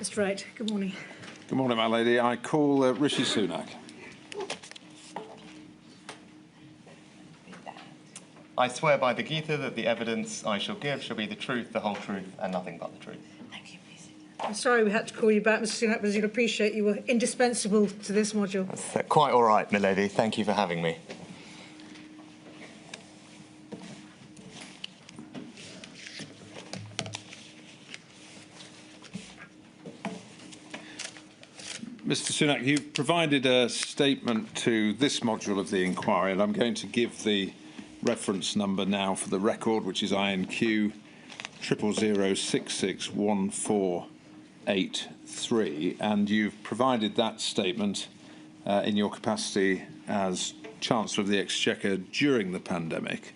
Mr. Wright, good morning. Good morning, my lady. I call Rishi Sunak. I swear by the Gita that the evidence I shall give shall be the truth, the whole truth, and nothing but the truth. Thank you, please. I'm sorry we had to call you back, Mr. Sunak, because you'll appreciate you were indispensable to this module. That's quite all right, milady. Thank you for having me. Mr. Sunak, you've provided a statement to this module of the inquiry, and I'm going to give the reference number now for the record, which is INQ 000661483, and you've provided that statement in your capacity as Chancellor of the Exchequer during the pandemic,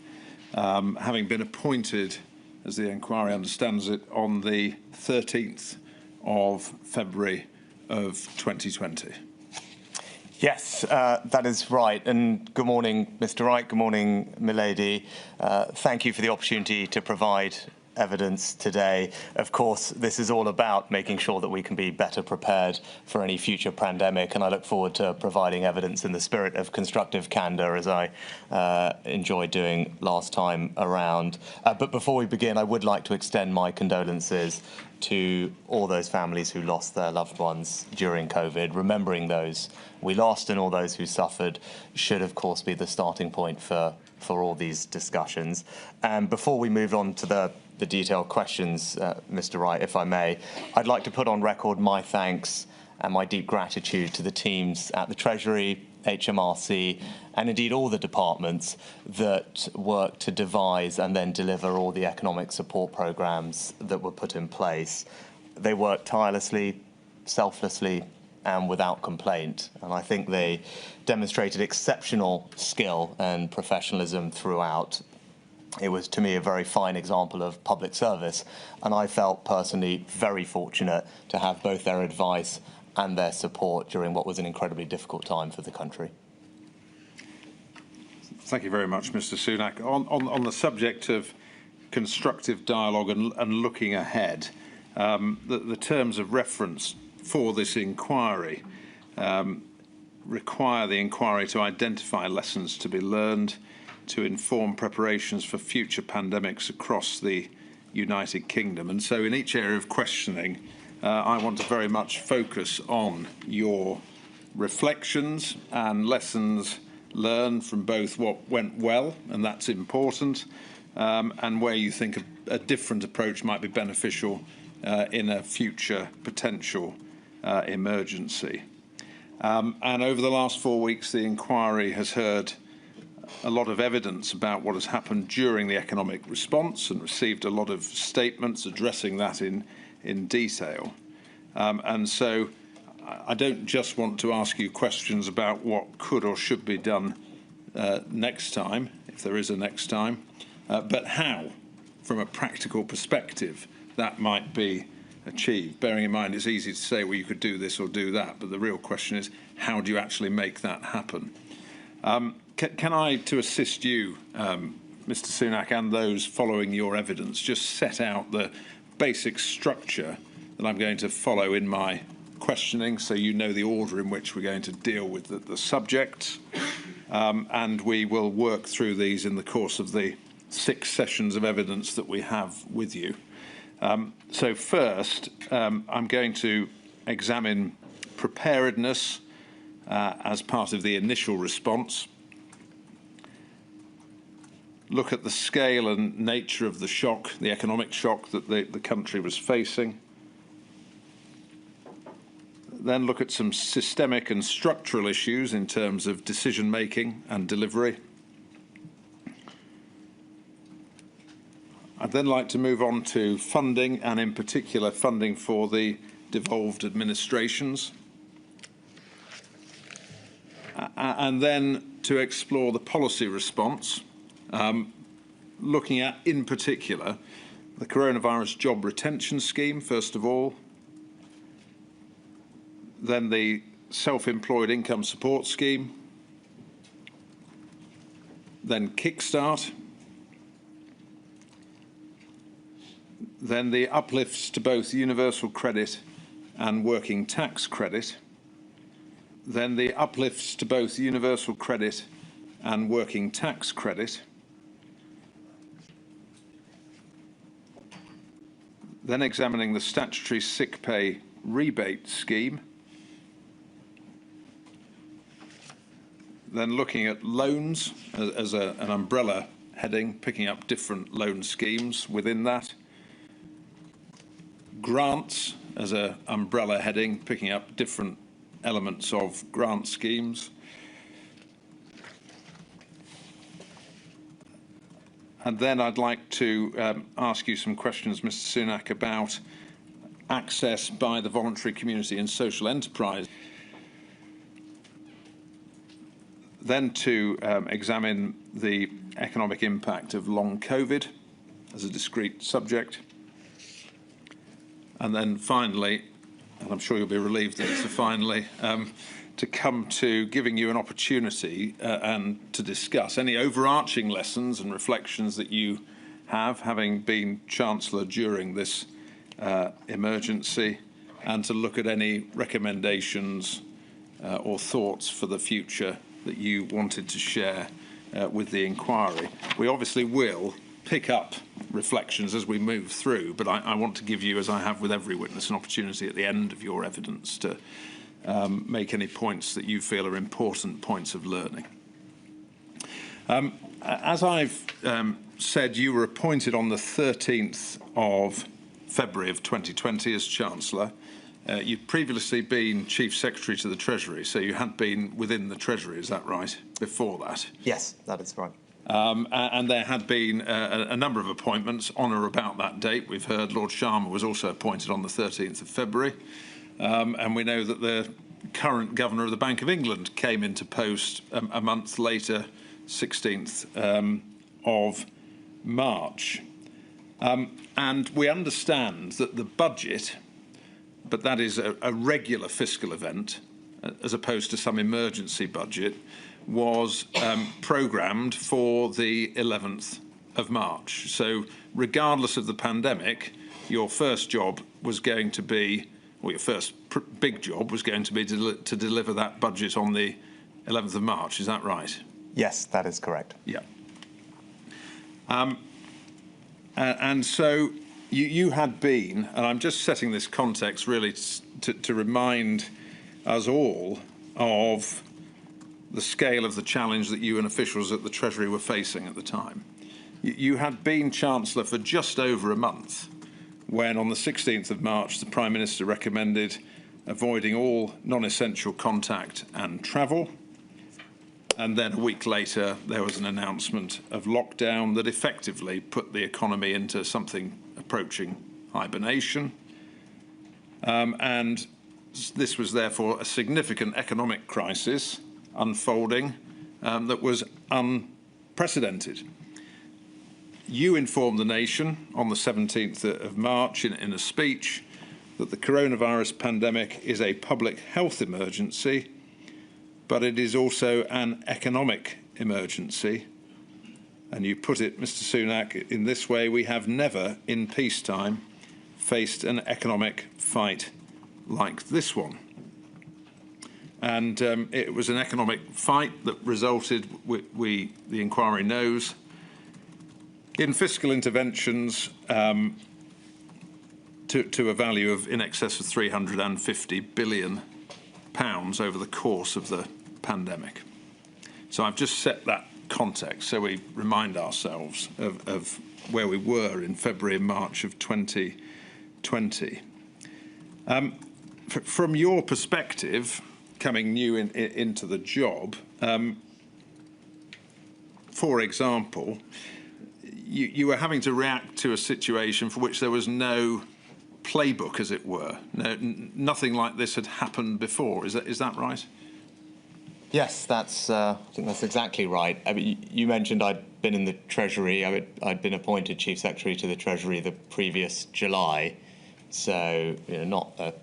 having been appointed, as the inquiry understands it, on the 13th of February of 2020. Yes, that is right. And good morning, Mr. Wright. Good morning, milady. Thank you for the opportunity to provide evidence today. Of course, this is all about making sure that we can be better prepared for any future pandemic, and I look forward to providing evidence in the spirit of constructive candour, as I enjoyed doing last time around. But before we begin, I would like to extend my condolences to all those families who lost their loved ones during COVID. Remembering those we lost and all those who suffered should, of course, be the starting point for all these discussions. And before we move on to the detailed questions, Mr. Wright, if I may, I'd like to put on record my thanks and my deep gratitude to the teams at the Treasury, HMRC, and indeed all the departments that worked to devise and then deliver all the economic support programmes that were put in place. They worked tirelessly, selflessly, and without complaint. And I think they demonstrated exceptional skill and professionalism throughout. It was, to me, a very fine example of public service, and I felt personally very fortunate to have both their advice and their support during what was an incredibly difficult time for the country. Thank you very much, Mr. Sunak. On the subject of constructive dialogue and looking ahead, the terms of reference for this inquiry require the inquiry to identify lessons to be learned, to inform preparations for future pandemics across the United Kingdom. And so in each area of questioning, I want to very much focus on your reflections and lessons learned from both what went well, and that's important, and where you think a different approach might be beneficial in a future potential emergency. And over the last 4 weeks, the inquiry has heard a lot of evidence about what has happened during the economic response and received a lot of statements addressing that in detail. And so I don't just want to ask you questions about what could or should be done next time, if there is a next time, but how, from a practical perspective, that might be achieved. Bearing in mind it's easy to say, well, you could do this or do that, but the real question is, how do you actually make that happen? Can I, to assist you, Mr. Sunak, and those following your evidence, just set out the basic structure that I'm going to follow in my questioning, so you know the order in which we're going to deal with the subjects, and we will work through these in the course of the 6 sessions of evidence that we have with you. So first, I'm going to examine preparedness as part of the initial response, look at the scale and nature of the shock, the economic shock that the country was facing, then look at some systemic and structural issues in terms of decision-making and delivery. I'd then like to move on to funding, and in particular funding for the devolved administrations. And then to explore the policy response, looking at, in particular, the coronavirus job retention scheme, first of all, then the self-employed income support scheme, then Kickstart, then the uplifts to both universal credit and working tax credit, then the uplifts to both universal credit and working tax credit, then examining the statutory sick pay rebate scheme, then looking at loans as an umbrella heading, picking up different loan schemes within that, grants as an umbrella heading, picking up different elements of grant schemes, and then I'd like to ask you some questions, Mr. Sunak, about access by the voluntary community and social enterprise. Then to examine the economic impact of long COVID as a discrete subject. And then finally, and I'm sure you'll be relieved that it's a finally, to come to giving you an opportunity and to discuss any overarching lessons and reflections that you have, having been Chancellor during this emergency, and to look at any recommendations or thoughts for the future that you wanted to share with the inquiry. We obviously will pick up reflections as we move through, but I want to give you, as I have with every witness, an opportunity at the end of your evidence to make any points that you feel are important points of learning. As I've said, you were appointed on the 13th of February of 2020 as Chancellor. You'd previously been Chief Secretary to the Treasury, so you had been within the Treasury, is that right, before that? Yes, that is right. And there had been a number of appointments on or about that date. We've heard Lord Sharma was also appointed on the 13th of February. And we know that the current Governor of the Bank of England came into post a month later, 16th of March. And we understand that the budget, but that is a regular fiscal event, as opposed to some emergency budget, was programmed for the 11th of March. So regardless of the pandemic, your first job was going to be, or your first big job was going to be to deliver that budget on the 11th of March. Is that right? Yes, that is correct. Yeah. And so you had been, and I'm just setting this context really to remind us all of the scale of the challenge that you and officials at the Treasury were facing at the time. You had been Chancellor for just over a month when, on the 16th of March, the Prime Minister recommended avoiding all non-essential contact and travel. And then a week later, there was an announcement of lockdown that effectively put the economy into something approaching hibernation. And this was therefore a significant economic crisis unfolding that was unprecedented. You informed the nation on the 17th of March in a speech that the coronavirus pandemic is a public health emergency, but it is also an economic emergency. And you put it, Mr. Sunak, in this way: we have never in peacetime faced an economic fight like this one. And it was an economic fight that resulted, the inquiry knows, in fiscal interventions to a value of in excess of £350 billion over the course of the pandemic. So I've just set that context so we remind ourselves of where we were in February and March of 2020. From your perspective, coming new into the job, for example, you were having to react to a situation for which there was no playbook, as it were. Nothing like this had happened before. Is that right? Yes, I think that's exactly right. I mean, you mentioned I'd been in the Treasury. I'd been appointed Chief Secretary to the Treasury the previous July, so not a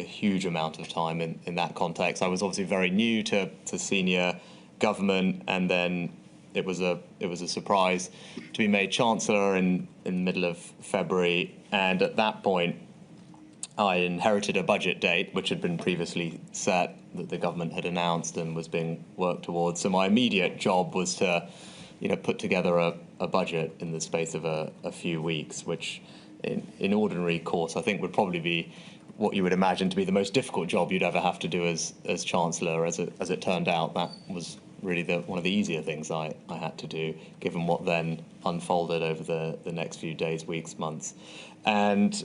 huge amount of time in that context. I was obviously very new to senior government, and then it was a surprise to be made Chancellor in the middle of February. And at that point, I inherited a budget date which had been previously set, that the government had announced and was being worked towards. So my immediate job was to, put together a budget in the space of a few weeks, which in ordinary course I think would probably be what you would imagine to be the most difficult job you'd ever have to do as Chancellor. As it turned out, that was really one of the easier things I had to do, given what then unfolded over the next few days, weeks, months. And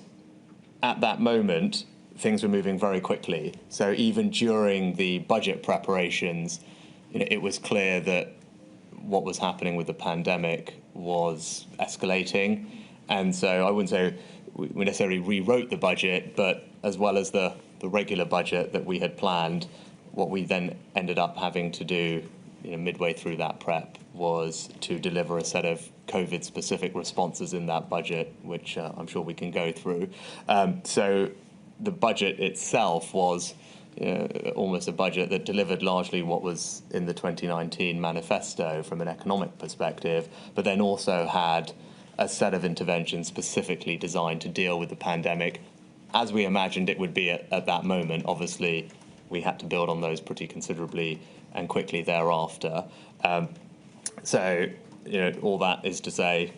at that moment, things were moving very quickly. So even during the budget preparations, it was clear that what was happening with the pandemic was escalating. And so I wouldn't say we necessarily rewrote the budget, but as well as the regular budget that we had planned, what we then ended up having to do midway through that prep was to deliver a set of COVID-specific responses in that budget, which I'm sure we can go through. So the budget itself was almost a budget that delivered largely what was in the 2019 manifesto from an economic perspective, but then also had a set of interventions specifically designed to deal with the pandemic as we imagined it would be at that moment. Obviously, we had to build on those pretty considerably and quickly thereafter. So, all that is to say,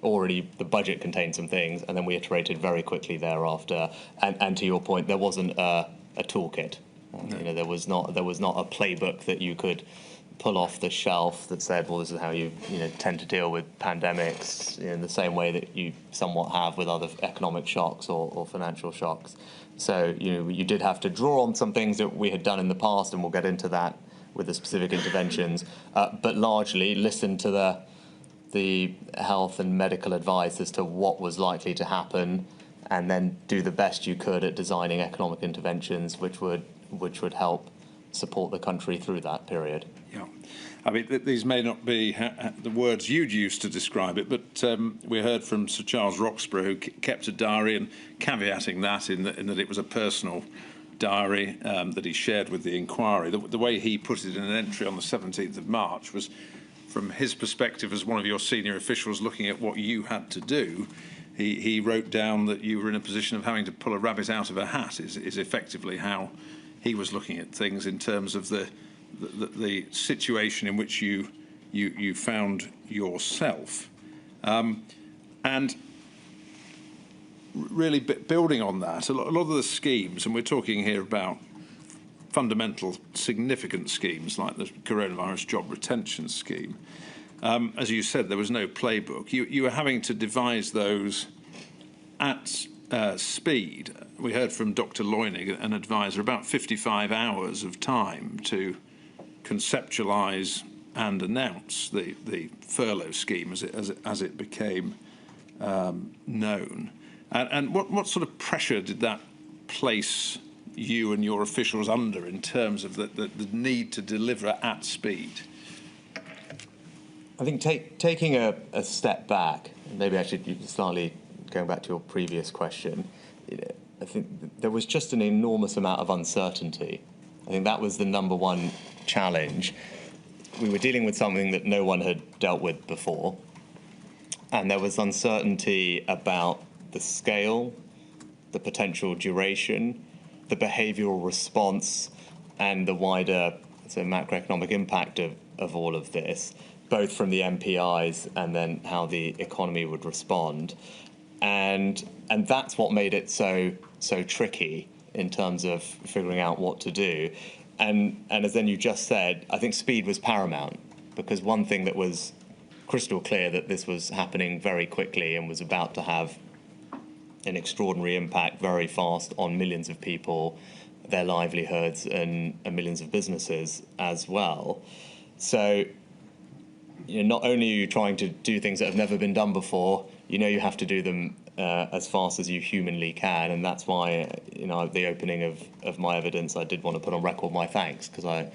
already the budget contained some things, and then we iterated very quickly thereafter. And to your point, there wasn't a toolkit. No. There was not a playbook that you could pull off the shelf that said, well, this is how you tend to deal with pandemics in the same way that you somewhat have with other economic shocks or financial shocks. So you did have to draw on some things that we had done in the past, and we'll get into that with the specific interventions, but largely listen to the health and medical advice as to what was likely to happen, and then do the best you could at designing economic interventions which would help support the country through that period. Yeah, I mean, these may not be the words you'd use to describe it, but we heard from Sir Charles Roxburgh, who kept a diary, and caveating that in that it was a personal diary that he shared with the inquiry. The way he put it in an entry on the 17th of March was, from his perspective as one of your senior officials looking at what you had to do, he wrote down that you were in a position of having to pull a rabbit out of a hat, is effectively how he was looking at things in terms of the situation in which you found yourself. And really building on that, a lot of the schemes, and we're talking here about fundamental, significant schemes like the coronavirus job retention scheme. As you said, there was no playbook. You were having to devise those at speed. We heard from Dr. Loynig, an advisor, about 55 hours of time to conceptualise and announce the furlough scheme as it became known. And what sort of pressure did that place you and your officials under in terms of the need to deliver at speed? I think taking a step back, maybe actually slightly going back to your previous question, I think there was just an enormous amount of uncertainty. I think that was the number one challenge. We were dealing with something that no one had dealt with before, and there was uncertainty about the scale, the potential duration, the behavioural response, and the wider macroeconomic impact of all of this, both from the MPIs and then how the economy would respond. And that's what made it so tricky in terms of figuring out what to do. And as then you just said, I think speed was paramount, because one thing that was crystal clear that this was happening very quickly and was about to have an extraordinary impact very fast on millions of people, their livelihoods, and millions of businesses as well. So not only are you trying to do things that have never been done before, you have to do them as fast as you humanly can, and that's why at the opening of my evidence I did want to put on record my thanks, because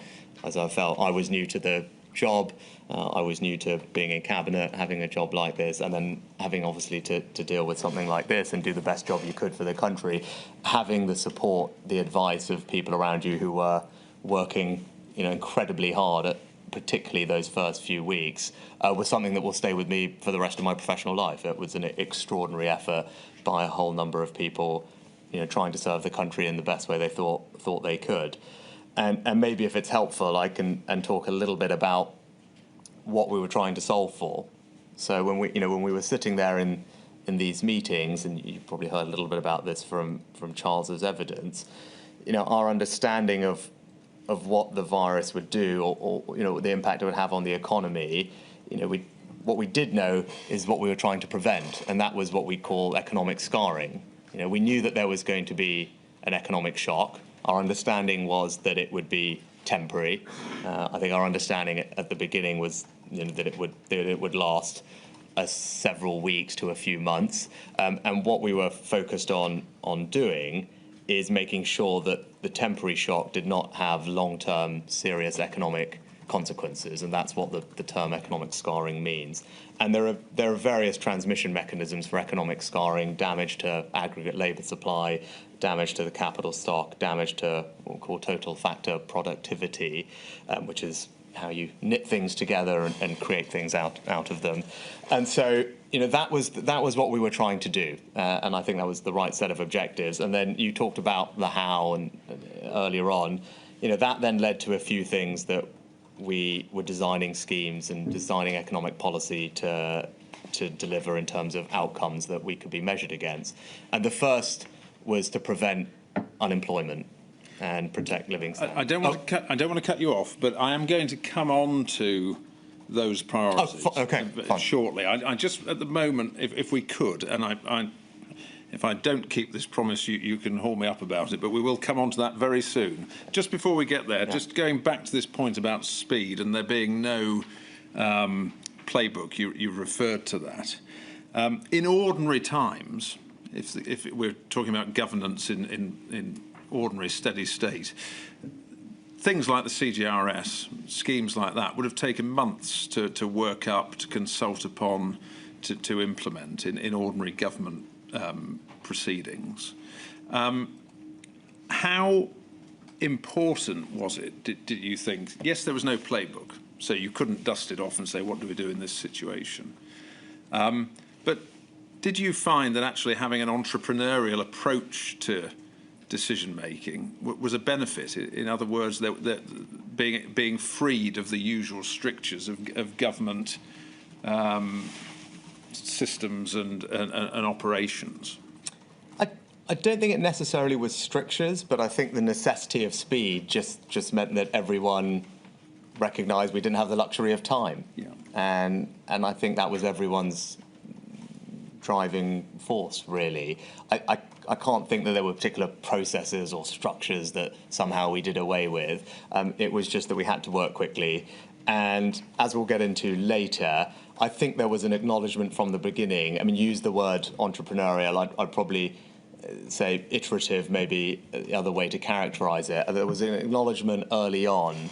as I felt I was new to the job, I was new to being in cabinet, having a job like this, and then having obviously to deal with something like this and do the best job you could for the country. Having the support, the advice of people around you who were working incredibly hard at particularly those first few weeks, was something that will stay with me for the rest of my professional life. It was an extraordinary effort by a whole number of people trying to serve the country in the best way they thought they could. And maybe if it's helpful, I can talk a little bit about what we were trying to solve for. So when we were sitting there in these meetings, and you probably heard a little bit about this from Charles's evidence, our understanding of what the virus would do, or the impact it would have on the economy, what we did know is what we were trying to prevent, and that was what we call economic scarring. We knew that there was going to be an economic shock. Our understanding was that it would be temporary. I think our understanding at the beginning was that it would last several weeks to a few months. And what we were focused on doing is making sure that the temporary shock did not have long-term serious economic consequences, and that's what the term economic scarring means. And there are various transmission mechanisms for economic scarring: damage to aggregate labour supply, damage to the capital stock, damage to what we call total factor productivity, which is how you knit things together and create things out of them. And so that was what we were trying to do, and I think that was the right set of objectives. And then you talked about the how, and earlier on, that then led to a few things that we were designing schemes and designing economic policy to deliver in terms of outcomes that we could be measured against. And the first was to prevent unemployment and protect living standards. I don't want to cut you off, but I am going to come on to those priorities shortly. I just, at the moment, if we could, and if I don't keep this promise, you can haul me up about it, but we will come on to that very soon. Just before we get there, just going back to this point about speed and there being no playbook, you referred to that. In ordinary times, if we're talking about governance in ordinary steady state, things like the CGRS, schemes like that, would have taken months to work up, to consult upon, to implement in ordinary government proceedings. How important was it, did you think? Yes, there was no playbook, so you couldn't dust it off and say, what do we do in this situation? But did you find that actually having an entrepreneurial approach to decision-making was a benefit? In other words, that being freed of the usual strictures of government systems and operations? I don't think it necessarily was strictures, but I think the necessity of speed just meant that everyone recognised we didn't have the luxury of time. Yeah. And I think that was everyone's driving force, really. I can't think that there were particular processes or structures that somehow we did away with. It was just that we had to work quickly. And as we'll get into later, I think there was an acknowledgement from the beginning. I mean, use the word entrepreneurial. I'd probably say iterative, maybe the other way to characterise it. There was an acknowledgement early on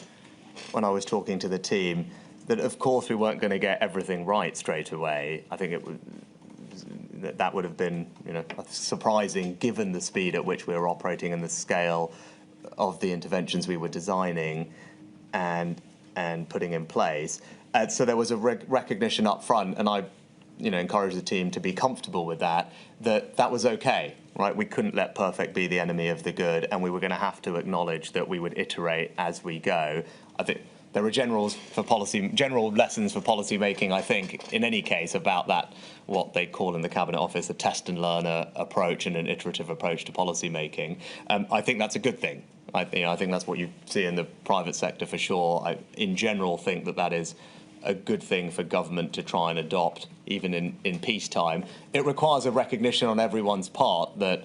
when I was talking to the team that, of course, we weren't going to get everything right straight away. I think that would have been surprising given the speed at which we were operating and the scale of the interventions we were designing and putting in place. So there was a recognition up front, and I encouraged the team to be comfortable with that was okay, right? We couldn't let perfect be the enemy of the good, and we were going to have to acknowledge that we would iterate as we go. I think there are general lessons for policy making, I think, in any case, about that, what they call in the Cabinet Office a test and learn approach and an iterative approach to policy making. I think that's a good thing. I think that's what you see in the private sector for sure. I, in general, think that is a good thing for government to try and adopt, even in peacetime. It requires a recognition on everyone's part that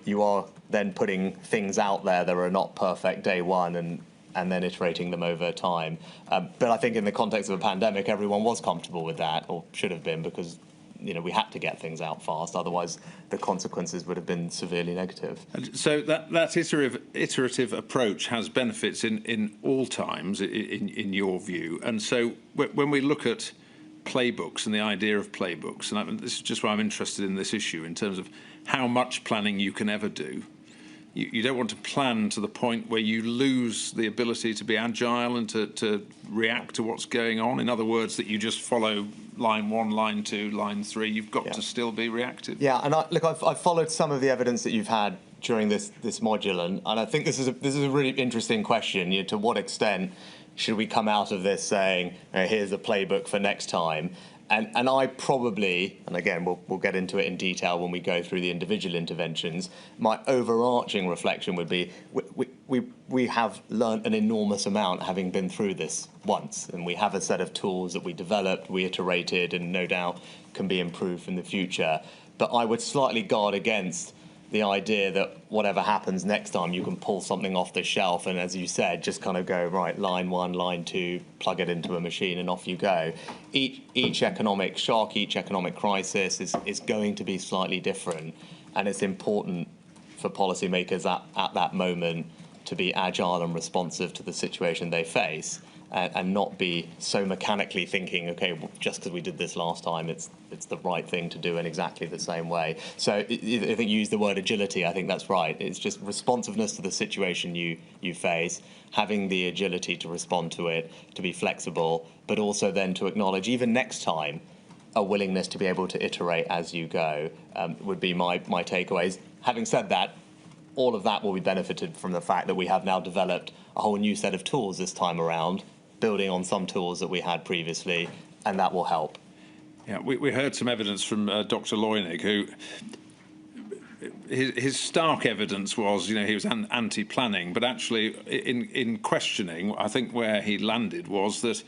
you are then putting things out there that are not perfect day one and then iterating them over time. But I think in the context of a pandemic, everyone was comfortable with that, or should have been, because we had to get things out fast. Otherwise, the consequences would have been severely negative. So that iterative approach has benefits in all times, in your view. And so when we look at playbooks and the idea of playbooks, and this is just why I'm interested in this issue in terms of how much planning you can ever do. you don't want to plan to the point where you lose the ability to be agile and to react to what's going on. In other words, that you just follow line 1, line 2, line 3. You've got to still be reactive. Yeah, and I've followed some of the evidence that you've had during this module, and I think this is a really interesting question. To what extent should we come out of this saying, here's a playbook for next time? And I probably, and again, we'll get into it in detail when we go through the individual interventions, my overarching reflection would be we have learnt an enormous amount having been through this once, and we have a set of tools that we developed, we iterated, and no doubt can be improved in the future. But I would slightly guard against the idea that whatever happens next time, you can pull something off the shelf and, as you said, just kind of go, right, line 1, line 2, plug it into a machine and off you go. Each economic shock, each economic crisis is going to be slightly different, and it's important for policymakers at that moment to be agile and responsive to the situation they face, and not be so mechanically thinking, okay, well, just because we did this last time, it's the right thing to do in exactly the same way. So I think you used the word agility. I think that's right. It's just responsiveness to the situation you face, having the agility to respond to it, to be flexible, but also then to acknowledge, even next time, a willingness to be able to iterate as you go would be my takeaways. Having said that, all of that will be benefited from the fact that we have now developed a whole new set of tools this time around, building on some tools that we had previously, and that will help. Yeah, we heard some evidence from Dr. Leunig, who his stark evidence was, he was anti-planning, but actually in questioning, I think where he landed was that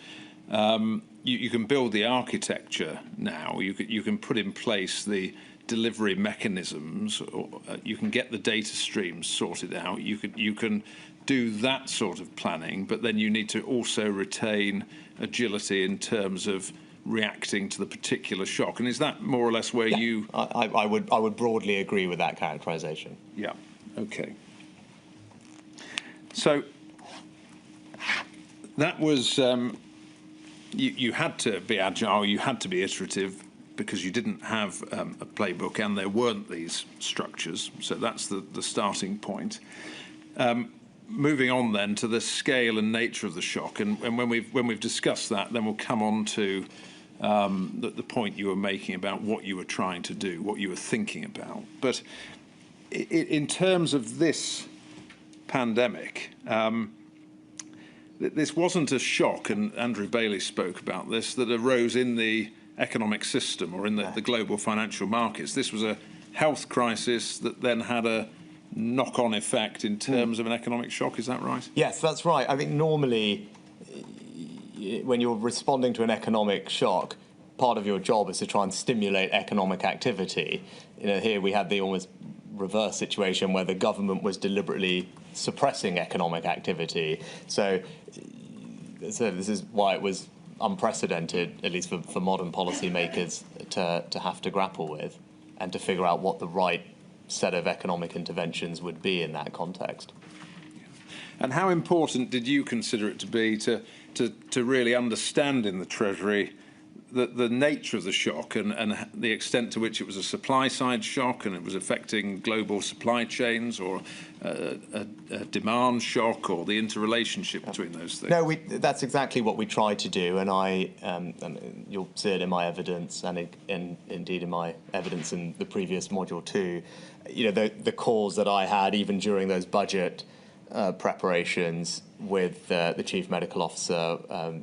you can build the architecture now, you can put in place the delivery mechanisms, or, you can get the data streams sorted out, you can do that sort of planning, but then you need to also retain agility in terms of reacting to the particular shock. And is that more or less where you... I would broadly agree with that characterisation. Yeah, okay. So that was... you had to be agile, you had to be iterative, because you didn't have a playbook and there weren't these structures. So that's the starting point. Moving on then to the scale and nature of the shock, and when we've discussed that, then we'll come on to the point you were making about what you were trying to do, what you were thinking about. But in terms of this pandemic, this wasn't a shock, and Andrew Bailey spoke about this, that arose in the economic system or in the global financial markets. This was a health crisis that then had a knock-on effect in terms of an economic shock. Is that right? Yes, that's right. I think normally when you're responding to an economic shock, part of your job is to try and stimulate economic activity. Here we had the almost reverse situation where the government was deliberately suppressing economic activity. So this is why it was unprecedented, at least for modern policymakers, to have to grapple with and to figure out what the right set of economic interventions would be in that context. And how important did you consider it to be to really understand in the Treasury the nature of the shock and the extent to which it was a supply-side shock and it was affecting global supply chains, or a demand shock, or the interrelationship between those things? No, that's exactly what we tried to do, and you'll see it in my evidence and indeed in my evidence in the previous module too. The calls that I had even during those budget preparations with the Chief Medical Officer,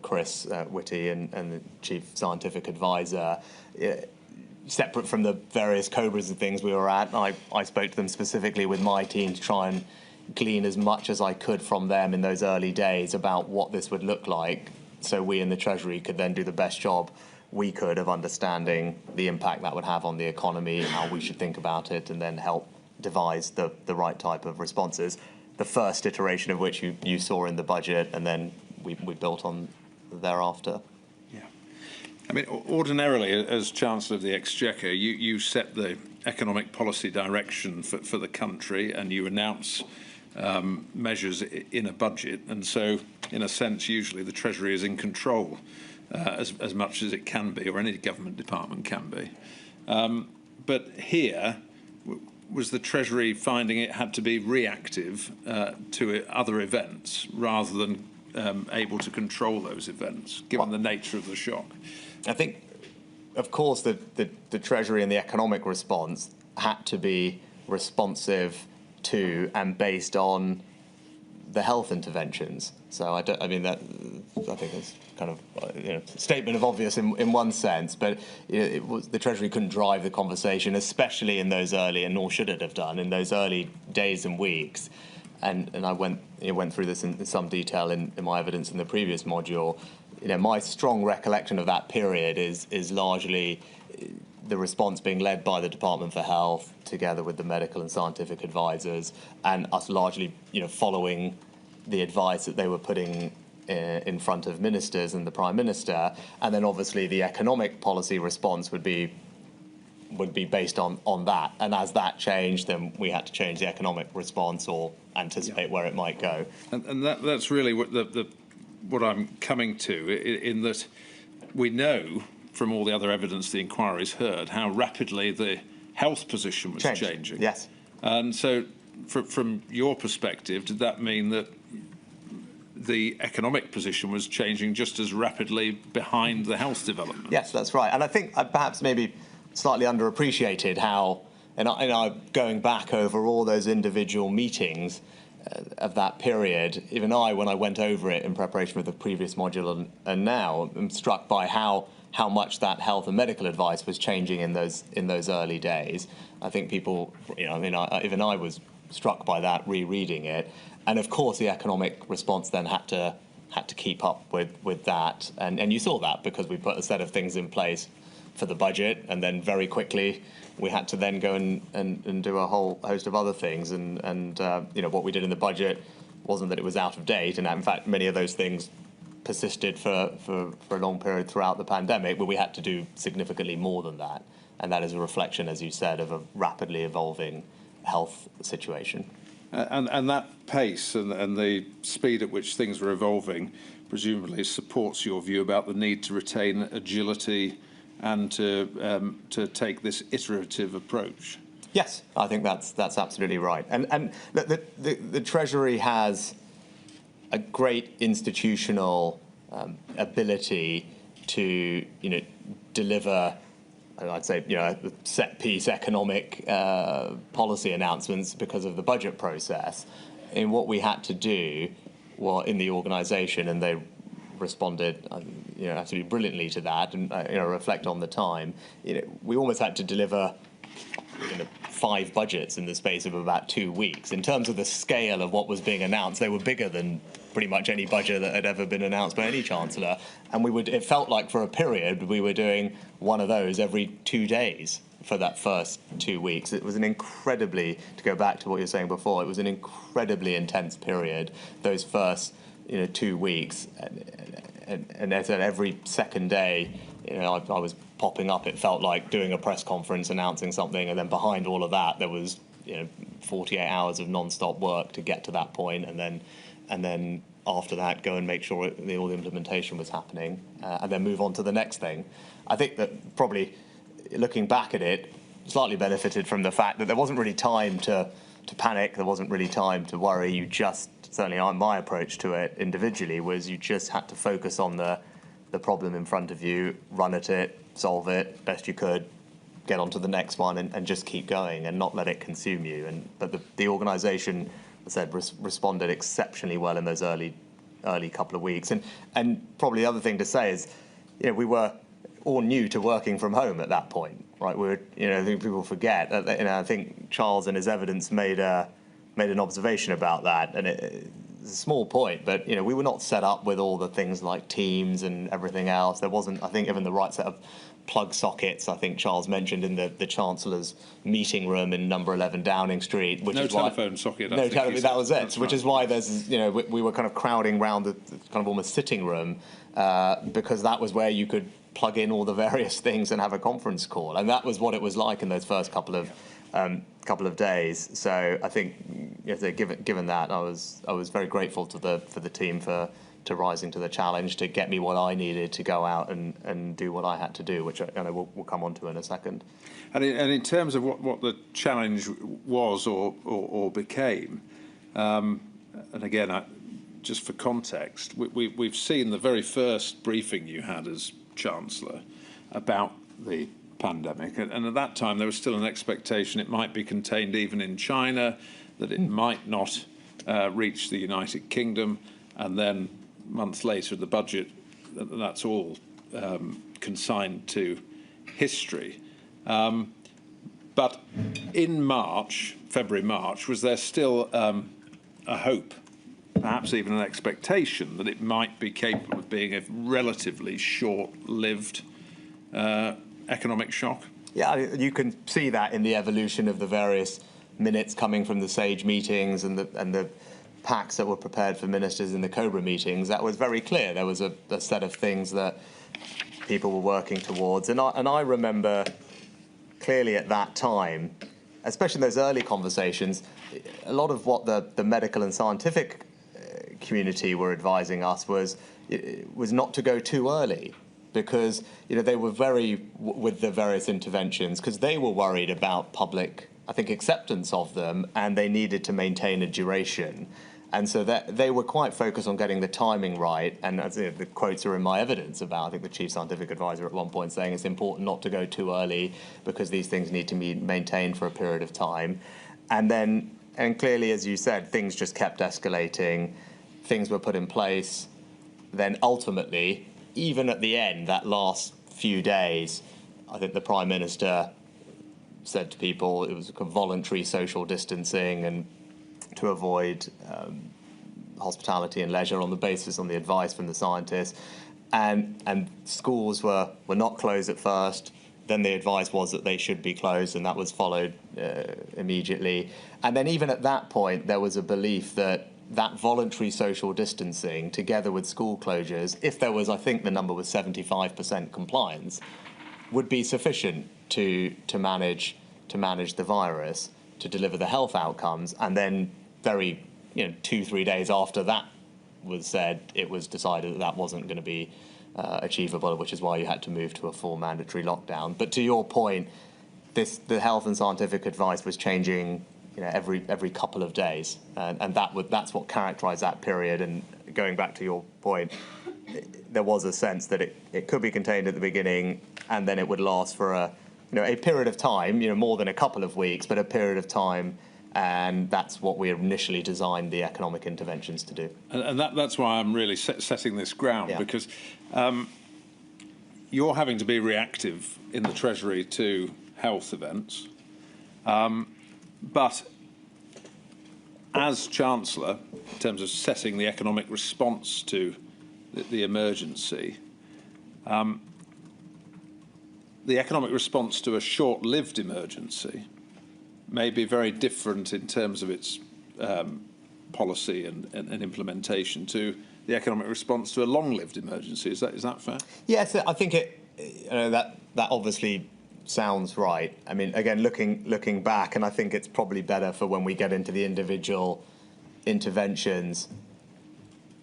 Chris Whitty, and the Chief Scientific Advisor, separate from the various Cobras and things we were at, I spoke to them specifically with my team to try and glean as much as I could from them in those early days about what this would look like, so we in the Treasury could then do the best job we could of understanding the impact that would have on the economy, how we should think about it, and then help devise the right type of responses. The first iteration of which you saw in the budget, and then we built on thereafter. Yeah. I mean, ordinarily, as Chancellor of the Exchequer, you set the economic policy direction for the country, and you announce measures in a budget. And so, in a sense, usually the Treasury is in control as much as it can be, or any government department can be. But here, was the Treasury finding it had to be reactive to other events rather than able to control those events, given the nature of the shock? I think, of course, the Treasury and the economic response had to be responsive to and based on the health interventions. So I think it's kind of a statement of obvious in one sense, but it was, the Treasury couldn't drive the conversation, especially in those early, and nor should it have done, in those early days and weeks. And I went through this in some detail in my evidence in the previous module. My strong recollection of that period is largely the response being led by the Department for Health, together with the medical and scientific advisors, and us largely, following the advice that they were putting in front of ministers and the Prime Minister. And then obviously the economic policy response would be based on that. And as that changed, then we had to change the economic response or anticipate where it might go. And that's really what I'm coming to, in that we know from all the other evidence the inquiry's heard how rapidly the health position was changing. Yes. And so from your perspective, did that mean that the economic position was changing just as rapidly behind the health development? Yes, that's right. And I think I perhaps maybe slightly underappreciated how, and I going back over all those individual meetings of that period, even when I went over it in preparation for the previous module and now, I'm struck by how much that health and medical advice was changing in those early days. I think people, even I was struck by that rereading it. And of course, the economic response then had to keep up with that, and you saw that because we put a set of things in place for the budget, and then very quickly we had to then go and do a whole host of other things. And what we did in the budget wasn't that it was out of date, and in fact many of those things persisted for a long period throughout the pandemic, but we had to do significantly more than that, and that is a reflection, as you said, of a rapidly evolving health situation. And that pace and the speed at which things were evolving presumably supports your view about the need to retain agility and to take this iterative approach. Yes, I think that's absolutely right. And the Treasury has a great institutional ability to deliver, I'd say, set-piece economic policy announcements because of the budget process. And what we had to do, in the organisation, and they responded, absolutely brilliantly to that, and reflect on the time. We almost had to deliver 5 budgets in the space of about 2 weeks. In terms of the scale of what was being announced, they were bigger than pretty much any budget that had ever been announced by any chancellor. And it felt like for a period we were doing one of those every 2 days for that first 2 weeks. It was an incredibly, to go back to what you were saying before, it was an incredibly intense period, those first 2 weeks. And as at every second day, I was popping up. It felt like doing a press conference announcing something, and then behind all of that there was 48 hours of non-stop work to get to that point, and then after that go and make sure all the implementation was happening, and then move on to the next thing. I think that probably looking back at it, slightly benefited from the fact that there wasn't really time to panic. There wasn't really time to worry. You just, certainly my approach to it individually was, you just had to focus on the problem in front of you, run at it, solve it best you could, get on to the next one, and just keep going and not let it consume you. But the organisation, as I said, responded exceptionally well in those early couple of weeks. And probably the other thing to say is, we were all new to working from home at that point, right? I think people forget that. I think Charles in his evidence made an observation about that, and it's a small point, but we were not set up with all the things like Teams and everything else. There wasn't, I think, even the right set of plug sockets. I think Charles mentioned in the Chancellor's meeting room in number 11 Downing Street, which is telephone socket. That was it. Which is why there's, we were kind of crowding around the kind of almost sitting room, because that was where you could plug in all the various things and have a conference call, and that was what it was like in those first couple of days. So I think, given that, I was very grateful for the team for rising to the challenge to get me what I needed to go out and do what I had to do, which I know we'll come on to in a second. And in terms of what the challenge was or became, and again, just for context, we've seen the very first briefing you had as Chancellor about the pandemic, and at that time there was still an expectation it might be contained even in China, that it might not reach the United Kingdom, and then months later the budget, that's all consigned to history. But in March, February-March, was there still a hope, perhaps even an expectation, that it might be capable of being a relatively short-lived economic shock? Yeah, you can see that in the evolution of the various minutes coming from the SAGE meetings and the packs that were prepared for ministers in the COBRA meetings. That was very clear. There was a set of things that people were working towards. And I remember clearly at that time, especially in those early conversations, a lot of what the medical and scientific community were advising us was not to go too early, because they were with the various interventions, because they were worried about public, I think, acceptance of them, and they needed to maintain a duration. And so they were quite focused on getting the timing right. And as the quotes are in my evidence about, I think, the chief scientific advisor at one point saying it's important not to go too early because these things need to be maintained for a period of time. And clearly, as you said, things just kept escalating. Things were put in place. Then ultimately, even at the end, that last few days, I think the Prime Minister said to people it was a voluntary social distancing and to avoid hospitality and leisure on the advice from the scientists. And schools were not closed at first. Then the advice was that they should be closed, and that was followed immediately. And then even at that point, there was a belief that voluntary social distancing, together with school closures, if there was, I think the number was 75% compliance, would be sufficient to manage the virus, to deliver the health outcomes. And then 2-3 days after that was said, it was decided that wasn't going to be achievable, which is why you had to move to a full mandatory lockdown. But to your point, the health and scientific advice was changing every couple of days, and that's what characterised that period. And going back to your point, there was a sense that it could be contained at the beginning, and then it would last for a period of time, more than a couple of weeks, but a period of time. And that's what we initially designed the economic interventions to do. And that's why I'm really setting this ground, because you're having to be reactive in the Treasury to health events. But as Chancellor, in terms of setting the economic response to the emergency, the economic response to a short-lived emergency may be very different in terms of its policy and implementation to the economic response to a long-lived emergency. Is that fair? Yes, I think that obviously sounds right. I mean, again, looking back, and I think it's probably better for when we get into the individual interventions.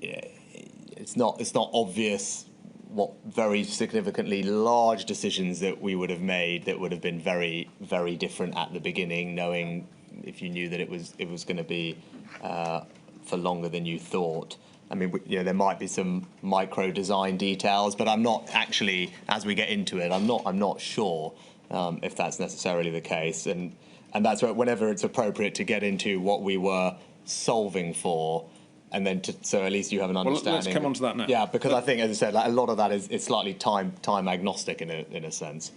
It's not obvious what very significantly large decisions that we would have made that would have been very, very different at the beginning, knowing if you knew that it was going to be for longer than you thought. I mean, there might be some micro design details, but I'm not actually, as we get into it, I'm not sure if that's necessarily the case. And that's where, whenever it's appropriate to get into what we were solving for, and then so at least you have an understanding. Well, let's come on to that now. Yeah, because I think, as I said, a lot of that is slightly time agnostic in a sense.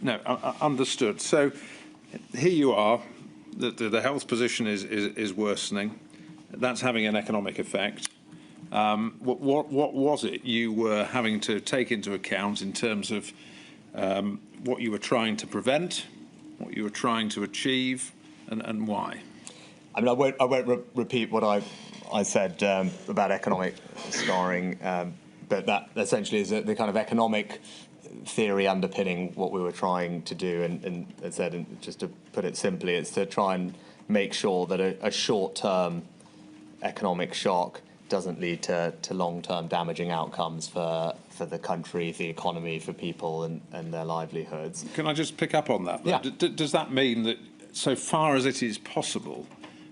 No, understood. So here you are. The health position is worsening. That's having an economic effect. What was it you were having to take into account in terms of what you were trying to prevent, what you were trying to achieve, and why? I mean, I won't repeat what I said about economic scarring, but that essentially is the kind of economic theory underpinning what we were trying to do. And as I said, and just to put it simply, it's to try and make sure that a short-term economic shock doesn't lead to long-term damaging outcomes for the country, the economy, for people and their livelihoods. Can I just pick up on that? Yeah. Does that mean that, so far as it is possible,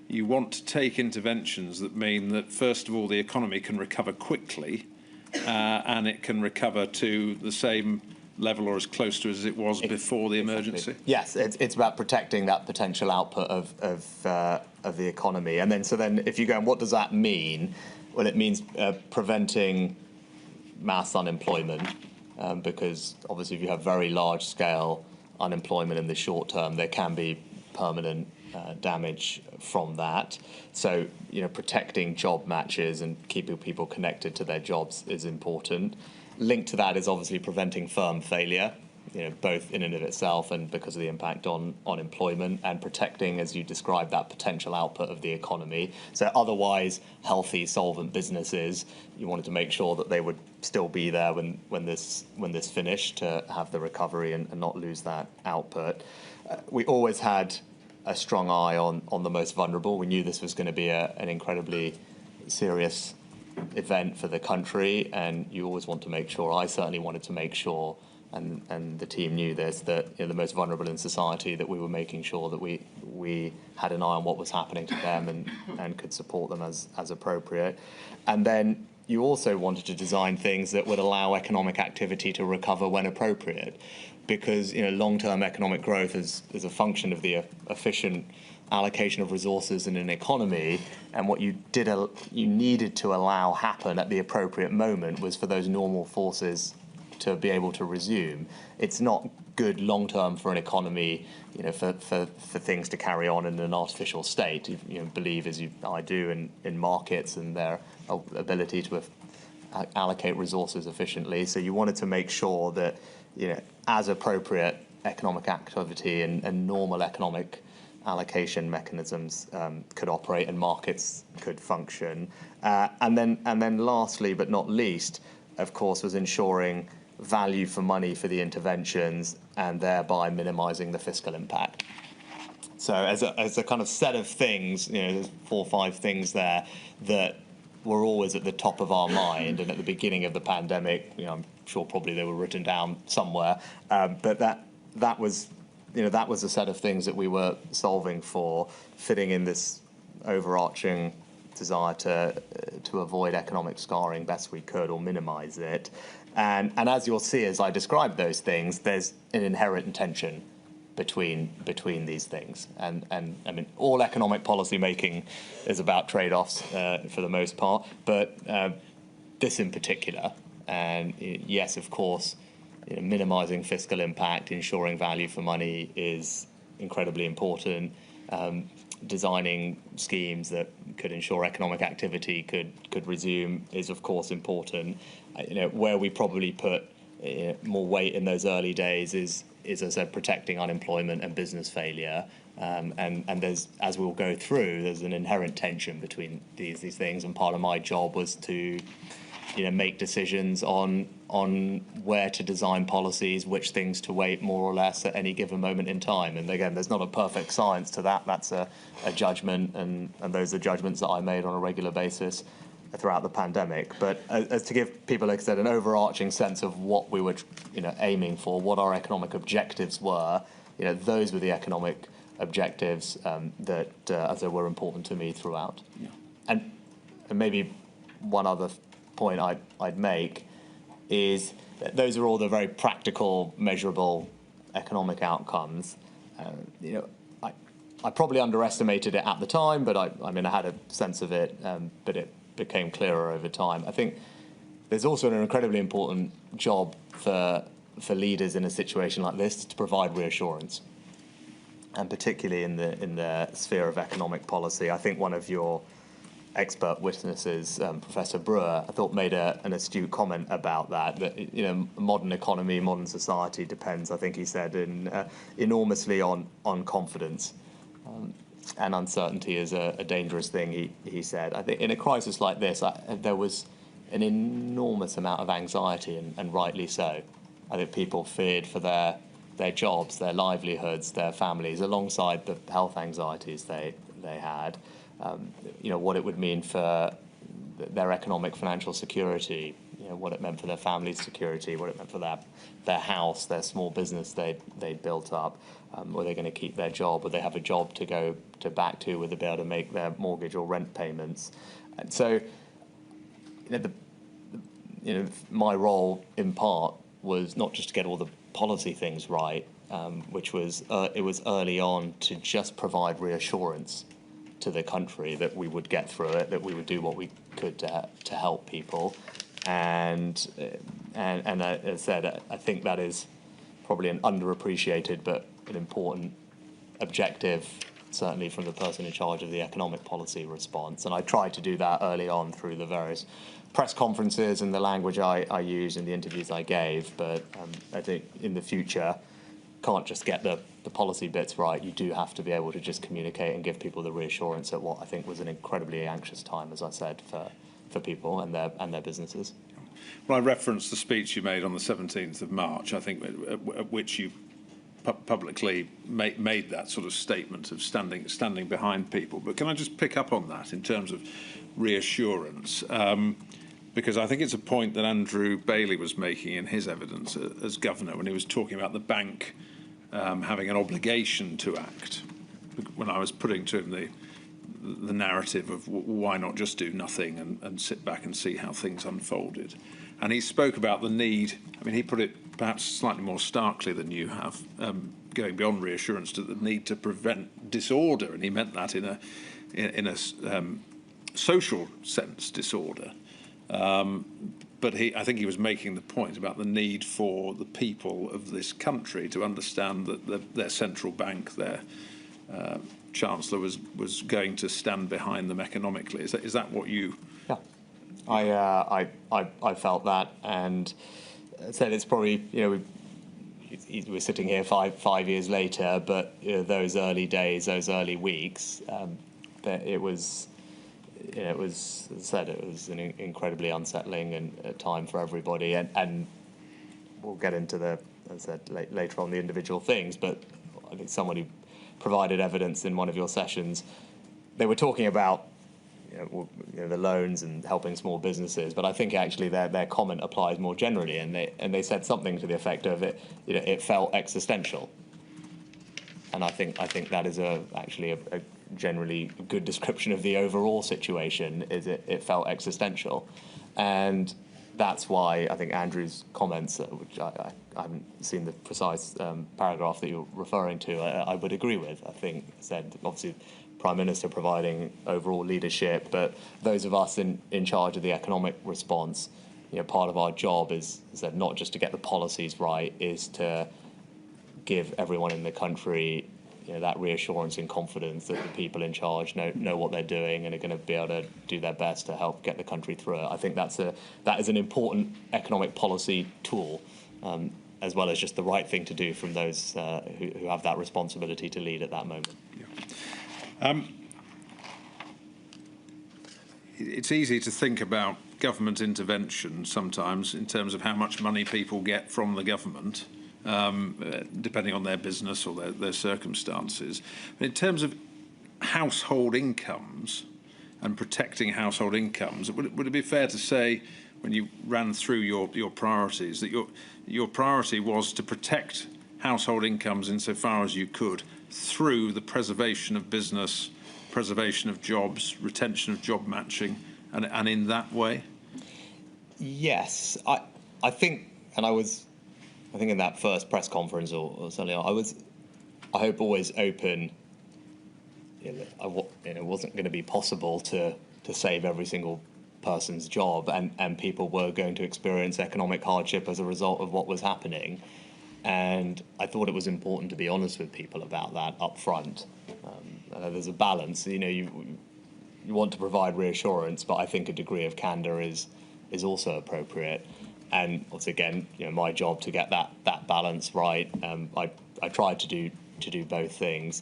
you want to take interventions that mean that, first of all, the economy can recover quickly and it can recover to the same level or as close to as it was before the emergency? Yes, it's about protecting that potential output of the economy. And then if you go, and what does that mean? Well, it means preventing mass unemployment, because obviously if you have very large-scale unemployment in the short term, there can be permanent damage from that. So, protecting job matches and keeping people connected to their jobs is important. Linked to that is obviously preventing firm failure, both in and of itself and because of the impact on employment, and protecting, as you described, that potential output of the economy. So otherwise healthy, solvent businesses, you wanted to make sure that they would still be there when this finished, to have the recovery and not lose that output. We always had a strong eye on the most vulnerable. We knew this was going to be an incredibly serious event for the country, and you always want to make sure, I certainly wanted to make sure, and the team knew this, that the most vulnerable in society, that we were making sure that we had an eye on what was happening to them and could support them as appropriate. And then you also wanted to design things that would allow economic activity to recover when appropriate, because long-term economic growth is a function of the efficient allocation of resources in an economy, and what you needed to allow happen at the appropriate moment was for those normal forces to be able to resume. It's not good long-term for an economy, for things to carry on in an artificial state. You believe, as I do, in markets and their ability to allocate resources efficiently. So you wanted to make sure that, as appropriate economic activity and normal economic allocation mechanisms could operate and markets could function. And then lastly, but not least, of course, was ensuring value for money for the interventions and thereby minimising the fiscal impact. So as a kind of set of things, there's 4 or 5 things there that were always at the top of our mind. And at the beginning of the pandemic, I'm sure probably they were written down somewhere, but that was a set of things that we were solving for, fitting in this overarching desire to avoid economic scarring best we could or minimise it. And as you'll see, as I describe those things, there's an inherent tension between these things. And I mean, all economic policy making is about trade-offs for the most part, but this in particular. And yes, of course, minimising fiscal impact, ensuring value for money is incredibly important. Designing schemes that could ensure economic activity could resume is, of course, important. Where we probably put more weight in those early days is, as I said, protecting unemployment and business failure. And there's, as we'll go through, there's an inherent tension between these things. And part of my job was to make decisions on where to design policies, which things to weight more or less at any given moment in time. And again, there's not a perfect science to that. That's a judgment, and those are judgments that I made on a regular basis throughout the pandemic. But as to give people, like I said, an overarching sense of what we were aiming for, what our economic objectives were, those were the economic objectives that as they were important to me throughout. Yeah. And maybe one other point I'd make is that those are all the very practical, measurable economic outcomes. I probably underestimated it at the time, but I had a sense of it, but it became clearer over time. I think there's also an incredibly important job for leaders in a situation like this to provide reassurance, and particularly in the sphere of economic policy. I think one of your expert witnesses, Professor Brewer, I thought made an astute comment about that modern economy, modern society depends, I think he said, enormously on confidence. And uncertainty is a dangerous thing, he said. I think in a crisis like this, there was an enormous amount of anxiety, and rightly so. I think people feared for their jobs, their livelihoods, their families, alongside the health anxieties they had. What it would mean for their economic financial security, what it meant for their family's security, what it meant for their house, their small business they'd built up. Were they going to keep their job? Would they have a job to go back to? Would they be able to make their mortgage or rent payments? And so, my role in part was not just to get all the policy things right, which was it was early on to just provide reassurance to the country that we would get through it, that we would do what we could to help people, and as I said, I think that is probably an underappreciated but an important objective, certainly from the person in charge of the economic policy response. And I tried to do that early on through the various press conferences and the language I used and the interviews I gave. But I think in the future, can't just get the policy bits right. You do have to be able to just communicate and give people the reassurance at what I think was an incredibly anxious time, as I said, for people and their businesses. Well, I referenced the speech you made on the 17th of March, I think, at which you publicly made that sort of statement of standing behind people. But can I just pick up on that in terms of reassurance? Because I think it's a point that Andrew Bailey was making in his evidence as governor when he was talking about the bank having an obligation to act. When I was putting to him the narrative of why not just do nothing and sit back and see how things unfolded. And he spoke about the need, I mean, he put it perhaps slightly more starkly than you have, going beyond reassurance to the need to prevent disorder. And he meant that in a social sense, disorder. But I think he was making the point about the need for the people of this country to understand that their central bank, their Chancellor, was going to stand behind them economically. Is that what you? Yeah, I felt that, and said it's probably we're sitting here five years later, but those early days, those early weeks, that it was. It was, as I said, it was an incredibly unsettling and time for everybody, and we'll get into the, as I said, later on the individual things. But I think someone who provided evidence in one of your sessions, they were talking about the loans and helping small businesses, but I think actually their comment applies more generally, and they said something to the effect of it felt existential, and I think that is actually a generally good description of the overall situation. Is it felt existential, and that's why I think Andrew's comments, which I haven't seen the precise paragraph that you're referring to, I would agree with. I think said obviously Prime Minister providing overall leadership, but those of us in charge of the economic response, part of our job is said not just to get the policies right, is to give everyone in the country that reassurance and confidence that the people in charge know what they're doing and are going to be able to do their best to help get the country through it. I think that is an important economic policy tool, as well as just the right thing to do from those who have that responsibility to lead at that moment. Yeah. It's easy to think about government intervention sometimes in terms of how much money people get from the government, depending on their business or their circumstances. But in terms of household incomes and protecting household incomes, would it be fair to say, when you ran through your priorities, that your priority was to protect household incomes insofar as you could through the preservation of business, preservation of jobs, retention of job matching, and in that way? Yes, I think, and I think in that first press conference or something, I hope always open. It wasn't going to be possible to save every single person's job, and people were going to experience economic hardship as a result of what was happening. And I thought it was important to be honest with people about that up front. There's a balance. You want to provide reassurance, but I think a degree of candour is also appropriate. And once again, my job to get that balance right. I tried to do both things.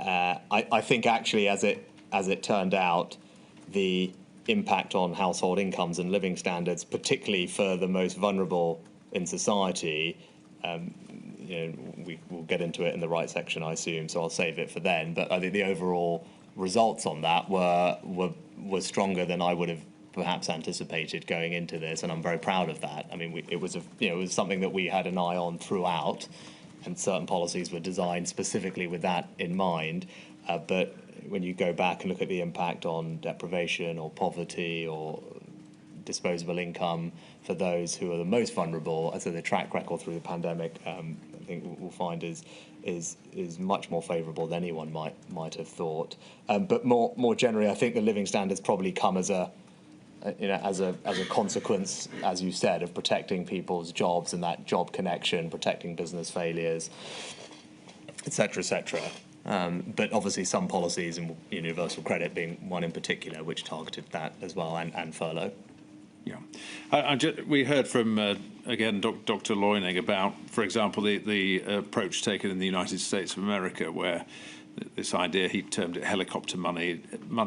I think actually, as it turned out, the impact on household incomes and living standards, particularly for the most vulnerable in society, we will get into it in the right section, I assume. So I'll save it for then. But I think the overall results on that were stronger than I would have perhaps anticipated going into this, and I'm very proud of that. I mean, it was something that we had an eye on throughout, and certain policies were designed specifically with that in mind. But when you go back and look at the impact on deprivation or poverty or disposable income for those who are the most vulnerable, so the track record through the pandemic, I think we'll find is much more favourable than anyone might have thought. But more generally, I think the living standards probably come as a consequence, as you said, of protecting people's jobs and that job connection, protecting business failures, etc., etc. But obviously some policies, and universal credit being one in particular, which targeted that as well, and furlough. Yeah, we heard from, again, Dr. Loining about, for example, the approach taken in the United States of America, where this idea, he termed it helicopter money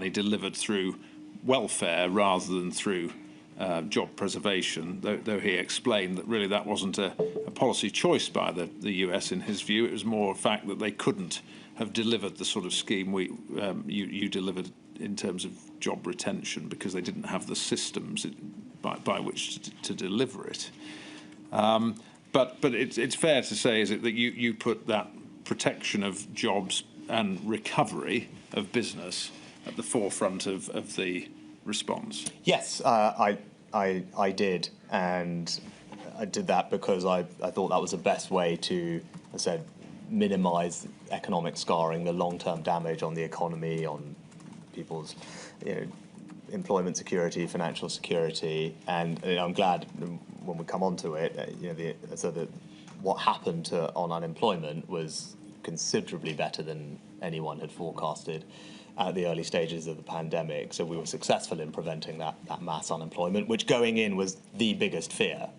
delivered through welfare rather than through job preservation, though he explained that really that wasn't a policy choice by the US in his view. It was more a fact that they couldn't have delivered the sort of scheme you delivered in terms of job retention because they didn't have the systems by which to deliver it. But it's fair to say, is it, that you put that protection of jobs and recovery of business at the forefront of the response? Yes, I did, and I did that because I thought that was the best way to, as I said, minimise economic scarring, the long-term damage on the economy, on people's employment security, financial security, and I'm glad when we come on to it, what happened on unemployment was considerably better than anyone had forecasted at the early stages of the pandemic. So we were successful in preventing that mass unemployment, which going in was the biggest fear.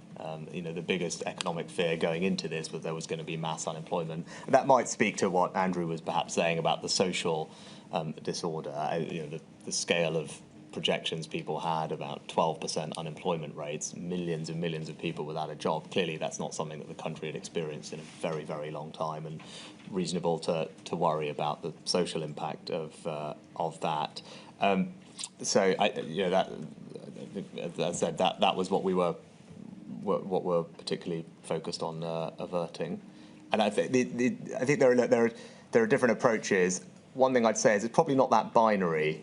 The biggest economic fear going into this was there was going to be mass unemployment. That might speak to what Andrew was perhaps saying about the social disorder. The scale of projections people had about 12% unemployment rates, millions and millions of people without a job. Clearly, that's not something that the country had experienced in a very, very long time, and reasonable to worry about the social impact of that. So, that, as I said, that was what we're particularly focused on averting. And I think there are different approaches. One thing I'd say is it's probably not that binary,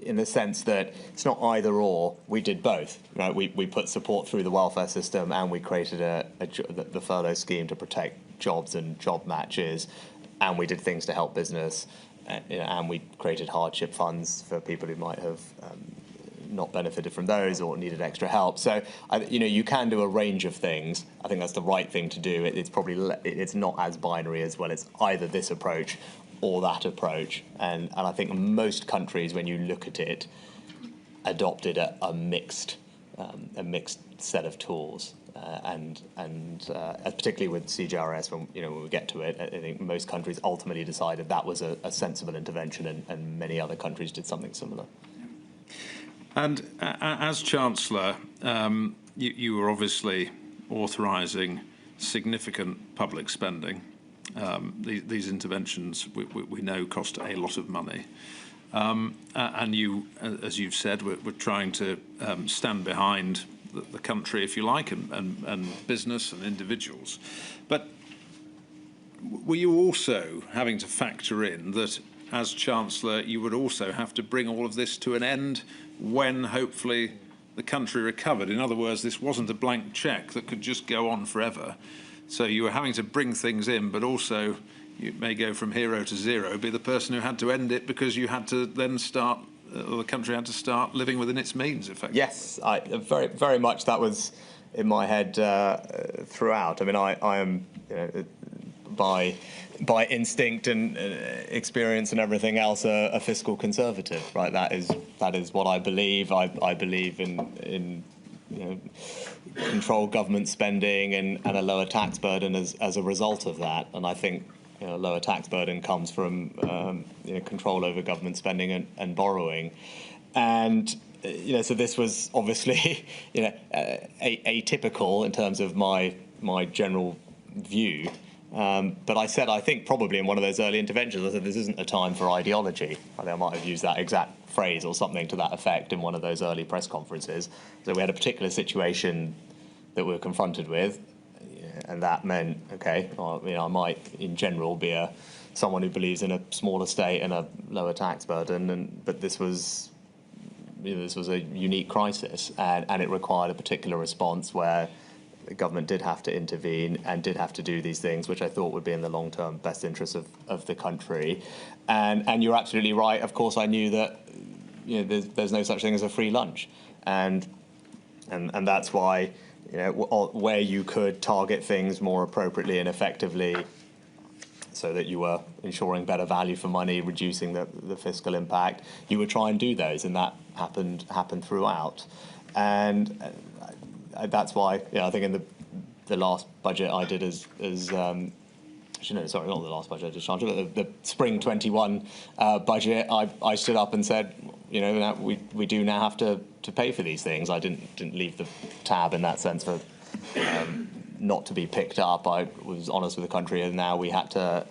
in the sense that it's not either or. We did both. Right? We put support through the welfare system, and we created the furlough scheme to protect jobs and job matches, and we did things to help business, and we created hardship funds for people who might have not benefited from those or needed extra help. So you can do a range of things. I think that's the right thing to do. It's not as binary as, well, it's either this approach or that approach, and I think most countries, when you look at it, adopted a mixed set of tools, and particularly with CJRS, when we get to it, I think most countries ultimately decided that was a sensible intervention, and many other countries did something similar. And as Chancellor, you were obviously authorising significant public spending. These interventions, we know, cost a lot of money. And you, as you've said, we're trying to stand behind the country, if you like, and business and individuals. But were you also having to factor in that, as Chancellor, you would also have to bring all of this to an end when, hopefully, the country recovered? In other words, this wasn't a blank cheque that could just go on forever. So you were having to bring things in, but also you may go from hero to zero, be the person who had to end it because you had to then start, or the country had to start living within its means, effectively. Yes, very, very much that was in my head throughout. I mean, I am, by instinct and experience and everything else, a fiscal conservative, right? That is what I believe. I believe in control government spending and a lower tax burden as a result of that. And I think a lower tax burden comes from control over government spending and borrowing. And so this was obviously atypical in terms of my general view. But I said, I think probably in one of those early interventions, I said, this isn't a time for ideology. I think I might have used that exact phrase or something to that effect in one of those early press conferences. So we had a particular situation that we were confronted with, and that meant, okay, well, I might in general be someone who believes in a smaller state and a lower tax burden, but this was a unique crisis, and it required a particular response where the government did have to intervene and did have to do these things, which I thought would be in the long-term best interest of the country. And you're absolutely right. Of course, I knew that there's no such thing as a free lunch, and that's why where you could target things more appropriately and effectively, so that you were ensuring better value for money, reducing the fiscal impact, you would try and do those, and that happened throughout. And that's why I think in the last budget I did sorry, not the last budget I did, but the spring 21 budget, I stood up and said, we do now have to pay for these things. I didn't leave the tab in that sense for not to be picked up. I was honest with the country, and now we had to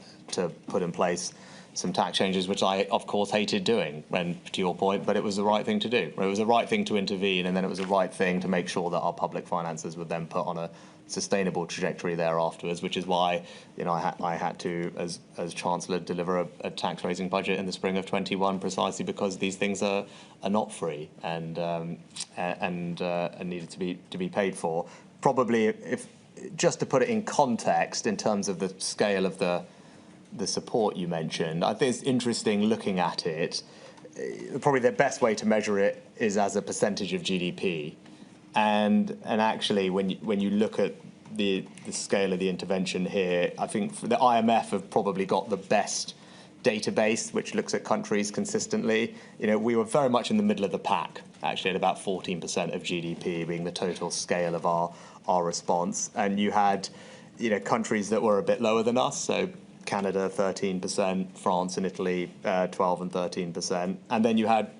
put in place some tax changes, which I, of course, hated doing, and to your point, but it was the right thing to do. It was the right thing to intervene, and then it was the right thing to make sure that our public finances were then put on a sustainable trajectory there afterwards, which is why I had to, as Chancellor, deliver a tax-raising budget in the spring of 21, precisely because these things are not free and needed to be paid for. Probably, if just to put it in context, in terms of the scale of the support you mentioned, I think it's interesting looking at it. Probably the best way to measure it is as a percentage of GDP, and actually when you look at the scale of the intervention here, I think the IMF have probably got the best database which looks at countries consistently. We were very much in the middle of the pack, actually, at about 14% of GDP being the total scale of our response, and you had countries that were a bit lower than us, so Canada 13%, France and Italy 12 and 13%, and then you had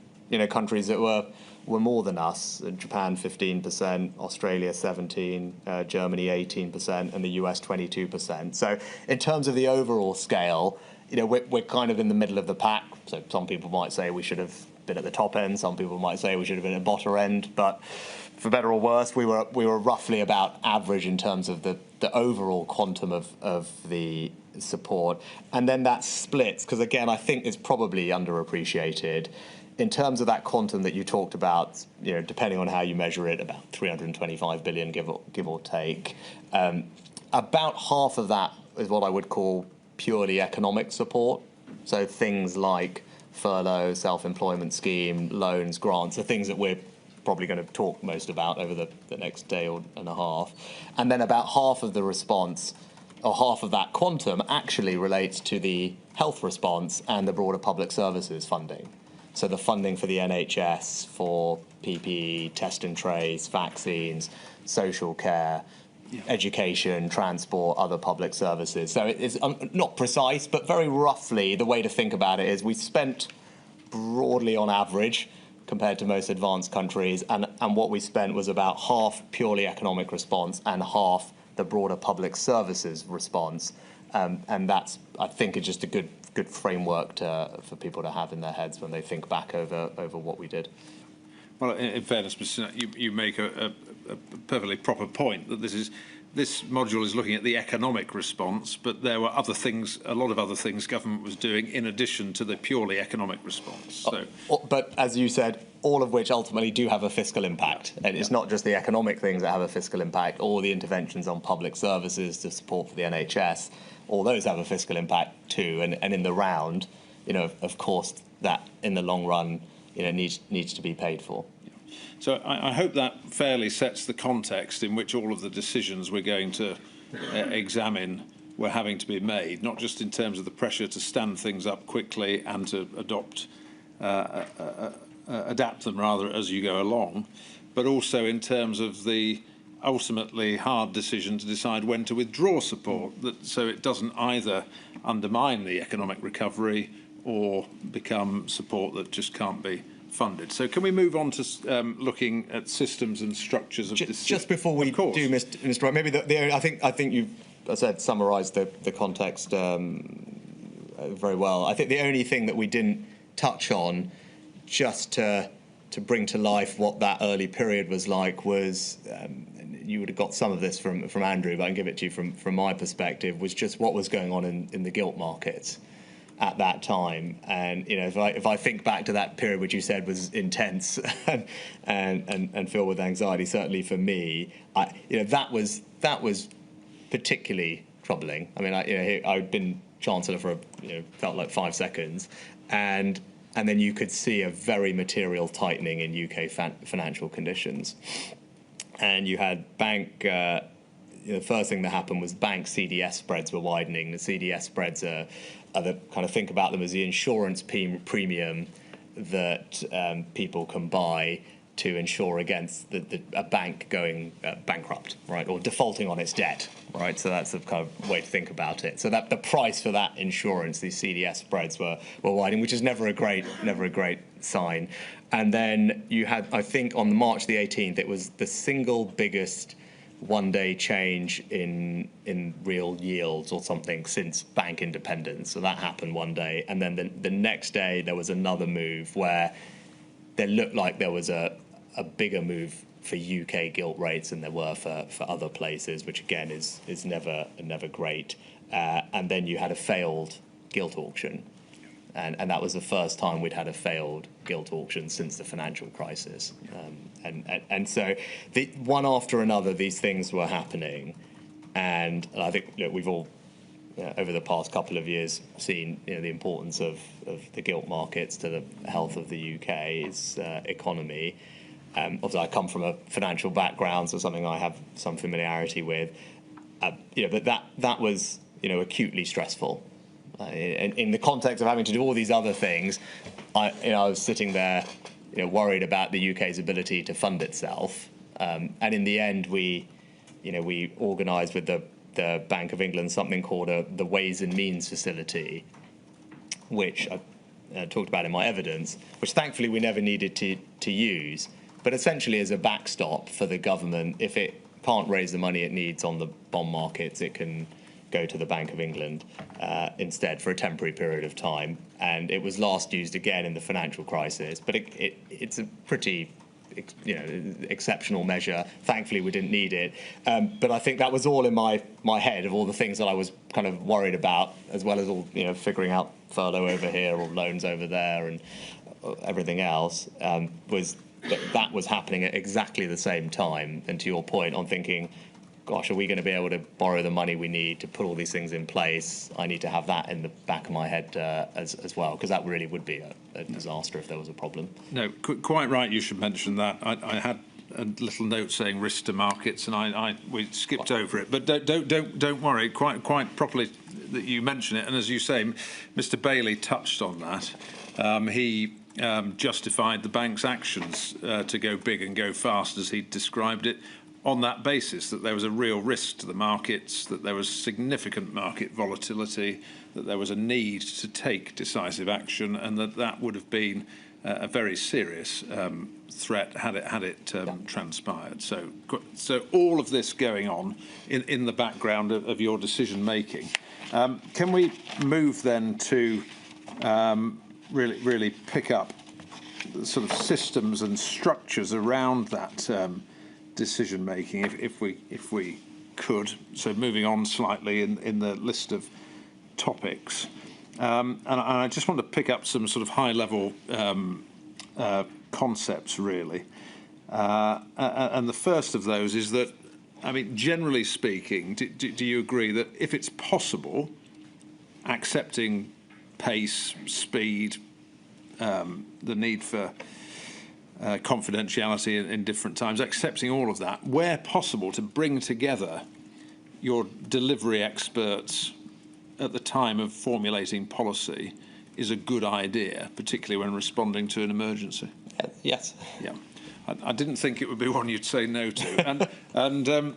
countries that were more than us: Japan 15%, Australia 17%, Germany 18%, and the US 22%. So in terms of the overall scale, we're kind of in the middle of the pack. So some people might say we should have been at the top end. Some people might say we should have been at the bottom end. But for better or worse, we were roughly about average in terms of the overall quantum of the support. And then that splits, because again, I think it's probably underappreciated. In terms of that quantum that you talked about, depending on how you measure it, about 325 billion, give or take, about half of that is what I would call purely economic support. So things like furlough, self-employment scheme, loans, grants, are things that we're probably going to talk most about over the next day and a half. And then about half of the response, or half of that quantum, actually relates to the health response and the broader public services funding. So the funding for the NHS, for PPE, test and trace, vaccines, social care, education, transport, other public services. So it's not precise, but very roughly the way to think about it is we spent broadly on average compared to most advanced countries, and what we spent was about half purely economic response and half the broader public services response. And that's, I think, is just a good framework for people to have in their heads when they think back over what we did. Well, in fairness, Mr. Sunak, you make a perfectly proper point that this module is looking at the economic response, but there were other things, a lot of other things government was doing in addition to the purely economic response. So, but as you said, all of which ultimately do have a fiscal impact. And it's not just the economic things that have a fiscal impact, or the interventions on public services to support for the NHS. All those have a fiscal impact too. And in the round, of course, that in the long run, needs to be paid for. So I hope that fairly sets the context in which all of the decisions we're going to examine were having to be made, not just in terms of the pressure to stand things up quickly and to adapt them rather as you go along, but also in terms of the ultimately hard decision to decide when to withdraw support, so it doesn't either undermine the economic recovery or become support that just can't be funded. So can we move on to looking at systems and structures of this? Just before we do, Mr. Wright, maybe I think I said, summarised the context very well. I think the only thing that we didn't touch on, just to bring to life what that early period was like, was you would have got some of this from Andrew, but I can give it to you from my perspective, was just what was going on in the gilt markets at that time. And if I think back to that period which you said was intense and filled with anxiety, certainly for me, that was particularly troubling. I mean, I'd been Chancellor for felt like 5 seconds, and then you could see a very material tightening in UK financial conditions. And you had the first thing that happened was bank CDS spreads were widening. The CDS spreads are the kind of, think about them as the insurance premium that people can buy to insure against a bank going bankrupt, right, or defaulting on its debt, right? So that's the kind of way to think about it. So that the price for that insurance, these CDS spreads were widening, which is never a great sign. And then you had, I think, on March the 18th, it was the single biggest one-day change in real yields or something since bank independence. So that happened one day, and then the next day there was another move where there looked like there was a bigger move for UK gilt rates than there were for other places, which again is never great. And then you had a failed gilt auction, and that was the first time we'd had a failed gilt auction since the financial crisis. And so one after another, these things were happening, and I think we've all over the past couple of years seen the importance of the gilt markets to the health of the UK's economy. Obviously, I come from a financial background, so something I have some familiarity with. But that was acutely stressful. In the context of having to do all these other things, I was sitting there, worried about the UK's ability to fund itself. And in the end, we organised with the Bank of England something called the Ways and Means Facility, which I talked about in my evidence, which thankfully we never needed to use, but essentially as a backstop for the government. If it can't raise the money it needs on the bond markets, it can go to the Bank of England instead for a temporary period of time. And it was last used again in the financial crisis, but it's a pretty exceptional measure. Thankfully, we didn't need it. But I think that was all in my head of all the things that I was kind of worried about, as well as all figuring out furlough over here or loans over there and everything else. Was that was happening at exactly the same time. And to your point, on thinking, gosh, are we going to be able to borrow the money we need to put all these things in place? I need to have that in the back of my head as well, because that really would be a disaster if there was a problem. No, quite right. You should mention that. I had a little note saying risk to markets, and we skipped over it. But don't worry. Quite properly that you mention it. And as you say, Mr. Bailey touched on that. He justified the bank's actions to go big and go fast, as he described it, on that basis, that there was a real risk to the markets, that there was significant market volatility, that there was a need to take decisive action, and that would have been a very serious threat had it transpired. So all of this going on in the background of your decision making. Can we move then to really pick up the sort of systems and structures around that decision making, if we could. So moving on slightly in the list of topics, and I just want to pick up some sort of high level concepts really, and the first of those is that, I mean, generally speaking, do you agree that if it's possible, accepting pace, speed, the need for confidentiality in different times, accepting all of that, where possible, to bring together your delivery experts at the time of formulating policy is a good idea, particularly when responding to an emergency? Yes. Yeah. I didn't think it would be one you'd say no to. And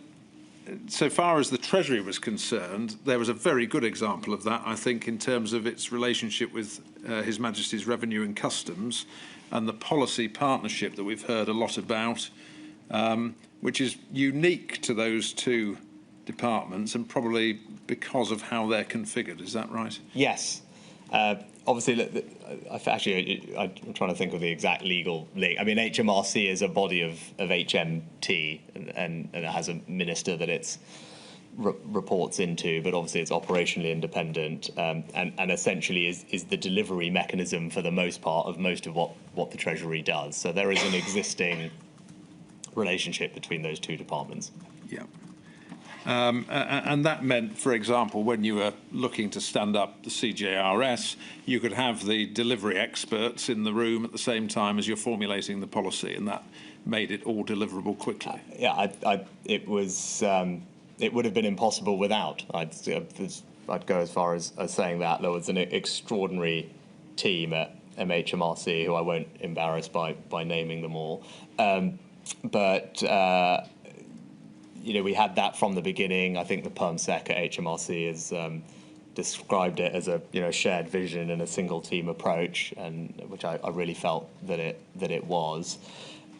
so far as the Treasury was concerned, there was a very good example of that, I think, in terms of its relationship with His Majesty's Revenue and Customs, and the policy partnership that we've heard a lot about, which is unique to those two departments, and probably because of how they're configured. Is that right? Yes. Obviously, I'm trying to think of the exact legal link. I mean, HMRC is a body of HMT, and it has a minister that it's reports into, but obviously it's operationally independent, and essentially is the delivery mechanism for the most part of most of what the Treasury does. So there is an existing relationship between those two departments. Yeah. And that meant, for example, when you were looking to stand up the CJRS, you could have the delivery experts in the room at the same time as you're formulating the policy, and that made it all deliverable quickly. It would have been impossible without. I'd go as far as saying that there was an extraordinary team at MHMRC, who I won't embarrass by naming them all, but we had that from the beginning. I think the Perm Sec at HMRC has described it as a shared vision and a single team approach, and which I really felt that it was.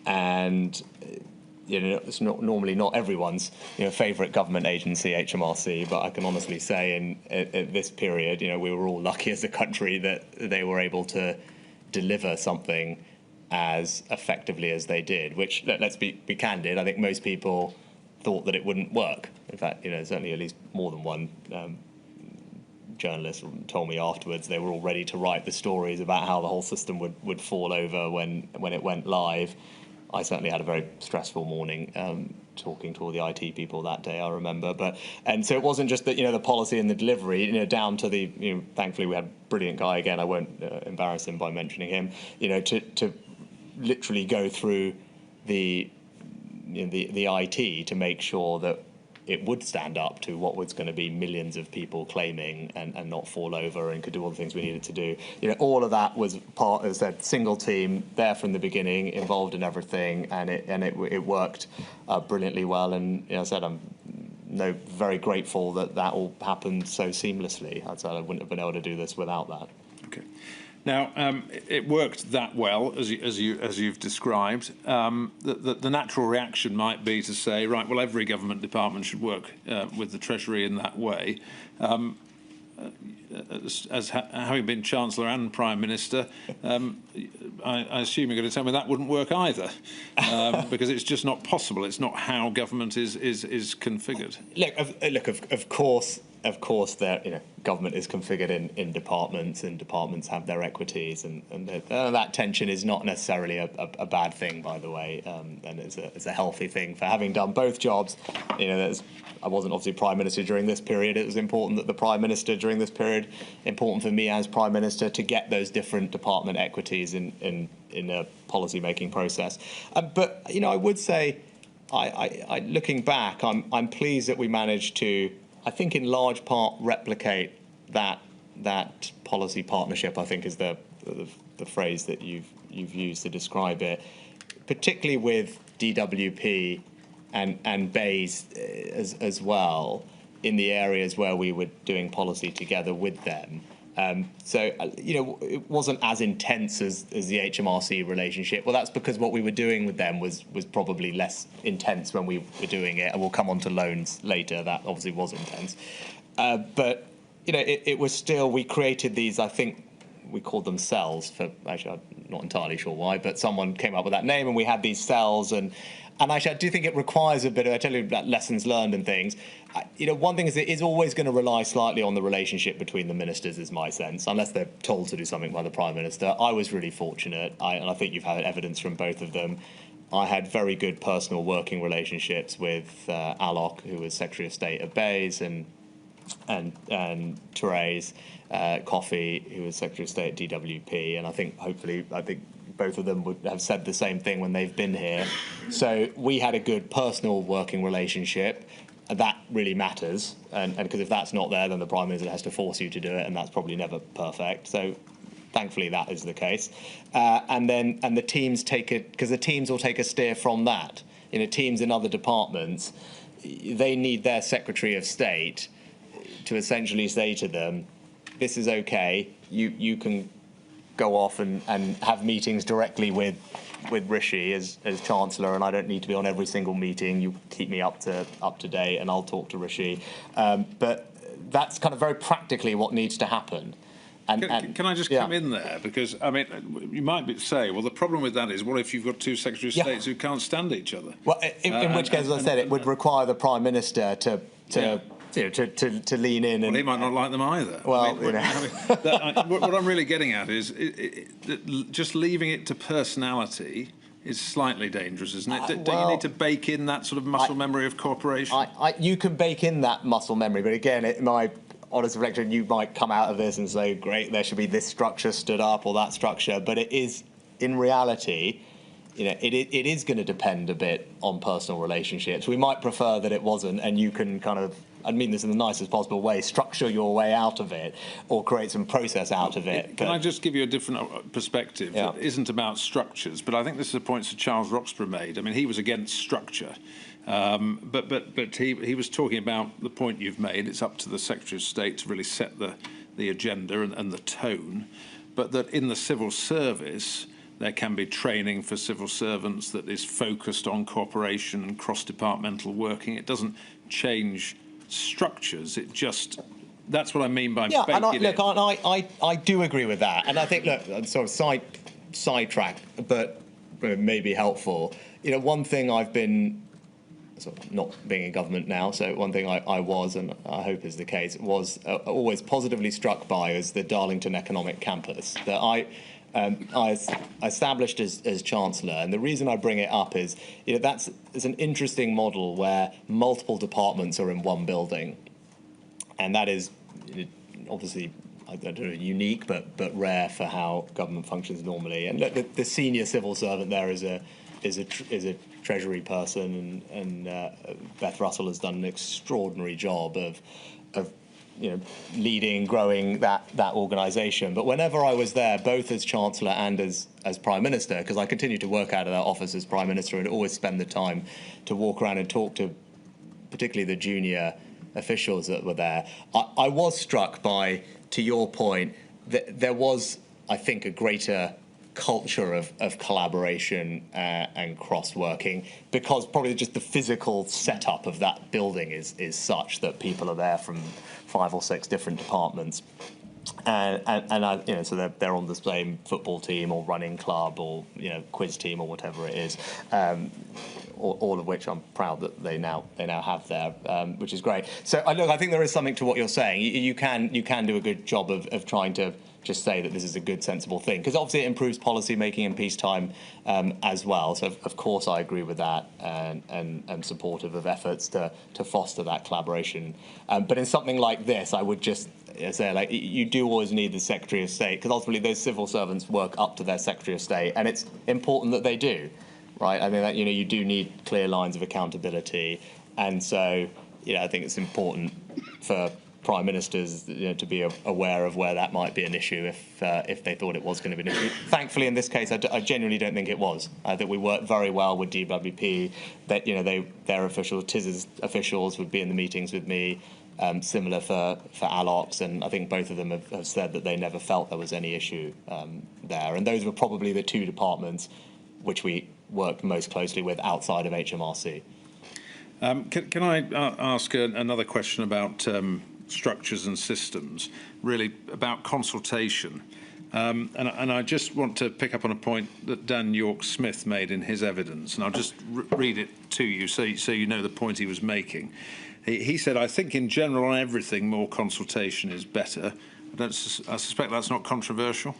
And it's normally not everyone's favourite government agency, HMRC, but I can honestly say in this period, we were all lucky as a country that they were able to deliver something as effectively as they did. Which, let's be candid, I think most people thought that it wouldn't work. In fact, certainly at least more than one journalist told me afterwards they were all ready to write the stories about how the whole system would fall over when it went live. I certainly had a very stressful morning talking to all the IT people that day, I remember. And so it wasn't just that, the policy and the delivery, down to the, thankfully we had a brilliant guy, again, I won't embarrass him by mentioning him, to literally go through the IT to make sure that it would stand up to what was going to be millions of people claiming and not fall over, and could do all the things we needed to do. All of that was part, as I said, single team, there from the beginning, involved in everything, and it worked brilliantly well. And as I said, I'm very grateful that all happened so seamlessly. I said I wouldn't have been able to do this without that. Okay. Now, it worked that well, as you've described. The natural reaction might be to say, right, well, every government department should work with the Treasury in that way. Having been Chancellor and Prime Minister, I assume you're going to tell me that wouldn't work either, because it's just not possible. It's not how government is configured. Of course, government is configured in departments, and departments have their equities, and that tension is not necessarily a bad thing, by the way, and it's a healthy thing. For having done both jobs, I wasn't obviously Prime Minister during this period. It was important that the Prime Minister during this period, important for me as Prime Minister, to get those different department equities in a policy-making process. But I would say, I looking back, I'm pleased that we managed to, I think, in large part replicate that policy partnership, I think is the phrase that you've used to describe it, particularly with DWP and BEIS as well, in the areas where we were doing policy together with them. So it wasn't as intense as the HMRC relationship. Well, that's because what we were doing with them was probably less intense when we were doing it, and we'll come on to loans later. That obviously was intense, but it was still, we created these, I think we called them cells, for, actually I'm not entirely sure why, but someone came up with that name, and we had these cells, and actually, I do think it requires a bit of, I tell you about lessons learned and things. One thing is, it is always going to rely slightly on the relationship between the ministers, is my sense, unless they're told to do something by the Prime Minister. I was really fortunate, and I think you've had evidence from both of them. I had very good personal working relationships with Alok, who was Secretary of State at BEIS, and Therese Coffey, who was Secretary of State at DWP, and I think both of them would have said the same thing when they've been here. So we had a good personal working relationship. That really matters, and because if that's not there, then the Prime Minister has to force you to do it, and that's probably never perfect. So thankfully that is the case. And the teams take it, because the teams will take a steer from that. Teams in other departments, they need their Secretary of State to essentially say to them, this is okay, you can go off and have meetings directly with with Rishi as Chancellor, and I don't need to be on every single meeting. You keep me up to date, and I'll talk to Rishi. But that's kind of very practically what needs to happen. Can I just come in there? Because, I mean, you might say, well, the problem with that is, what if you've got two Secretaries of States who can't stand each other? Well, in which case, as I said, it would require the Prime Minister to lean in. Well, he might not like them either. Well, what I'm really getting at is just leaving it to personality is slightly dangerous, isn't it? Don't you need to bake in that sort of muscle memory of cooperation? You can bake in that muscle memory, but again, my honest reflection, you might come out of this and say, great, there should be this structure stood up or that structure, but it is, in reality, it is going to depend a bit on personal relationships. We might prefer that it wasn't, and you can kind of, I mean this in the nicest possible way, structure your way out of it or create some process out of it. Can I just give you a different perspective that isn't about structures, but I think this is a point Sir Charles Roxburgh made. I mean, he was against structure. But he was talking about the point you've made. It's up to the Secretary of State to really set the agenda and the tone, but that in the civil service there can be training for civil servants that is focused on cooperation and cross-departmental working. It doesn't change structures. It just, that's what I mean by baking I do agree with that, and I think, look, I'm sort of sidetrack, but maybe helpful. One thing I've been, sort of not being in government now, so one thing I was, and I hope is the case, was always positively struck by is the Darlington Economic Campus that I established as Chancellor. And the reason I bring it up is, it's an interesting model where multiple departments are in one building, and that is obviously, I don't know, unique but rare for how government functions normally. And the senior civil servant there is a Treasury person, and Beth Russell has done an extraordinary job of leading, growing that organisation. But whenever I was there, both as Chancellor and as Prime Minister, because I continued to work out of that office as Prime Minister and always spend the time to walk around and talk to particularly the junior officials that were there, I was struck by, to your point, that there was, I think, a greater culture of collaboration and cross-working, because probably just the physical setup of that building is such that people are there from 5 or 6 different departments, and so they're on the same football team or running club or quiz team or whatever it is, all of which I'm proud that they now have there, which is great. So I think there is something to what you're saying. You can do a good job of trying to just say that this is a good, sensible thing, because obviously it improves policy making in peacetime as well. So of course I agree with that, and am supportive of efforts to foster that collaboration. But in something like this, I would just say, like, you do always need the Secretary of State, because ultimately those civil servants work up to their Secretary of State, and it's important that they do, right? I mean, you do need clear lines of accountability, and so I think it's important for Prime Ministers to be aware of where that might be an issue if they thought it was going to be an issue. Thankfully, in this case, I genuinely don't think it was. I think we worked very well with DWP. That their officials, TIS's officials, would be in the meetings with me. Similar for Alox, and I think both of them have said that they never felt there was any issue there. And those were probably the 2 departments which we worked most closely with outside of HMRC. Can I ask another question about structures and systems, really about consultation? And I just want to pick up on a point that Dan York-Smith made in his evidence, and I'll just read it to you so you know the point he was making. He said, I think in general on everything more consultation is better. I suspect that's not controversial.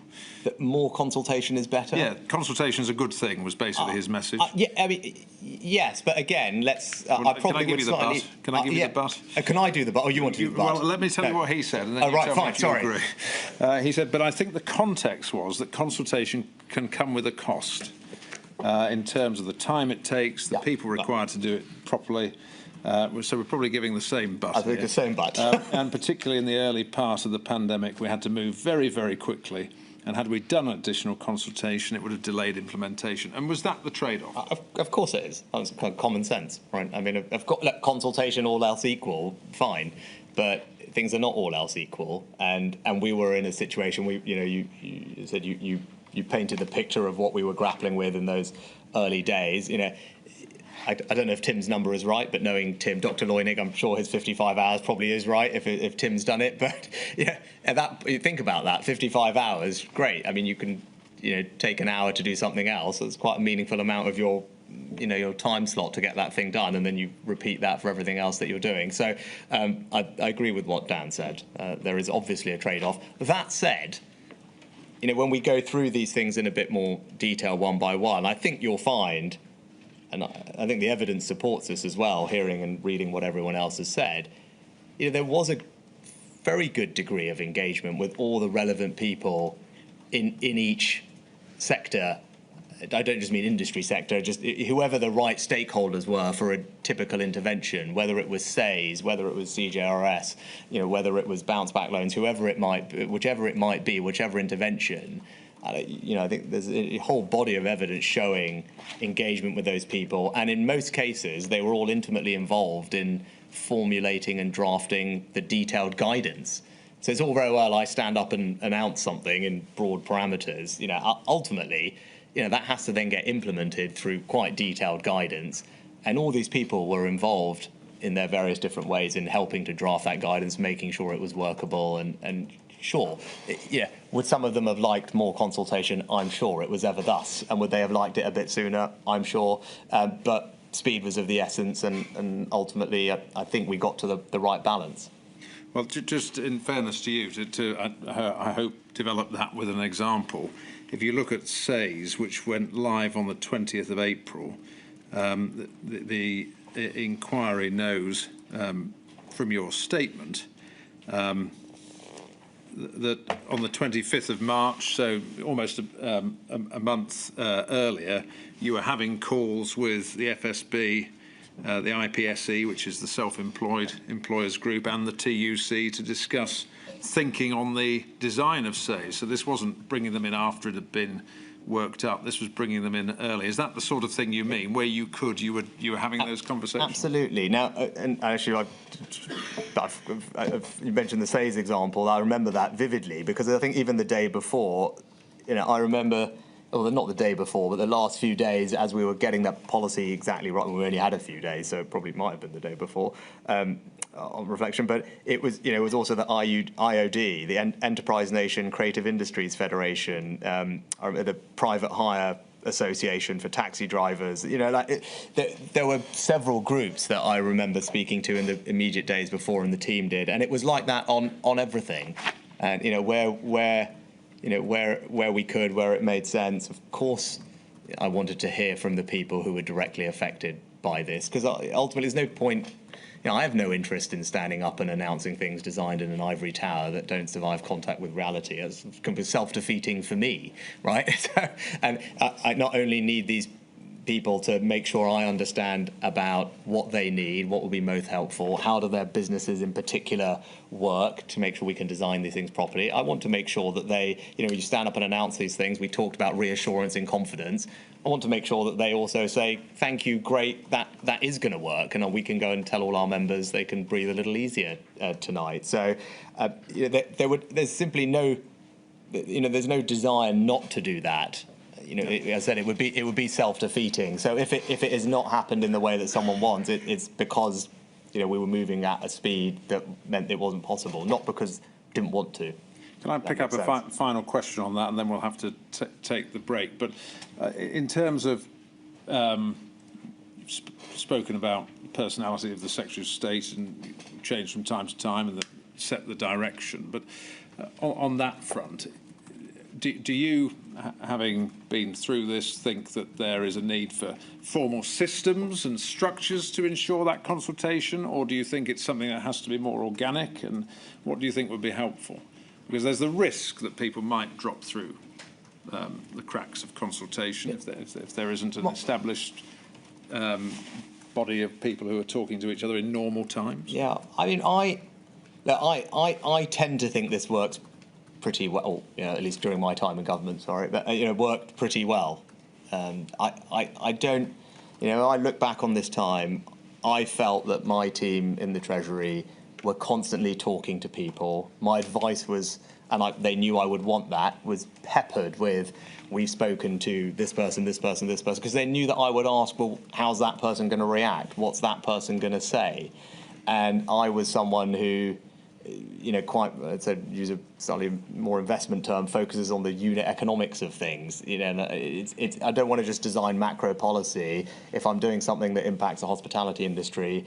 That more consultation is better? Yeah, consultation is a good thing, was basically his message. Yeah, I mean, yes, but again, let's... Can I give you the but? Can I give you the but? Can I do the but? Oh, you want to do the but? Well, let me tell you what he said, and then you tell me if you agree. He said, but I think the context was that consultation can come with a cost in terms of the time it takes, the people required to do it properly. So we're probably giving the same but. I think the same but. And particularly in the early part of the pandemic, we had to move very, very quickly. And had we done additional consultation, it would have delayed implementation. And was that the trade-off? Of course it is. That's kind of common sense, right? I mean, consultation, all else equal, fine. But things are not all else equal. And we were in a situation, you said you you painted the picture of what we were grappling with in those early days. I don't know if Tim's number is right, but knowing Tim, Dr. Loynick, I'm sure his 55 hours probably is right if Tim's done it. But think about that, 55 hours, great. I mean, you can take an hour to do something else. That's quite a meaningful amount of your time slot to get that thing done, and then you repeat that for everything else that you're doing. So I agree with what Dan said. There is obviously a trade-off. That said, when we go through these things in a bit more detail one by one, I think you'll find, and I think the evidence supports this as well, hearing and reading what everyone else has said, there was a very good degree of engagement with all the relevant people in each sector. I don't just mean industry sector, just whoever the right stakeholders were for a typical intervention, whether it was SAYS, whether it was CJRS, whether it was bounce back loans, whichever it might be, whichever intervention. I think there's a whole body of evidence showing engagement with those people, and in most cases, they were all intimately involved in formulating and drafting the detailed guidance. So it's all very well I stand up and announce something in broad parameters. Ultimately, that has to then get implemented through quite detailed guidance, and all these people were involved in their various different ways in helping to draft that guidance, making sure it was workable, and sure, would some of them have liked more consultation? I'm sure it was ever thus. And would they have liked it a bit sooner? I'm sure. But speed was of the essence, and ultimately, I think we got to the right balance. Well, just in fairness to you, I hope develop that with an example. If you look at SAYS, which went live on the 20th of April, the inquiry knows from your statement that on the 25th of March, so almost a month earlier, you were having calls with the FSB, the IPSE, which is the Self-Employed Employers Group, and the TUC to discuss thinking on the design of SAYS. So this wasn't bringing them in after it had been worked up. This was bringing them in early. Is that the sort of thing you mean, where you were having those conversations? Absolutely. Now, and actually, you mentioned the SAYS example. I remember that vividly because I think even the day before, I remember, well, not the day before, but the last few days as we were getting that policy exactly right. We only had a few days, so it probably might have been the day before. On reflection, but it was also the IOD, the Enterprise Nation Creative Industries Federation, the Private Hire Association for taxi drivers. There were several groups that I remember speaking to in the immediate days before, and the team did, and it was like that on everything, and where we could, where it made sense. Of course, I wanted to hear from the people who were directly affected by this, because ultimately there's no point. I have no interest in standing up and announcing things designed in an ivory tower that don't survive contact with reality. It's going to be self-defeating for me, right? And I not only need these people to make sure I understand about what they need, what will be most helpful, how do their businesses in particular work to make sure we can design these things properly. I want to make sure that they, when you stand up and announce these things, we talked about reassurance and confidence. I want to make sure that they also say, thank you, great, that is going to work, and we can go and tell all our members they can breathe a little easier tonight. So there's simply no, there's no desire not to do that. As I said, it would be self-defeating. So if it has not happened in the way that someone wants, it's because we were moving at a speed that meant it wasn't possible, not because we didn't want to. Can I pick up a final question on that, and then we'll have to take the break? But in terms of spoken about the personality of the Secretary of State and change from time to time and set the direction, but on that front, do you, having been through this, think that there is a need for formal systems and structures to ensure that consultation, or do you think it's something that has to be more organic, and what do you think would be helpful? Because there's the risk that people might drop through the cracks of consultation if there isn't an established body of people who are talking to each other in normal times. Yeah, I mean, I tend to think this works pretty well, at least during my time in government, but worked pretty well. I don't, I look back on this time, I felt that my team in the Treasury were constantly talking to people. My advice was, and they knew I would want that, was peppered with, we've spoken to this person, this person, this person, because they knew that I would ask, well, how's that person going to react? What's that person going to say? And I was someone who, quite, to use a slightly more investment term, focuses on the unit economics of things. And I don't want to just design macro policy. If I'm doing something that impacts the hospitality industry,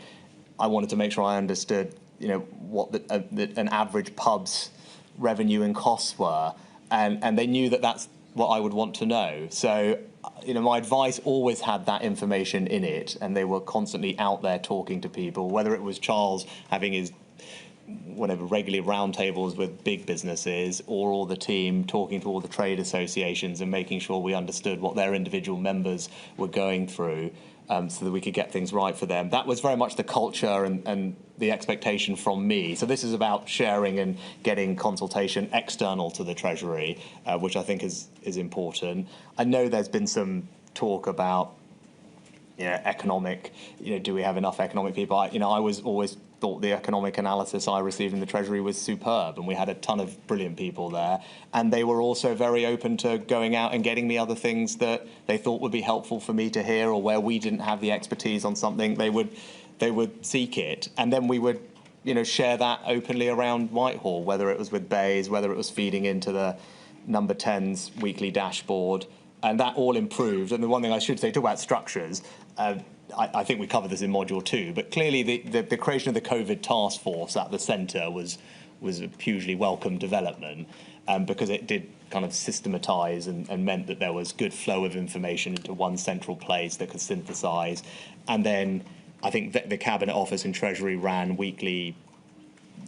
I wanted to make sure I understood, what an average pub's revenue and costs were, and they knew that that's what I would want to know. So, my advice always had that information in it, and they were constantly out there talking to people, whether it was Charles having his regular roundtables with big businesses, or all the team talking to all the trade associations and making sure we understood what their individual members were going through, so that we could get things right for them. That was very much the culture and the expectation from me. So this is about sharing and getting consultation external to the Treasury, which I think is important. I know there's been some talk about economic, do we have enough economic people? I was always thought the economic analysis I received in the Treasury was superb, and we had a ton of brilliant people there, and they were also very open to going out and getting me other things that they thought would be helpful for me to hear, or where we didn't have the expertise on something, they would seek it, and then we would share that openly around Whitehall, whether it was with Bays, whether it was feeding into the Number 10's weekly dashboard, and that all improved. And the one thing I should say, talk about structures, I think we covered this in Module 2, but clearly the creation of the COVID task force at the centre was a hugely welcome development, because it did kind of systematise and meant that there was good flow of information into one central place that could synthesise. And then I think the Cabinet Office and Treasury ran weekly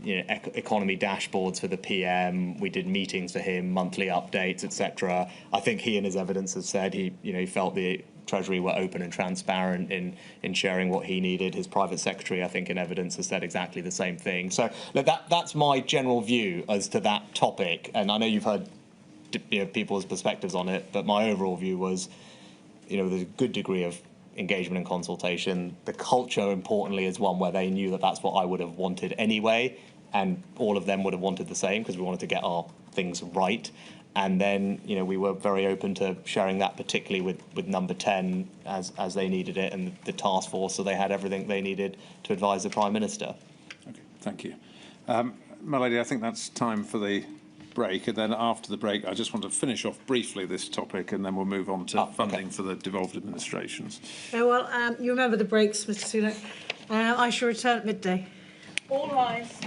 economy dashboards for the PM. We did meetings for him, monthly updates, etc. I think he, in his evidence, has said he felt the Treasury were open and transparent in sharing what he needed. His private secretary, I think, in evidence, has said exactly the same thing. So that's my general view as to that topic. And I know you've heard people's perspectives on it, but my overall view was, there's a good degree of engagement and consultation. The culture, importantly, is one where they knew that that's what I would have wanted anyway, and all of them would have wanted the same, because we wanted to get our things right. And then, we were very open to sharing that, particularly with Number 10 as they needed it, and the task force, so they had everything they needed to advise the Prime Minister. Okay, thank you. My lady, I think that's time for the break, and then after the break, I just want to finish off briefly this topic, and then we'll move on to funding for the devolved administrations. You remember the breaks, Mr. Sunak. I shall return at midday. All rise.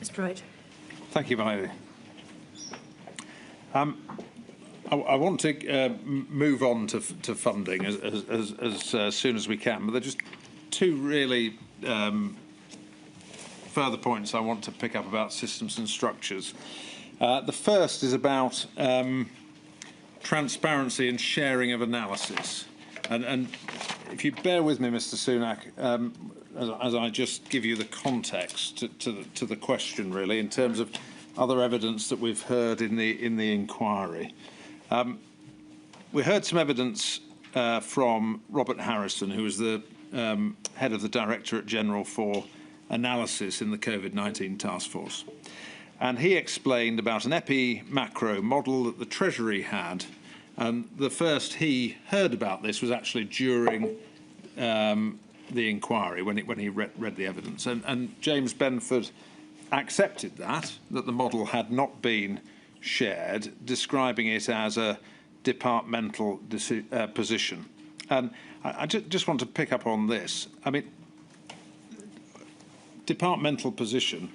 Mr. Wright. Thank you, Milady. I want to move on to funding as soon as we can, but there are just two really further points I want to pick up about systems and structures. The first is about transparency and sharing of analysis. And if you bear with me, Mr. Sunak, as I just give you the context to the question, really, in terms of other evidence that we've heard in the inquiry. We heard some evidence from Robert Harrison, who was the head of the Directorate General for Analysis in the Covid-19 Task Force. And he explained about an epi-macro model that the Treasury had. And the first he heard about this was actually during the inquiry, when he read the evidence. And James Benford accepted that the model had not been shared, describing it as a departmental position. And I just want to pick up on this. I mean, departmental position,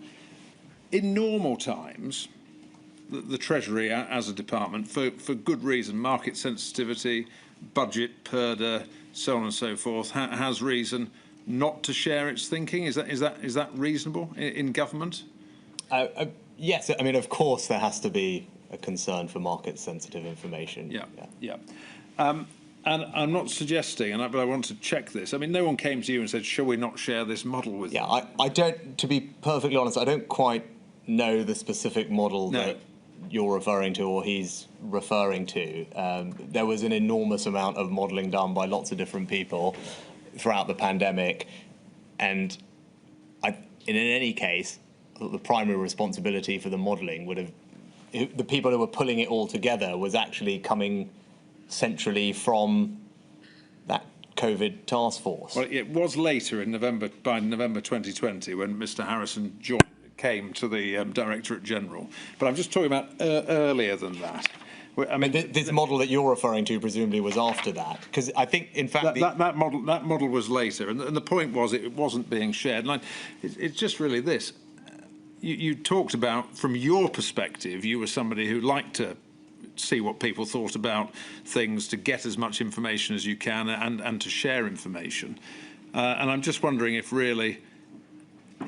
in normal times, the Treasury as a department, for good reason, market sensitivity, budget, PERDA, so on and so forth, has reason not to share its thinking. Is that reasonable in government? Yes, I mean, of course, there has to be a concern for market-sensitive information. Yeah. And I'm not suggesting, but I want to check this. I mean, no one came to you and said, "Shall we not share this model with you?" Yeah, I don't. To be perfectly honest, I don't quite know the specific model that you're referring to or he's referring to. There was an enormous amount of modelling done by lots of different people throughout the pandemic, and in any case, the primary responsibility for the modelling would have, the people who were pulling it all together was actually coming centrally from that COVID task force. Well, it was later in November, by November 2020, when Mr. Harrison came to the Directorate General. But I'm just talking about earlier than that. I mean, this model that you're referring to presumably was after that, because I think, in fact, that model was later, and the point was it wasn't being shared. And it's just really this: you talked about, from your perspective, you were somebody who liked to see what people thought about things, to get as much information as you can, and to share information. And I'm just wondering if really,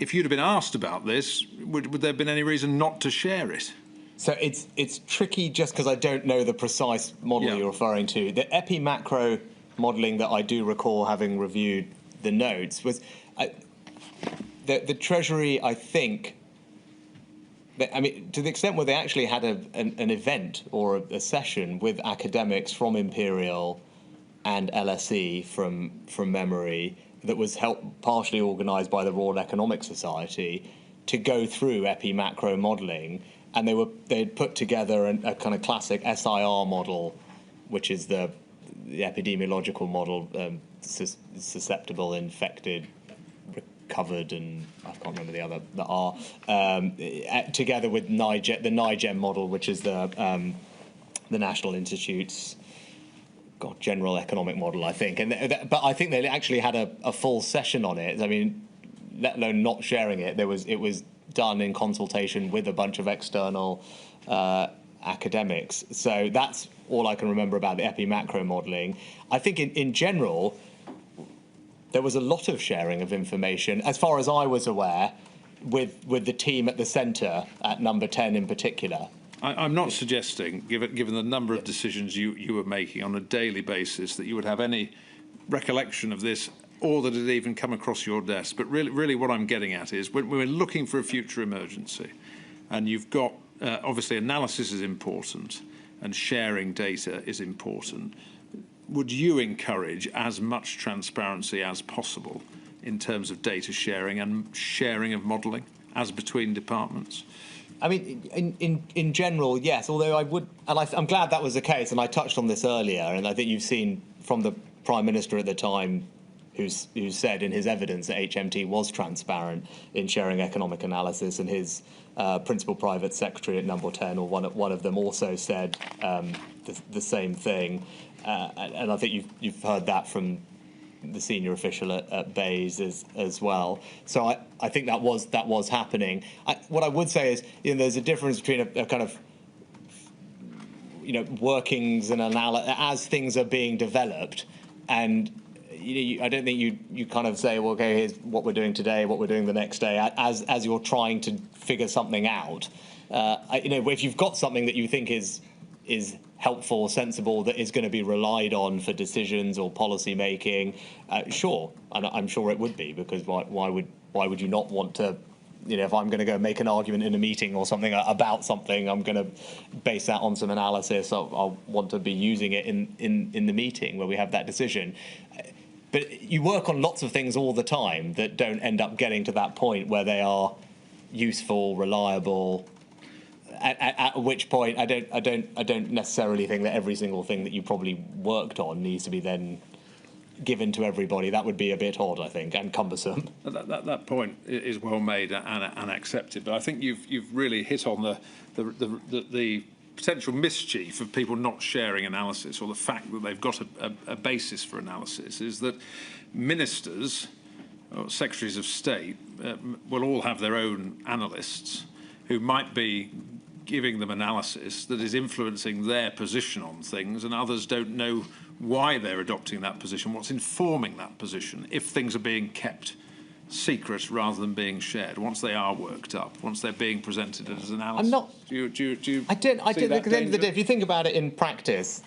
if you'd have been asked about this, would there have been any reason not to share it? So it's tricky just because I don't know the precise model you're referring to. The epi-macro modelling that I do recall having reviewed the notes was the Treasury, I think, I mean, to the extent where they actually had an event or a session with academics from Imperial and LSE from memory that was partially organised by the Royal Economic Society to go through epi-macro modelling, and they'd put together a kind of classic SIR model, which is the epidemiological model, susceptible, infected, recovered, and I can't remember the other that are, together with the NIGEM model, which is the National Institute's general economic model, I think. But I think they actually had a full session on it. I mean, let alone not sharing it, it was done in consultation with a bunch of external academics. So that's all I can remember about the epi-macro modelling. I think in general, there was a lot of sharing of information, as far as I was aware, with the team at the centre, at number 10 in particular. I'm not suggesting, given the number of decisions you were making on a daily basis, that you would have any recollection of this, or that it even come across your desk. But really what I'm getting at is, when we're looking for a future emergency, and you've got, obviously, analysis is important, and sharing data is important, would you encourage as much transparency as possible in terms of data sharing and sharing of modelling, as between departments? I mean, in general, yes, although I would, and I'm glad that was the case, and I touched on this earlier, and I think you've seen from the Prime Minister at the time who said in his evidence that HMT was transparent in sharing economic analysis, and his principal private secretary at number 10, or one of them, also said the same thing. And I think you've heard that from the senior official at Bayes as well. So I think that was happening. What I would say is, there's a difference between a kind of workings and as things are being developed, and I don't think you kind of say, well, okay, here's what we're doing today, what we're doing the next day, as you're trying to figure something out. If you've got something that you think is helpful, sensible, that is going to be relied on for decisions or policy making, sure, and I'm sure it would be, because why would you not want to? If I'm going to go make an argument in a meeting or something about something, I'm going to base that on some analysis. I'll want to be using it in the meeting where we have that decision. But you work on lots of things all the time that don't end up getting to that point where they are useful, reliable. At which point, I don't necessarily think that every single thing that you probably worked on needs to be then given to everybody. That would be a bit odd, I think, and cumbersome. That point is well made and accepted, but I think you've really hit on the potential mischief of people not sharing analysis, or the fact that they've got a basis for analysis, is that ministers or secretaries of state will all have their own analysts who might be giving them analysis that is influencing their position on things, and others don't know why they're adopting that position, what's informing that position, if things are being kept secret rather than being shared, once they are worked up, once they're being presented as analysis. I'm not. Do you I don't. At the end of the day, danger? if you think about it in practice,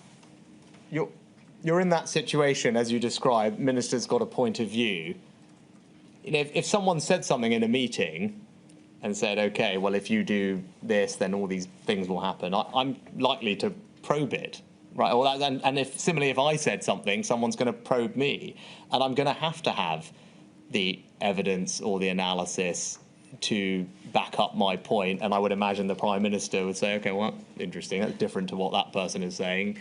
you're in that situation as you describe. Minister's got a point of view. If someone said something in a meeting and said, "Okay, well, if you do this, then all these things will happen," I'm likely to probe it. Right, and if I said something, someone's going to probe me, and I'm going to have the evidence or the analysis to back up my point. And I would imagine the Prime Minister would say, okay, well, interesting, that's different to what that person is saying.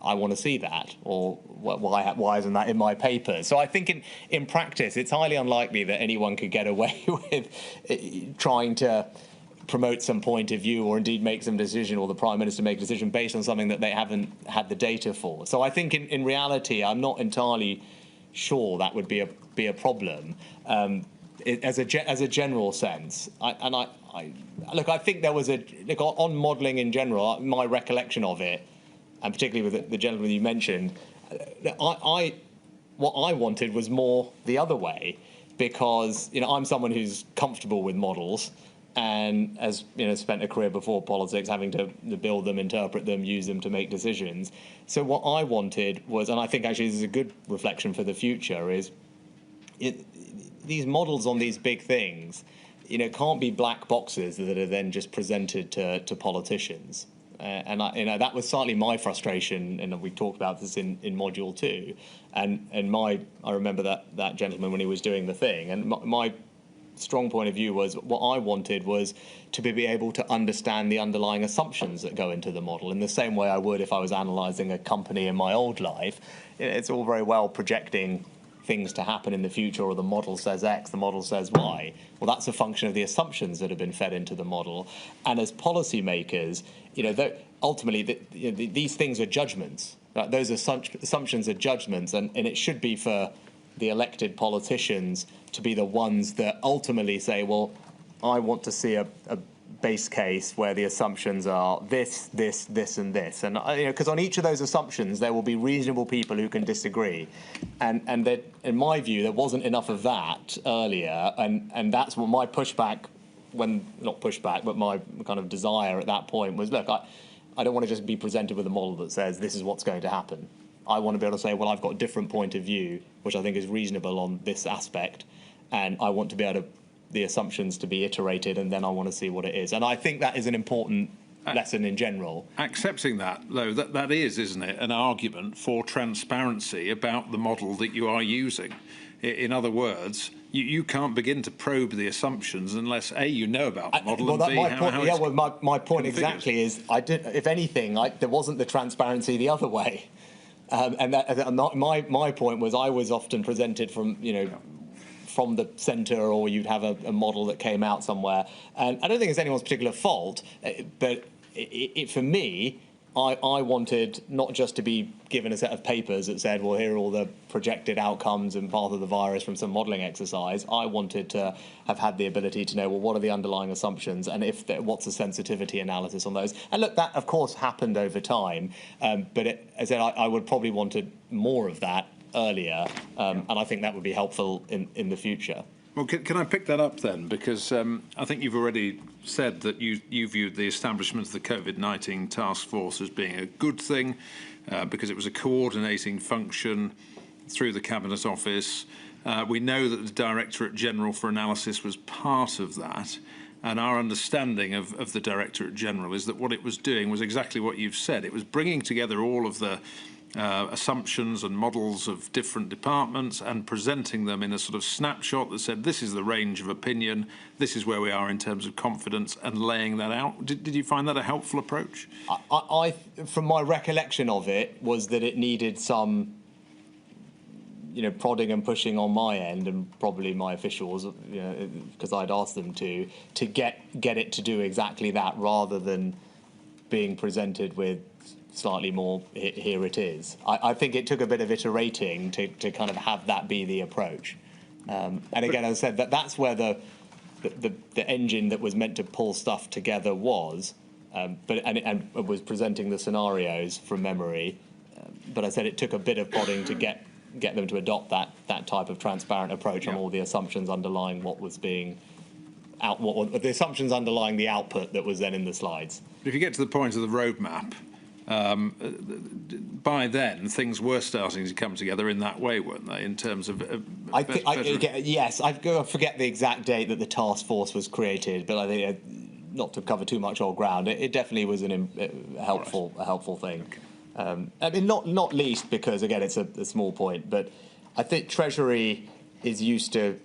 I want to see that, or why isn't that in my papers? So I think in practice, it's highly unlikely that anyone could get away with trying to promote some point of view, or indeed make some decision, or the Prime Minister make a decision based on something that they haven't had the data for. So I think in reality, I'm not entirely sure that would be a problem as a general sense. I think there was on modelling in general, my recollection of it, and particularly with the gentleman you mentioned, what I wanted was more the other way, because I'm someone who's comfortable with models, and has spent a career before politics having to build them, interpret them, use them to make decisions. So what I wanted was, and I think actually this is a good reflection for the future, is these models on these big things, can't be black boxes that are then just presented to politicians. And that was certainly my frustration, and we talked about this in module 2. And I remember that gentleman when he was doing the thing, and my strong point of view was, what I wanted was to be able to understand the underlying assumptions that go into the model in the same way I would if I was analysing a company in my old life. It's all very well projecting things to happen in the future, or the model says X, the model says Y. Well, that's a function of the assumptions that have been fed into the model. And as policymakers, ultimately these things are judgments. Right? Those assumptions are judgments, and it should be for the elected politicians to be the ones that ultimately say, well, I want to see a base case where the assumptions are this, this, this, and this. And because on each of those assumptions, there will be reasonable people who can disagree. And that, in my view, there wasn't enough of that earlier. And that's what my pushback, not pushback, but my kind of desire at that point was, look, I don't want to just be presented with a model that says this is what's going to happen. I want to be able to say, well, I've got a different point of view, which I think is reasonable on this aspect, and I want to be able to the assumptions to be iterated, and then I want to see what it is. And I think that is an important lesson in general. Accepting that, though, that is, isn't it, an argument for transparency about the model that you are using. In other words, you can't begin to probe the assumptions unless A, you know about the model, and B, my point exactly is, if anything, there wasn't the transparency the other way. My point was, I was often presented from the centre, or you'd have a model that came out somewhere. And I don't think it's anyone's particular fault, but for me, I wanted not just to be given a set of papers that said, well, here are all the projected outcomes and path of the virus from some modelling exercise. I wanted to have had the ability to know, well, what are the underlying assumptions and what's the sensitivity analysis on those? And look, that, of course, happened over time. But as I said, I would probably wanted more of that earlier. And I think that would be helpful in the future. Well, can I pick that up then? Because I think you've already said that you viewed the establishment of the Covid-19 task force as being a good thing because it was a coordinating function through the Cabinet Office. We know that the Directorate General for Analysis was part of that. And our understanding of the Directorate General is that what it was doing was exactly what you've said. It was bringing together all of the assumptions and models of different departments and presenting them in a sort of snapshot that said, this is the range of opinion, this is where we are in terms of confidence, and laying that out. Did you find that a helpful approach? From my recollection of it, was that it needed some prodding and pushing on my end, and probably my officials, because I'd asked them to get it to do exactly that, rather than being presented with slightly more, here it is. I think it took a bit of iterating to kind of have that be the approach. And again, as I said, that's where the engine that was meant to pull stuff together was, and was presenting the scenarios from memory. But I said it took a bit of prodding to get them to adopt that type of transparent approach on all the assumptions underlying what was being the assumptions underlying the output that was then in the slides. If you get to the point of the roadmap, by then things were starting to come together in that way, weren't they? In terms of yes, I forget the exact date that the task force was created, but I think not to cover too much old ground, it definitely was a helpful thing. Okay. I mean, not least because again it's a small point, but I think Treasury is used to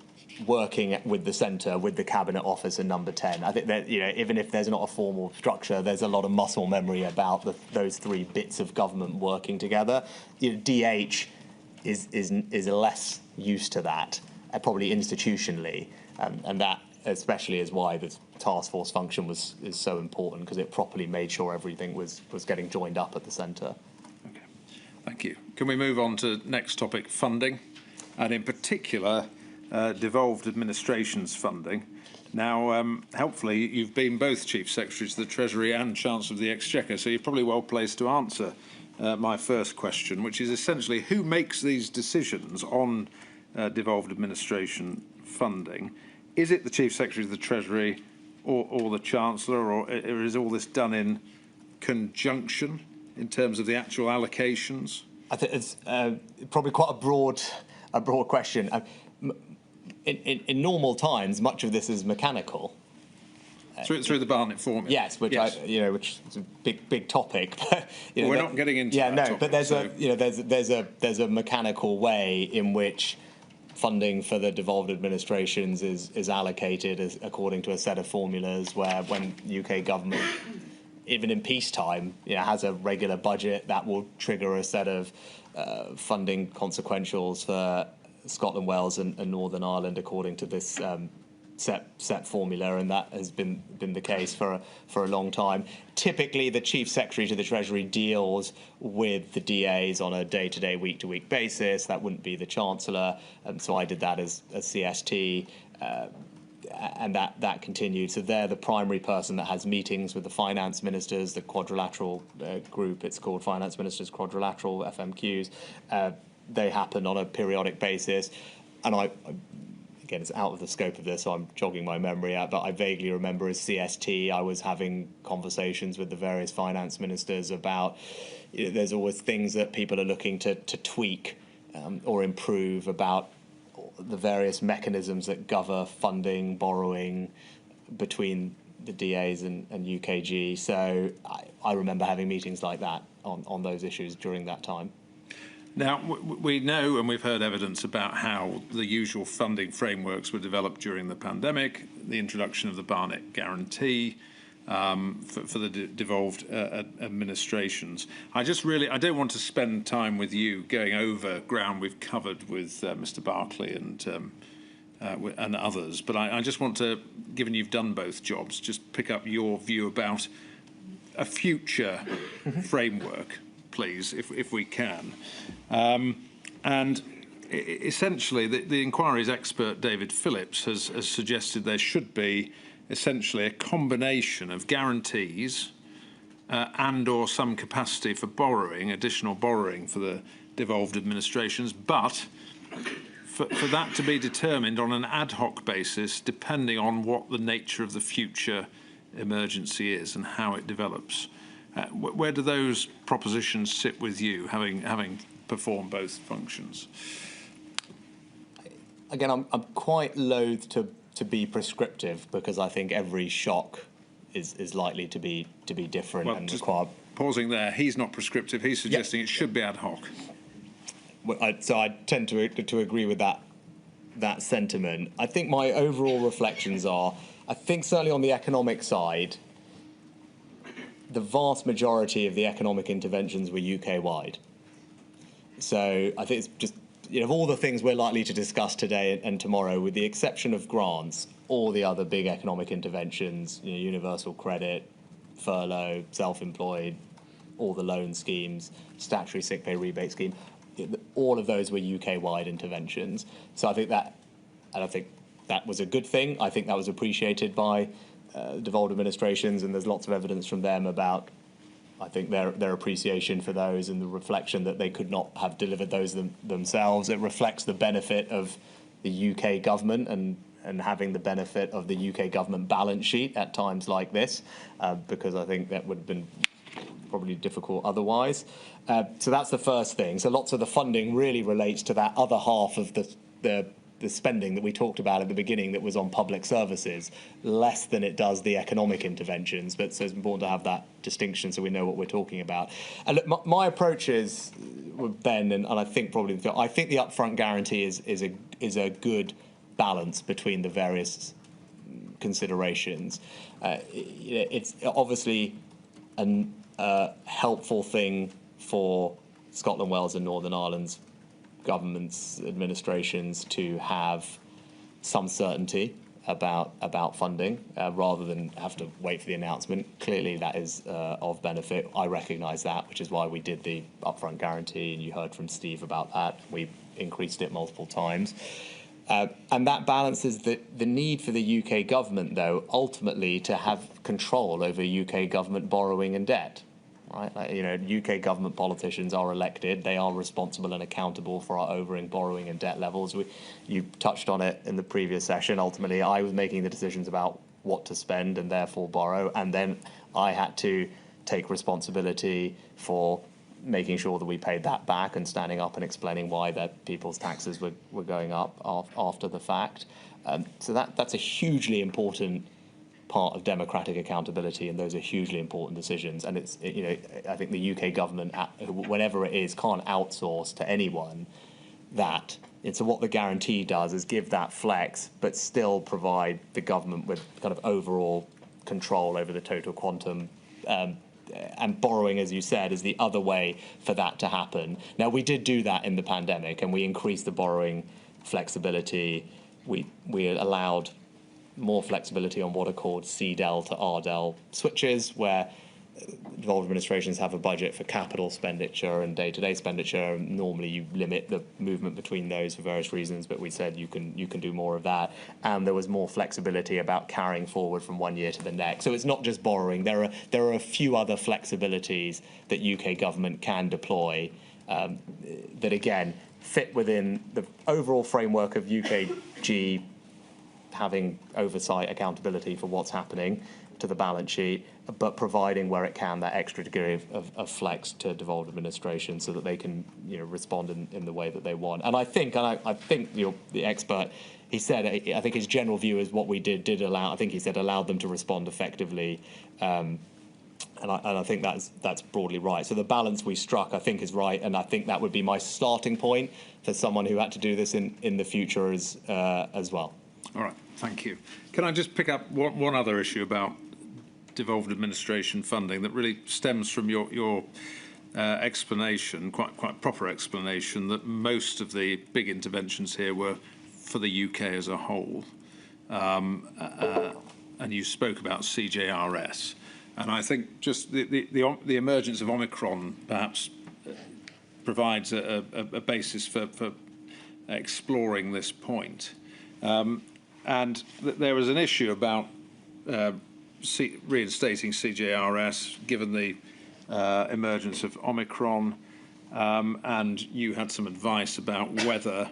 working with the centre, with the Cabinet Office and Number 10. I think that even if there's not a formal structure, there's a lot of muscle memory about those three bits of government working together. DH is less used to that, probably institutionally, and that especially is why this task force function is so important, because it properly made sure everything was getting joined up at the centre. Okay, thank you. Can we move on to next topic, funding, and in particular devolved administrations funding. Now, helpfully, you've been both Chief Secretaries of the Treasury and Chancellor of the Exchequer, so you're probably well placed to answer my first question, which is essentially who makes these decisions on devolved administration funding? Is it the Chief Secretary of the Treasury or the Chancellor, or is all this done in conjunction in terms of the actual allocations? I think it's probably quite a broad question. In normal times, much of this is mechanical. Through the Barnett formula. Yes, which which is a big topic. But, we're not getting into that topic, but there's a mechanical way in which funding for the devolved administrations is allocated according to a set of formulas, where when UK government, even in peacetime, has a regular budget, that will trigger a set of funding consequentials for Scotland, Wales and Northern Ireland according to this set formula, and that has been the case for a long time. Typically, the Chief Secretary to the Treasury deals with the DAs on a day-to-day, week-to-week basis. That wouldn't be the Chancellor, and so I did that as CST, and that continued. So they're the primary person that has meetings with the finance ministers, the quadrilateral group. It's called Finance Ministers Quadrilateral, FMQs. They happen on a periodic basis, and again, it's out of the scope of this, so I'm jogging my memory out, but I vaguely remember as CST, I was having conversations with the various finance ministers about, there's always things that people are looking to tweak or improve about the various mechanisms that govern funding, borrowing between the DAs and UKG. So I remember having meetings like that on those issues during that time. Now, we know and we've heard evidence about how the usual funding frameworks were developed during the pandemic, the introduction of the Barnett Guarantee for the devolved administrations. I don't want to spend time with you going over ground we've covered with Mr. Barclay and others, but I just want to, given you've done both jobs, just pick up your view about a future framework, please, if we can. And essentially, the inquiry's expert, David Phillips, has suggested there should be essentially a combination of guarantees and or some capacity for borrowing, additional borrowing for the devolved administrations, but for that to be determined on an ad hoc basis, depending on what the nature of the future emergency is and how it develops. Where do those propositions sit with you, having performed both functions? Again, I'm quite loath to be prescriptive, because I think every shock is likely to be different and require. Pausing there, he's not prescriptive. He's suggesting it should be ad hoc. So I tend to agree with that sentiment. I think my overall reflections are, I think certainly on the economic side, the vast majority of the economic interventions were UK-wide. So I think it's just, of all the things we're likely to discuss today and tomorrow, with the exception of grants, all the other big economic interventions, universal credit, furlough, self-employed, all the loan schemes, statutory sick pay rebate scheme, all of those were UK-wide interventions. So I think that was a good thing. I think that was appreciated by devolved administrations, and there's lots of evidence from them about, I think, their appreciation for those and the reflection that they could not have delivered those themselves. It reflects the benefit of the UK government and having the benefit of the UK government balance sheet at times like this, because I think that would have been probably difficult otherwise. So that's the first thing. So lots of the funding really relates to that other half of the spending that we talked about at the beginning that was on public services, less than it does the economic interventions. But so it's important to have that distinction so we know what we're talking about. And look, my approach is, Ben, and I think probably the upfront guarantee is a good balance between the various considerations. It's obviously a helpful thing for Scotland, Wales and Northern Ireland's governments, administrations to have some certainty about funding rather than have to wait for the announcement. Clearly that is of benefit. I recognise that, which is why we did the upfront guarantee, and you heard from Steve about that. We increased it multiple times. And that balances the need for the UK government, though, ultimately to have control over UK government borrowing and debt. Right? UK government politicians are elected. They are responsible and accountable for our borrowing and debt levels. You touched on it in the previous session. Ultimately, I was making the decisions about what to spend and therefore borrow, and then I had to take responsibility for making sure that we paid that back and standing up and explaining why that people's taxes were going up after the fact. So that's a hugely important part of democratic accountability, and those are hugely important decisions. And it's I think the UK government, whenever it is, can't outsource to anyone that. And so what the guarantee does is give that flex, but still provide the government with kind of overall control over the total quantum. And borrowing, as you said, is the other way for that to happen. Now, we did do that in the pandemic, and we increased the borrowing flexibility. We allowed more flexibility on what are called CDEL to RDEL switches, where devolved administrations have a budget for capital expenditure and day-to-day expenditure. Normally, you limit the movement between those for various reasons, but we said you can do more of that. And there was more flexibility about carrying forward from one year to the next. So it's not just borrowing. There are a few other flexibilities that UK government can deploy that, again, fit within the overall framework of UKG having oversight, accountability for what's happening to the balance sheet, but providing where it can that extra degree of flex to devolved administration so that they can respond in the way that they want. And I think the expert, he said, I think his general view is what we did allow. I think he said allowed them to respond effectively, and I think that's broadly right. So the balance we struck, I think, is right, and I think that would be my starting point for someone who had to do this in the future as well. All right, thank you. Can I just pick up one other issue about devolved administration funding that really stems from your explanation, quite proper explanation, that most of the big interventions here were for the UK as a whole, and you spoke about CJRS. And I think just the emergence of Omicron perhaps provides a basis for exploring this point. And there was an issue about reinstating CJRS given the emergence of Omicron, and you had some advice about whether,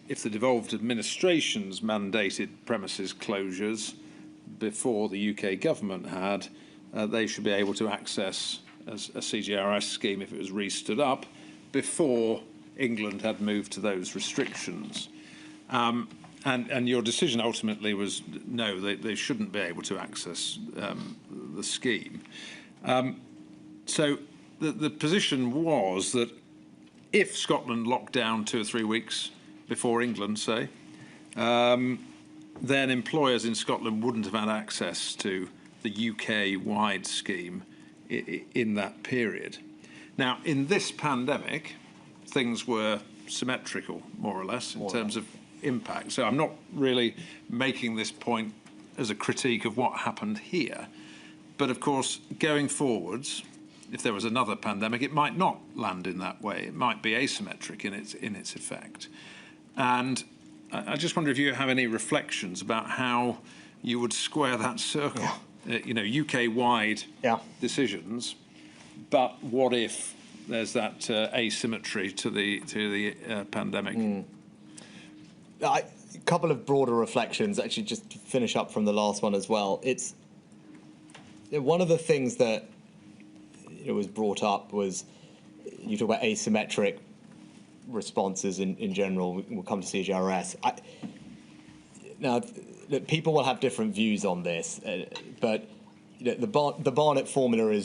if the devolved administrations mandated premises closures before the UK government had, they should be able to access a CJRS scheme if it was re-stood up before England had moved to those restrictions. And your decision ultimately was no, they shouldn't be able to access the scheme. So the position was that if Scotland locked down 2 or 3 weeks before England, say, then employers in Scotland wouldn't have had access to the UK-wide scheme in that period. Now, in this pandemic, things were symmetrical, more or less, in terms of impact. So I'm not really making this point as a critique of what happened here. But of course, going forwards, if there was another pandemic, it might not land in that way. It might be asymmetric in its effect. And I just wonder if you have any reflections about how you would square that circle. Yeah. UK-wide decisions, but what if there's that asymmetry to the pandemic? A couple of broader reflections, actually, just to finish up from the last one as well. It's one of the things that was brought up was you talk about asymmetric responses in general. We'll come to CJRS. Now, people will have different views on this, but the Barnett formula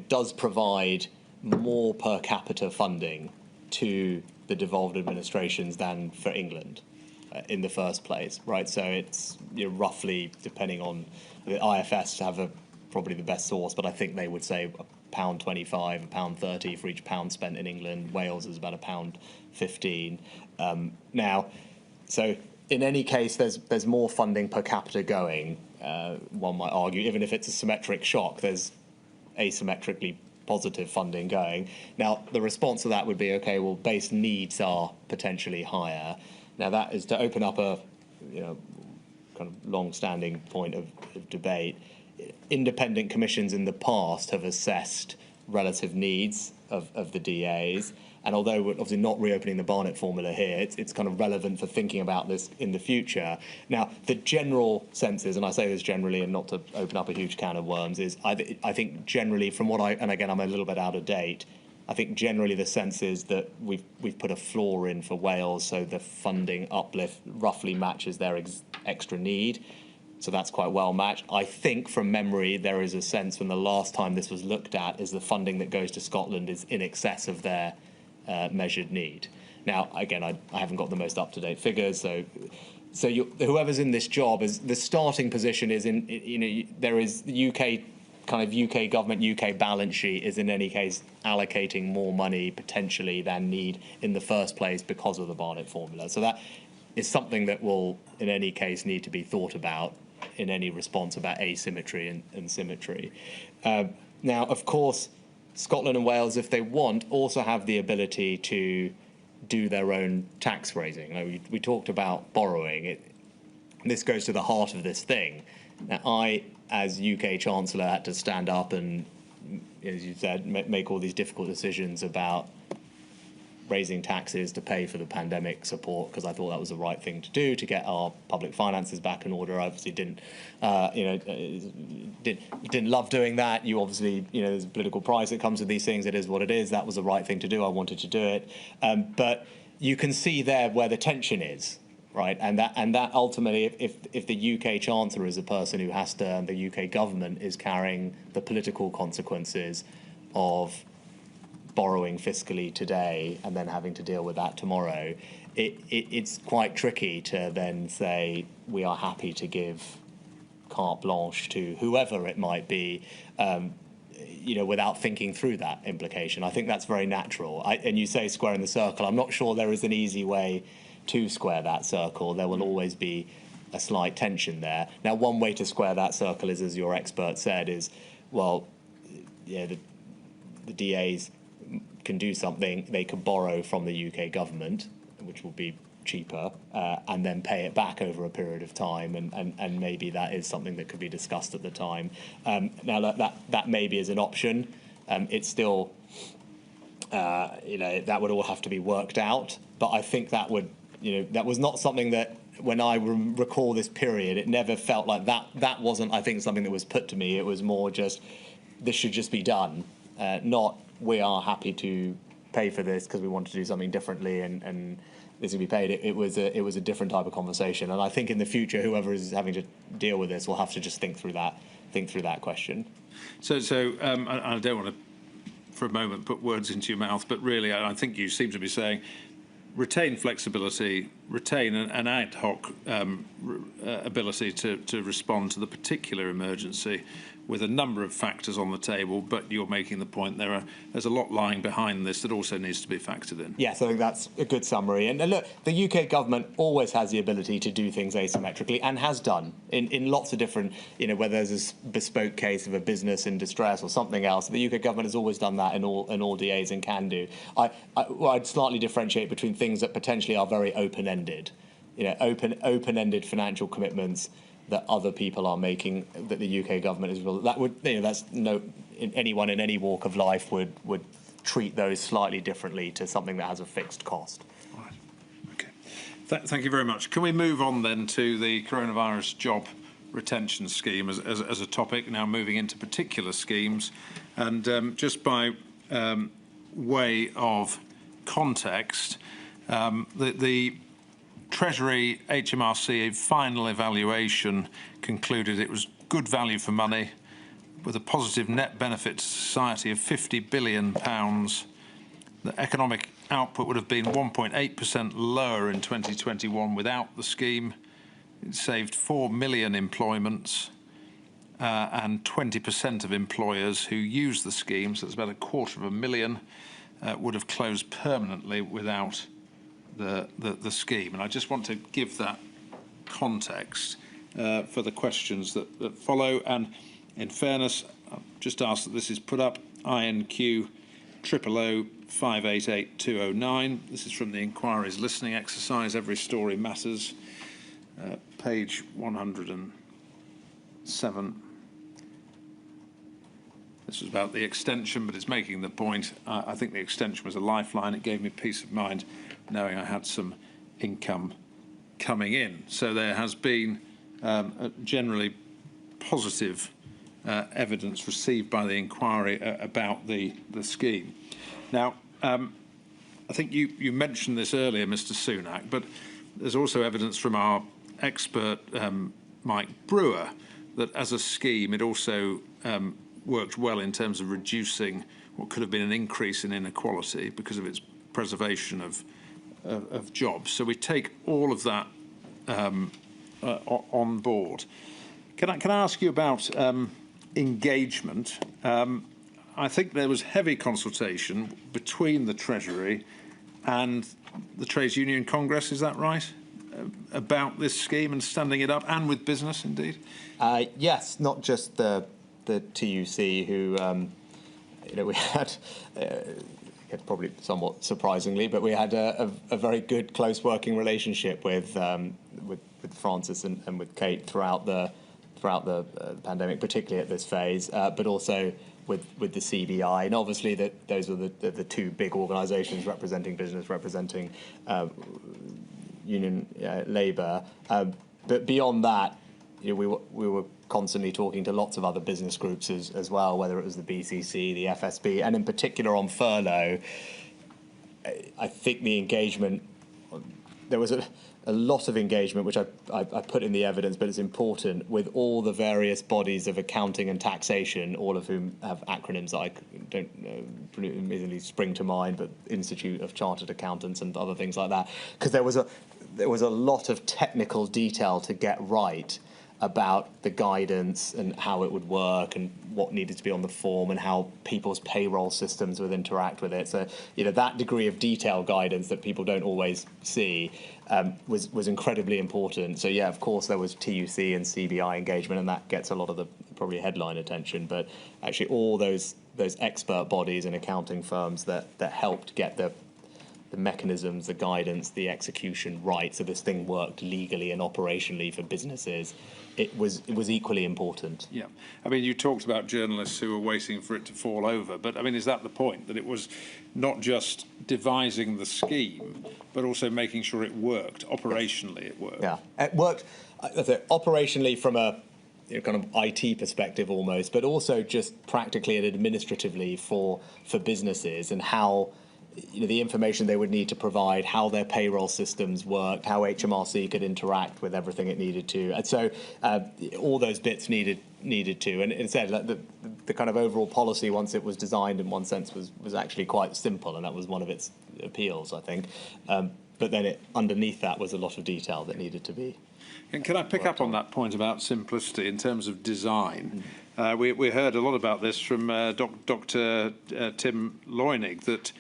does provide more per capita funding to the devolved administrations than for England in the first place, right? So it's roughly, depending on the IFS have probably the best source, but I think they would say £1.25, £1.30 for each pound spent in England. Wales is about £1.15. Now, so in any case, there's more funding per capita going. One might argue, even if it's a symmetric shock, there's asymmetrically positive funding going. Now, the response to that would be, okay, well, base needs are potentially higher. Now, that is to open up a kind of long-standing point of debate. Independent commissions in the past have assessed relative needs of the DAs, and although we're obviously not reopening the Barnett formula here, it's kind of relevant for thinking about this in the future. Now, the general sense is, and I say this generally and not to open up a huge can of worms, is I think generally from what and again I'm a little bit out of date, I think generally the sense is that we've put a floor in for Wales, so the funding uplift roughly matches their extra need. So that's quite well matched. I think from memory there is a sense when the last time this was looked at is the funding that goes to Scotland is in excess of their measured need. Now, again, I haven't got the most up-to-date figures, so whoever's in this job is the starting position is there is the UK government, UK balance sheet is in any case allocating more money potentially than need in the first place because of the Barnett formula. So that is something that will in any case need to be thought about in any response about asymmetry and symmetry. Now, of course, Scotland and Wales, if they want, also have the ability to do their own tax raising. We talked about borrowing. This goes to the heart of this thing. Now, I, as UK Chancellor, had to stand up and, as you said, make all these difficult decisions about raising taxes to pay for the pandemic support because I thought that was the right thing to do to get our public finances back in order. I obviously didn't love doing that. You obviously, there's a political price that comes with these things. It is what it is. That was the right thing to do. I wanted to do it. But you can see there where the tension is, right? And that ultimately, if the UK Chancellor is a person who has to, and the UK government is carrying the political consequences of borrowing fiscally today and then having to deal with that tomorrow, it's quite tricky to then say we are happy to give carte blanche to whoever it might be, without thinking through that implication. I think that's very natural. And you say squaring the circle. I'm not sure there is an easy way to square that circle. There will always be a slight tension there. Now, one way to square that circle is, as your expert said, is, well, yeah, the DAs can do something. They could borrow from the UK government, which will be cheaper, and then pay it back over a period of time, and maybe that is something that could be discussed at the time. Now that maybe is an option. It's still, that would all have to be worked out. But I think that would, that was not something that, when I recall this period, it never felt like that. That wasn't, I think, something that was put to me. It was more just, this should just be done, not we are happy to pay for this because we want to do something differently and this will be paid. It was a different type of conversation, and I think in the future, whoever is having to deal with this will have to just think through that question. So I don't want to, for a moment, put words into your mouth, but really, I think you seem to be saying, retain flexibility, retain an ad hoc ability to respond to the particular emergency, with a number of factors on the table, but you're making the point there's a lot lying behind this that also needs to be factored in. Yes, I think that's a good summary. And look, the UK government always has the ability to do things asymmetrically, and has done in lots of different, whether there's a bespoke case of a business in distress or something else. The UK government has always done that in all DAs and can do. I'd slightly differentiate between things that potentially are very open-ended, open-ended financial commitments that other people are making, that the UK government is, that would, that's anyone in any walk of life would treat those slightly differently to something that has a fixed cost. Right. Okay. Thank you very much. Can we move on then to the coronavirus job retention scheme as a topic, now moving into particular schemes, and just by way of context, the Treasury HMRC final evaluation concluded it was good value for money, with a positive net benefit to society of £50 billion. The economic output would have been 1.8% lower in 2021 without the scheme. It saved 4 million employments, and 20% of employers who use the scheme, so it's about 250,000, would have closed permanently without the scheme. And I just want to give that context for the questions that follow. And in fairness, I'll just ask that this is put up, INQ 000 588 209. This is from the inquiry's listening exercise, Every Story Matters, page 107. This was about the extension, but it's making the point. I think the extension was a lifeline. It gave me peace of mind knowing I had some income coming in. So there has been generally positive evidence received by the inquiry about the scheme. Now, I think you mentioned this earlier, Mr. Sunak, but there's also evidence from our expert, Mike Brewer, that as a scheme, it also worked well in terms of reducing what could have been an increase in inequality because of its preservation of jobs. So we take all of that on board. Can I ask you about engagement? I think there was heavy consultation between the Treasury and the Trades Union Congress, is that right? About this scheme and standing it up, and with business indeed? Yes, not just the TUC who, we had, probably somewhat surprisingly, but we had a very good, close working relationship with Francis and with Kate throughout the pandemic, particularly at this phase, but also with the CBI, and obviously those were the two big organisations representing business, representing union labour. But beyond that, we were constantly talking to lots of other business groups as well, whether it was the BCC, the FSB, and in particular on furlough. I think the engagement, there was a lot of engagement, which I put in the evidence, but it's important, with all the various bodies of accounting and taxation, all of whom have acronyms that I don't immediately spring to mind, but Institute of Chartered Accountants and other things like that, because there was a lot of technical detail to get right. about the guidance and how it would work and what needed to be on the form and how people's payroll systems would interact with it. So, that degree of detail guidance that people don't always see was incredibly important. So, yeah, of course, there was TUC and CBI engagement, and that gets a lot of the probably headline attention. But actually, all those expert bodies and accounting firms that helped get the mechanisms, the guidance, the execution right, so this thing worked legally and operationally for businesses, it was equally important. Yeah. I mean, you talked about journalists who were waiting for it to fall over, but I mean, is that the point, that it was not just devising the scheme, but also making sure it worked, operationally it worked? Yeah, it worked operationally from a kind of IT perspective almost, but also just practically and administratively for businesses, and how the information they would need to provide, how their payroll systems worked, how HMRC could interact with everything it needed to, and so all those bits needed to. And it said that the kind of overall policy, once it was designed, in one sense, was actually quite simple, and that was one of its appeals, I think. But then underneath that was a lot of detail that needed to be. And can I pick up on that point about simplicity in terms of design? We heard a lot about this from Dr. Tim Loynig, that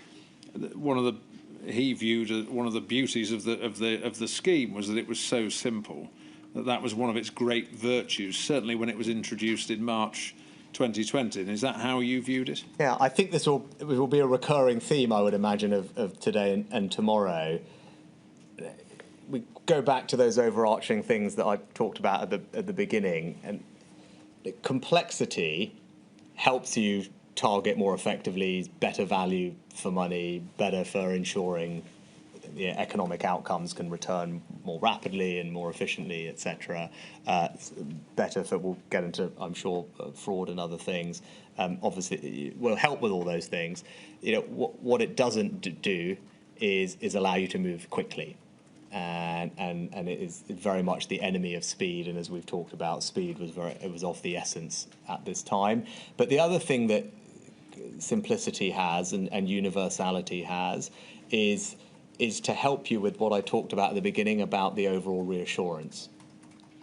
he viewed as one of the beauties of the scheme was that it was so simple, that was one of its great virtues, certainly when it was introduced in March 2020. And is that how you viewed it? Yeah, I think it will be a recurring theme, I would imagine, of today and tomorrow. We go back to those overarching things that I talked about at the beginning, and complexity helps you target more effectively, better value for money, better for ensuring economic outcomes can return more rapidly and more efficiently, etc. Better for, we'll get into, I'm sure, fraud and other things. Obviously, it will help with all those things. What it doesn't do is allow you to move quickly. And it is very much the enemy of speed. And as we've talked about, speed was of the essence at this time. But the other thing that simplicity has and universality has is to help you with what I talked about at the beginning about the overall reassurance,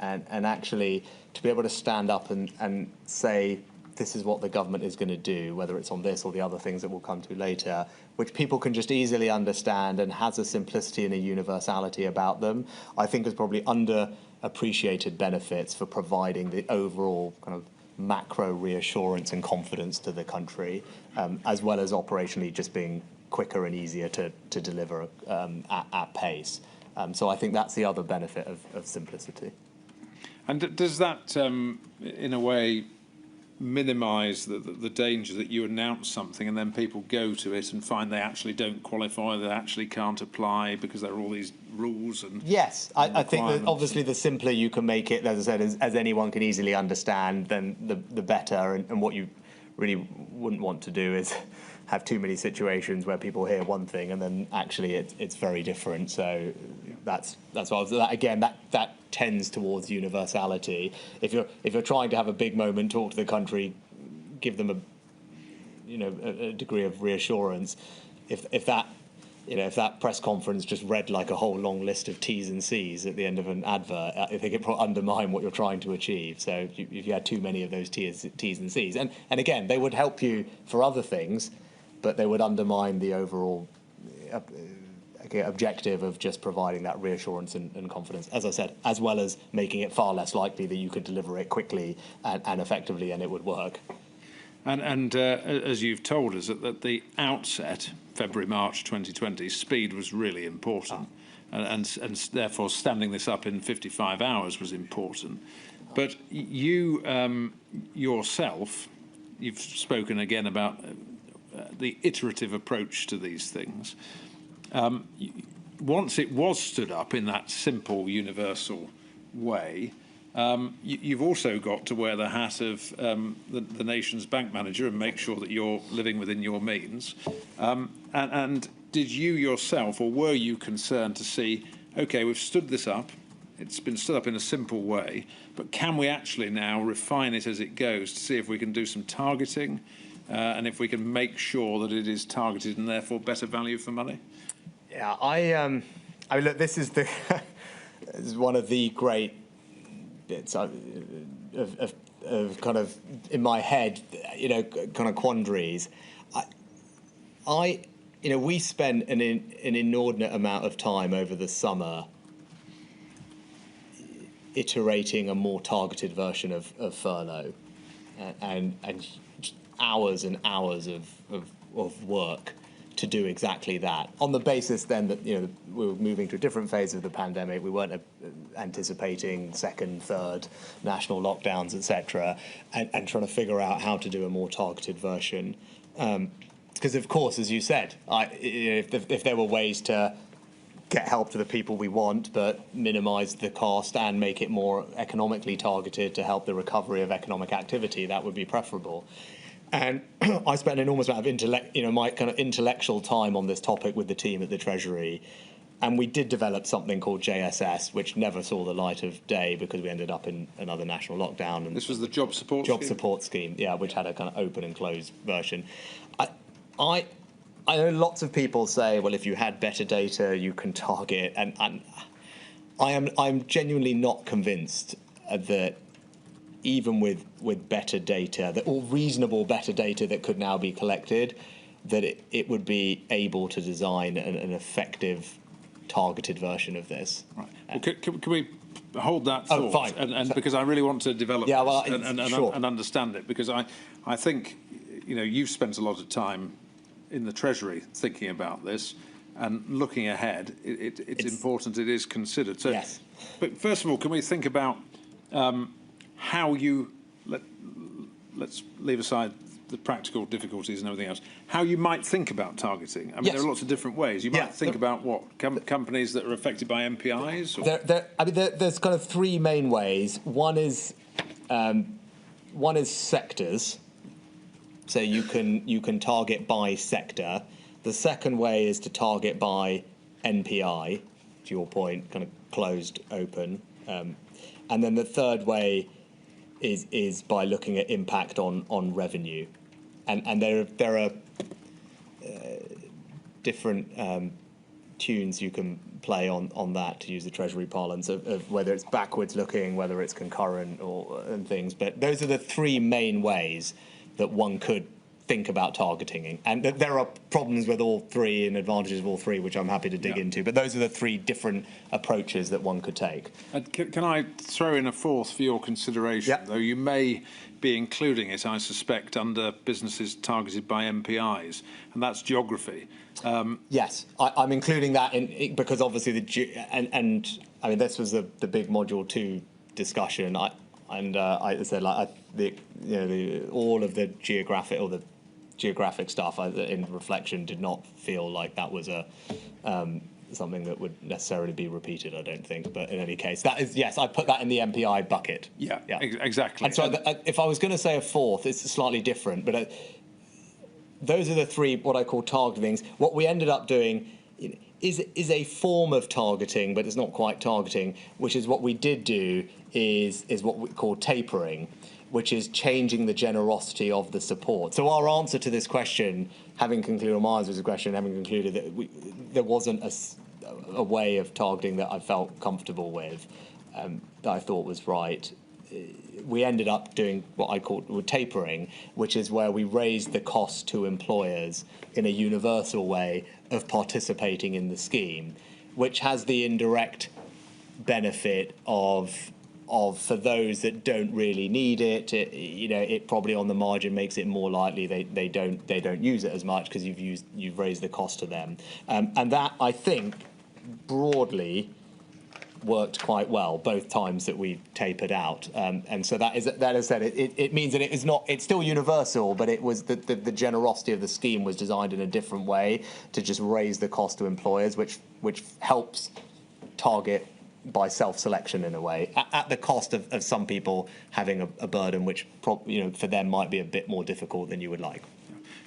and actually to be able to stand up and say, this is what the government is going to do, whether it's on this or the other things that we'll come to later, which people can just easily understand and has a simplicity and a universality about them, I think is probably underappreciated benefits for providing the overall kind of macro reassurance and confidence to the country, as well as operationally just being quicker and easier to deliver at pace. So I think that's the other benefit of simplicity. And does that, in a way, minimise the danger that you announce something and then people go to it and find they actually don't qualify, they actually can't apply because there are all these rules and yes, I think that obviously the simpler you can make it, as I said, as anyone can easily understand, then the better. And what you really wouldn't want to do is have too many situations where people hear one thing and then actually it's very different. So that's why that tends towards universality. If you're trying to have a big moment, talk to the country, give them a degree of reassurance. If that press conference just read like a whole long list of T's and C's at the end of an advert, I think it probably undermine what you're trying to achieve. So if you had too many of those T's and C's, and again, they would help you for other things, but they would undermine the overall objective of just providing that reassurance and confidence, as I said, as well as making it far less likely that you could deliver it quickly and effectively and it would work. And as you've told us at the outset, February, March 2020, speed was really important. And therefore standing this up in 55 hours was important. But you yourself, you've spoken again about the iterative approach to these things. Once it was stood up in that simple, universal way, you've also got to wear the hat of the nation's bank manager and make sure that you're living within your means. And did you yourself, or were you concerned to see, OK, we've stood this up, it's been stood up in a simple way, but can we actually now refine it as it goes to see if we can do some targeting and if we can make sure that it is targeted and therefore better value for money? Yeah, I mean, look, this is this is one of the great it's of kind of in my head, kind of quandaries. We spent an inordinate amount of time over the summer iterating a more targeted version of furlough, and hours and hours of work to do exactly that, on the basis then that we were moving to a different phase of the pandemic. We weren't anticipating second, third national lockdowns, etc., and trying to figure out how to do a more targeted version. Because of course, as you said, if there were ways to get help to the people we want, but minimise the cost and make it more economically targeted to help the recovery of economic activity, that would be preferable. And I spent an enormous amount of my kind of intellectual time on this topic with the team at the Treasury, and we did develop something called JSS, which never saw the light of day because we ended up in another national lockdown. And this was the job support scheme, yeah, which had a kind of open and closed version. I know lots of people say, well, if you had better data, you can target, and I'm genuinely not convinced that even with better data, or reasonable better data that could now be collected, that it would be able to design an effective targeted version of this. Right. Well, can we hold that thought? Oh, fine. And because I really want to develop this sure. and understand it, because I think you've spent a lot of time in the Treasury thinking about this and looking ahead. It's important it is considered. So, yes. But first of all, can we think about how you let's leave aside the practical difficulties and everything else, how you might think about targeting? I mean, yes. There are lots of different ways. You might think about what companies that are affected by MPIs. Or? There's kind of three main ways. One is sectors. So you can target by sector. The second way is to target by NPI, to your point, kind of closed, open. And then the third way is by looking at impact on revenue. And there are different tunes you can play on that, to use the Treasury parlance, of whether it's backwards looking, whether it's concurrent and things. But those are the three main ways that one could think about targeting. And there are problems with all three and advantages of all three, which I'm happy to dig into. But those are the three different approaches that one could take. Can I throw in a fourth for your consideration? Yep. Though you may be including it, I suspect, under businesses targeted by MPIs, and that's geography. Yes, I'm including that in because obviously and I mean, this was the big module 2 discussion. I said, like, all of the geographic stuff in reflection did not feel like that was something that would necessarily be repeated, I don't think. But in any case, that is, yes, I put that in the MPI bucket. Yeah. Exactly. And so if I was going to say a fourth, it's slightly different. But those are the three, what I call targetings. What we ended up doing is a form of targeting, but it's not quite targeting, which is what we did do is what we call tapering, which is changing the generosity of the support. So our answer to this question, having concluded, or my answer to the question, having concluded that there wasn't a way of targeting that I felt comfortable with, that I thought was right, we ended up doing what I called tapering, which is where we raised the cost to employers in a universal way of participating in the scheme, which has the indirect benefit of for those that don't really need it, it probably on the margin makes it more likely they don't use it as much because you've raised the cost to them, and that, I think, broadly worked quite well both times that we tapered out, and so that is said, it means that it's still universal, but it was the generosity of the scheme was designed in a different way to just raise the cost to employers, which helps target by self-selection in a way, at the cost of some people having a burden which for them might be a bit more difficult than you would like.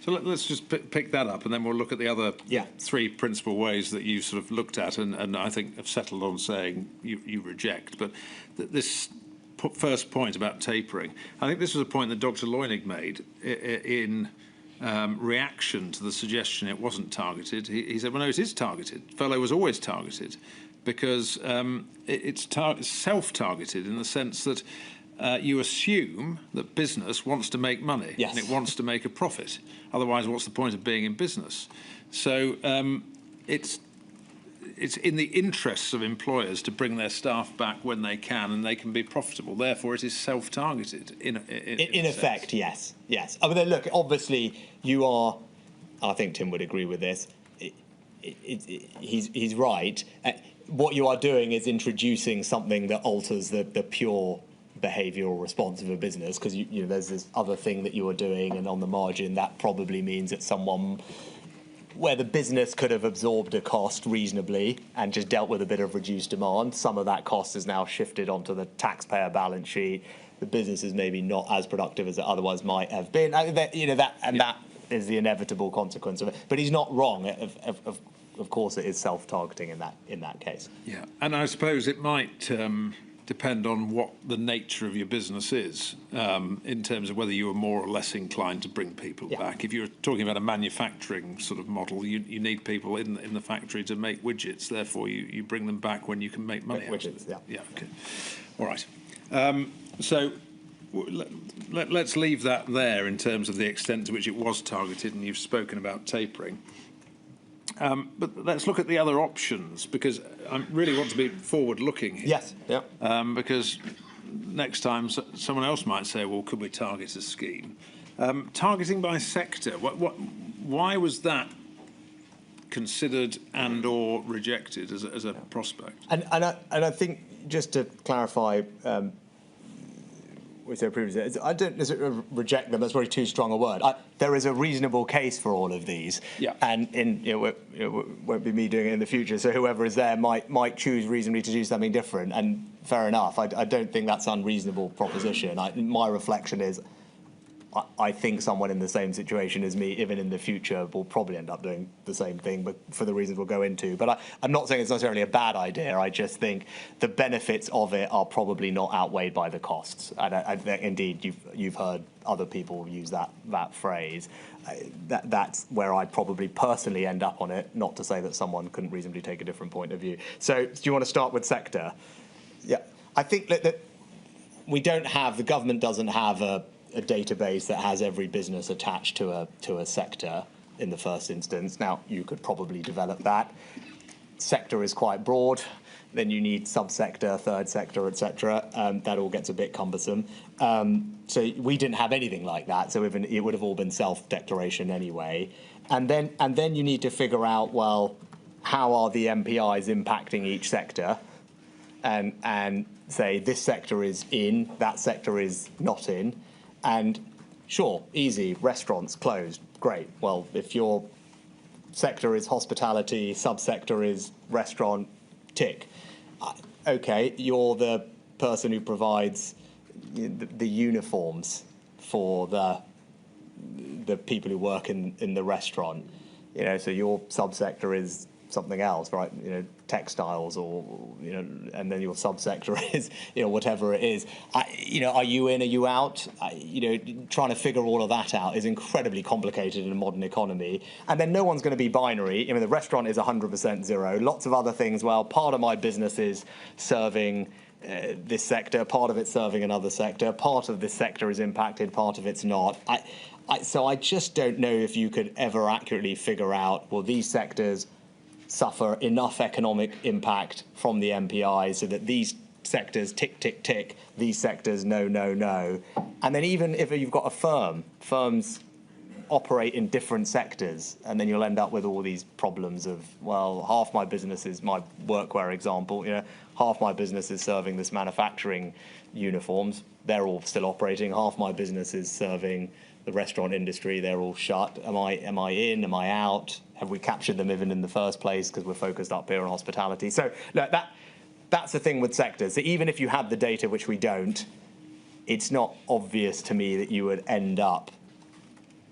So let's just pick that up, and then we'll look at the other three principal ways that you sort of looked at, and I think have settled on saying you reject. But this first point about tapering, I think this was a point that Dr. Leunig made in reaction to the suggestion it wasn't targeted. He said, well, no, it is targeted. Furlough was always targeted. because it's self-targeted in the sense that you assume that business wants to make money Yes. and it wants to make a profit. Otherwise, what's the point of being in business? So it's in the interests of employers to bring their staff back when they can and they can be profitable. Therefore, it is self-targeted in effect, yes. I mean, look, obviously, you are. I think Tim would agree with this. He's right. What you are doing is introducing something that alters the pure behavioural response of a business, because you know there's this other thing that you are doing, and on the margin that probably means that someone where the business could have absorbed a cost reasonably and just dealt with a bit of reduced demand, some of that cost is now shifted onto the taxpayer balance sheet. The business is maybe not as productive as it otherwise might have been. That is the inevitable consequence of it. But he's not wrong. Of course, it is self-targeting in that case. Yeah, and I suppose it might depend on what the nature of your business is in terms of whether you are more or less inclined to bring people back. If you're talking about a manufacturing sort of model, you need people in the factory to make widgets. Therefore, you bring them back when you can make money out of it. Yeah, okay. All right. So let's leave that there in terms of the extent to which it was targeted, and you've spoken about tapering. But let's look at the other options, because I really want to be forward-looking here. Yes, yeah. Because next time someone else might say, well, could we target a scheme? Targeting by sector, why was that considered and or rejected as a prospect? And I think, just to clarify, we said previously, I don't reject them. That's probably too strong a word. There is a reasonable case for all of these, and it won't be me doing it in the future. So whoever is there might choose reasonably to do something different, and fair enough. I don't think that's an unreasonable proposition. My reflection is, I think someone in the same situation as me, even in the future, will probably end up doing the same thing, but for the reasons we'll go into. But I'm not saying it's necessarily a bad idea. I just think the benefits of it are probably not outweighed by the costs. And indeed, you've heard other people use that phrase. That's where I'd probably personally end up on it. Not to say that someone couldn't reasonably take a different point of view. So, do you want to start with sector? Yeah, I think that the government doesn't have a database that has every business attached to a sector in the first instance. Now, you could probably develop that. Sector is quite broad. Then you need subsector, third sector, etc. That all gets a bit cumbersome. So we didn't have anything like that. So even it would have all been self-declaration anyway. And then you need to figure out, well, how are the MPIs impacting each sector? And say this sector is in, that sector is not in. And sure, easy, restaurants closed, great. Well, if your sector is hospitality, subsector is restaurant, tick. Okay, you're the person who provides the uniforms for the people who work in the restaurant. You know, so your subsector is something else, right? You know, textiles, or and then your subsector is whatever it is. Are you in? Are you out? Trying to figure all of that out is incredibly complicated in a modern economy. And then no one's going to be binary. I mean, the restaurant is 100% zero. Lots of other things. Well, part of my business is serving this sector. Part of it's serving another sector. Part of this sector is impacted. Part of it's not. So I just don't know if you could ever accurately figure out, well, these sectors suffer enough economic impact from the MPI so that these sectors tick, tick, tick, these sectors no, no, no. And then even if you've got a firms operate in different sectors, and then you'll end up with all these problems of, well, half my business is my workwear example, half my business is serving this manufacturing uniforms, they're all still operating, half my business is serving the restaurant industry, they're all shut. Am I in? Am I out? Have we captured them even in the first place because we're focused up here on hospitality? So look, that's the thing with sectors. So even if you have the data, which we don't, it's not obvious to me that you would end up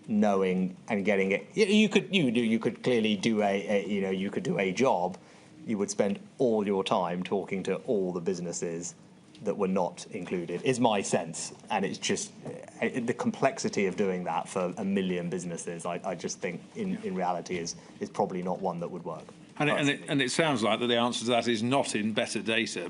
knowing and getting it. You could clearly do a job. You would spend all your time talking to all the businesses that were not included, is my sense. And it's just the complexity of doing that for 1 million businesses, I just think in reality is probably not one that would work. And it sounds like that the answer to that is not in better data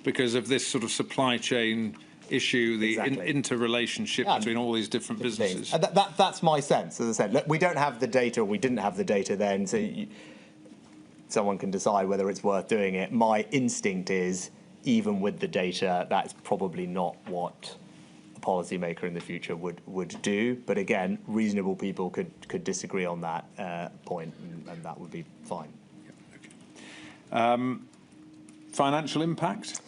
because of this sort of supply chain issue, the interrelationship between all these different businesses. That's my sense. As I said, look, we don't have the data, or we didn't have the data then, so someone can decide whether it's worth doing it. My instinct is, even with the data, that's probably not what a policymaker in the future would do. But again, reasonable people could disagree on that point, and that would be fine. Financial impact?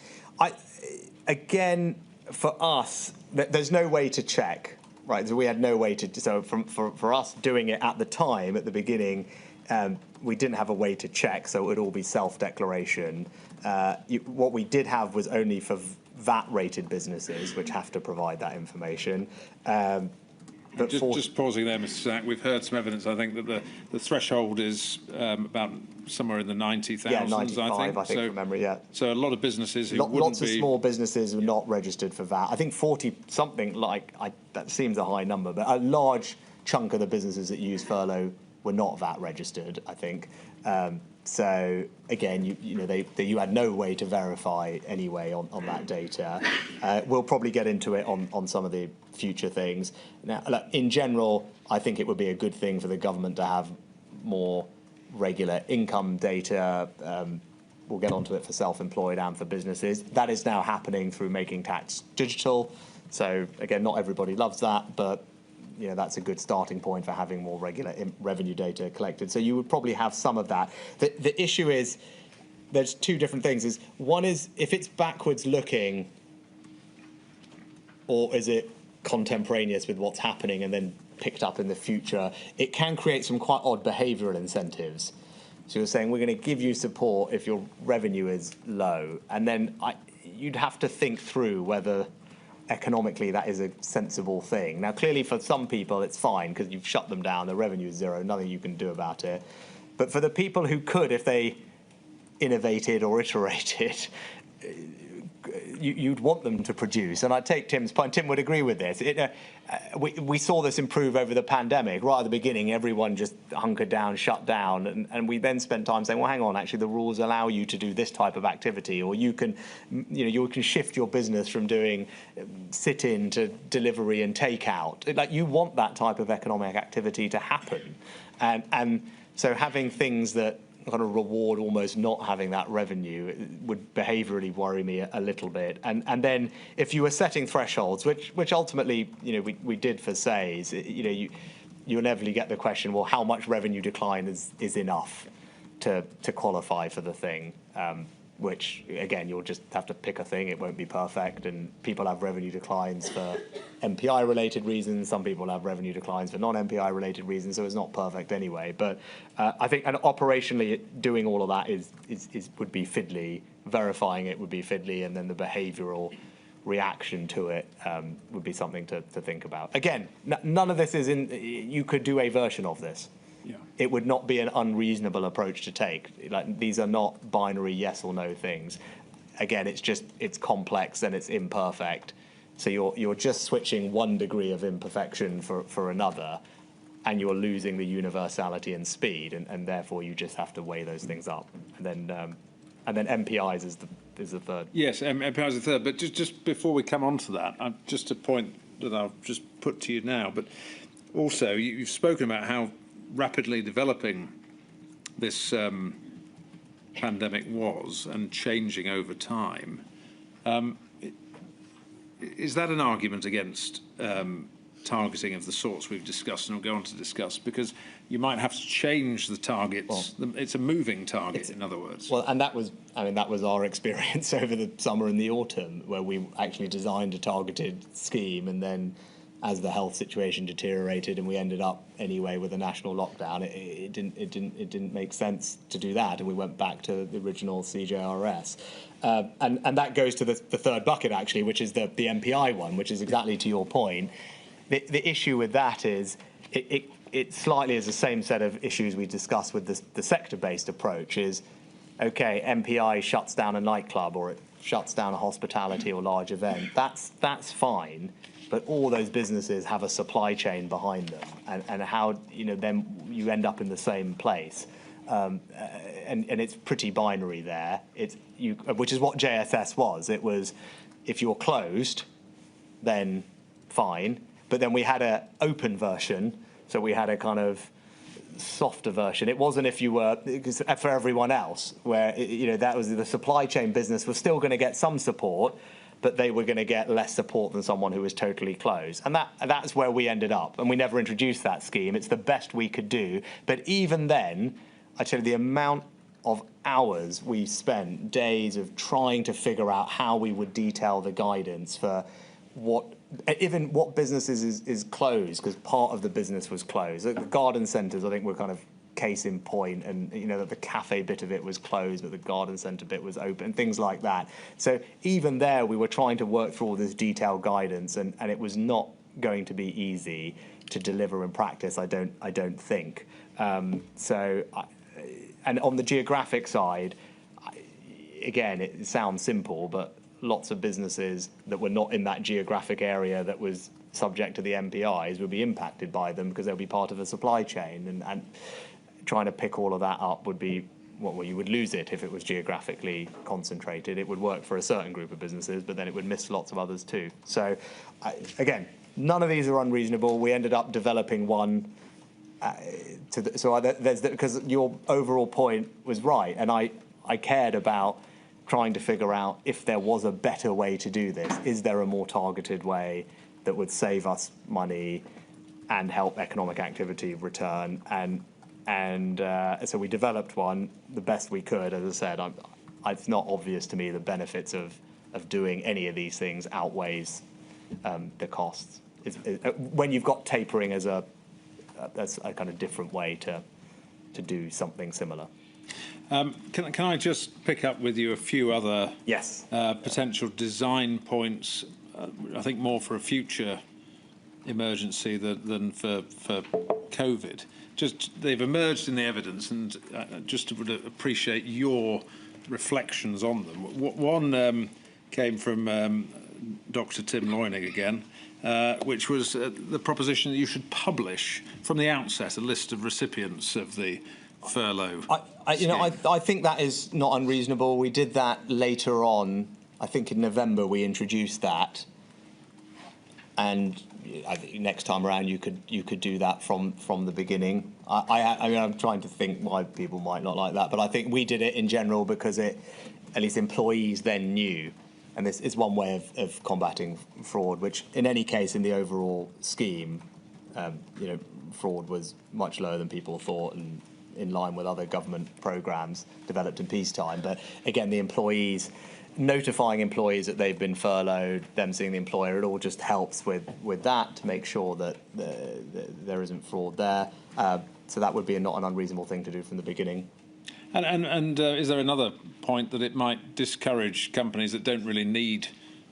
Again, for us, there's no way to check, right? So we had no way to. So for us doing it at the time, at the beginning, we didn't have a way to check, so it would all be self-declaration. What we did have was only for VAT-rated businesses, which have to provide that information. But just pausing there, Mr. Sunak, we've heard some evidence, I think, that the threshold is about somewhere in the 90,000s, yeah, 95, I think, from memory, yeah. So a lot of businesses who lots of small businesses were not registered for VAT. I think 40-something, that seems a high number, but a large chunk of the businesses that use furlough were not VAT registered, I think. So again, you had no way to verify anyway on that data. We'll probably get into it on some of the future things. Now, look, in general, I think it would be a good thing for the government to have more regular income data. We'll get onto it for self-employed and for businesses. That is now happening through making tax digital. So again, not everybody loves that, but that's a good starting point for having more regular revenue data collected. So you would probably have some of that. The issue is there's two different things. One is if it's backwards looking, or is it contemporaneous with what's happening and then picked up in the future, it can create some quite odd behavioural incentives. So you're saying we're going to give you support if your revenue is low, and then you'd have to think through whether economically that is a sensible thing. Now, clearly for some people it's fine because you've shut them down, the revenue is zero, nothing you can do about it. But for the people who could, if they innovated or iterated, you'd want them to produce. And I take Tim's point. Tim would agree with this. We saw this improve over the pandemic. Right at the beginning, everyone just hunkered down, shut down, and we then spent time saying, well, hang on, actually the rules allow you to do this type of activity, or you can shift your business from doing sit-in to delivery and takeout. Like, you want that type of economic activity to happen, and so having things that kind of reward almost not having that revenue would behaviourally worry me a little bit. And then if you were setting thresholds, which ultimately we did for SAYS, you inevitably get the question, well, how much revenue decline is enough to qualify for the thing? Which again, you'll just have to pick a thing. It won't be perfect, and people have revenue declines for MPI related reasons. Some people have revenue declines for non-MPI related reasons, so it's not perfect anyway. But I think, and operationally, doing all of that would be fiddly. Verifying it would be fiddly, and then the behavioural reaction to it would be something to think about. Again, none of this is in. You could do a version of this. Yeah. It would not be an unreasonable approach to take. Like, these are not binary yes or no things. Again, it's complex and it's imperfect. So you're just switching one degree of imperfection for another, and you're losing the universality and speed, and therefore you just have to weigh those things up. And then MPIs is the third. Yes, MPIs is the third. But just before we come on to that, just a point that I'll just put to you now. But also, you've spoken about how rapidly developing this pandemic was and changing over time. Is that an argument against targeting of the sorts we've discussed and we'll go on to discuss? Because you might have to change the targets. Well, it's a moving target, in other words. Well, and that was our experience over the summer and the autumn, where we actually designed a targeted scheme, and then as the health situation deteriorated and we ended up anyway with a national lockdown, it didn't make sense to do that, and we went back to the original CJRS. And that goes to the third bucket, actually, which is the MPI one, which is exactly to your point. The issue with that is it slightly is the same set of issues we discussed with the sector-based approach. Is, okay, MPI shuts down a nightclub, or it shuts down a hospitality or large event. That's fine. But all those businesses have a supply chain behind them, and how then you end up in the same place. and it's pretty binary there. Which is what JSS was. It was, if you're closed, then fine. But then we had an open version, so we had a kind of softer version. It wasn't if you were, for everyone else, where that was the supply chain business was still going to get some support, but they were going to get less support than someone who was totally closed. And that's where we ended up. And we never introduced that scheme. It's the best we could do. But even then, I tell you, the amount of hours we spent, days of trying to figure out how we would detail the guidance for what businesses is closed, because part of the business was closed. The garden centres, I think, were kind of case in point, and that the cafe bit of it was closed, but the garden centre bit was open, things like that. So even there, we were trying to work through all this detailed guidance, and it was not going to be easy to deliver in practice. I don't think. And on the geographic side, again, it sounds simple, but lots of businesses that were not in that geographic area that was subject to the MPIs would be impacted by them because they'll be part of a supply chain, and trying to pick all of that up would be, well, you would lose it if it was geographically concentrated. It would work for a certain group of businesses, but then it would miss lots of others too. So, again, none of these are unreasonable. We ended up developing one. Because your overall point was right, and I cared about trying to figure out if there was a better way to do this. Is there a more targeted way that would save us money and help economic activity return? And so we developed one the best we could. As I said, it's not obvious to me the benefits of doing any of these things outweighs the costs. When you've got tapering that's a kind of different way to do something similar. Can I just pick up with you a few other potential design points? I think more for a future emergency than for COVID. They've emerged in the evidence, and just would appreciate your reflections on them. One came from Dr. Tim Loynig again, which was the proposition that you should publish from the outset a list of recipients of the furlough. I think that is not unreasonable. We did that later on. I think in November we introduced that, and I think next time around you could do that from the beginning. I'm trying to think why people might not like that, but I think we did it in general because at least employees then knew, and this is one way of combating fraud. Which in any case in the overall scheme, fraud was much lower than people thought, and in line with other government programmes developed in peacetime. But again, the employees, notifying employees that they've been furloughed, them seeing the employer, it all just helps with that to make sure that there isn't fraud there. So that would be not an unreasonable thing to do from the beginning. And is there another point that it might discourage companies that don't really need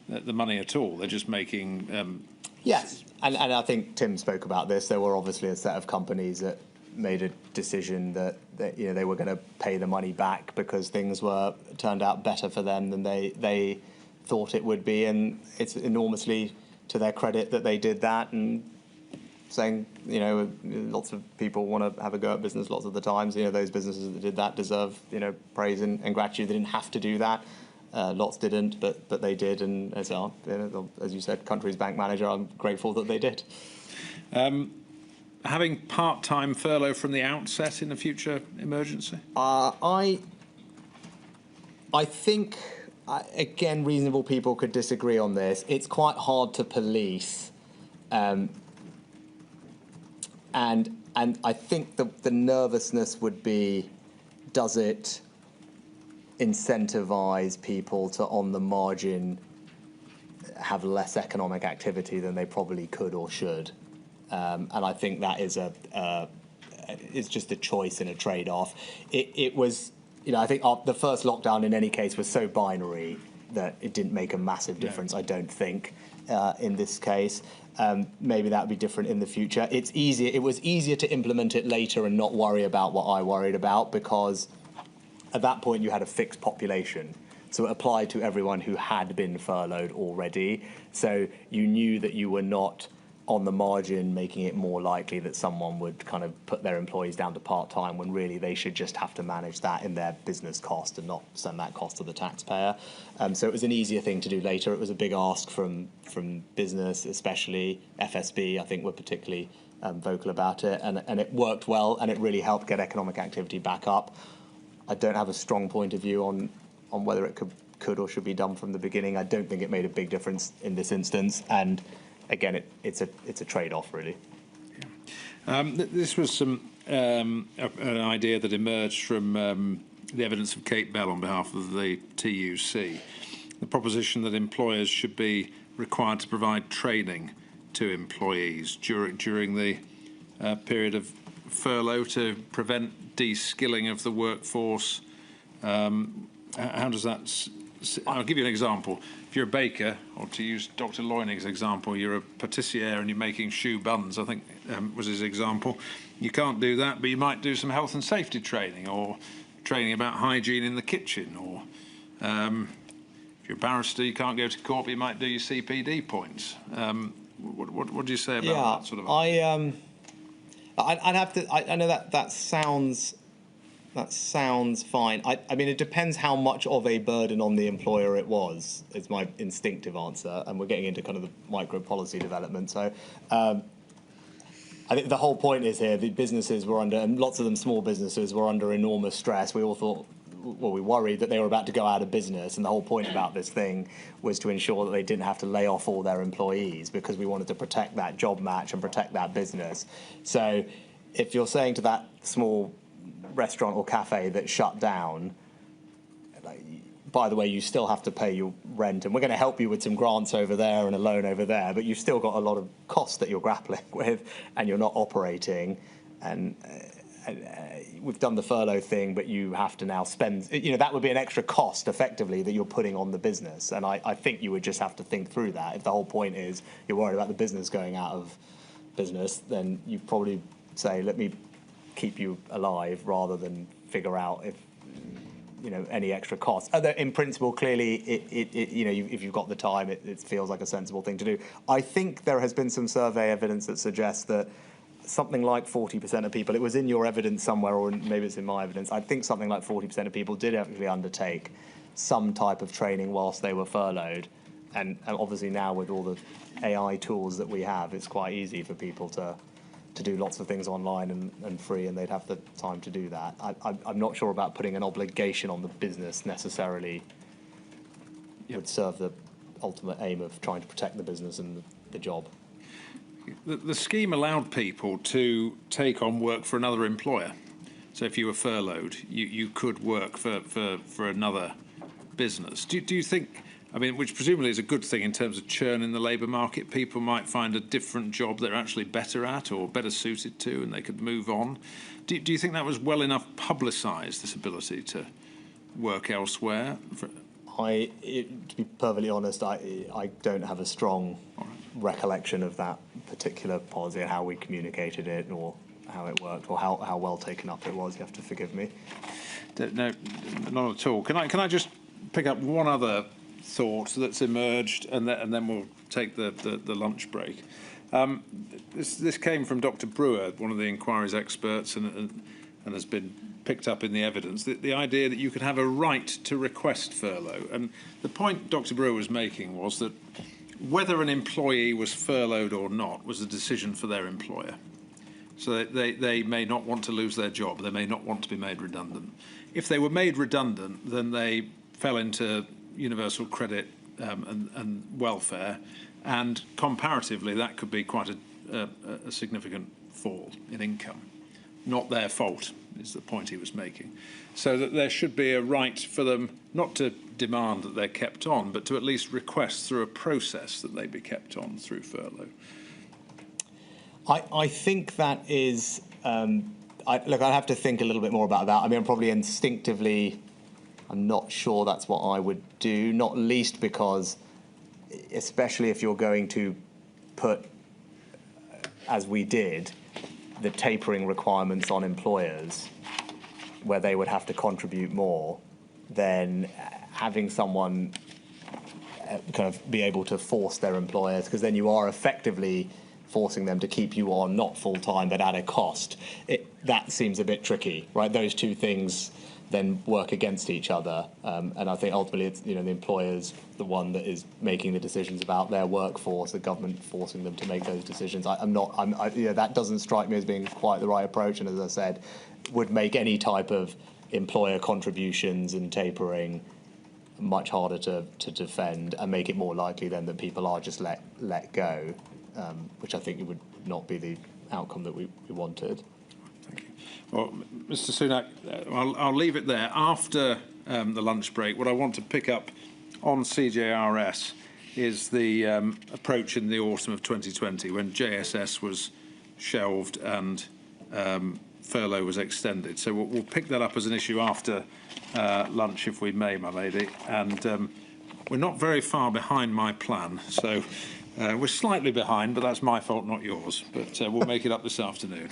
the money at all? They're just making... Yes, and I think Tim spoke about this. There were obviously a set of companies that made a decision that they were going to pay the money back because things turned out better for them than they thought it would be, and it's enormously to their credit that they did that. And saying, lots of people want to have a go at business lots of the times. Those businesses that did that deserve praise and gratitude. They didn't have to do that. Lots didn't, but they did, and as you said, country's bank manager, I'm grateful that they did. Having part-time furlough from the outset in a future emergency? I think, again, reasonable people could disagree on this. It's quite hard to police, and I think the nervousness would be, does it incentivise people to, on the margin, have less economic activity than they probably could or should? And I think that is it's just a choice and a trade-off. It was, I think the first lockdown in any case was so binary that it didn't make a massive difference. I don't think in this case. Maybe that would be different in the future. It was easier to implement it later and not worry about what I worried about, because at that point you had a fixed population. So it applied to everyone who had been furloughed already. So you knew that you were not on the margin, making it more likely that someone would kind of put their employees down to part-time when really they should just have to manage that in their business cost and not send that cost to the taxpayer. So it was an easier thing to do later. It was a big ask from business, especially FSB, I think, were particularly vocal about it, and it worked well, and it really helped get economic activity back up. I don't have a strong point of view on whether it could or should be done from the beginning. I don't think it made a big difference in this instance, and again, it's a trade-off, really. This was an idea that emerged from the evidence of Kate Bell on behalf of the TUC, the proposition that employers should be required to provide training to employees during the period of furlough to prevent de-skilling of the workforce. How does that... I'll give you an example. If you're a baker, or to use Dr. Loynig's example, you're a patissier and you're making shoe buns, I think was his example. You can't do that, but you might do some health and safety training or training about hygiene in the kitchen. Or if you're a barrister, you can't go to court, but you might do your CPD points. What do you say about that sort of... I'd have to... I know that sounds fine. I mean, it depends how much of a burden on the employer it was, is my instinctive answer, and we're getting into kind of the micro policy development. So I think the whole point is here, the businesses were under, and lots of them small businesses, were under enormous stress. We all thought, well, we worried that they were about to go out of business, and the whole point about this thing was to ensure that they didn't have to lay off all their employees, because we wanted to protect that job match and protect that business. So if you're saying to that small restaurant or cafe that shut down, by the way, you still have to pay your rent, and we're going to help you with some grants over there and a loan over there, but you've still got a lot of costs that you're grappling with, and you're not operating, and we've done the furlough thing, but you have to now spend, that would be an extra cost effectively that you're putting on the business, and I think you would just have to think through that. If the whole point is you're worried about the business going out of business, then you probably say, let me keep you alive rather than figure out if any extra costs. In principle, clearly, if you've got the time, it feels like a sensible thing to do. I think there has been some survey evidence that suggests that something like 40% of people, it was in your evidence somewhere, or maybe it's in my evidence, I think something like 40% of people did actually undertake some type of training whilst they were furloughed. And obviously now with all the AI tools that we have, it's quite easy for people to do lots of things online and free, and they'd have the time to do that. I'm not sure about putting an obligation on the business necessarily would serve the ultimate aim of trying to protect the business and the job. The scheme allowed people to take on work for another employer. So if you were furloughed, you could work for another business. Do you think... I mean, which presumably is a good thing in terms of churn in the labour market. People might find a different job they're actually better at or better suited to, and they could move on. Do you think that was well enough publicised, this ability to work elsewhere? To be perfectly honest, I don't have a strong recollection of that particular policy and how we communicated it or how it worked or how well taken up it was. You have to forgive me. No, not at all. Can I just pick up one other thought that's emerged, and then we'll take the lunch break. This came from Dr. Brewer, one of the inquiry's experts, and has been picked up in the evidence. The idea that you could have a right to request furlough, and the point Dr. Brewer was making was that whether an employee was furloughed or not was a decision for their employer. So they may not want to lose their job. They may not want to be made redundant. If they were made redundant, then they fell into universal credit and welfare, and comparatively that could be quite a significant fall in income. Not their fault is the point he was making. So that there should be a right for them not to demand that they're kept on, but to at least request through a process that they be kept on through furlough. I think that is... I'd have to think a little bit more about that. I mean, probably instinctively... I'm not sure that's what I would do, not least because, especially if you're going to put, as we did, the tapering requirements on employers, where they would have to contribute more, then having someone kind of be able to force their employers, because then you are effectively forcing them to keep you on, not full-time, but at a cost. That seems a bit tricky, right? Those two things then work against each other. And I think ultimately it's, the employer's the one that is making the decisions about their workforce, the government forcing them to make those decisions. That doesn't strike me as being quite the right approach. And as I said, would make any type of employer contributions and tapering much harder to defend, and make it more likely then that people are just let go, which I think it would not be the outcome that we wanted. Thank you. Well, Mr. Sunak, I'll leave it there. After the lunch break, what I want to pick up on CJRS is the approach in the autumn of 2020 when JSS was shelved and furlough was extended. So we'll pick that up as an issue after lunch, if we may, my lady. And we're not very far behind my plan, so we're slightly behind, but that's my fault, not yours. But we'll make it up this afternoon.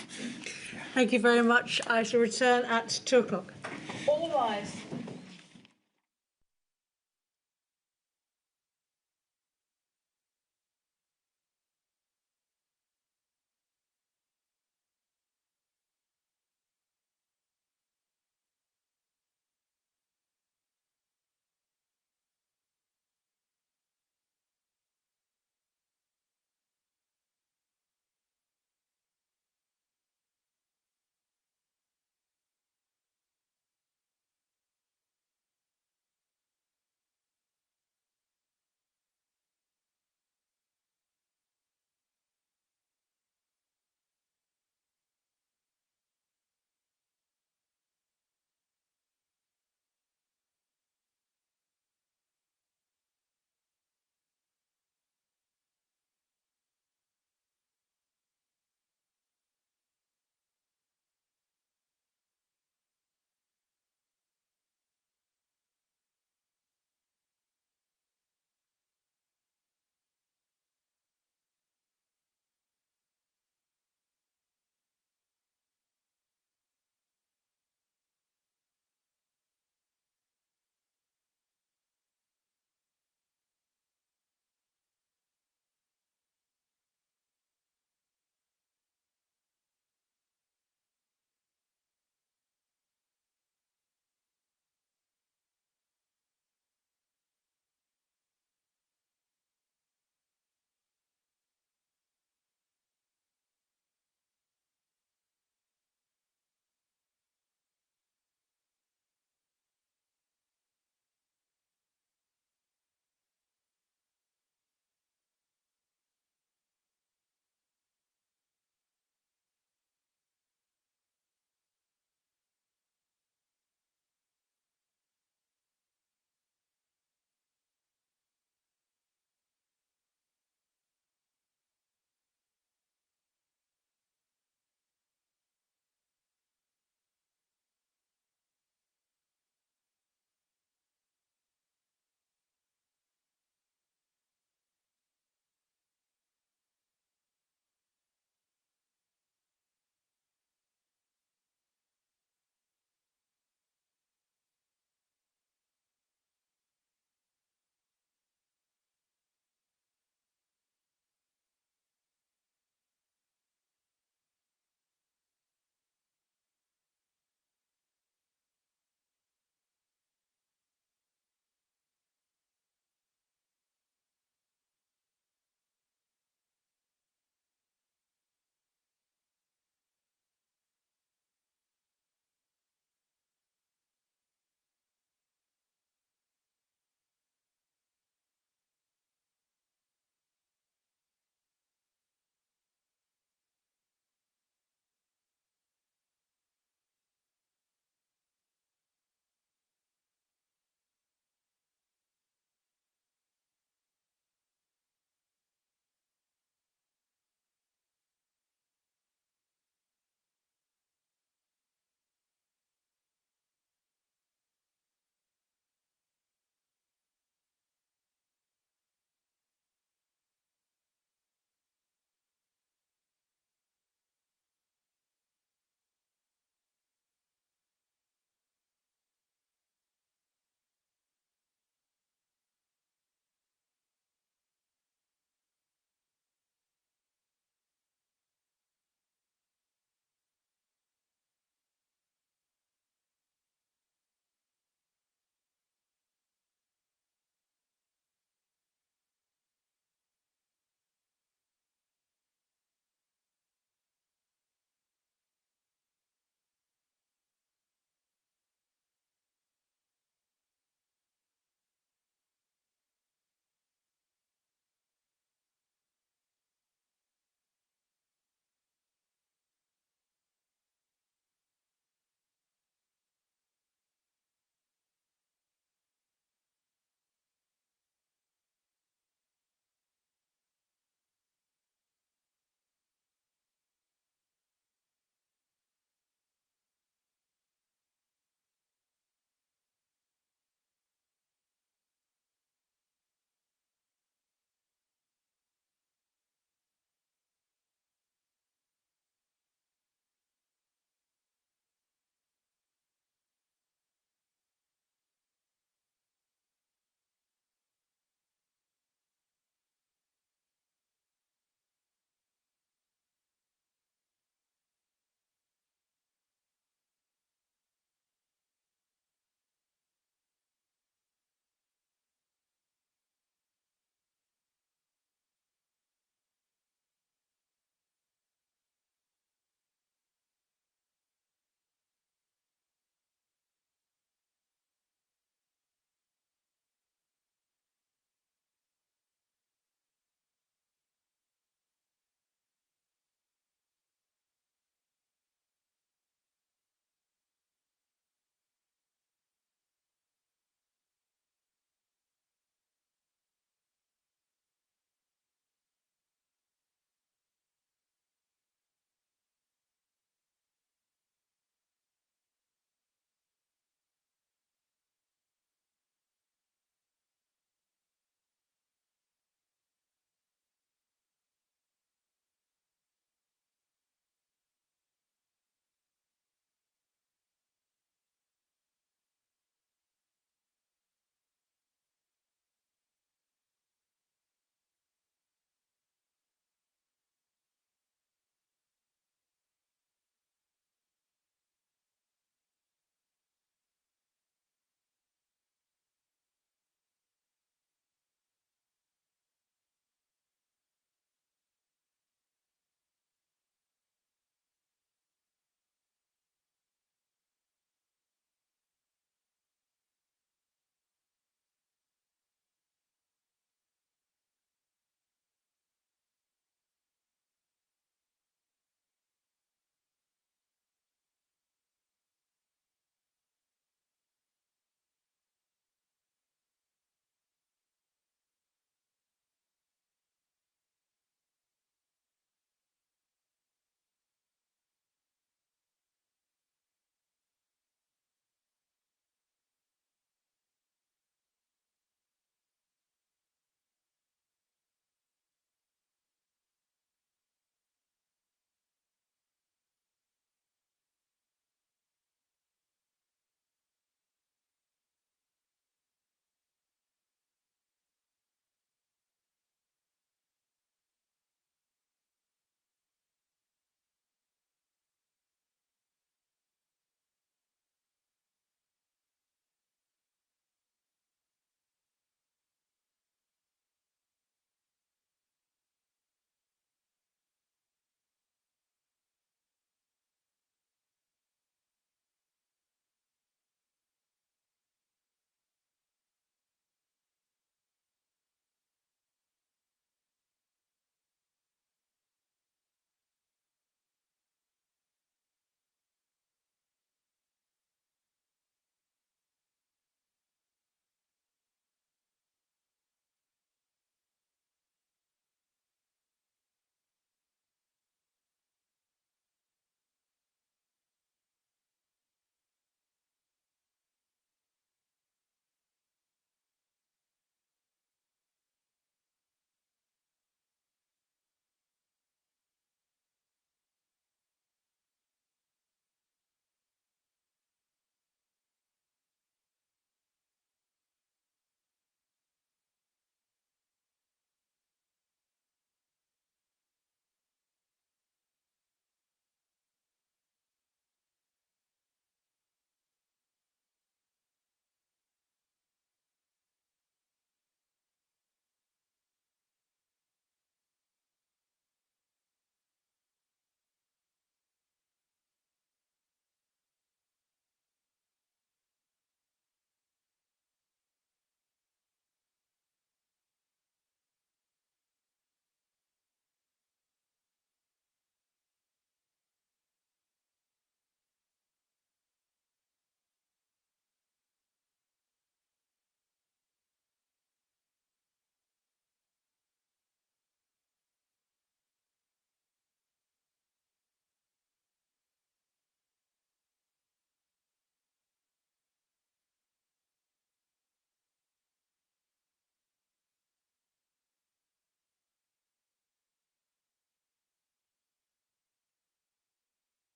Thank you very much. I shall return at 2 o'clock. All rise.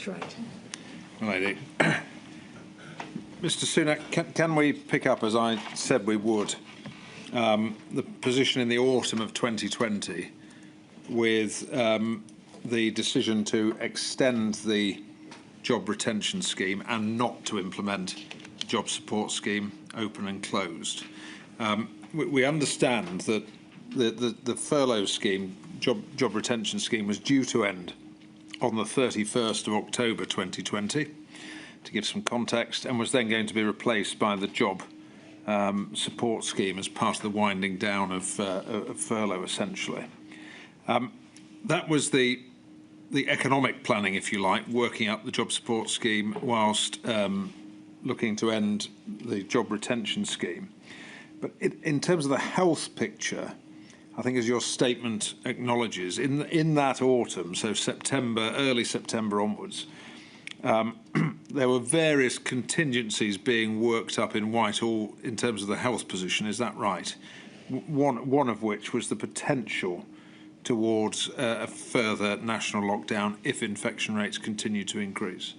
Mr. Wright. Lady. Mr. Sunak, can we pick up, as I said we would, the position in the autumn of 2020 with the decision to extend the job retention scheme and not to implement the job support scheme, open and closed? We understand that the furlough scheme, job retention scheme, was due to end on the 31st of October 2020, to give some context, and was then going to be replaced by the job support scheme as part of the winding down of furlough, essentially. That was the economic planning, if you like, working up the job support scheme whilst looking to end the job retention scheme. But in terms of the health picture, I think, as your statement acknowledges, in that autumn, so September, early September onwards, there were various contingencies being worked up in Whitehall in terms of the health position. Is that right? One of which was the potential towards a further national lockdown if infection rates continue to increase.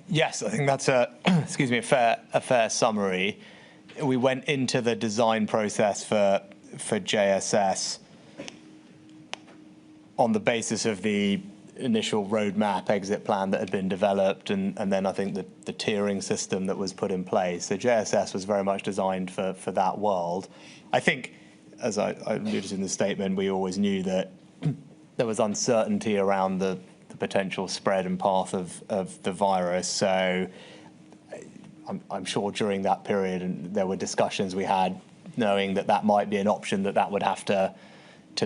Yes, I think that's a fair summary. We went into the design process for JSS on the basis of the initial roadmap exit plan that had been developed, and then I think the tiering system that was put in place. So JSS was very much designed for that world. I think, as I alluded to in the statement, we always knew that there was uncertainty around the potential spread and path of the virus. So I'm sure during that period, and there were discussions we had, knowing that might be an option, that would have to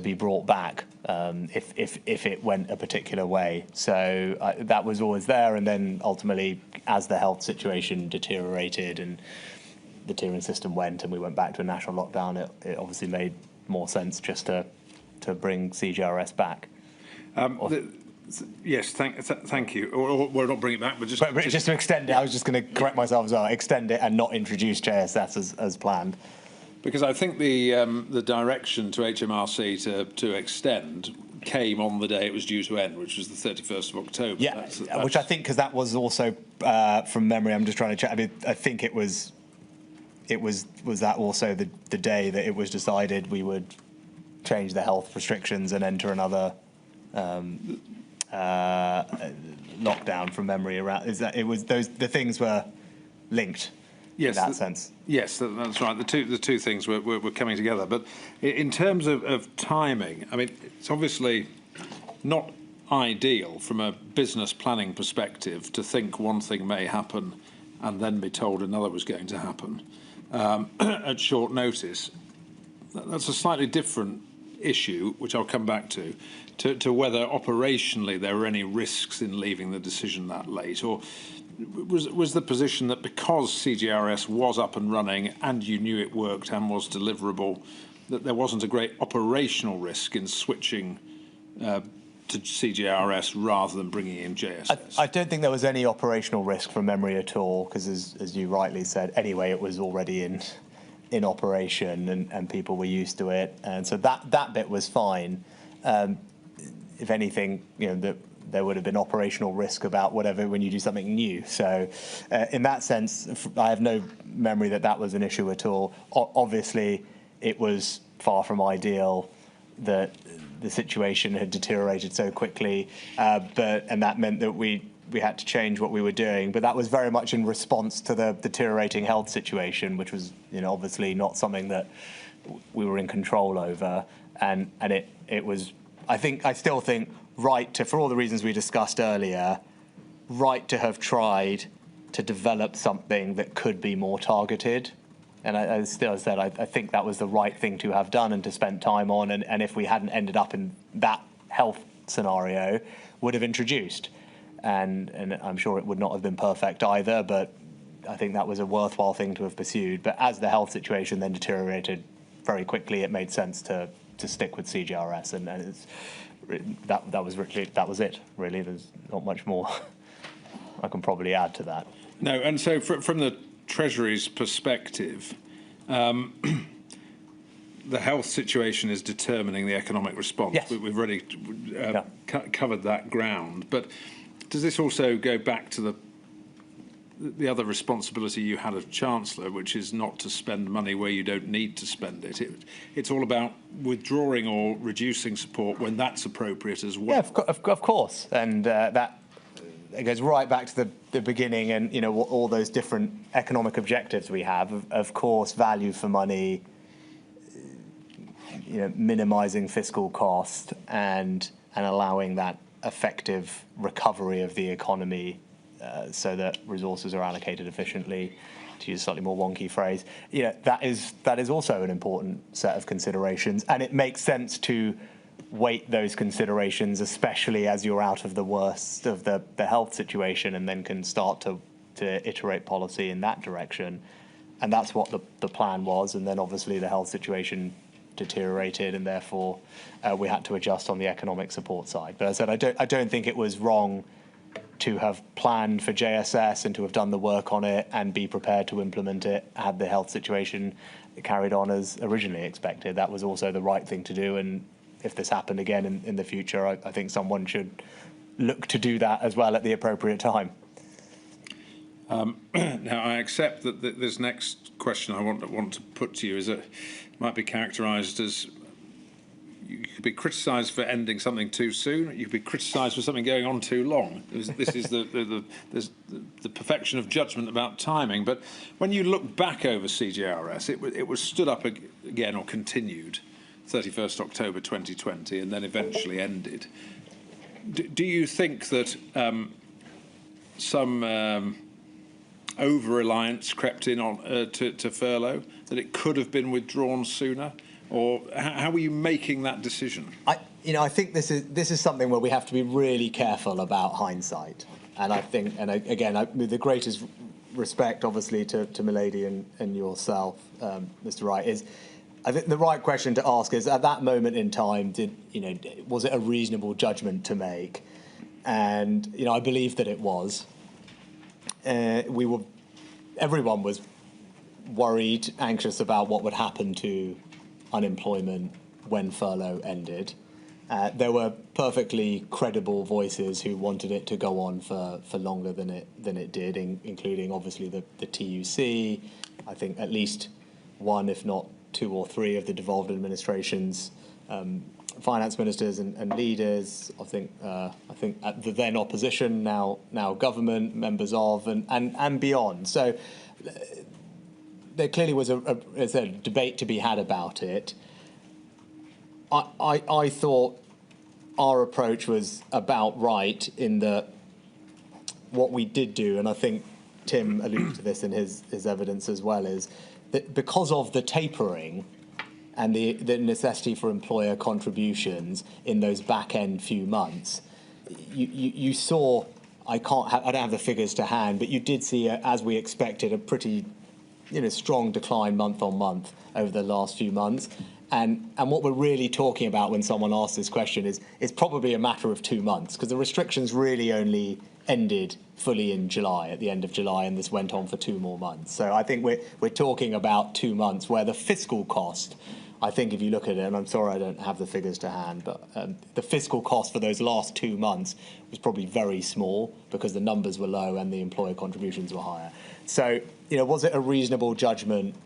be brought back if it went a particular way. So that was always there, and then ultimately, as the health situation deteriorated and the tiering system went, and we went back to a national lockdown, it obviously made more sense just to bring CGRS back. Yes, thank you. Or we'll not bring it back, but just to extend it. I was just going to correct myself as well. Extend it and not introduce JSS as planned. Because I think the direction to HMRC to extend came on the day it was due to end, which was the 31st of October. Yeah, that's which I think, because that was also from memory. I'm just trying to check. I mean, I think it was that also the day that it was decided we would change the health restrictions and enter another lockdown, from memory. Around is that it was the things were linked. Yes, in that sense. Yes, that's right. The two things were coming together. But in terms of timing, I mean, it's obviously not ideal from a business planning perspective to think one thing may happen and then be told another was going to happen at short notice. That's a slightly different issue, which I'll come back to whether operationally there were any risks in leaving the decision that late, or was the position that because CGRS was up and running and you knew it worked and was deliverable, that there wasn't a great operational risk in switching to CGRS rather than bringing in JSS? I don't think there was any operational risk from memory at all, because as you rightly said, anyway, it was already in operation and people were used to it, and so that bit was fine. If anything, there would have been operational risk about whatever when you do something new. So in that sense, I have no memory that was an issue at all. Obviously, it was far from ideal that the situation had deteriorated so quickly, and that meant that we had to change what we were doing. But that was very much in response to the deteriorating health situation, which was obviously not something that we were in control over. And it was, I still think, right to, for all the reasons we discussed earlier, right to have tried to develop something that could be more targeted. And I still said, I think that was the right thing to have done and to spend time on. And if we hadn't ended up in that health scenario, would have introduced. And I'm sure it would not have been perfect either, but I think that was a worthwhile thing to have pursued. But as the health situation then deteriorated very quickly, it made sense to stick with CGRS, and that was it, really. There's not much more I can probably add to that. No, and so from the Treasury's perspective, the health situation is determining the economic response. Yes. We've already covered that ground, but Does this also go back to the other responsibility you had as Chancellor, which is not to spend money where you don't need to spend it? It's all about withdrawing or reducing support when that's appropriate as well. Yeah, of course. And that it goes right back to the beginning and, all those different economic objectives we have. Of course, value for money, minimising fiscal cost and allowing that effective recovery of the economy so that resources are allocated efficiently, to use a slightly more wonky phrase. That is also an important set of considerations, and it makes sense to weight those considerations, especially as you're out of the worst of the health situation and then can start to iterate policy in that direction. And that's what the plan was, and then obviously the health situation deteriorated, and therefore we had to adjust on the economic support side. But as I said, I don't think it was wrong to have planned for JSS and to have done the work on it and be prepared to implement it had the health situation carried on as originally expected. That was also the right thing to do, and if this happened again in the future, I think someone should look to do that as well at the appropriate time. Now, I accept that this next question I want to put to you is that might be characterised as you could be criticised for ending something too soon. You could be criticised for something going on too long. This is the perfection of judgment about timing. But when you look back over CJRS, it was stood up again or continued 31st October 2020 and then eventually ended. Do you think that some over-reliance crept in on to furlough, that it could have been withdrawn sooner? Or how are you making that decision? I think this is something where we have to be really careful about hindsight. And I think, with the greatest respect, obviously, to Milady and yourself, Mr. Wright, is I think the right question to ask is, at that moment in time, was it a reasonable judgment to make? And I believe that it was. Everyone was worried, anxious about what would happen to unemployment when furlough ended. There were perfectly credible voices who wanted it to go on for longer than it did, including obviously the TUC. I think at least one, if not two or three, of the devolved administrations, finance ministers and leaders. I think at the then opposition, now government, members of, and beyond. So there clearly was a debate to be had about it. I thought our approach was about right in that what we did do, and I think Tim alluded to this in his evidence as well, is that because of the tapering and the necessity for employer contributions in those back-end few months, you saw, I don't have the figures to hand, but you did see, as we expected, a pretty strong decline month on month over the last few months. And what we're really talking about when someone asks this question is probably a matter of 2 months, because the restrictions really only ended fully in July, at the end of July, and this went on for 2 more months. So I think we're talking about 2 months where the fiscal cost, I think if you look at it, and I'm sorry I don't have the figures to hand, but the fiscal cost for those last 2 months was probably very small because the numbers were low and the employer contributions were higher. So, was it a reasonable judgment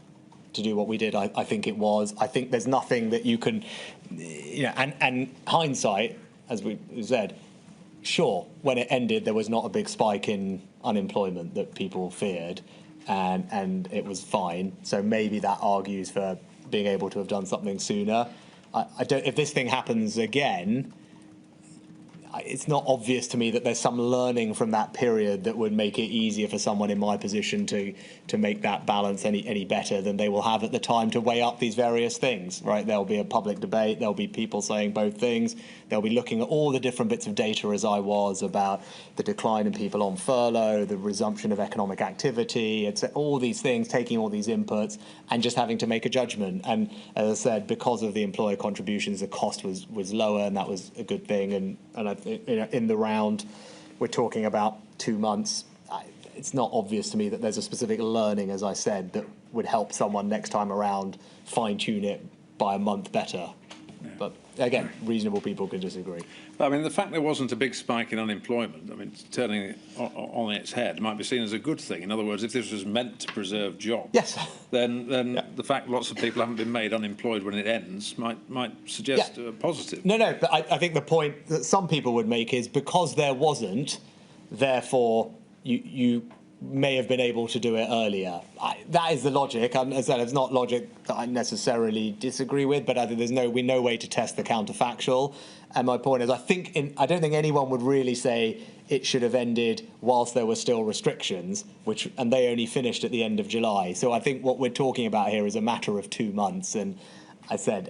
to do what we did? I think it was. I think there's nothing that you can, and hindsight, as we said, sure, when it ended, there was not a big spike in unemployment that people feared, and it was fine. So maybe that argues for being able to have done something sooner. I don't. If this thing happens again, it's not obvious to me that there's some learning from that period that would make it easier for someone in my position to make that balance any better than they will have at the time to weigh up these various things, right? There'll be a public debate, there'll be people saying both things, they'll be looking at all the different bits of data, as I was, about the decline in people on furlough, the resumption of economic activity, it's all these things, taking all these inputs and just having to make a judgment. And as I said, because of the employer contributions, the cost was lower, and that was a good thing. And I think, in the round, we're talking about 2 months. It's not obvious to me that there's a specific learning, as I said, that would help someone next time around fine-tune it by a month better. Yeah. But again, reasonable people could disagree. I mean, the fact there wasn't a big spike in unemployment, I mean, turning it on its head might be seen as a good thing. In other words, if this was meant to preserve jobs, yes, then the fact lots of people haven't been made unemployed when it ends might suggest a positive. No, but I think the point that some people would make is because there wasn't, therefore you may have been able to do it earlier. That is the logic. As I said, it's not logic that I necessarily disagree with, but I think there's no way to test the counterfactual. And my point is, I don't think anyone would really say it should have ended whilst there were still restrictions, and they only finished at the end of July. So I think what we're talking about here is a matter of 2 months. And I said,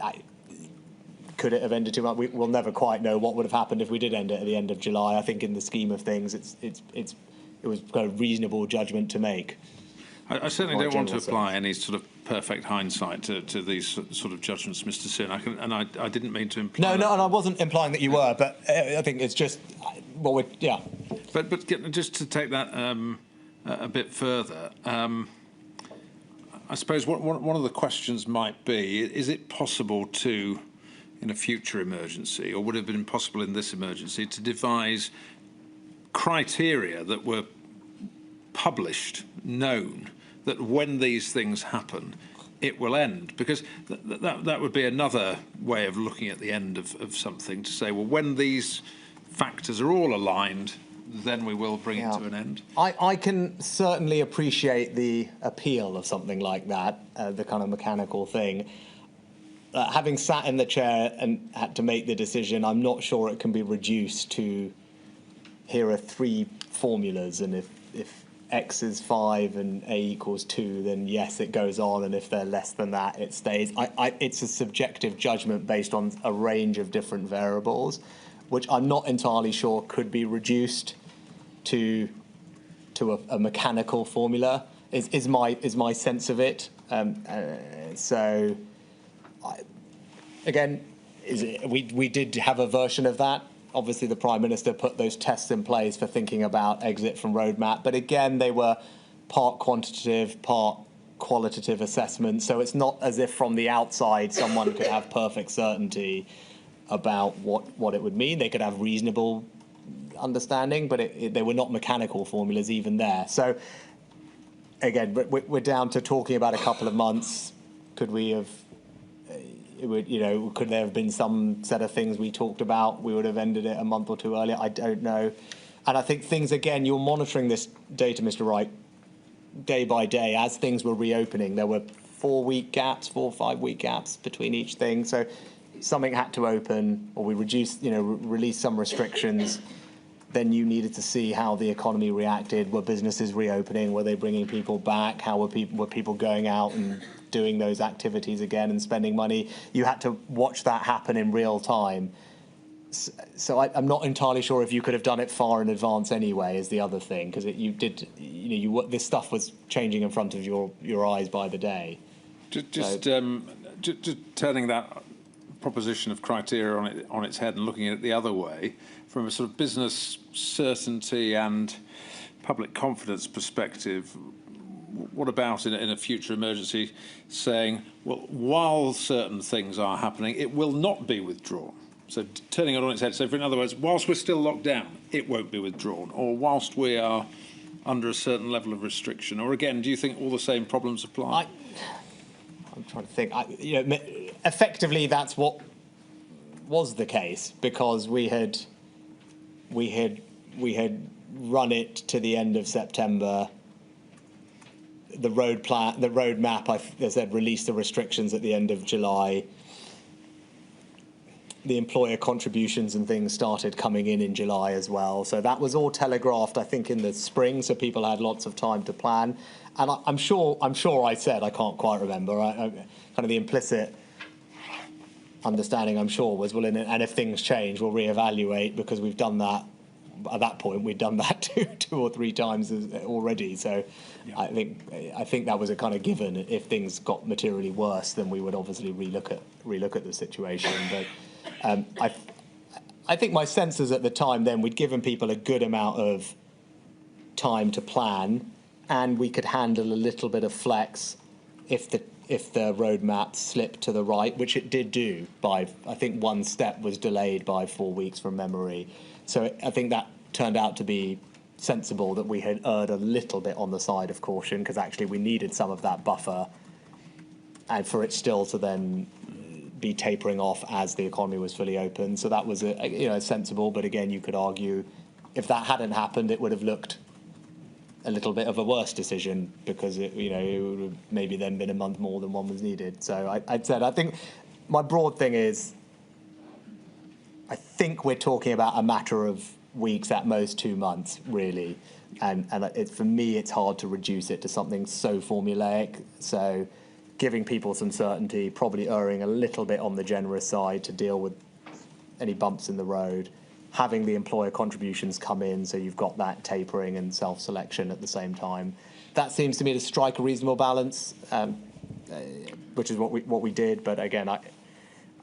could it have ended 2 months? We'll never quite know what would have happened if we did end it at the end of July. I think in the scheme of things, it was a reasonable judgment to make. I certainly don't want to apply any sort of perfect hindsight to these sort of judgments, Mr. Sunak, and I didn't mean to imply. No, and I wasn't implying that you were, but I think it's just But just to take that a bit further, I suppose one of the questions might be: is it possible to, in a future emergency, or would it have been possible in this emergency, to devise criteria that were published, known, that when these things happen, it will end? Because that would be another way of looking at the end of something, to say, well, when these factors are all aligned, then we will bring it to an end. I can certainly appreciate the appeal of something like that, the kind of mechanical thing. Having sat in the chair and had to make the decision, I'm not sure it can be reduced to here are 3 formulas, and if X is 5 and A equals 2, then yes, it goes on, and if they're less than that, it stays. It's a subjective judgment based on a range of different variables, which I'm not entirely sure could be reduced to a mechanical formula. Is my sense of it. Again, we did have a version of that. Obviously, the Prime Minister put those tests in place for thinking about exit from roadmap. But again, they were part quantitative, part qualitative assessments. So it's not as if from the outside someone could have perfect certainty about what it would mean. They could have reasonable understanding, but they were not mechanical formulas even there. So again, we're down to talking about a couple of months. Could we have... could there have been some set of things we talked about? We would have ended it a month or 2 earlier. I don't know. And I think things, again, you're monitoring this data, Mr. Wright, day by day as things were reopening. There were 4 or 5 week gaps between each thing. So something had to open, or we reduced, released some restrictions. Then you needed to see how the economy reacted. Were businesses reopening? Were they bringing people back? How were people going out and doing those activities again and spending money? You had to watch that happen in real time. So I'm not entirely sure if you could have done it far in advance anyway, is the other thing, because this stuff was changing in front of your eyes by the day. Just turning that proposition of criteria on its head and looking at it the other way, from a sort of business certainty and public confidence perspective, what about in a future emergency saying, well, while certain things are happening, it will not be withdrawn? So turning it on its head. So in other words, whilst we're still locked down, it won't be withdrawn. Or whilst we are under a certain level of restriction. Or again, do you think all the same problems apply? I'm trying to think. Effectively, that's what was the case, because we had run it to the end of September. The roadmap, they said, released the restrictions at the end of July. The employer contributions and things started coming in July as well. So that was all telegraphed, I think, in the spring, so people had lots of time to plan. And I'm sure I said, I can't quite remember, kind of the implicit understanding, I'm sure, was, well, and if things change, we'll reevaluate, because we've done that. At that point, we'd done that two or 3 times already. So yeah. I think that was a kind of given. If things got materially worse, then we would obviously relook at the situation. But I think my sense is at the time then we'd given people a good amount of time to plan, and we could handle a little bit of flex if if the roadmap slipped to the right, which it did do by, I think one step was delayed by 4 weeks from memory. So I think that turned out to be sensible, that we had erred a little bit on the side of caution, because actually we needed some of that buffer, and for it still to then be tapering off as the economy was fully open. So that was sensible, but again, you could argue if that hadn't happened, it would have looked a little bit of a worse decision, because it would have maybe then been a month more than one was needed. So I think my broad thing is, I think we're talking about a matter of weeks, at most 2 months, really. And for me, it's hard to reduce it to something so formulaic. So giving people some certainty, probably erring a little bit on the generous side to deal with any bumps in the road, having the employer contributions come in, so you've got that tapering and self-selection at the same time. That seems to me to strike a reasonable balance, which is what we did. But again, I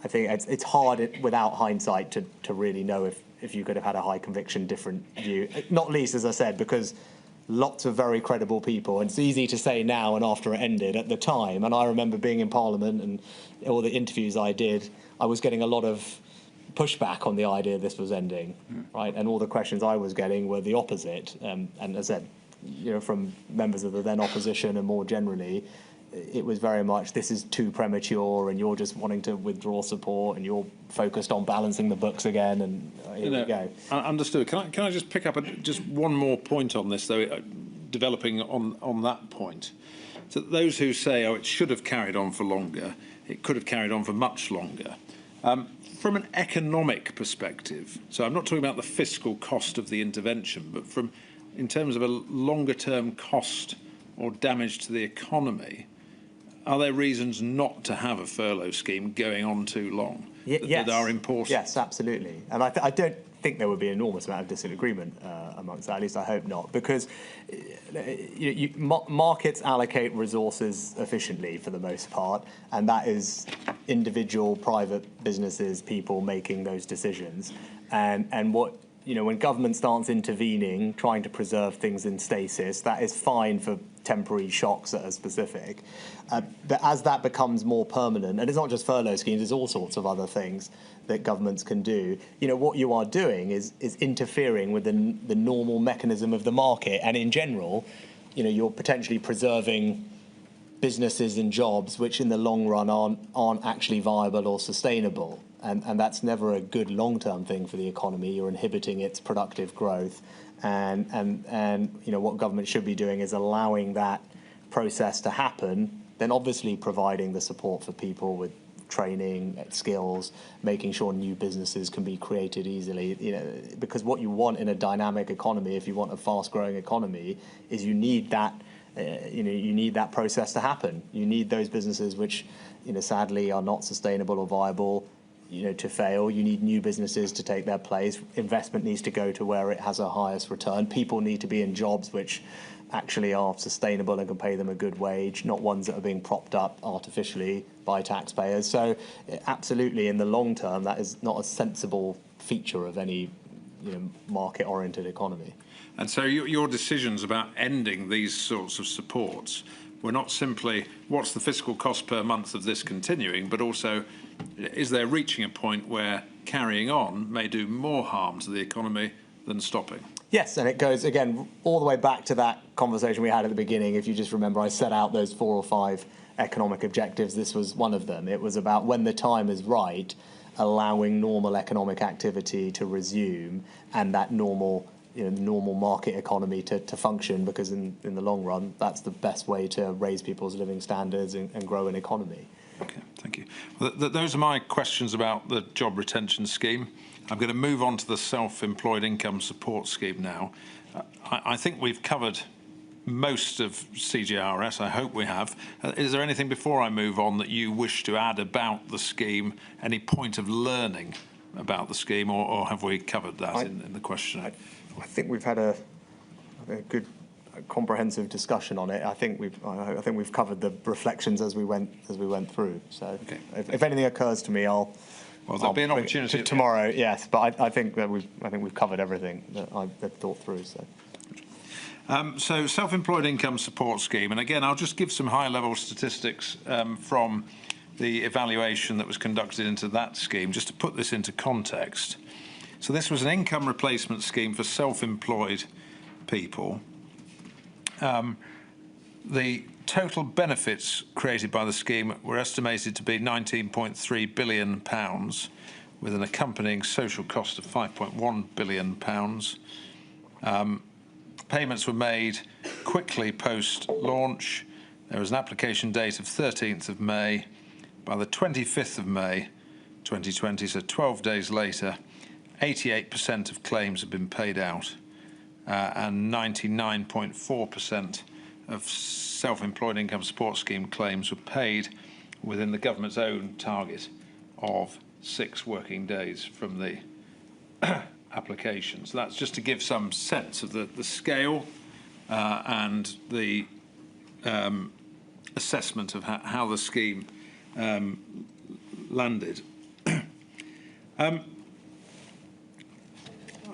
think it's hard without hindsight to really know if you could have had a high conviction different view. Not least, as I said, because lots of very credible people, and it's easy to say now and after it ended. At the time, and I remember being in Parliament and all the interviews I did, I was getting a lot of pushback on the idea this was ending, right? And all the questions I was getting were the opposite. And as I said, from members of the then opposition and more generally, it was very much, this is too premature, and you're just wanting to withdraw support, and you're focused on balancing the books again, and here we go. Understood. Can I just pick up just one more point on this, though, developing on that point? So those who say, it should have carried on for longer, it could have carried on for much longer. From an economic perspective, so I'm not talking about the fiscal cost of the intervention, but in terms of a longer-term cost or damage to the economy, are there reasons not to have a furlough scheme going on too long that are important? Yes, absolutely. And I don't think there would be an enormous amount of disagreement amongst that. At least I hope not, because markets allocate resources efficiently for the most part, and that is individual private businesses, people making those decisions. And what when government starts intervening, trying to preserve things in stasis, that is fine for temporary shocks that are specific. But as that becomes more permanent, and it's not just furlough schemes, there's all sorts of other things that governments can do. What you are doing is interfering with the normal mechanism of the market, and in general, you're potentially preserving businesses and jobs which in the long run aren't actually viable or sustainable. And that's never a good long-term thing for the economy. You're inhibiting its productive growth. And what government should be doing is allowing that process to happen, then obviously providing the support for people with training, skills, making sure new businesses can be created easily. Because what you want in a dynamic economy, if you want a fast-growing economy, is you need that. You need that process to happen. You need those businesses which, sadly are not sustainable or viable, to fail. You need new businesses to take their place. Investment needs to go to where it has a highest return. People need to be in jobs which actually are sustainable and can pay them a good wage, not ones that are being propped up artificially by taxpayers. So absolutely, in the long term, that is not a sensible feature of any market-oriented economy. And so your decisions about ending these sorts of supports were not simply what's the fiscal cost per month of this continuing, but also is there reaching a point where carrying on may do more harm to the economy than stopping? Yes, and it goes, again, all the way back to that conversation we had at the beginning. If you just remember, I set out those 4 or 5 economic objectives. This was one of them. It was about, when the time is right, allowing normal economic activity to resume, and that normal market economy to function, because in the long run, that's the best way to raise people's living standards and grow an economy. Okay, thank you. Well, those are my questions about the job retention scheme. I'm going to move on to the self-employed income support scheme now. I think we've covered most of CJRS. I hope we have. Is there anything before I move on that you wish to add about the scheme? Any point of learning about the scheme, or have we covered that in the question? I think we've had a good, comprehensive discussion on it. I think we've covered the reflections as we went through. So, okay. If anything occurs to me, I'll there'll be an opportunity tomorrow. Yes, but I think that we've covered everything that I've thought through. So. So self-employed income support scheme, and again, I'll just give some high-level statistics from the evaluation that was conducted into that scheme, just to put this into context. So this was an income replacement scheme for self-employed people. The total benefits created by the scheme were estimated to be £19.3 billion, with an accompanying social cost of £5.1 billion. Payments were made quickly post-launch. There was an application date of 13th of May. By the 25th of May 2020, so 12 days later, 88% of claims have been paid out, and 99.4% of self-employed income support scheme claims were paid within the government's own target of 6 working days from the application. So that's just to give some sense of the scale and the assessment of how the scheme landed.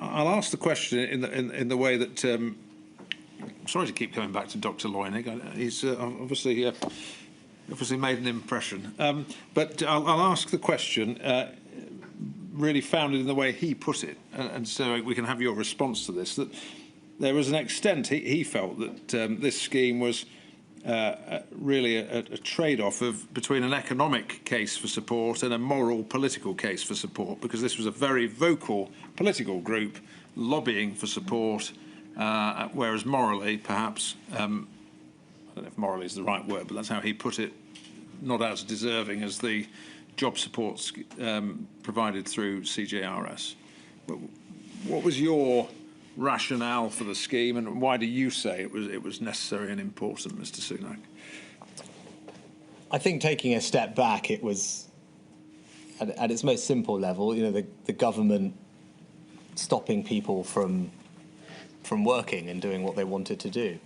I'll ask the question in the way that I'm sorry to keep coming back to Dr. Loynig. He's obviously made an impression, but I'll ask the question really founded in the way he put it, and so we can have your response to this. That there was an extent he felt that this scheme was really a trade-off between an economic case for support and a moral political case for support, because this was a very vocal political group lobbying for support, whereas morally, perhaps, I don't know if morally is the right word, but that's how he put it, not as deserving as the job support provided through CJRS. What was your rationale for the scheme, and why do you say it was necessary and important, Mr. Sunak? I think, taking a step back, it was at its most simple level, you know, the government stopping people from working and doing what they wanted to do,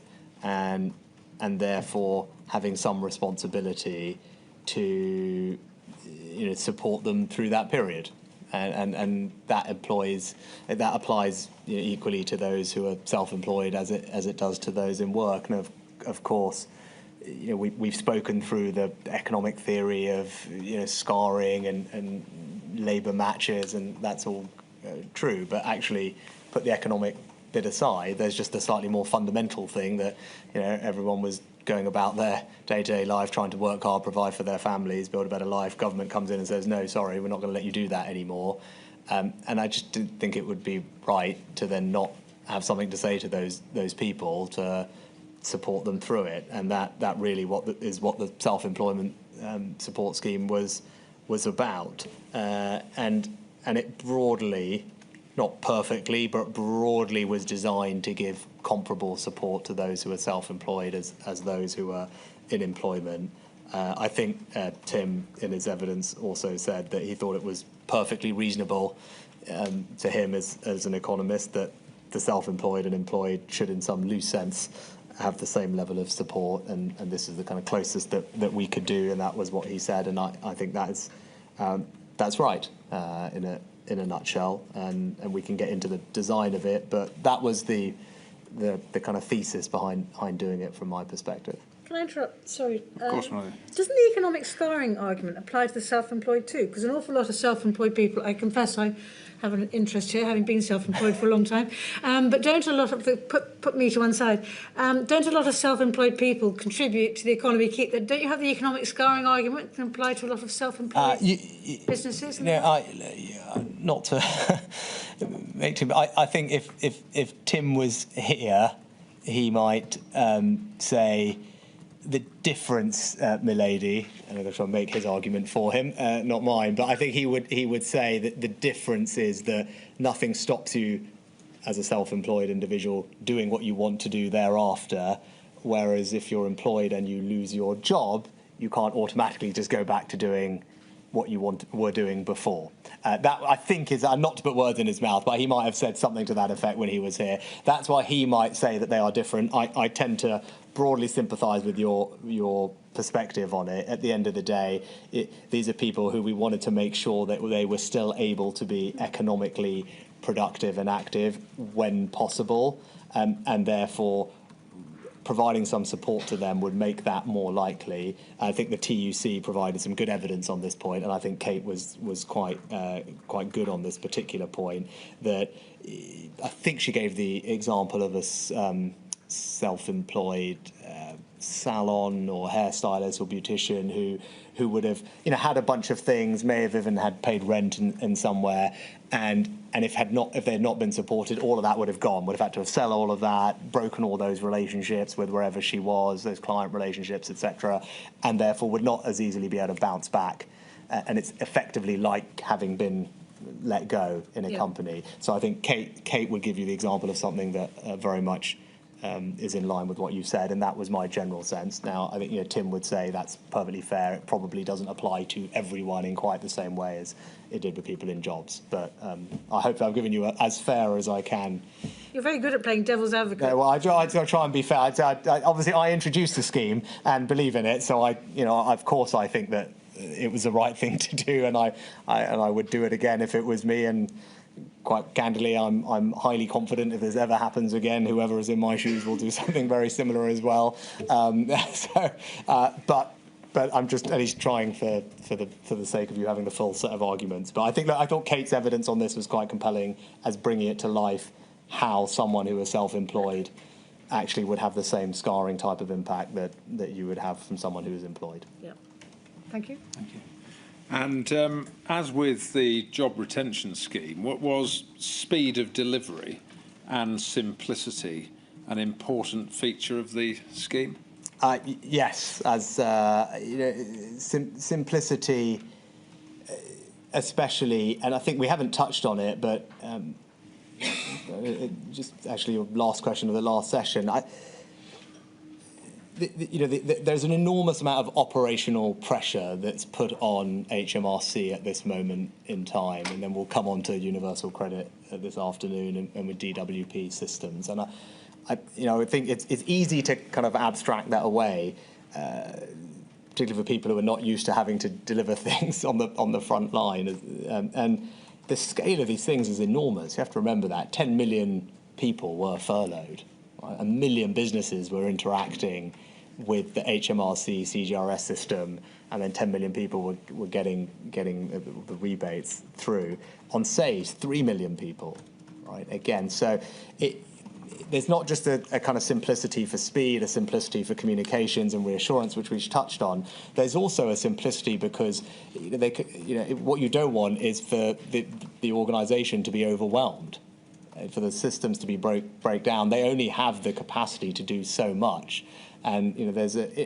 and therefore having some responsibility to, you know, support them through that period. And that applies, you know, equally to those who are self-employed as it does to those in work. And of course, you know, we've spoken through the economic theory of, you know, scarring and labour matches, and that's all true. But actually, put the economic bit aside, there's just a slightly more fundamental thing that, you know, everyone was going about their day-to-day life, trying to work hard, provide for their families, build a better life. Government comes in and says, no, sorry, we're not going to let you do that anymore. And I just didn't think it would be right to then not have something to say to those people to support them through it. And that really is what the self-employment support scheme was about. And it broadly, not perfectly, but broadly was designed to give comparable support to those who are self-employed as those who are in employment. I think Tim, in his evidence, also said that he thought it was perfectly reasonable to him as an economist that the self-employed and employed should, in some loose sense, have the same level of support, and this is the kind of closest that we could do, and that was what he said, and I think that's right in a nutshell, and we can get into the design of it, but that was the kind of thesis behind doing it from my perspective. Can I interrupt? Sorry. Of course, Melody. Doesn't the economic scarring argument apply to the self-employed too? Because an awful lot of self-employed people, I confess I have an interest here, having been self-employed for a long time, but don't a lot of put me to one side. Don't a lot of self-employed people contribute to the economy? Don't you have the economic scarring argument that can apply to a lot of self-employed businesses? Not to make Tim. I think if Tim was here, he might say the difference, milady, and I'm going to try and make his argument for him, not mine, but I think he would say that the difference is that nothing stops you as a self-employed individual doing what you want to do thereafter, whereas if you're employed and you lose your job, you can't automatically just go back to doing what you were doing before. That, I think, is not to put words in his mouth, but he might have said something to that effect when he was here. That's why he might say that they are different. I tend to broadly sympathise with your perspective on it. At the end of the day, these are people who we wanted to make sure that they were still able to be economically productive and active when possible, and therefore providing some support to them would make that more likely. I think the TUC provided some good evidence on this point, and I think Kate was quite good on this particular point. That I think she gave the example of a self-employed salon or hairstylist or beautician who would have had a bunch of things, may have even had paid rent in somewhere, and if they had not been supported, all of that would have gone. Would have had to sell all of that, broken all those relationships with wherever she was, those client relationships, etc., and therefore would not as easily be able to bounce back. And it's effectively like having been let go in a company. So I think Kate would give you the example of something that very much is in line with what you said, and that was my general sense. Now, I think Tim would say that's perfectly fair. It probably doesn't apply to everyone in quite the same way as it did with people in jobs. But I hope I've given you as fair as I can. You're very good at playing devil's advocate. No, well, I try and be fair. Obviously, I introduced the scheme and believe in it, so of course, I think that it was the right thing to do, and I would do it again if it was me. And quite candidly, I'm highly confident if this ever happens again, whoever is in my shoes will do something very similar as well. But I'm just at least trying for the sake of you having the full set of arguments. But I thought Kate's evidence on this was quite compelling as bringing it to life how someone who is self-employed actually would have the same scarring type of impact that you would have from someone who is employed. Yeah. Thank you. Thank you. And as with the job retention scheme, what was speed of delivery and simplicity an important feature of the scheme? Yes, as simplicity, especially, and I think we haven't touched on it, but just actually your last question of the last session. There's an enormous amount of operational pressure that's put on HMRC at this moment in time, and then we'll come on to universal credit this afternoon and with DWP systems. And I think it's easy to kind of abstract that away, particularly for people who are not used to having to deliver things on the front line. And the scale of these things is enormous. You have to remember that 10 million people were furloughed. Right? 1 million businesses were interacting with the HMRC CGRS system, and then 10 million people were getting the rebates through. On SAYS, 3 million people, right? Again, so there's not just a kind of simplicity for speed, a simplicity for communications and reassurance, which we've touched on. There's also a simplicity because what you don't want is for the organisation to be overwhelmed, for the systems to be break down. They only have the capacity to do so much. And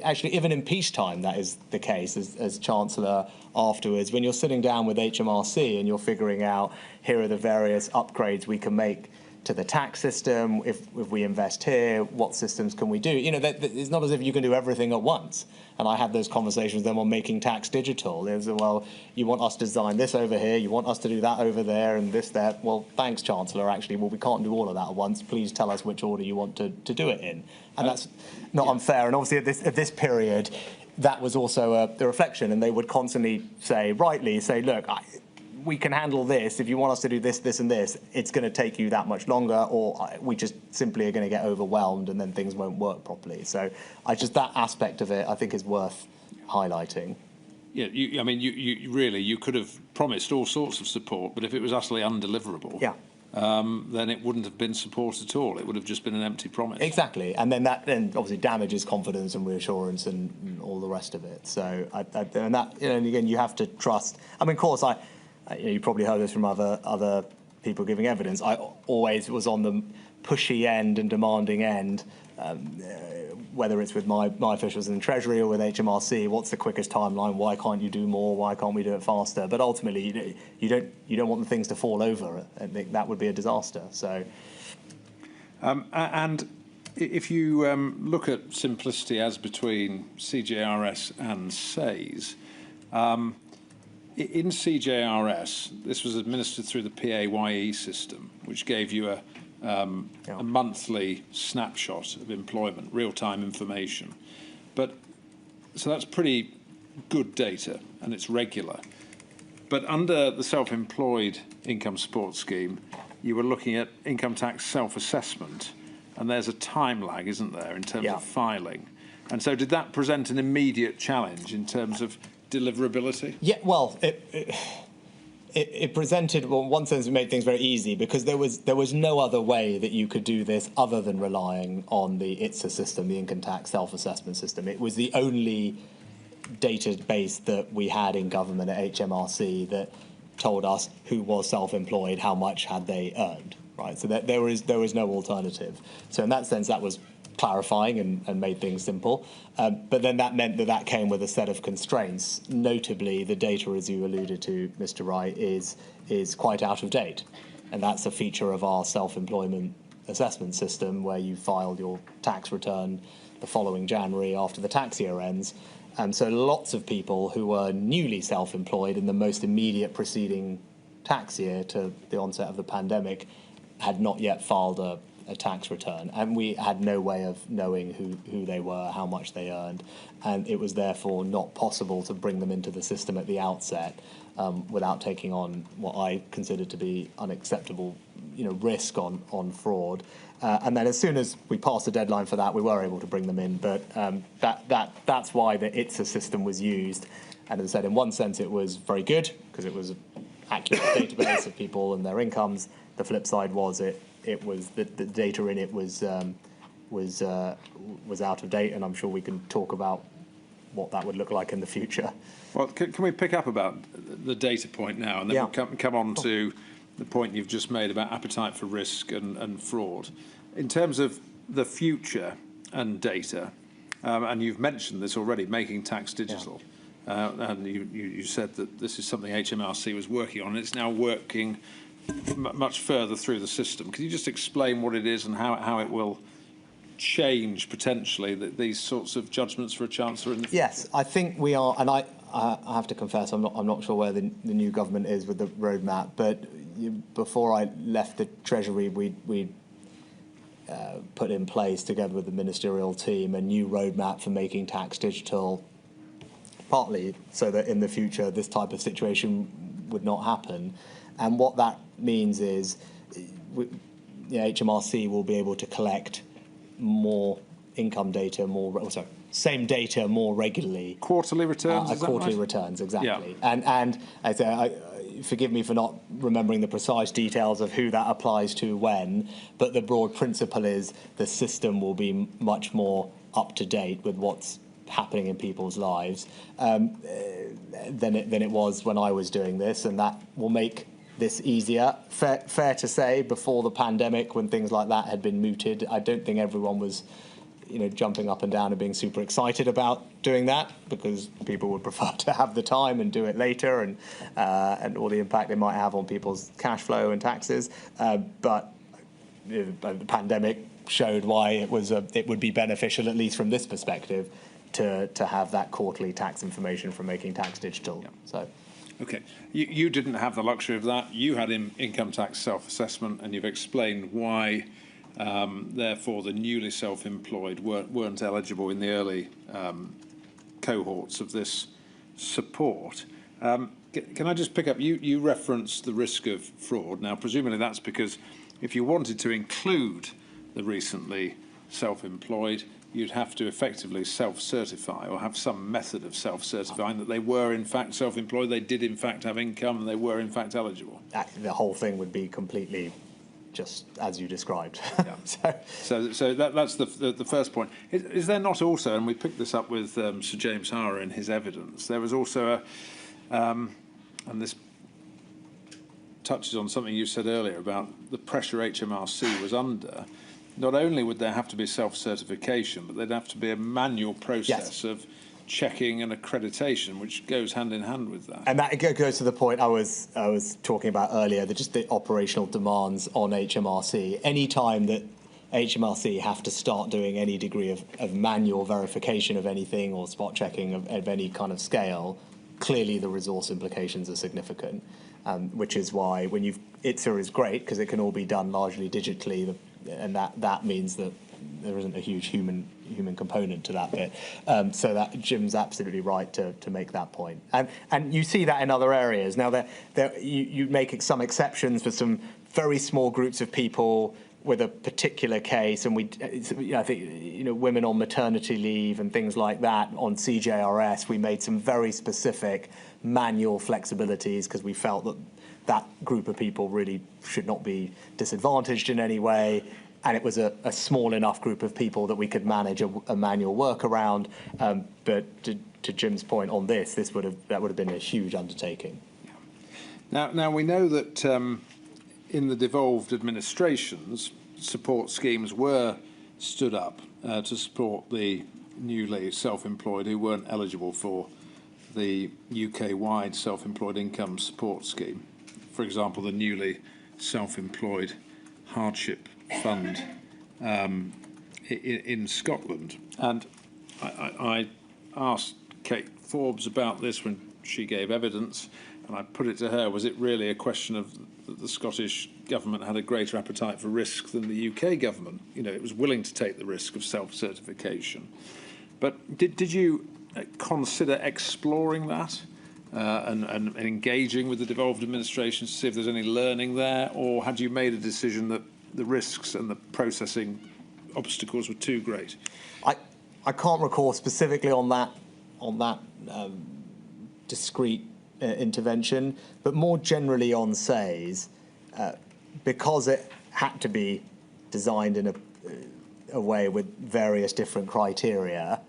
actually, even in peacetime, that is the case. As Chancellor afterwards, when you're sitting down with HMRC and you're figuring out here are the various upgrades we can make to the tax system, if we invest here, what systems can we do? It's not as if you can do everything at once. And I had those conversations with them on making tax digital. There's well, you want us to design this over here, you want us to do that over there, and this, that. Well, thanks, Chancellor, actually. Well, we can't do all of that at once. Please tell us which order you want to do it in. And that's not unfair. And obviously at this period, that was also the reflection. And they would constantly rightly say, look, we can handle this. If you want us to do this, this, and this, it's going to take you that much longer, or we just simply are going to get overwhelmed and then things won't work properly. So that aspect of it, I think, is worth highlighting. Yeah, you could have promised all sorts of support, but if it was utterly undeliverable, then it wouldn't have been support at all. It would have just been an empty promise. Exactly, and then that obviously damages confidence and reassurance and all the rest of it. So and again, you have to trust. I mean, of course, you probably heard this from other people giving evidence. I always was on the pushy end and demanding end, whether it's with my officials in the Treasury or with HMRC. What's the quickest timeline? Why can't you do more? Why can't we do it faster? But ultimately, you don't want the things to fall over. I think that would be a disaster. So, and if you look at simplicity as between CJRS and SAYS. In CJRS, this was administered through the PAYE system, which gave you a monthly snapshot of employment, real-time information. So that's pretty good data, and it's regular. But under the self-employed income support scheme, you were looking at income tax self-assessment, and there's a time lag, isn't there, in terms Yeah. of filing. And so did that present an immediate challenge in terms of deliverability? Yeah, well, it presented, well, in one sense, it made things very easy because there was no other way that you could do this other than relying on the ITSA system, the income tax self-assessment system. It was the only database that we had in government at HMRC that told us who was self-employed, how much had they earned, right? So that there was no alternative. So in that sense, that was clarifying and made things simple. But then that meant that came with a set of constraints. Notably, the data, as you alluded to, Mr. Wright, is quite out of date. And that's a feature of our self-employment assessment system where you filed your tax return the following January after the tax year ends. So lots of people who were newly self-employed in the most immediate preceding tax year to the onset of the pandemic had not yet filed a tax return, and we had no way of knowing who they were, how much they earned, and it was therefore not possible to bring them into the system at the outset without taking on what I considered to be unacceptable, risk on fraud. And then as soon as we passed the deadline for that, we were able to bring them in. But that's why the ITSA system was used. And as I said, in one sense, it was very good because it was an accurate database of people and their incomes. The flip side was it was the data in it was out of date, and I'm sure we can talk about what that would look like in the future. Well, can we pick up about the data point now, and then we'll come on to the point you've just made about appetite for risk and fraud. In terms of the future and data, and you've mentioned this already, making tax digital, and you said that this is something HMRC was working on, and it's now working much further through the system. Can you just explain what it is and how it will change potentially these sorts of judgments for a chancellor in the future? Yes, I think we are, and I have to confess I'm not sure where the new government is with the roadmap, but before I left the Treasury, we put in place, together with the ministerial team, a new roadmap for making tax digital, partly so that in the future this type of situation would not happen. And what that means is HMRC will be able to collect more income data, same data more regularly. Quarterly returns? Quarterly returns, exactly. Yeah. And I say, forgive me for not remembering the precise details of who that applies to when, but the broad principle is the system will be much more up to date with what's happening in people's lives than it was when I was doing this, and that will make this easier. Fair to say, before the pandemic, when things like that had been mooted, I don't think everyone was jumping up and down and being super excited about doing that, because people would prefer to have the time and do it later, and all the impact it might have on people's cash flow and taxes. But the pandemic showed why it would be beneficial, at least from this perspective, to have that quarterly tax information from making tax digital. Yeah. So. Okay, you didn't have the luxury of that. You had income tax self-assessment, and you've explained why, therefore, the newly self-employed weren't eligible in the early cohorts of this support. Can I just pick up, you referenced the risk of fraud. Now, presumably that's because if you wanted to include the recently self-employed, you'd have to effectively self-certify or have some method of self-certifying that they were in fact self-employed, they did in fact have income, and they were in fact eligible. The whole thing would be completely just as you described. Yeah. So that's the first point. Is there not also, and we picked this up with Sir James Hara in his evidence, there was also and this touches on something you said earlier about the pressure HMRC was under. Not only would there have to be self-certification, but there'd have to be a manual process of checking and accreditation, which goes hand in hand with that. And that goes to the point I was talking about earlier, just the operational demands on HMRC. Any time that HMRC have to start doing any degree of manual verification of anything or spot checking of any kind of scale, clearly the resource implications are significant, which is why when ITSA is great because it can all be done largely digitally, and that means that there isn't a huge human component to that bit. So that Jim's absolutely right to make that point. And you see that in other areas. Now, you make some exceptions for some very small groups of people with a particular case, and I think women on maternity leave and things like that on CJRS, we made some very specific manual flexibilities because we felt that that group of people really should not be disadvantaged in any way. And it was a small enough group of people that we could manage a manual workaround. But to Jim's point on this, that would have been a huge undertaking. Now we know that in the devolved administrations, support schemes were stood up to support the newly self-employed who weren't eligible for the UK-wide self-employed income support scheme. For example, the newly self-employed hardship fund in Scotland. And I asked Kate Forbes about this when she gave evidence, and I put it to her, was it really a question of that the Scottish government had a greater appetite for risk than the UK government? It was willing to take the risk of self-certification. But did you consider exploring that and engaging with the devolved administration to see if there's any learning there, or had you made a decision that the risks and the processing obstacles were too great? I can't recall specifically on that discrete intervention, but more generally on SAYS, because it had to be designed in a way with various different criteria,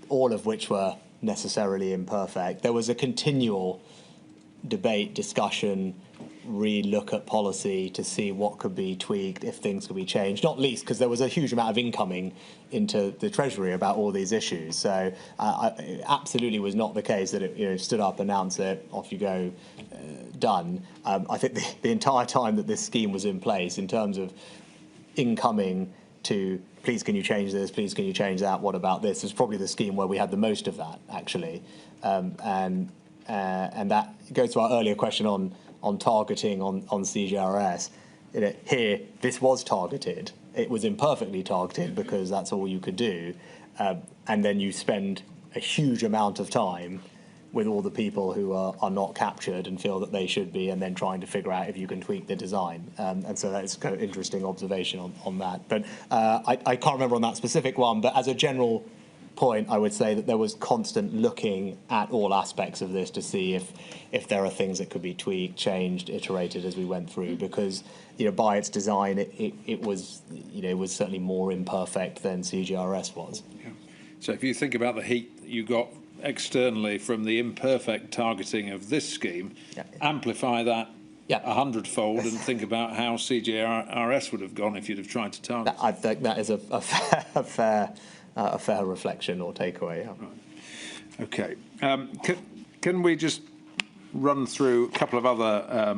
all of which were necessarily imperfect. There was a continual debate, discussion, re-look at policy to see what could be tweaked, if things could be changed, not least because there was a huge amount of incoming into the Treasury about all these issues. So it absolutely was not the case that it stood up, announce it, off you go, done. I think the entire time that this scheme was in place, in terms of incoming to please can you change this, please can you change that, what about this, is probably the scheme where we had the most of that, actually. And that goes to our earlier question on targeting on CJRS. Here, this was targeted. It was imperfectly targeted because that's all you could do. And then you spend a huge amount of time with all the people who are not captured and feel that they should be, and then trying to figure out if you can tweak the design. And so that's kind of interesting observation on that. But I can't remember on that specific one, but as a general point, I would say that there was constant looking at all aspects of this to see if there are things that could be tweaked, changed, iterated as we went through, because by its design it was certainly more imperfect than CGRS was. Yeah. So if you think about the heat that you got externally from the imperfect targeting of this scheme, amplify that 100-fold and think about how CGRS would have gone if you'd have tried to target. I think that is a fair reflection or takeaway. Yeah. Right. Okay. Can we just run through a couple of other,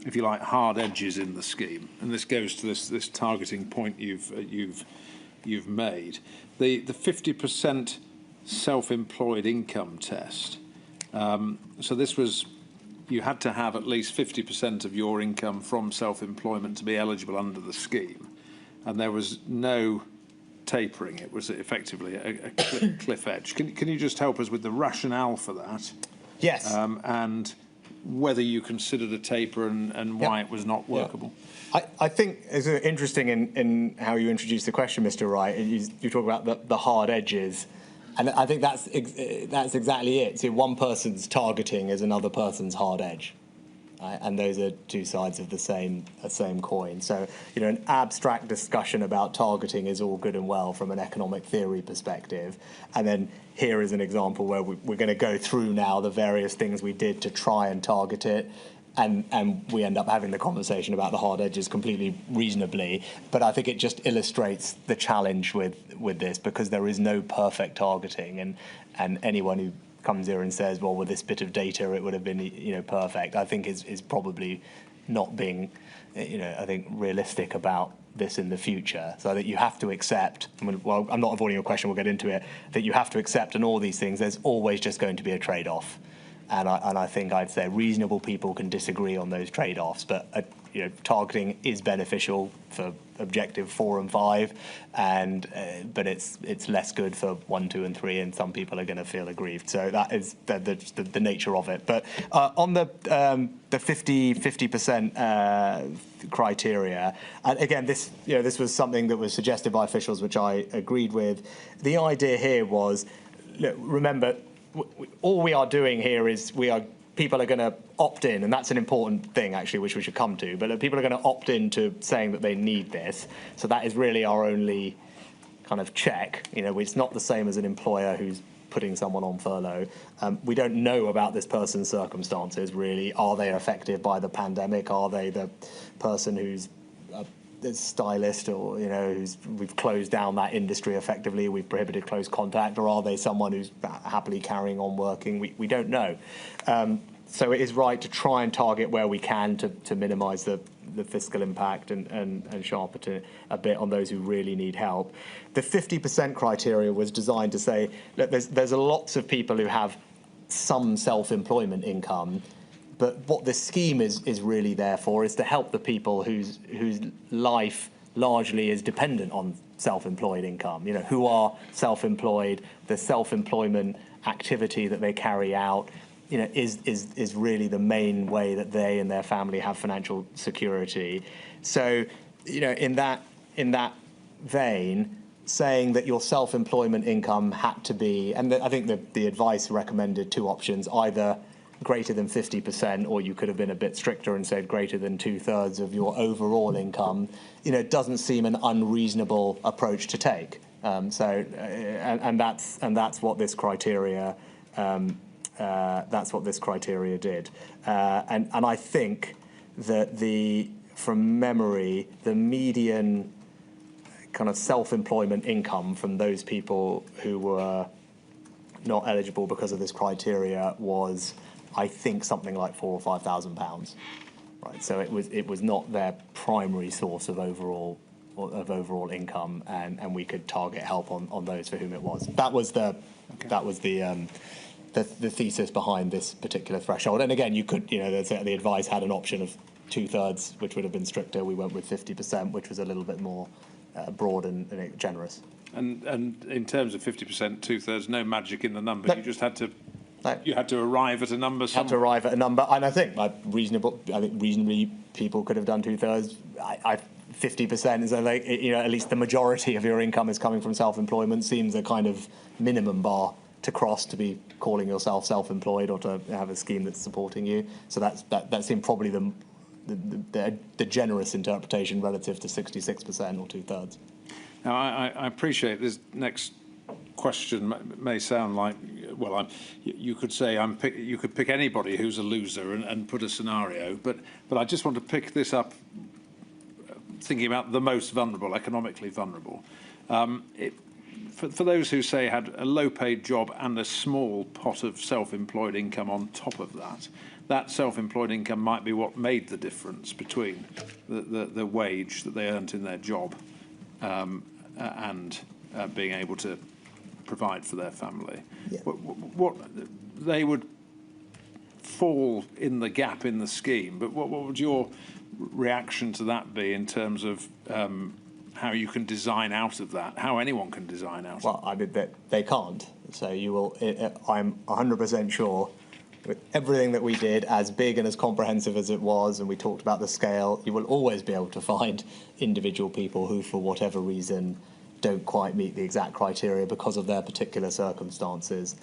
if you like, hard edges in the scheme? And this goes to this targeting point you've made. The 50% self-employed income test. So this was, you had to have at least 50% of your income from self-employment to be eligible under the scheme, and there was no tapering. It was effectively a cliff edge. Can you just help us with the rationale for that? Yes. And whether you considered a taper and why it was not workable? I think it's interesting in how you introduced the question, Mr. Wright. You talk about the hard edges, and I think that's exactly it. See, one person's targeting is another person's hard edge. And those are two sides of the same coin. So, an abstract discussion about targeting is all good and well from an economic theory perspective. And then here is an example where we're going to go through now the various things we did to try and target it. And we end up having the conversation about the hard edges completely reasonably. But I think it just illustrates the challenge with this, because there is no perfect targeting. And anyone who comes here and says, well, with this bit of data it would have been perfect, I think is probably not being I think realistic about this in the future. So I think you have to accept, well, I'm not avoiding your question, we'll get into it, that you have to accept in all these things there's always just going to be a trade-off. And I think I'd say reasonable people can disagree on those trade-offs, but targeting is beneficial for objective 4 and 5, but it's less good for 1, 2, and 3, and some people are going to feel aggrieved. So that is the nature of it. But on the 50% criteria, and again, this was something that was suggested by officials, which I agreed with. The idea here was, look, remember, all we are doing here is people are going to opt in, and that's an important thing, actually, which we should come to. But people are going to opt in to saying that they need this. So that is really our only kind of check. It's not the same as an employer who's putting someone on furlough. We don't know about this person's circumstances, really. Are they affected by the pandemic? Are they the person who's a stylist, or we've closed down that industry effectively, we've prohibited close contact, or are they someone who's happily carrying on working? We don't know. So it is right to try and target where we can to minimise the fiscal impact and sharpen it a bit on those who really need help. The 50% criteria was designed to say that there's lots of people who have some self-employment income, but what this scheme is really there for is to help the people whose life largely is dependent on self-employed income, who are self-employed, the self-employment activity that they carry out is really the main way that they and their family have financial security. So, in that vein, saying that your self-employment income had to be, and I think the advice recommended 2 options, either greater than 50%, or you could have been a bit stricter and said greater than 2/3 of your overall income. It doesn't seem an unreasonable approach to take. That's what this criteria. That's what this criteria did, and I think that from memory, the median kind of self-employment income from those people who were not eligible because of this criteria was, I think, something like £4,000 or £5,000, right? So it was not their primary source of overall income, and we could target help on those for whom it was. That was the thesis behind this particular threshold. And again, you could, the advice had an option of 2/3, which would have been stricter. We went with 50%, which was a little bit more broad and generous. And in terms of 50%, 2/3, no magic in the number. No. You just had to. No. You had to arrive at a number. Had to arrive at a number, and I think reasonably people could have done 2/3. 50% is like, at least the majority of your income is coming from self-employment. Seems a kind of minimum bar to cross to be calling yourself self-employed or to have a scheme that's supporting you. So that seemed probably the generous interpretation relative to 66% or 2/3. Now, I appreciate this next question may sound like, well, you could say you could pick anybody who's a loser and put a scenario, but I just want to pick this up, thinking about the most vulnerable, economically vulnerable. For those who, say, had a low-paid job and a small pot of self-employed income on top of that self-employed income might be what made the difference between the wage that they earned in their job and being able to provide for their family. Yeah. What they would fall in the gap in the scheme, but what would your reaction to that be in terms of how you can design out of that, how anyone can design out of Well, I mean, they can't. So you will, I'm 100% sure, with everything that we did, as big and as comprehensive as it was, and we talked about the scale, you will always be able to find individual people who, for whatever reason, don't quite meet the exact criteria because of their particular circumstances.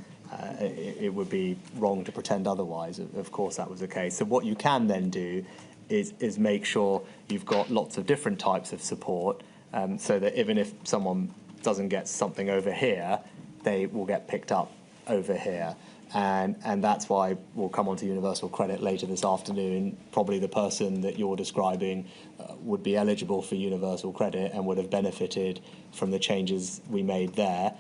It would be wrong to pretend otherwise. Of course, that was the case. So what you can then do is make sure you've got lots of different types of support, so that even if someone doesn't get something over here, they will get picked up over here. And that's why we'll come on to universal credit later this afternoon. Probably the person that you're describing would be eligible for universal credit and would have benefited from the changes we made there.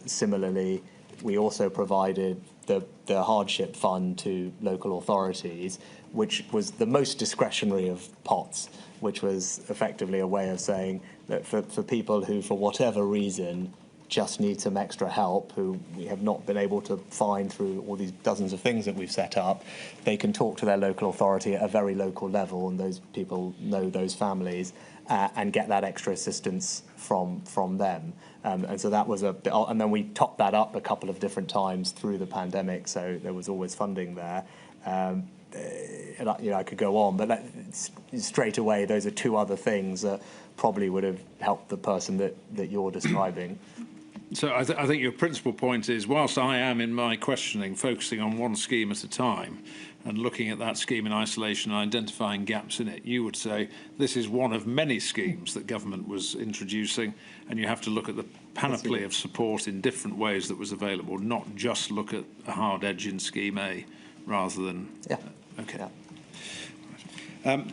Similarly, we also provided the hardship fund to local authorities, which was the most discretionary of pots, which was effectively a way of saying that for people who, for whatever reason, just need some extra help, who we have not been able to find through all these dozens of things that we've set up, they can talk to their local authority at a very local level, and those people know those families, and get that extra assistance from them. And so that was and then we topped that up a couple of different times through the pandemic, so there was always funding there. And I could go on, but straight away, those are two other things that probably would have helped the person that you're describing. So I think your principal point is, whilst I am in my questioning focusing on one scheme at a time and looking at that scheme in isolation and identifying gaps in it, you would say this is one of many schemes that government was introducing, and you have to look at the panoply of support in different ways that was available, not just look at a hard edge in Scheme A rather than... Yeah. Okay. Yeah.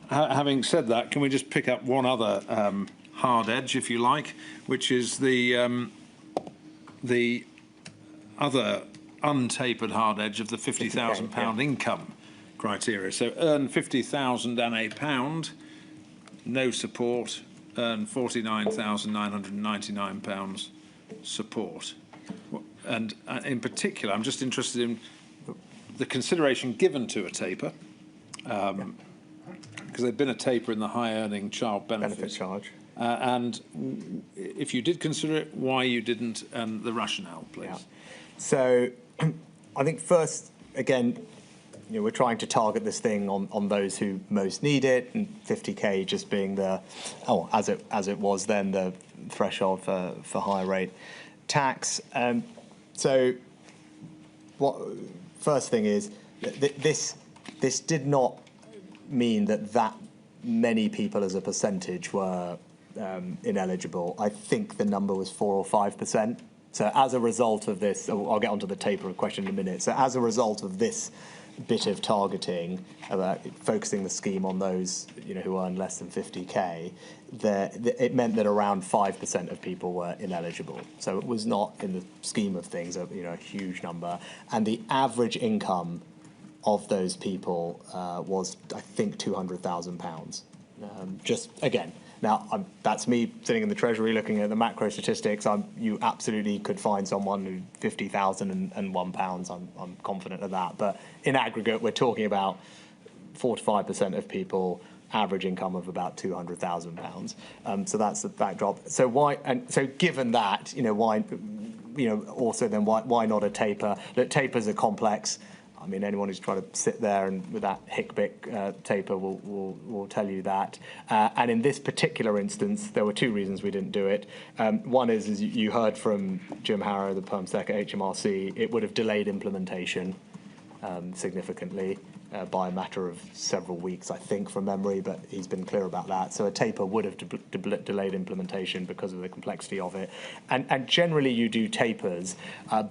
Having said that, can we just pick up one other hard edge, if you like, which is the other untapered hard edge of the £50,000 income criteria. So earn £50,001, no support, earn £49,999 support. And in particular, I'm just interested in the consideration given to a taper, because there'd been a taper in the high-earning child benefit charge. And if you did consider it, why you didn't, and the rationale, please. Yeah. So I think first, again, we're trying to target this thing on those who most need it, and 50k just being as it was then, the threshold for higher rate tax. So what first thing is this did not mean that many people as a percentage were ineligible. I think the number was 4 or 5%. So as a result of this, I'll get onto the taper question in a minute. So as a result of this bit of targeting, focusing the scheme on those who earn less than 50k, it meant that around 5% of people were ineligible. So it was not, in the scheme of things, a huge number. And the average income of those people was, I think, £200,000. Just again. Now, that's me sitting in the Treasury looking at the macro statistics. You absolutely could find someone who £50,001. I'm confident of that. But in aggregate, we're talking about 4 to 5% of people, average income of about £200,000. So that's the backdrop. So why? And so given that, why? Also then why not a taper? Look, tapers are complex. I mean, anyone who's trying to sit there and with that HICBIC taper will tell you that. And in this particular instance, there were two reasons we didn't do it. One is, as you heard from Jim Harrow, the Perm Sec at HMRC, it would have delayed implementation significantly by a matter of several weeks, I think, from memory, but he's been clear about that. So a taper would have delayed implementation because of the complexity of it. And generally you do tapers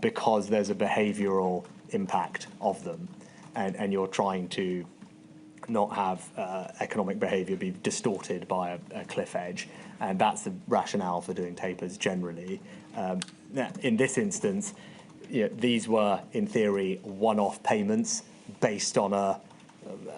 because there's a behavioural impact of them, and you're trying to not have economic behaviour be distorted by a cliff edge, and that's the rationale for doing tapers generally. In this instance, these were in theory one-off payments based on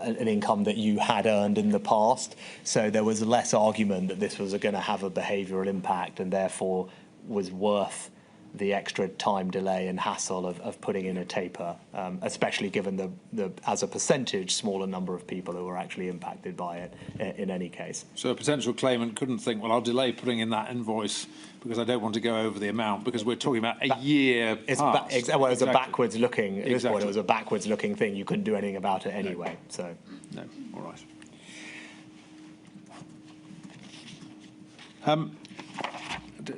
an income that you had earned in the past, so there was less argument that this was going to have a behavioural impact and therefore was worth the extra time delay and hassle of putting in a taper, especially given the as a percentage, smaller number of people who were actually impacted by it in any case. So a potential claimant couldn't think, well, I'll delay putting in that invoice because I don't want to go over the amount, because we're talking about a year past. Well, it was a backwards-looking, at this point, Exactly. it was a backwards-looking thing. You couldn't do anything about it anyway. So No, all right.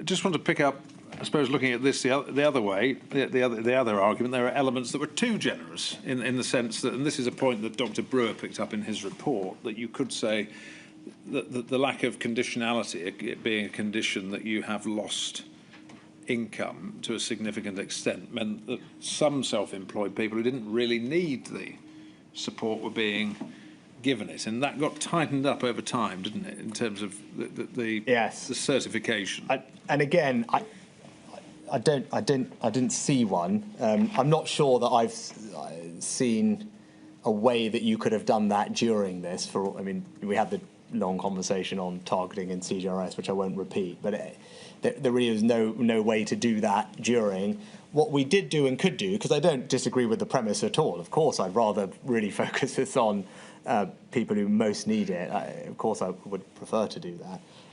Just want to pick up, I suppose, looking at this the other way, the other argument, there are elements that were too generous in the sense that, and this is a point that Dr. Brewer picked up in his report, that you could say that the lack of conditionality, it being a condition that you have lost income to a significant extent, meant that some self-employed people who didn't really need the support were being given it, and that got tightened up over time, didn't it, in terms of the yes, the certification. And again, I didn't see one. I'm not sure that I've seen a way that you could have done that during this. I mean, we had the long conversation on targeting and CGRS, which I won't repeat, but there really is no way to do that during. What we did do and could do, because I don't disagree with the premise at all. Of course, I'd rather really focus this on people who most need it. Of course, I would prefer to do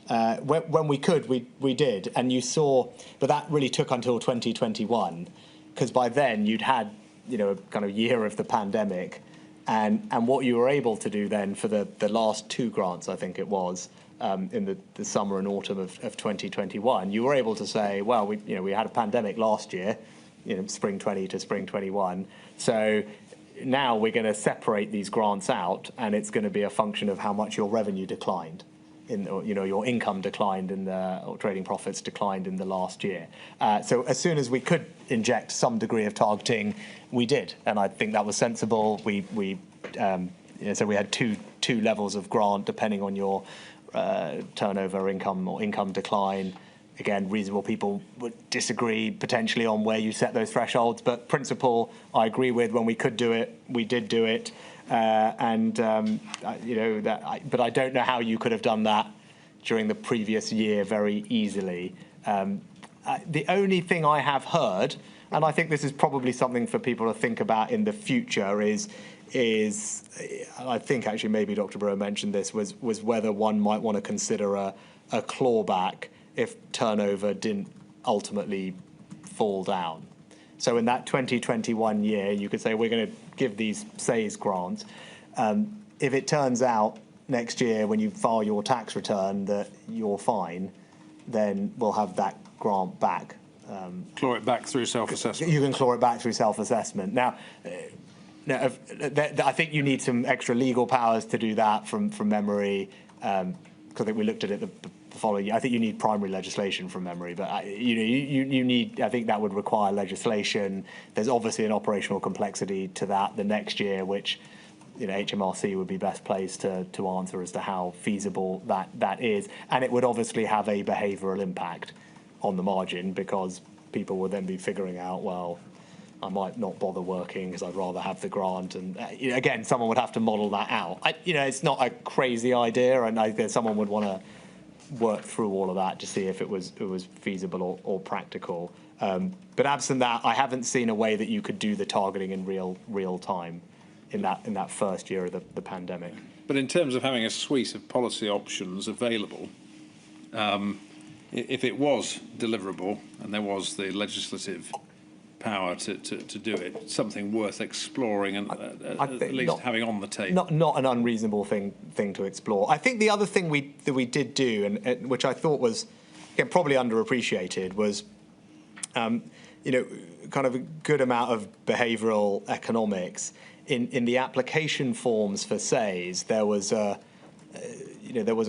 that. When we could, we did. And you saw, but that really took until 2021, because by then you'd had, a kind of year of the pandemic. And what you were able to do then for the last two grants, I think it was, in the summer and autumn of 2021, you were able to say, well, we had a pandemic last year, spring 20 to spring 21. So now we're going to separate these grants out, and it's going to be a function of how much your revenue declined, your income declined or trading profits declined in the last year. So as soon as we could inject some degree of targeting, we did, and I think that was sensible. So we had two levels of grant depending on your turnover, income, or income decline. Again, reasonable people would disagree potentially on where you set those thresholds, but principle I agree with. When we could do it, we did do it, but I don't know how you could have done that during the previous year very easily. The only thing I have heard, and I think this is probably something for people to think about in the future, is I think actually maybe Dr. Brewer mentioned this, was whether one might want to consider a clawback if turnover didn't ultimately fall down. So in that 2021 year, you could say we're going to give these SAYS grants. If it turns out next year when you file your tax return that you're fine, then we'll have that grant back. Claw it back through self-assessment. You can claw it back through self-assessment. Now, I think you need some extra legal powers to do that from memory, because I think we looked at it the following year. I think you need primary legislation from memory, but you need. I think that would require legislation. There's obviously an operational complexity to that the next year, which HMRC would be best placed to answer as to how feasible that is, and it would obviously have a behavioural impact on the margin, because people would then be figuring out, well, I might not bother working because I'd rather have the grant. And again, someone would have to model that out. It's not a crazy idea, and I think someone would want to work through all of that to see if it was feasible or practical. But absent that, I haven't seen a way that you could do the targeting in real time in that first year of the pandemic. But in terms of having a suite of policy options available, if it was deliverable and there was the legislative power to do it, something worth exploring and at least having on the table. Not an unreasonable thing to explore. I think the other thing that we did do, and which I thought was probably underappreciated, was kind of a good amount of behavioural economics in the application forms for SAYS. There was a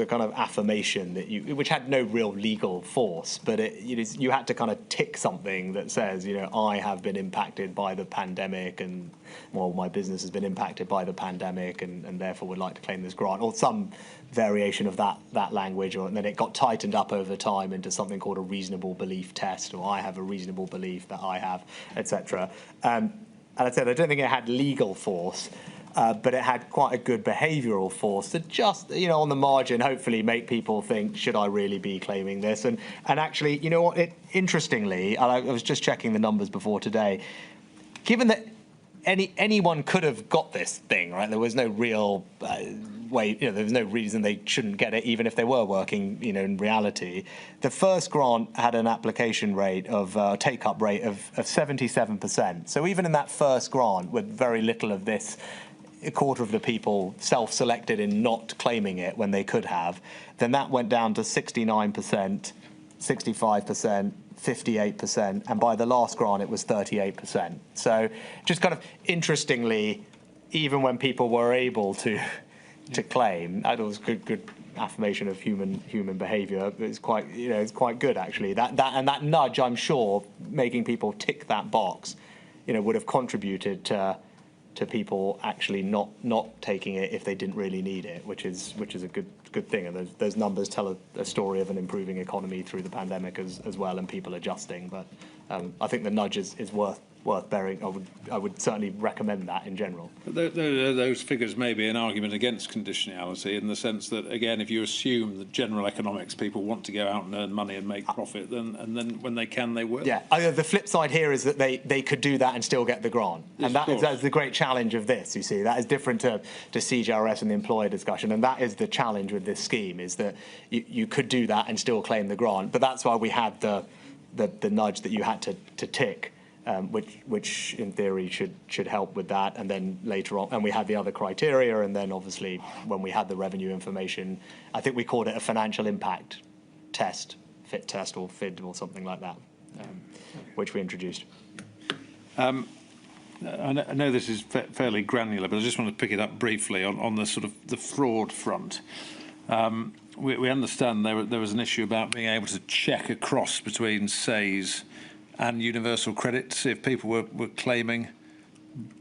kind of affirmation that which had no real legal force, but you had to kind of tick something that says, I have been impacted by the pandemic, and my business has been impacted by the pandemic, and therefore would like to claim this grant, or some variation of that language, and then it got tightened up over time into something called a reasonable belief test, or I have a reasonable belief that I have, etc. And I said I don't think it had legal force. But it had quite a good behavioural force to just, on the margin, hopefully make people think, should I really be claiming this? And actually, interestingly, I was just checking the numbers before today, given that anyone could have got this thing, right? There was no real way, there was no reason they shouldn't get it, even if they were working, in reality. The first grant had an application rate of take-up rate of 77%. So even in that first grant, with very little of this, a quarter of the people self-selected in not claiming it when they could have, then that went down to 69%, 65%, 58%, and by the last grant it was 38%. So just kind of interestingly, even when people were able to claim, that was good affirmation of human behaviour. It's quite good actually. That nudge, I'm sure, making people tick that box, would have contributed to people actually not taking it if they didn't really need it, which is a good thing. And those numbers tell a story of an improving economy through the pandemic as well, and people adjusting. But I think the nudge is worth worth bearing. I would certainly recommend that in general. But those figures may be an argument against conditionality in the sense that, again, if you assume that general economics people want to go out and earn money and make profit, then when they can, they will. Yeah, the flip side here is that they could do that and still get the grant. Yes, and that is the great challenge of this, you see. That is different to CJRS and the employer discussion, and that is the challenge with this scheme, is that you could do that and still claim the grant. But that's why we had the nudge that you had to tick. Which in theory should help with that, and then later on, and we had the other criteria, and then obviously when we had the revenue information, I think we called it a financial impact test, FIT test or FID or something like that, which we introduced. I know this is fairly granular, but I just want to pick it up briefly on the sort of the fraud front. We understand there was an issue about being able to check across between SAYS and universal credit to see if people were claiming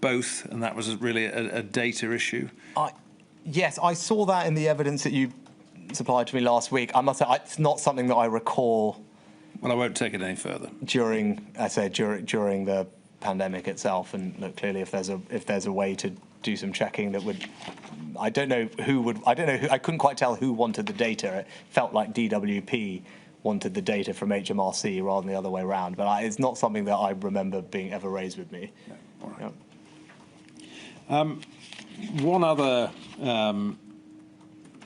both, and that was really a data issue. Yes, I saw that in the evidence that you supplied to me last week. I must say, it's not something that I recall. Well, I won't take it any further. During the pandemic itself, and look, clearly, if there's a way to do some checking that would, I don't know who. I couldn't quite tell who wanted the data. It felt like DWP wanted the data from HMRC rather than the other way around, but it's not something that I remember being ever raised with me. Yeah, all right. One other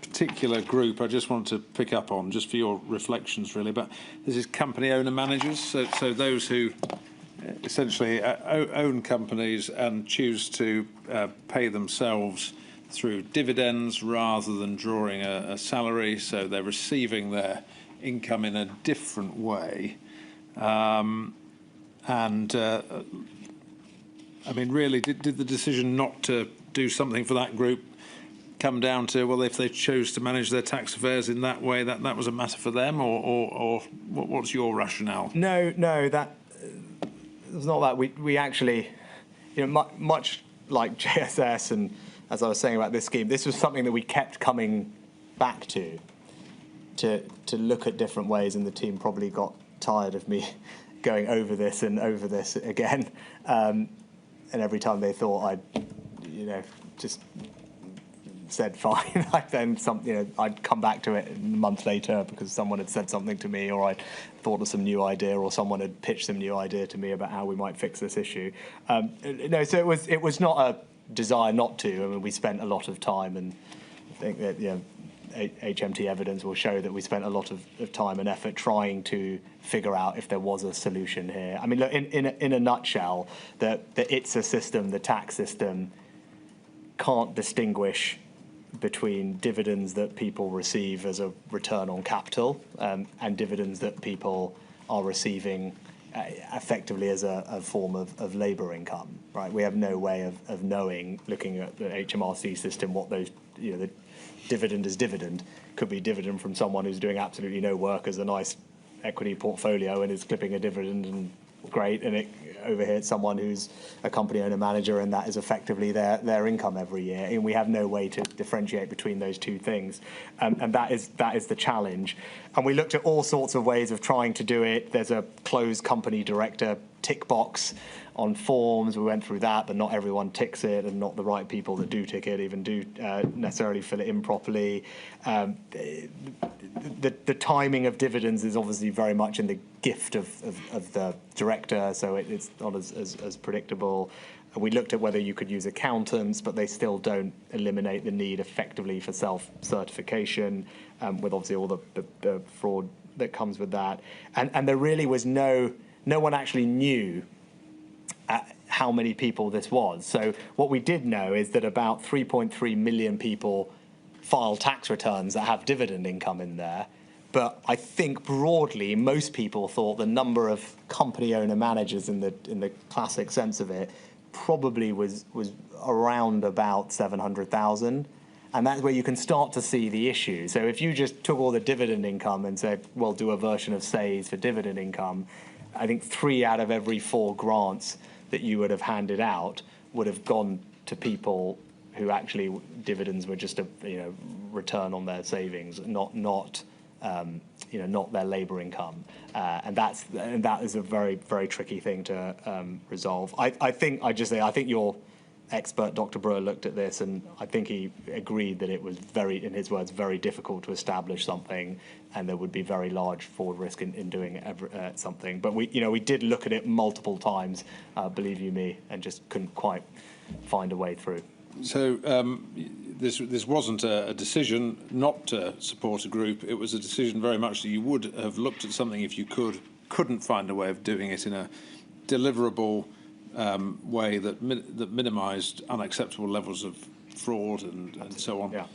particular group I just want to pick up on, just for your reflections really, but this is company owner managers, so those who essentially own companies and choose to pay themselves through dividends rather than drawing a salary, so they're receiving their income in a different way. I mean, really, did the decision not to do something for that group come down to, well, if they chose to manage their tax affairs in that way, that was a matter for them, or what's your rationale? No, that it's not that. We actually, much like JSS, and as I was saying about this scheme, this was something that we kept coming back to look at different ways, and the team probably got tired of me going over this again, and every time they thought I'd just said fine, I'd come back to it a month later because someone had said something to me, or I'd thought of some new idea, or someone had pitched some new idea to me about how we might fix this issue. So it was not a desire not to. I mean, we spent a lot of time, and I think that HMT evidence will show that we spent a lot of time and effort trying to figure out if there was a solution here. I mean, look, in a nutshell, the system, the tax system, can't distinguish between dividends that people receive as a return on capital and dividends that people are receiving effectively as a form of labour income, right? We have no way of knowing, looking at the HMRC system, what those, the dividend is dividend. Could be dividend from someone who's doing absolutely no work as a nice equity portfolio and is clipping a dividend, and great, and over here it's someone who's a company owner manager, and that is effectively their income every year, and we have no way to differentiate between those two things, and that is the challenge. And we looked at all sorts of ways of trying to do it. There's a closed company director tick box on forms. We went through that, but not everyone ticks it, and not the right people that do tick it even do necessarily fill it in properly. The timing of dividends is obviously very much in the gift of the director, so it's not as predictable. We looked at whether you could use accountants, but they still don't eliminate the need effectively for self-certification, with obviously all the fraud that comes with that. And there really was no one actually knew how many people this was. So what we did know is that about 3.3 million people file tax returns that have dividend income in there. But I think broadly, most people thought the number of company owner managers in the classic sense of it probably was around about 700,000. And that's where you can start to see the issue. So if you just took all the dividend income and said, well, do a version of SAYS for dividend income, I think 3 out of every 4 grants that you would have handed out would have gone to people who actually dividends were just a return on their savings, not not their labour income, and that is a very, very tricky thing to resolve. I think your expert, Dr. Brewer, looked at this, and I think he agreed that it was in his words, very difficult to establish something, and there would be very large forward risk in doing something. But we did look at it multiple times, believe you me, and just couldn't quite find a way through. So this wasn't a decision not to support a group. It was a decision very much that you would have looked at something if you couldn't find a way of doing it in a deliverable way that minimised unacceptable levels of fraud and so on. Yeah.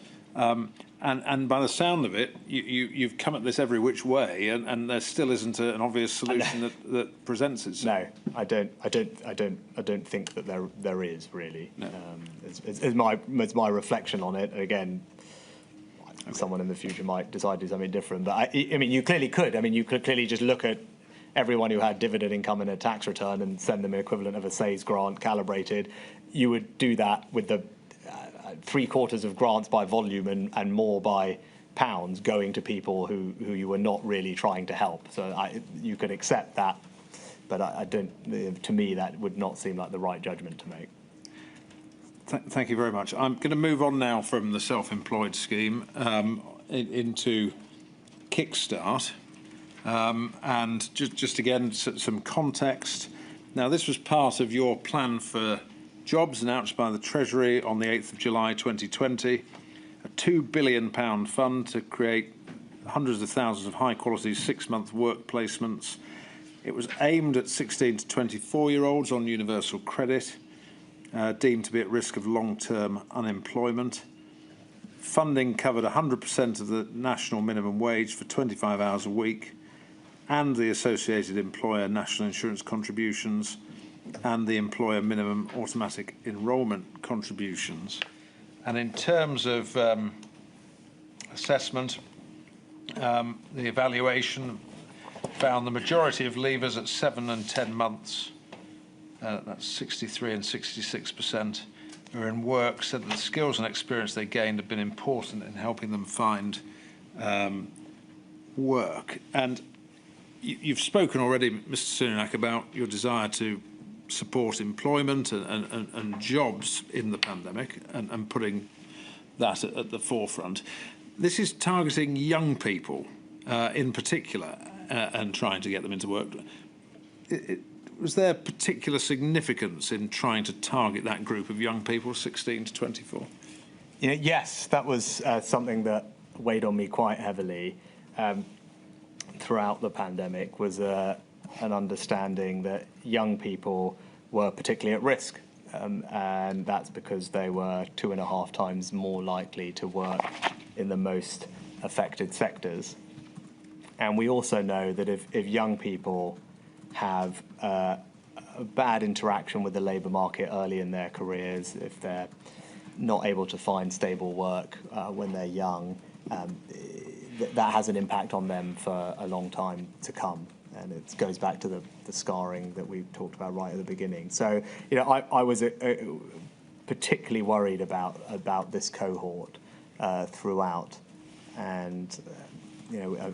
And by the sound of it, you've come at this every which way, and there still isn't an obvious solution that presents itself. No, I don't think that there is really. No. As my reflection on it. Again, someone in the future might decide to do something different. But I mean, you clearly could. I mean, you could clearly just look at everyone who had dividend income in a tax return and send them an equivalent of a SAYS grant calibrated. You would do that with the 3/4 of grants by volume and more by pounds going to people who you were not really trying to help. So you could accept that, but I don't. To me, that would not seem like the right judgment to make. Thank you very much. I'm going to move on now from the self-employed scheme into Kickstart. And just again, some context. Now, this was part of your plan for jobs announced by the Treasury on the 8th of July 2020, a £2 billion fund to create hundreds of thousands of high-quality 6-month work placements. It was aimed at 16 to 24-year-olds on universal credit, deemed to be at risk of long-term unemployment. Funding covered 100% of the national minimum wage for 25 hours a week, and the associated employer national insurance contributions and the employer minimum automatic enrolment contributions. And in terms of assessment, the evaluation found the majority of leavers at 7 and 10 months, that's 63 and 66%, who are in work, said that the skills and experience they gained have been important in helping them find work. And you've spoken already, Mr. Sunak, about your desire to support employment and jobs in the pandemic and putting that at the forefront. This is targeting young people in particular and trying to get them into work. Was there particular significance in trying to target that group of young people, 16 to 24? Yes, that was something that weighed on me quite heavily throughout the pandemic, was an understanding that young people were particularly at risk, and that's because they were 2.5 times more likely to work in the most affected sectors. And we also know that if young people have a bad interaction with the labour market early in their careers, if they're not able to find stable work when they're young, that has an impact on them for a long time to come. And it goes back to the scarring that we talked about right at the beginning. So, I was particularly worried about this cohort throughout, and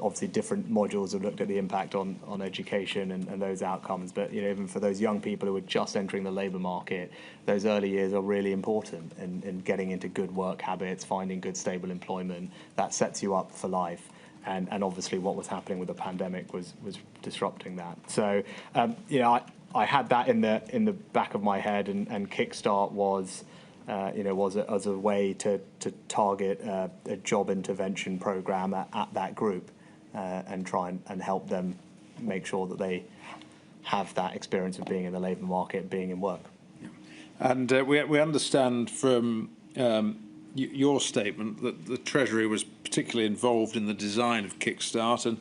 obviously different modules have looked at the impact on education and those outcomes. But even for those young people who are just entering the labour market, those early years are really important in getting into good work habits, finding good stable employment. That sets you up for life. And obviously what was happening with the pandemic was disrupting that. So I had that in the back of my head, and Kickstart was as a way to target a job intervention program at that group and try and help them make sure that they have that experience of being in the labour market, being in work. Yeah. And we understand from your statement that the Treasury was particularly involved in the design of Kickstart, and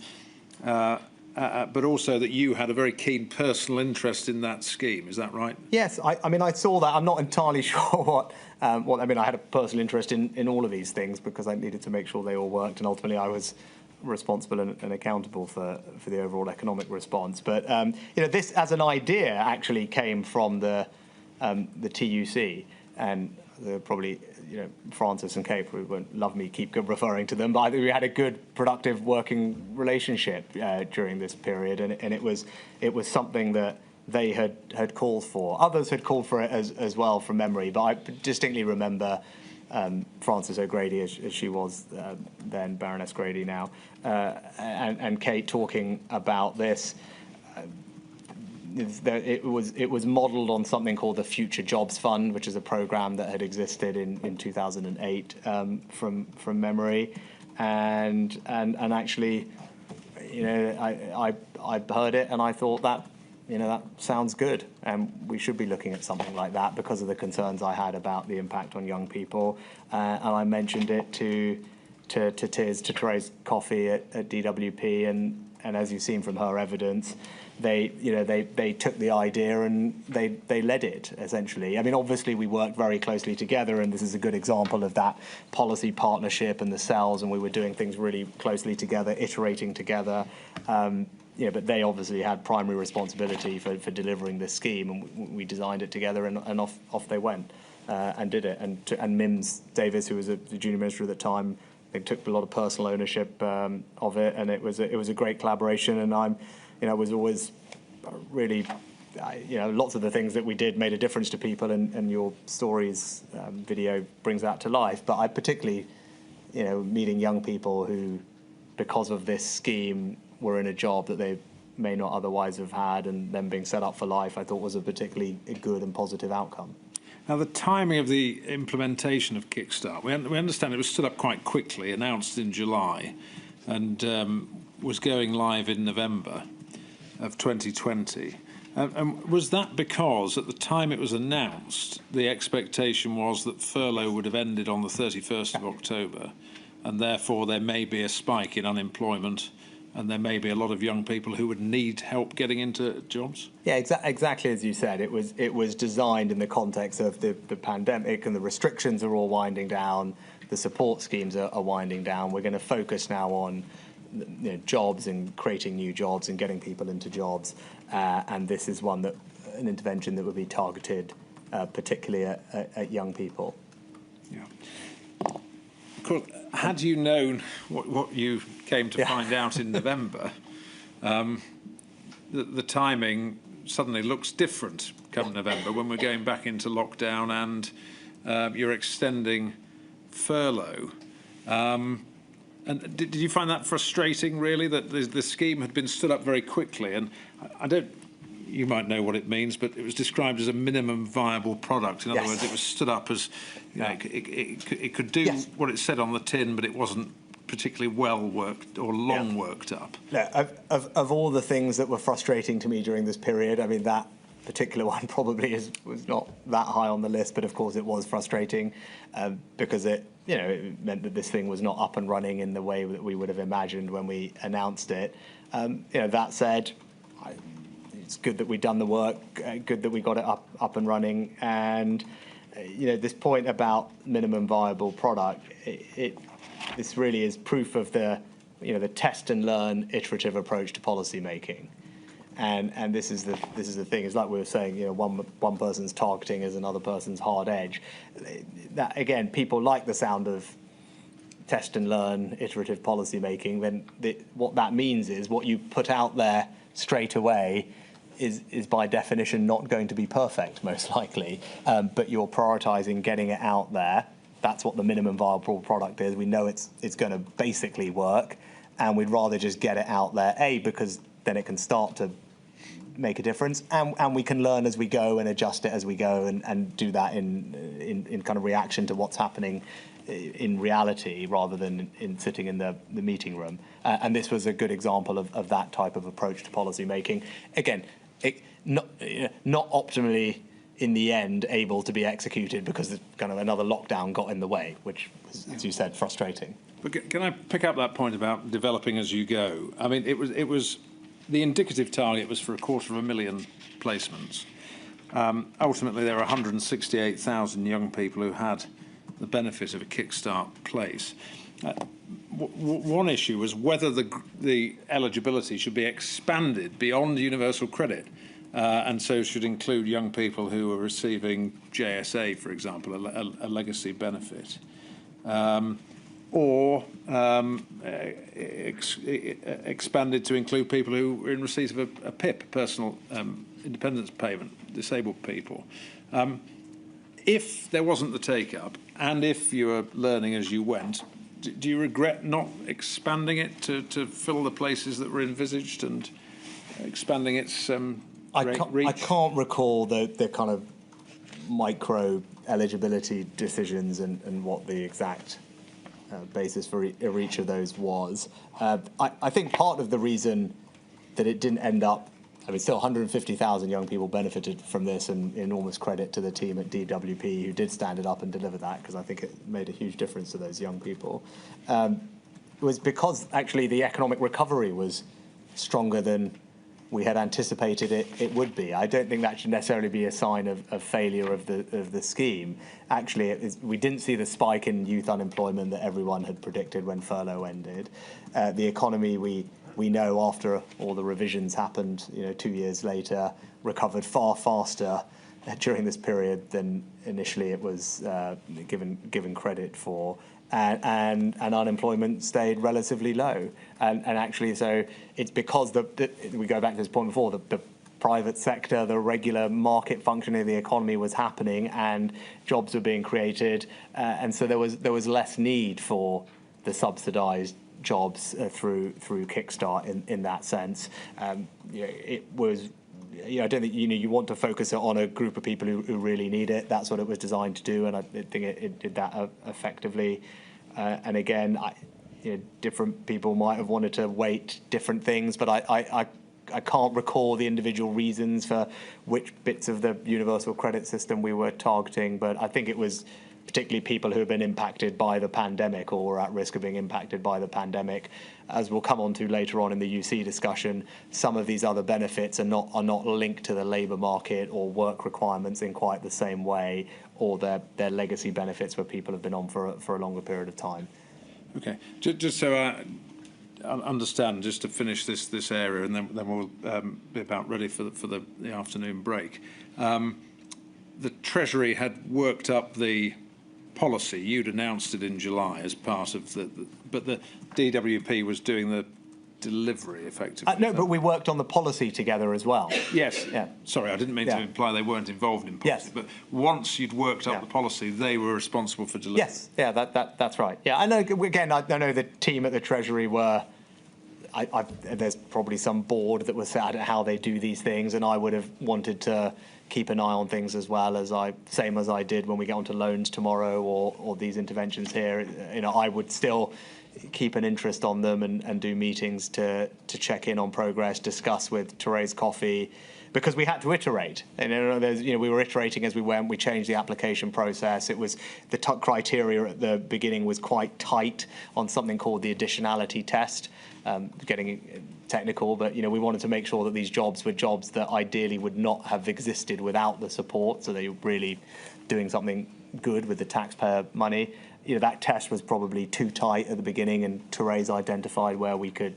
but also that you had a very keen personal interest in that scheme. Is that right? Yes, I mean, I saw that. I'm not entirely sure what I mean. I had a personal interest in all of these things because I needed to make sure they all worked, and ultimately I was responsible and accountable for the overall economic response. But this as an idea actually came from the TUC. and probably, Francis and Kate won't love me keep referring to them, but I think we had a good, productive working relationship during this period, and it was something that they had called for. Others had called for it as well from memory, but I distinctly remember Frances O'Grady, as she was then, Baroness Grady now, and Kate talking about this. It was modelled on something called the Future Jobs Fund, which is a programme that had existed in 2008 from memory, and actually, I heard it and I thought that that sounds good, and we should be looking at something like that because of the concerns I had about the impact on young people, and I mentioned it to Therese Coffey at DWP, and as you've seen from her evidence, they took the idea and they led it, essentially. I mean, obviously we worked very closely together, and this is a good example of that policy partnership and the cells, and we were doing things really closely together, iterating together. But they obviously had primary responsibility for delivering this scheme, and we designed it together, and off they went and did it. And Mims Davis, who was the junior minister at the time, they took a lot of personal ownership of it, and it was a great collaboration. And I was always really, lots of the things that we did made a difference to people, and your stories video brings that to life. But I particularly, meeting young people who, because of this scheme, were in a job that they may not otherwise have had, and then being set up for life, I thought was a particularly good and positive outcome. Now, the timing of the implementation of Kickstart, we understand it was stood up quite quickly, announced in July, and was going live in November of 2020. Was that because at the time it was announced, the expectation was that furlough would have ended on the 31st of October, and therefore there may be a spike in unemployment, and there may be a lot of young people who would need help getting into jobs? Yeah, exactly as you said. It was designed in the context of the pandemic, and the restrictions are all winding down. The support schemes are winding down. We're going to focus now on jobs and creating new jobs and getting people into jobs. And this is an intervention that would be targeted particularly at young people. Yeah. Of course, had you known what you came to find out in November, the timing suddenly looks different come November when we're going back into lockdown and you're extending furlough. And did you find that frustrating, really, that the scheme had been stood up very quickly? And you might know what it means, but it was described as a minimum viable product. In other words, it was stood up as, it could do what it said on the tin, but it wasn't particularly well worked or long worked up. Yeah, of all the things that were frustrating to me during this period, I mean, that particular one probably was not that high on the list, but of course it was frustrating because it meant that this thing was not up and running in the way that we would have imagined when we announced it. That said, it's good that we've done the work, good that we got it up and running, and this point about minimum viable product, this really is proof of the test and learn iterative approach to policy making. And this is the thing. It's like we were saying, one person's targeting is another person's hard edge. That again, people like the sound of test and learn iterative policy making. Then what that means is what you put out there straight away is by definition not going to be perfect, most likely. But you're prioritising getting it out there. That's what the minimum viable product is. We know it's going to basically work, and we'd rather just get it out there. Because then it can start to make a difference, and we can learn as we go and adjust it as we go, and do that in kind of reaction to what's happening in reality rather than in sitting in the meeting room. And this was a good example of that type of approach to policy making. Again, not optimally in the end able to be executed because kind of another lockdown got in the way, which was, as you said, frustrating. But can I pick up that point about developing as you go? I mean, it was the indicative target was for 250,000 placements. Ultimately, there are 168,000 young people who had the benefit of a Kickstart place. One issue was whether the eligibility should be expanded beyond universal credit and so should include young people who are receiving JSA, for example, a legacy benefit. Or expanded to include people who are in receipt of a PIP, personal independence payment, disabled people. If there wasn't the take-up, and if you were learning as you went, do you regret not expanding it to fill the places that were envisaged and expanding its reach? I can't recall the kind of micro eligibility decisions and what the exact basis for each of those was. I think part of the reason that it didn't end up, I mean, still 150,000 young people benefited from this, and enormous credit to the team at DWP who did stand it up and deliver that, because I think it made a huge difference to those young people. It was because actually the economic recovery was stronger than we had anticipated it would be. I don't think that should necessarily be a sign of failure of the scheme. Actually, we didn't see the spike in youth unemployment that everyone had predicted when furlough ended. The economy, we know after all the revisions happened, 2 years later, recovered far faster during this period than initially it was given credit for. And unemployment stayed relatively low. And actually, so it's because we go back to this point before, the private sector, the regular market functioning of the economy was happening and jobs were being created. And so there was less need for the subsidised jobs through Kickstart in that sense. It was... I don't think you want to focus it on a group of people who really need it. That's what it was designed to do, and I think it did that effectively. And again, different people might have wanted to weight different things, but I can't recall the individual reasons for which bits of the universal credit system we were targeting. But I think it was particularly people who have been impacted by the pandemic or were at risk of being impacted by the pandemic. As we'll come on to later on in the UC discussion, some of these other benefits are not linked to the labour market or work requirements in quite the same way, or they're legacy benefits where people have been on for a longer period of time. Okay, just so I understand, just to finish this area, and then we'll be about ready for the afternoon break. The Treasury had worked up the policy. You'd announced it in July as part of but the DWP was doing the delivery effectively. No, but we worked on the policy together as well. Yes. Yeah. Sorry, I didn't mean to imply they weren't involved in policy. Yes. But once you'd worked up the policy, they were responsible for delivery. Yes. Yeah. That's right. Yeah. I know. Again, I know the team at the Treasury were. There's probably some board that was set at how they do these things, and I would have wanted to keep an eye on things as well, same as I did when we get onto loans tomorrow or these interventions here. I would still keep an interest on them and do meetings to check in on progress, discuss with Therese Coffey, because we had to iterate. And we were iterating as we went. We changed the application process. It was the criteria at the beginning was quite tight on something called the additionality test. Getting technical, but we wanted to make sure that these jobs were jobs that ideally would not have existed without the support, so they were really doing something good with the taxpayer money. That test was probably too tight at the beginning, and Therese identified where we could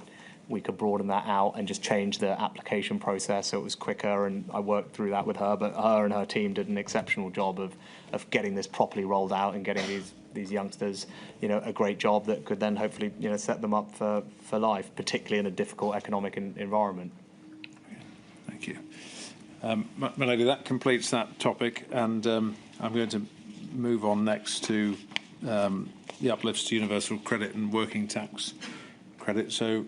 broaden that out and just change the application process so it was quicker, and I worked through that with her. But her and her team did an exceptional job of getting this properly rolled out and getting these youngsters a great job that could then hopefully set them up for life, particularly in a difficult economic environment. Thank you. My lady, that completes that topic, and I'm going to move on next to the uplifts to universal credit and working tax credit. So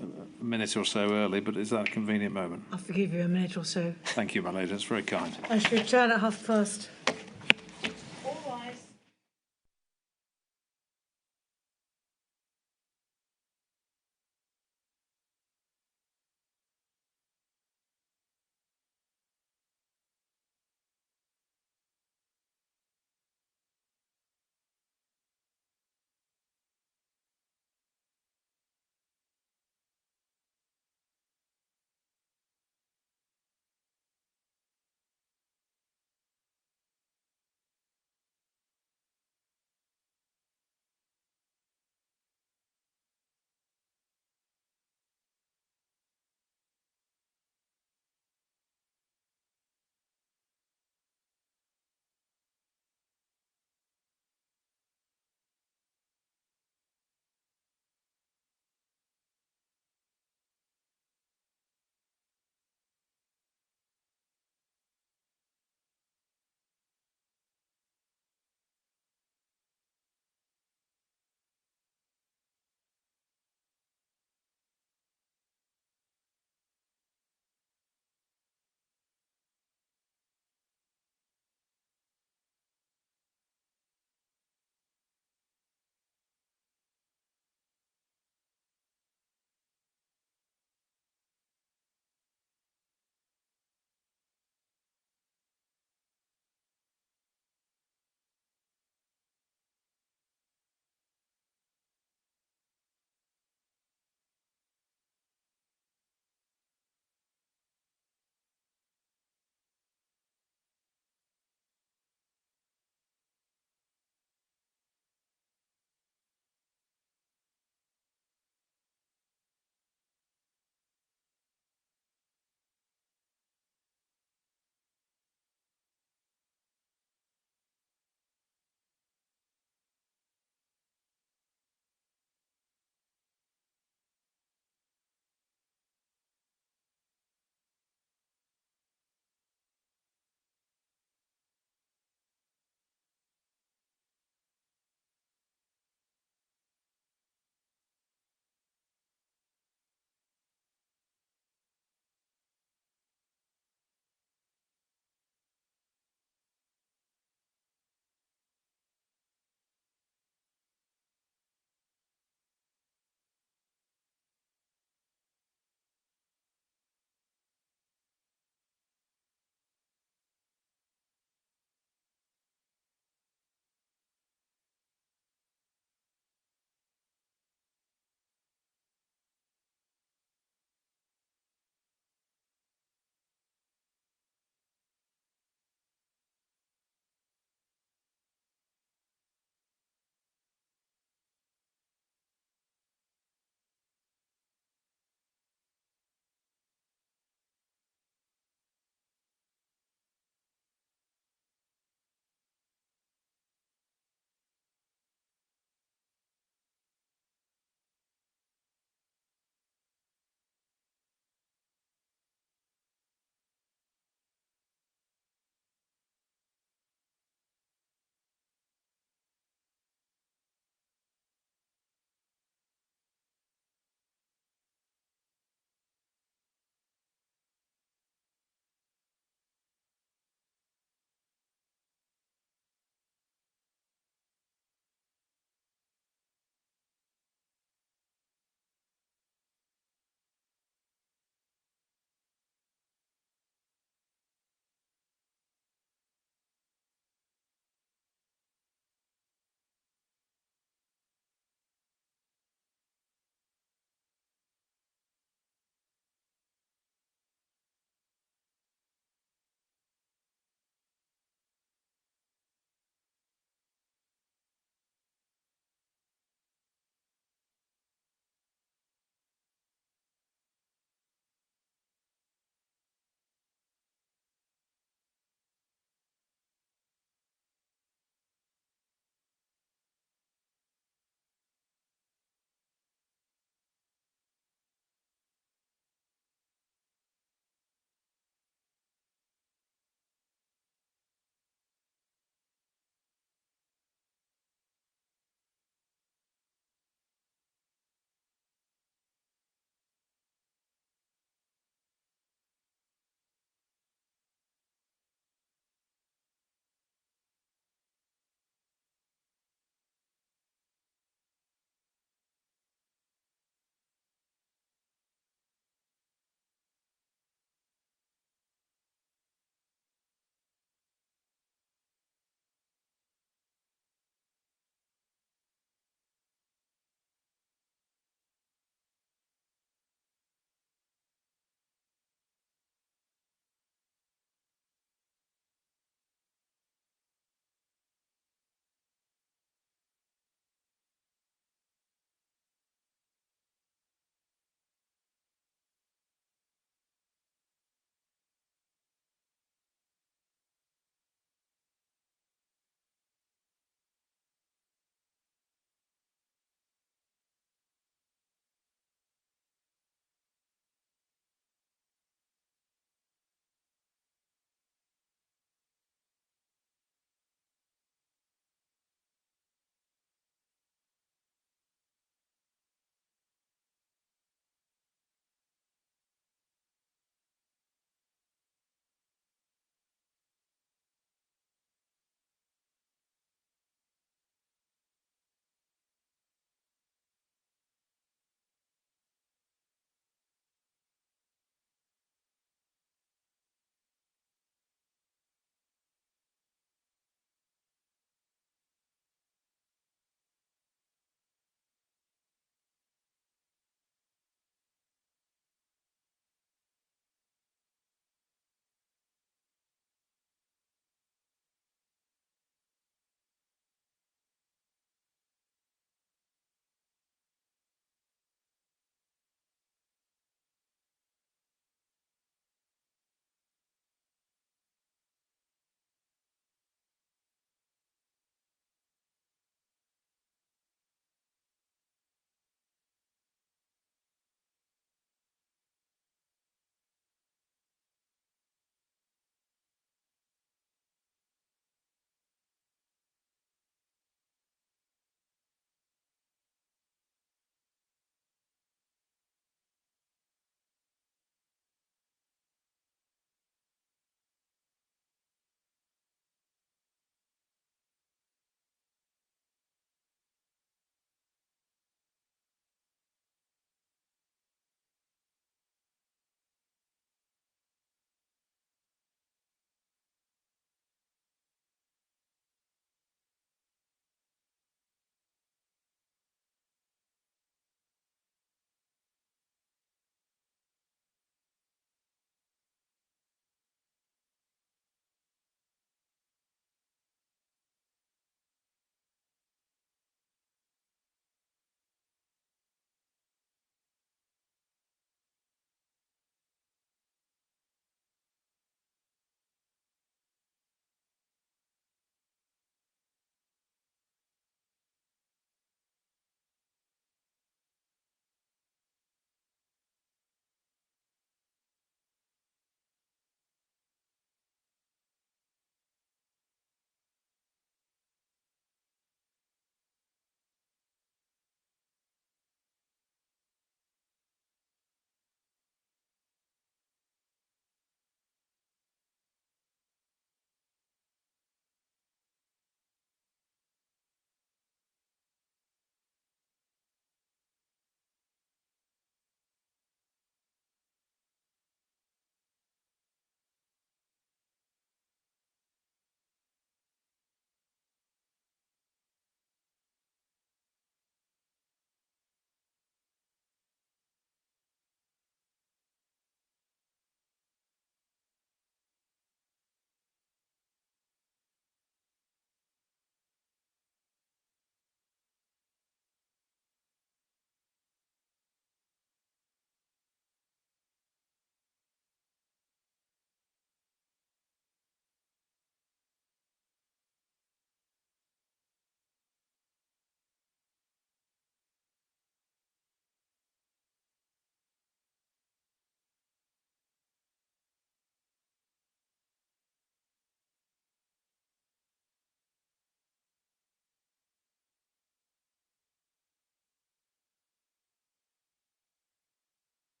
a minute or so early, but is that a convenient moment? I'll forgive you a minute or so. Thank you, my lady. That's very kind. I should return at past.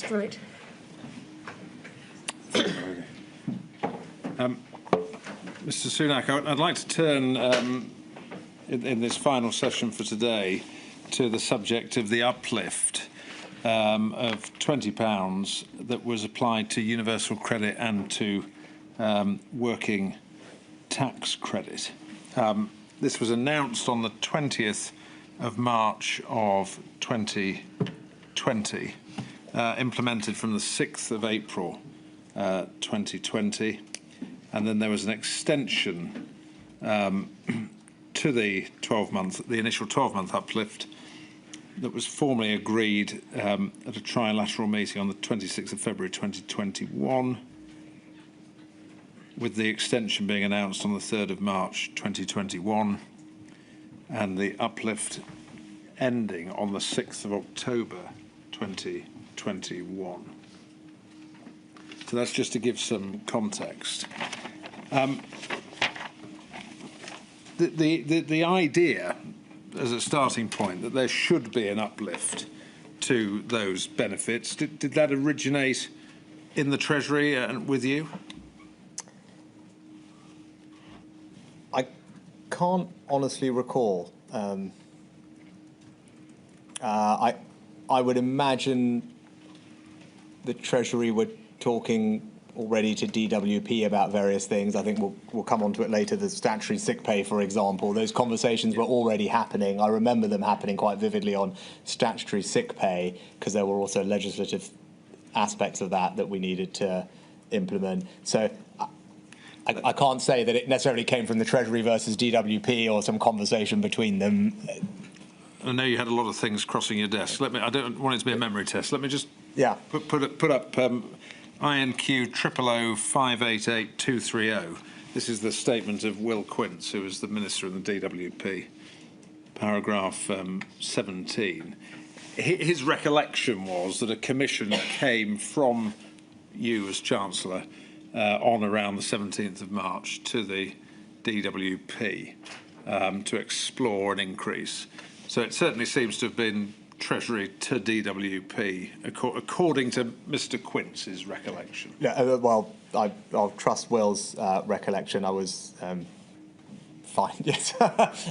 That's great. Mr. Sunak, I'd like to turn in this final session for today to the subject of the uplift of £20 that was applied to universal credit and to working tax credit. This was announced on the 20th of March of 2020, implemented from the 6th of April 2020, and then there was an extension to the initial 12-month uplift that was formally agreed at a trilateral meeting on the 26th of February 2021, with the extension being announced on the 3rd of March 2021, and the uplift ending on the 6th of October 2021. So that's just to give some context. The idea, as a starting point, that there should be an uplift to those benefits, did that originate in the Treasury and with you? I can't honestly recall. I would imagine the Treasury were talking already to DWP about various things. I think we'll come on to it later. The statutory sick pay, for example, those conversations were already happening. I remember them happening quite vividly on statutory sick pay, because there were also legislative aspects of that we needed to implement. So I can't say that it necessarily came from the Treasury versus DWP or some conversation between them. I know you had a lot of things crossing your desk. I don't want it to be a memory test. Let me just put up INQ 000588230. This is the statement of Will Quince, who was the Minister in the DWP, paragraph 17. His recollection was that a commission came from you as Chancellor on around the 17th of March to the DWP to explore an increase. So it certainly seems to have been Treasury to DWP, according to Mr. Quince's recollection. Yeah, well, I'll trust Will's recollection. I was fine. Yes.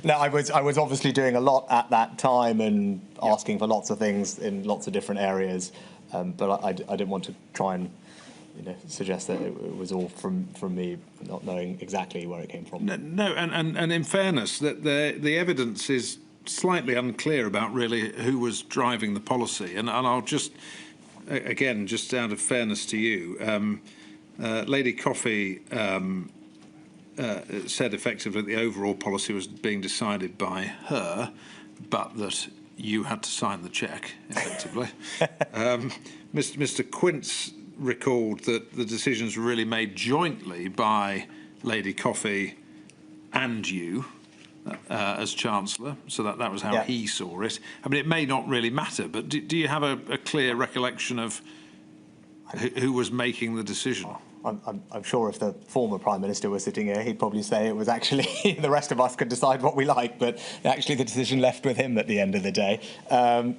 No, I was obviously doing a lot at that time and asking for lots of things in lots of different areas, but I didn't want to try and suggest that it was all from me, not knowing exactly where it came from. No, and in fairness, that the evidence is slightly unclear about really who was driving the policy, and I'll just, again, just out of fairness to you, Lady Coffey said effectively that the overall policy was being decided by her, but that you had to sign the cheque, effectively. Mr. Quince recalled that the decisions were really made jointly by Lady Coffey and you as Chancellor, so that was how he saw it. I mean, it may not really matter, but do you have a clear recollection of who was making the decision? I'm sure if the former Prime Minister was sitting here, he'd probably say it was actually the rest of us could decide what we like, but actually the decision left with him at the end of the day. I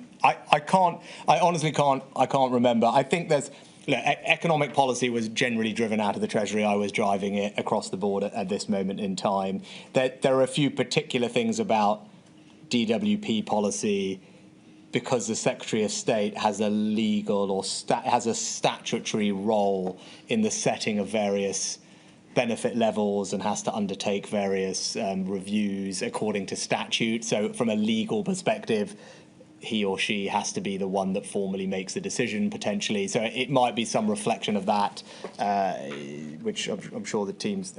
honestly can't remember. I think there's economic policy was generally driven out of the Treasury. I was driving it across the board at this moment in time. There are a few particular things about DWP policy, because the Secretary of State has a legal or has a statutory role in the setting of various benefit levels and has to undertake various reviews according to statute. So from a legal perspective, he or she has to be the one that formally makes the decision, potentially. So it might be some reflection of that, which I'm sure the teams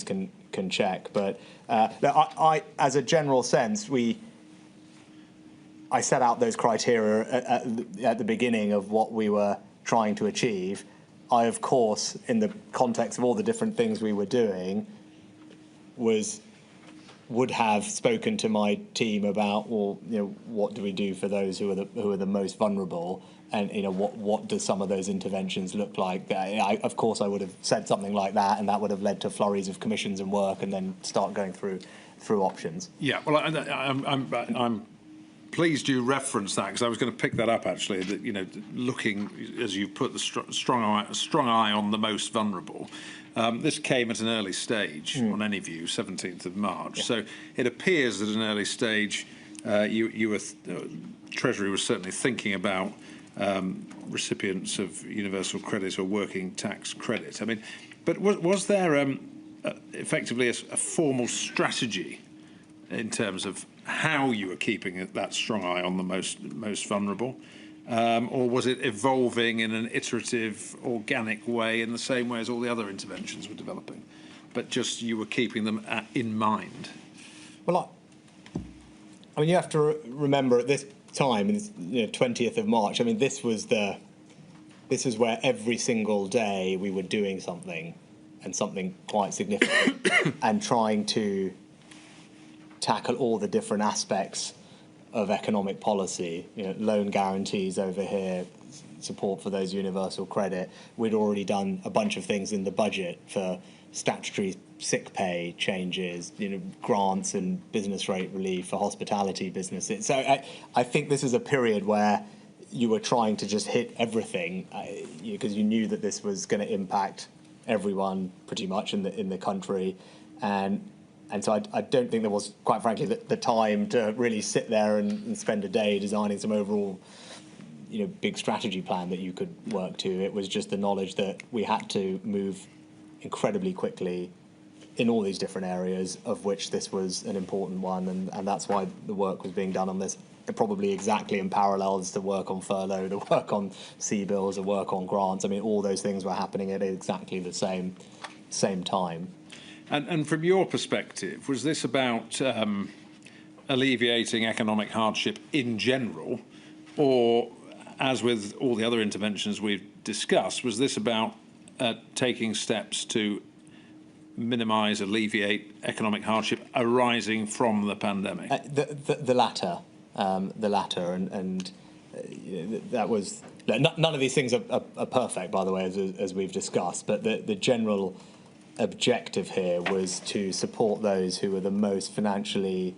can check. But I, as a general sense, I set out those criteria at the beginning of what we were trying to achieve. I, of course, in the context of all the different things we were doing, would have spoken to my team about, well, what do we do for those who are the most vulnerable, and what do some of those interventions look like? Of course, I would have said something like that, and that would have led to flurries of commissions and work, and then start going through options. Yeah, well, I'm please do reference that, because I was going to pick that up actually. That, you know, looking, as you put, the strong eye on the most vulnerable. This came at an early stage on any view, 17th of March. Yeah. So it appears that at an early stage, Treasury was certainly thinking about recipients of universal credit or working tax credit. I mean, but was there effectively a formal strategy in terms of how you were keeping that strong eye on the most vulnerable? Or was it evolving in an iterative, organic way in the same way as all the other interventions were developing, but just you were keeping them in mind? Well, I mean, you have to remember at this time, 20th of March, I mean, this was where every single day we were doing something, and something quite significant, and trying to tackle all the different aspects of economic policy, loan guarantees over here, support for those universal credit. We'd already done a bunch of things in the budget for statutory sick pay changes, grants and business rate relief for hospitality businesses. So I think this is a period where you were trying to just hit everything because you knew that this was going to impact everyone pretty much in the country, and so I don't think there was, quite frankly, the time to really sit there and spend a day designing some overall, big strategy plan that you could work to. It was just the knowledge that we had to move incredibly quickly in all these different areas, of which this was an important one, and that's why the work was being done on this probably exactly in parallel as the work on furlough, the work on CBILS, the work on grants. I mean, all those things were happening at exactly the same time. And from your perspective, was this about alleviating economic hardship in general, or, as with all the other interventions we've discussed, was this about taking steps to minimise, alleviate economic hardship arising from the pandemic? The latter. And that was... None of these things are perfect, by the way, as we've discussed, but the general objective here was to support those who were the most financially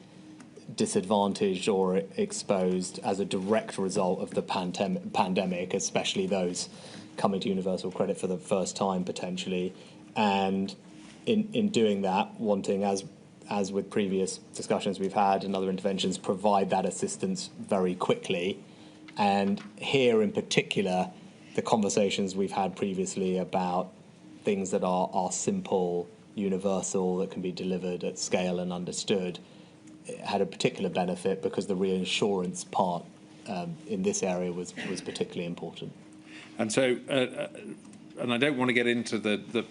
disadvantaged or exposed as a direct result of the pandemic, especially those coming to universal credit for the first time, potentially. And in doing that, wanting, as with previous discussions we've had and other interventions, provide that assistance very quickly. And here in particular, the conversations we've had previously about things that are simple, universal, that can be delivered at scale and understood, had a particular benefit because the reinsurance part in this area was particularly important. And so, and I don't want to get into the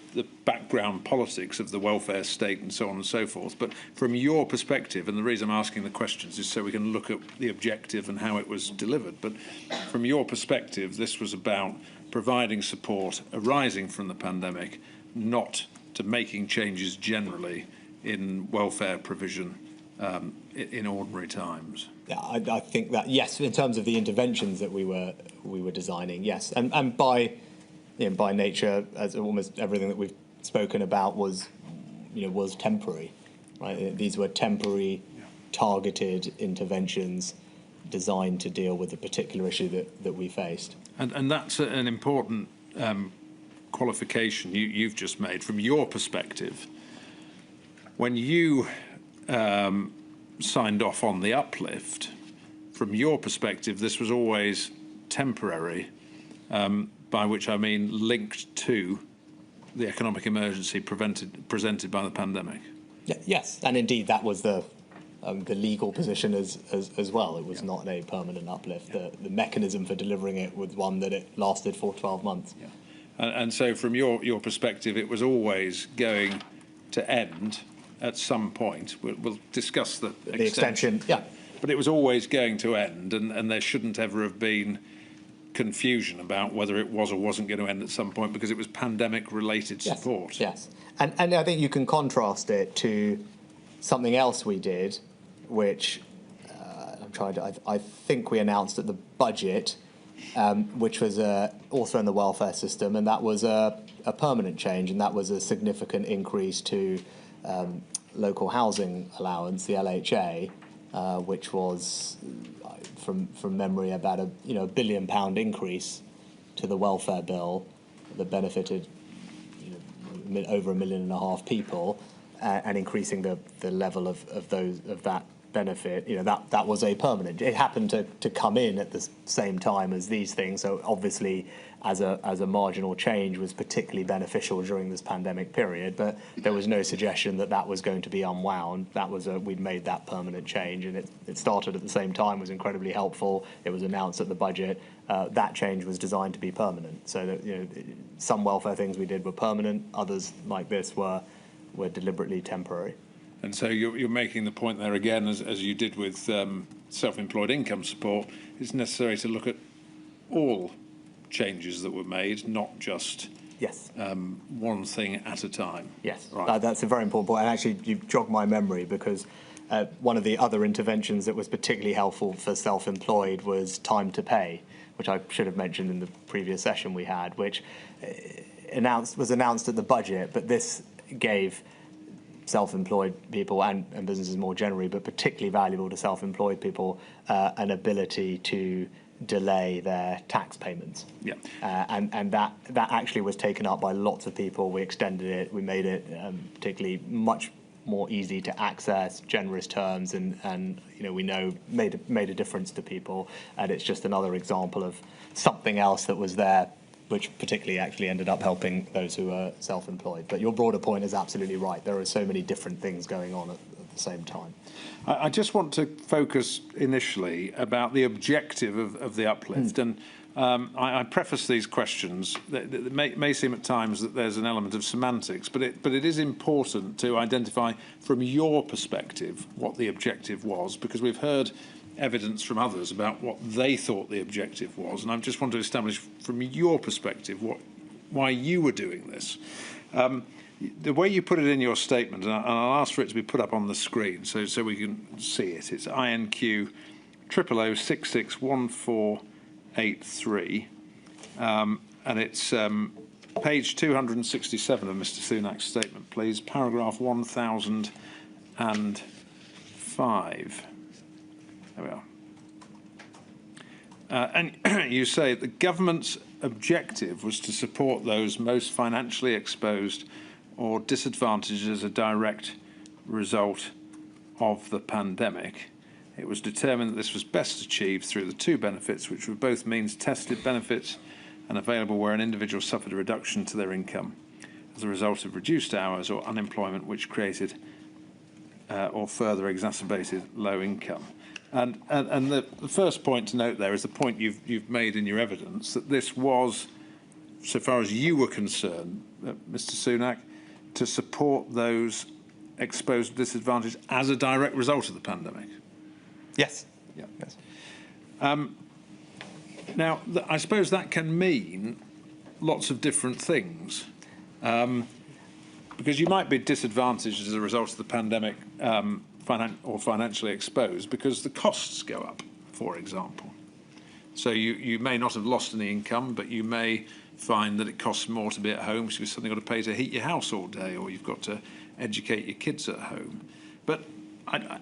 background politics of the welfare state and so on and so forth, but from your perspective, and the reason I'm asking the questions is so we can look at the objective and how it was delivered, but from your perspective, this was about providing support arising from the pandemic, not to making changes generally in welfare provision in ordinary times. Yeah, I think that, yes, in terms of the interventions that we were designing, yes, and by nature, as almost everything that we've spoken about was temporary, right? These were temporary, targeted interventions designed to deal with the particular issue that we faced. And that's an important qualification you've just made from your perspective. When you signed off on the uplift, from your perspective, this was always temporary, by which I mean linked to the economic emergency presented by the pandemic. Yes, and indeed that was the legal position as well. It was not a permanent uplift. The mechanism for delivering it was one that it lasted for 12 months. Yeah. And so from your perspective, it was always going to end at some point. We'll discuss the extension. Yeah. But it was always going to end, and there shouldn't ever have been confusion about whether it was or wasn't going to end at some point because it was pandemic-related support. Yes. And I think you can contrast it to something else we did, which I think we announced at the budget, which was also in the welfare system, and that was a permanent change, and that was a significant increase to local housing allowance, the LHA, which was, from memory, about a £1 billion increase to the welfare bill that benefited over 1.5 million people, and increasing the level of that benefit, that was a permanent. It happened to come in at the same time as these things, so obviously as a marginal change was particularly beneficial during this pandemic period, but there was no suggestion that was going to be unwound. We'd made that permanent change, and it started at the same time, was incredibly helpful. It was announced at the budget. That change was designed to be permanent, so that some welfare things we did were permanent, others like this were deliberately temporary. And so you're making the point there again, as you did with self-employed income support, it's necessary to look at all changes that were made, not just yes, one thing at a time. Yes, right. That's a very important point. And actually, you've jogged my memory, because one of the other interventions that was particularly helpful for self-employed was time to pay, which I should have mentioned in the previous session we had, which was announced at the budget, but this gave self-employed people and businesses more generally, but particularly valuable to self-employed people, an ability to delay their tax payments. Yeah. And that actually was taken up by lots of people. We extended it. We made it particularly much more easy to access, generous terms, and we know made a difference to people. And it's just another example of something else that was there, which particularly actually ended up helping those who are self-employed. But your broader point is absolutely right. There are so many different things going on at the same time. I just want to focus initially about the objective of the uplift. And I preface these questions. It may seem at times that there's an element of semantics, but it is important to identify from your perspective what the objective was, because we've heard evidence from others about what they thought the objective was, and I just want to establish from your perspective why you were doing this. The way you put it in your statement, and I'll ask for it to be put up on the screen so we can see it. It's INQ 00661483, and it's page 267 of Mr. Sunak's statement, please, paragraph 1005. There we are. And you say the government's objective was to support those most financially exposed or disadvantaged as a direct result of the pandemic. It was determined that this was best achieved through the two benefits, which were both means-tested benefits and available where an individual suffered a reduction to their income as a result of reduced hours or unemployment, which created or further exacerbated low income. And the first point to note there is the point you've made in your evidence, that this was, so far as you were concerned, Mr. Sunak, to support those exposed to disadvantage as a direct result of the pandemic. Yes. Yeah. Yes. Now, I suppose that can mean lots of different things, because you might be disadvantaged as a result of the pandemic, or financially exposed because the costs go up, for example. So you may not have lost any income, but you may find that it costs more to be at home because you've suddenly got to pay to heat your house all day, or you've got to educate your kids at home. But I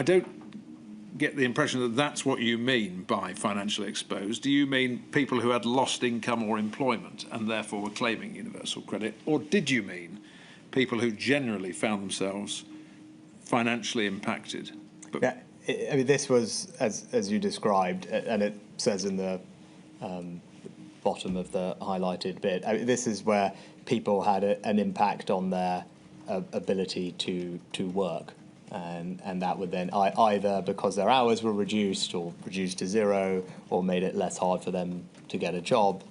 don't get the impression that that's what you mean by financially exposed. Do you mean people who had lost income or employment and therefore were claiming universal credit? Or did you mean people who generally found themselves financially impacted? But yeah, I mean, this was, as you described, and it says in the bottom of the highlighted bit, I mean, this is where people had an impact on their ability to work. And that would then either because their hours were reduced or reduced to zero, or made it less hard for them to get a job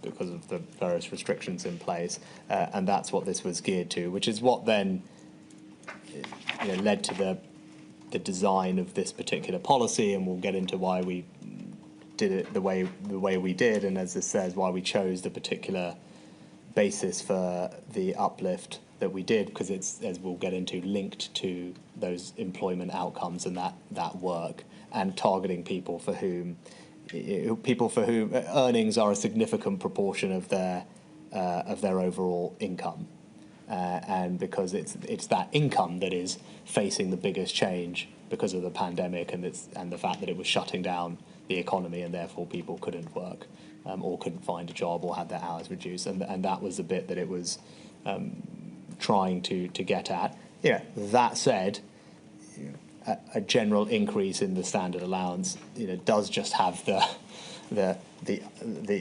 because of the various restrictions in place. And that's what this was geared to, which is what then led to the design of this particular policy, and we'll get into why we did it the way we did, and as this says, why we chose the particular basis for the uplift that we did, because it's, as we'll get into, linked to those employment outcomes and that work, and targeting people for whom earnings are a significant proportion of their overall income. And because it's that income that is facing the biggest change because of the pandemic and the fact that it was shutting down the economy, and therefore people couldn't work or couldn't find a job or had their hours reduced, and that was the bit that it was trying to get at. That said, a general increase in the standard allowance, does just have the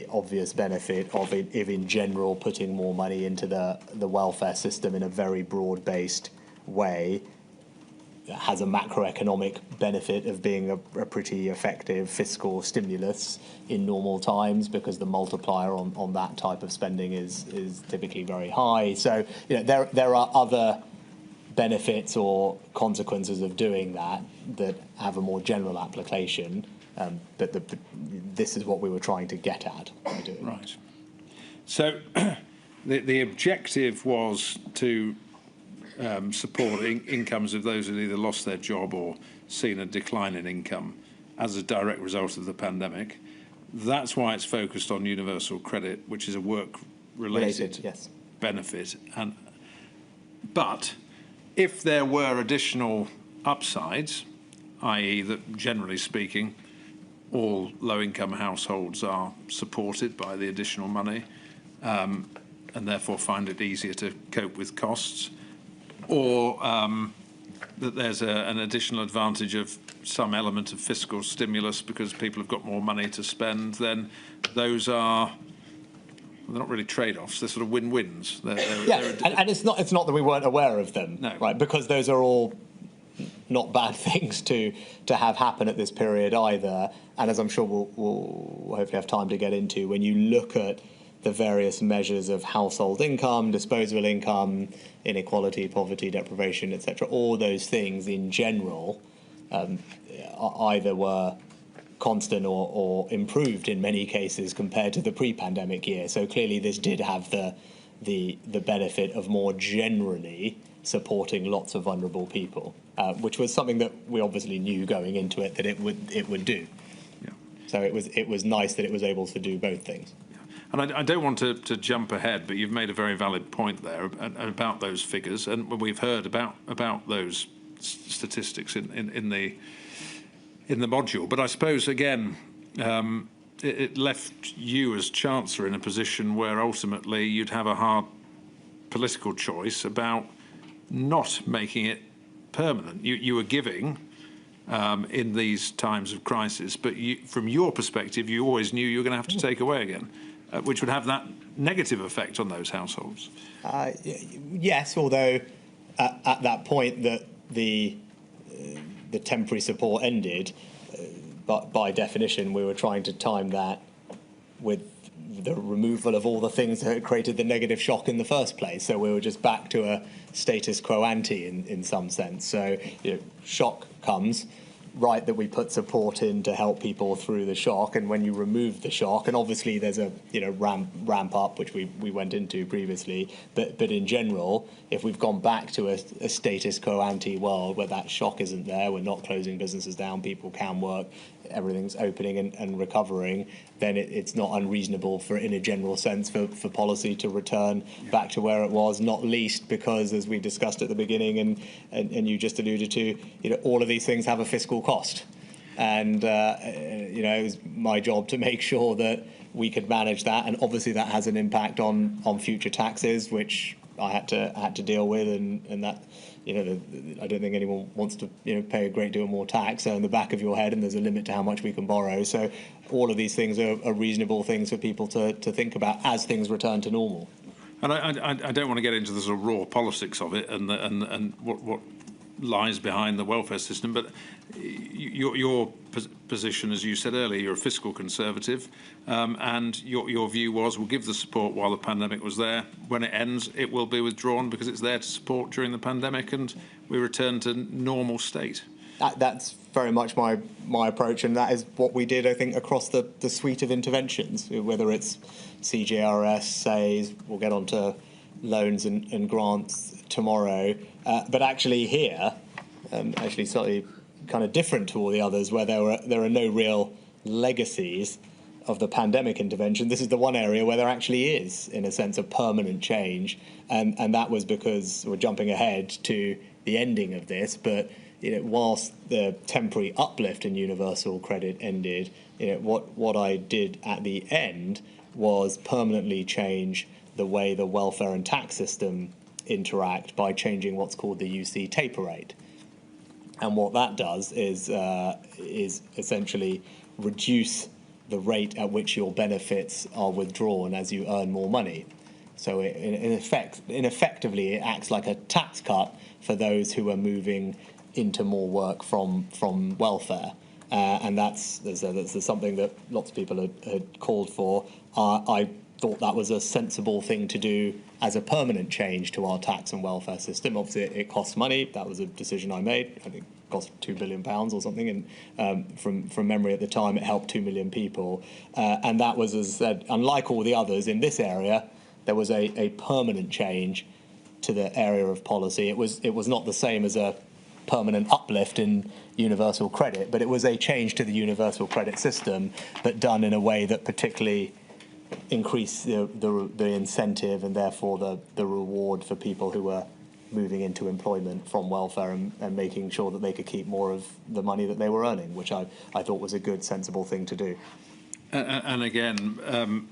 obvious benefit of in general putting more money into the welfare system in a very broad-based way. It has a macroeconomic benefit of being a pretty effective fiscal stimulus in normal times, because the multiplier on that type of spending is typically very high. So there are other benefits or consequences of doing that have a more general application, but this is what we were trying to get at by doing it. Right. So the objective was to support incomes of those who either lost their job or seen a decline in income as a direct result of the pandemic. That's why it's focused on universal credit, which is a work-related yes. benefit. But if there were additional upsides, i.e. that generally speaking all low-income households are supported by the additional money and therefore find it easier to cope with costs, or that there's an additional advantage of some element of fiscal stimulus because people have got more money to spend, then those are, they're not really trade-offs, they're sort of win-wins. And it's not that we weren't aware of them, no. Right? Because those are all not bad things to have happen at this period either. And as I'm sure we'll hopefully have time to get into, when you look at the various measures of household income, disposable income, inequality, poverty, deprivation, etc., all those things in general either were constant or improved in many cases compared to the pre-pandemic year. So clearly this did have the benefit of more generally supporting lots of vulnerable people, which was something that we obviously knew going into it that it would do. Yeah. So it was nice that it was able to do both things. And I don't want to jump ahead, but you've made a very valid point there about those figures, and we've heard about those statistics in the module. But I suppose again, it left you as Chancellor in a position where ultimately you'd have a hard political choice about not making it permanent. You were giving in these times of crisis, but from your perspective, you always knew you were going to have to take away again. Which would have that negative effect on those households. Yes, although at that point that the temporary support ended, but by definition we were trying to time that with the removal of all the things that had created the negative shock in the first place. So we were just back to a status quo ante in some sense. So shock comes. Right that we put support in to help people through the shock, and when you remove the shock, and obviously there's a ramp up which we went into previously, but in general, if we've gone back to a status quo ante world where that shock isn't there, we're not closing businesses down, people can work, everything's opening and recovering, then it's not unreasonable in a general sense for policy to return back to where it was, not least because, as we discussed at the beginning and you just alluded to, all of these things have a fiscal cost. And, it was my job to make sure that we could manage that. And obviously that has an impact on future taxes, which I had to deal with, and that, I don't think anyone wants to, pay a great deal more tax. So in the back of your head, and there's a limit to how much we can borrow. So all of these things are reasonable things for people to think about as things return to normal. And I don't want to get into the sort of raw politics of it and what lies behind the welfare system, but your position, as you said earlier, you're a fiscal conservative, and your view was we'll give the support while the pandemic was there. When it ends, it will be withdrawn because it's there to support during the pandemic, and we return to normal state. That's very much my approach, and that is what we did, I think, across the suite of interventions, whether it's CJRS, SAYS, we'll get on to loans and grants tomorrow, but actually here, actually slightly kind of different to all the others, where there are no real legacies of the pandemic intervention. This is the one area where there actually is, in a sense, a permanent change, and that was because we're jumping ahead to the ending of this, but whilst the temporary uplift in universal credit ended, what I did at the end was permanently change the way the welfare and tax system interact by changing what's called the UC taper rate. And what that does is essentially reduce the rate at which your benefits are withdrawn as you earn more money. So effectively, it acts like a tax cut for those who are moving into more work from welfare. And that's something that lots of people had called for. I thought that was a sensible thing to do as a permanent change to our tax and welfare system. Obviously, it costs money. That was a decision I made. I think it cost £2 billion or something. And from memory at the time, it helped 2 million people. And that was, as said, unlike all the others in this area, there was a permanent change to the area of policy. It was not the same as a permanent uplift in universal credit, but it was a change to the universal credit system, but done in a way that particularly increased the incentive and therefore the reward for people who were moving into employment from welfare and making sure that they could keep more of the money that they were earning, which I thought was a good, sensible thing to do. And again,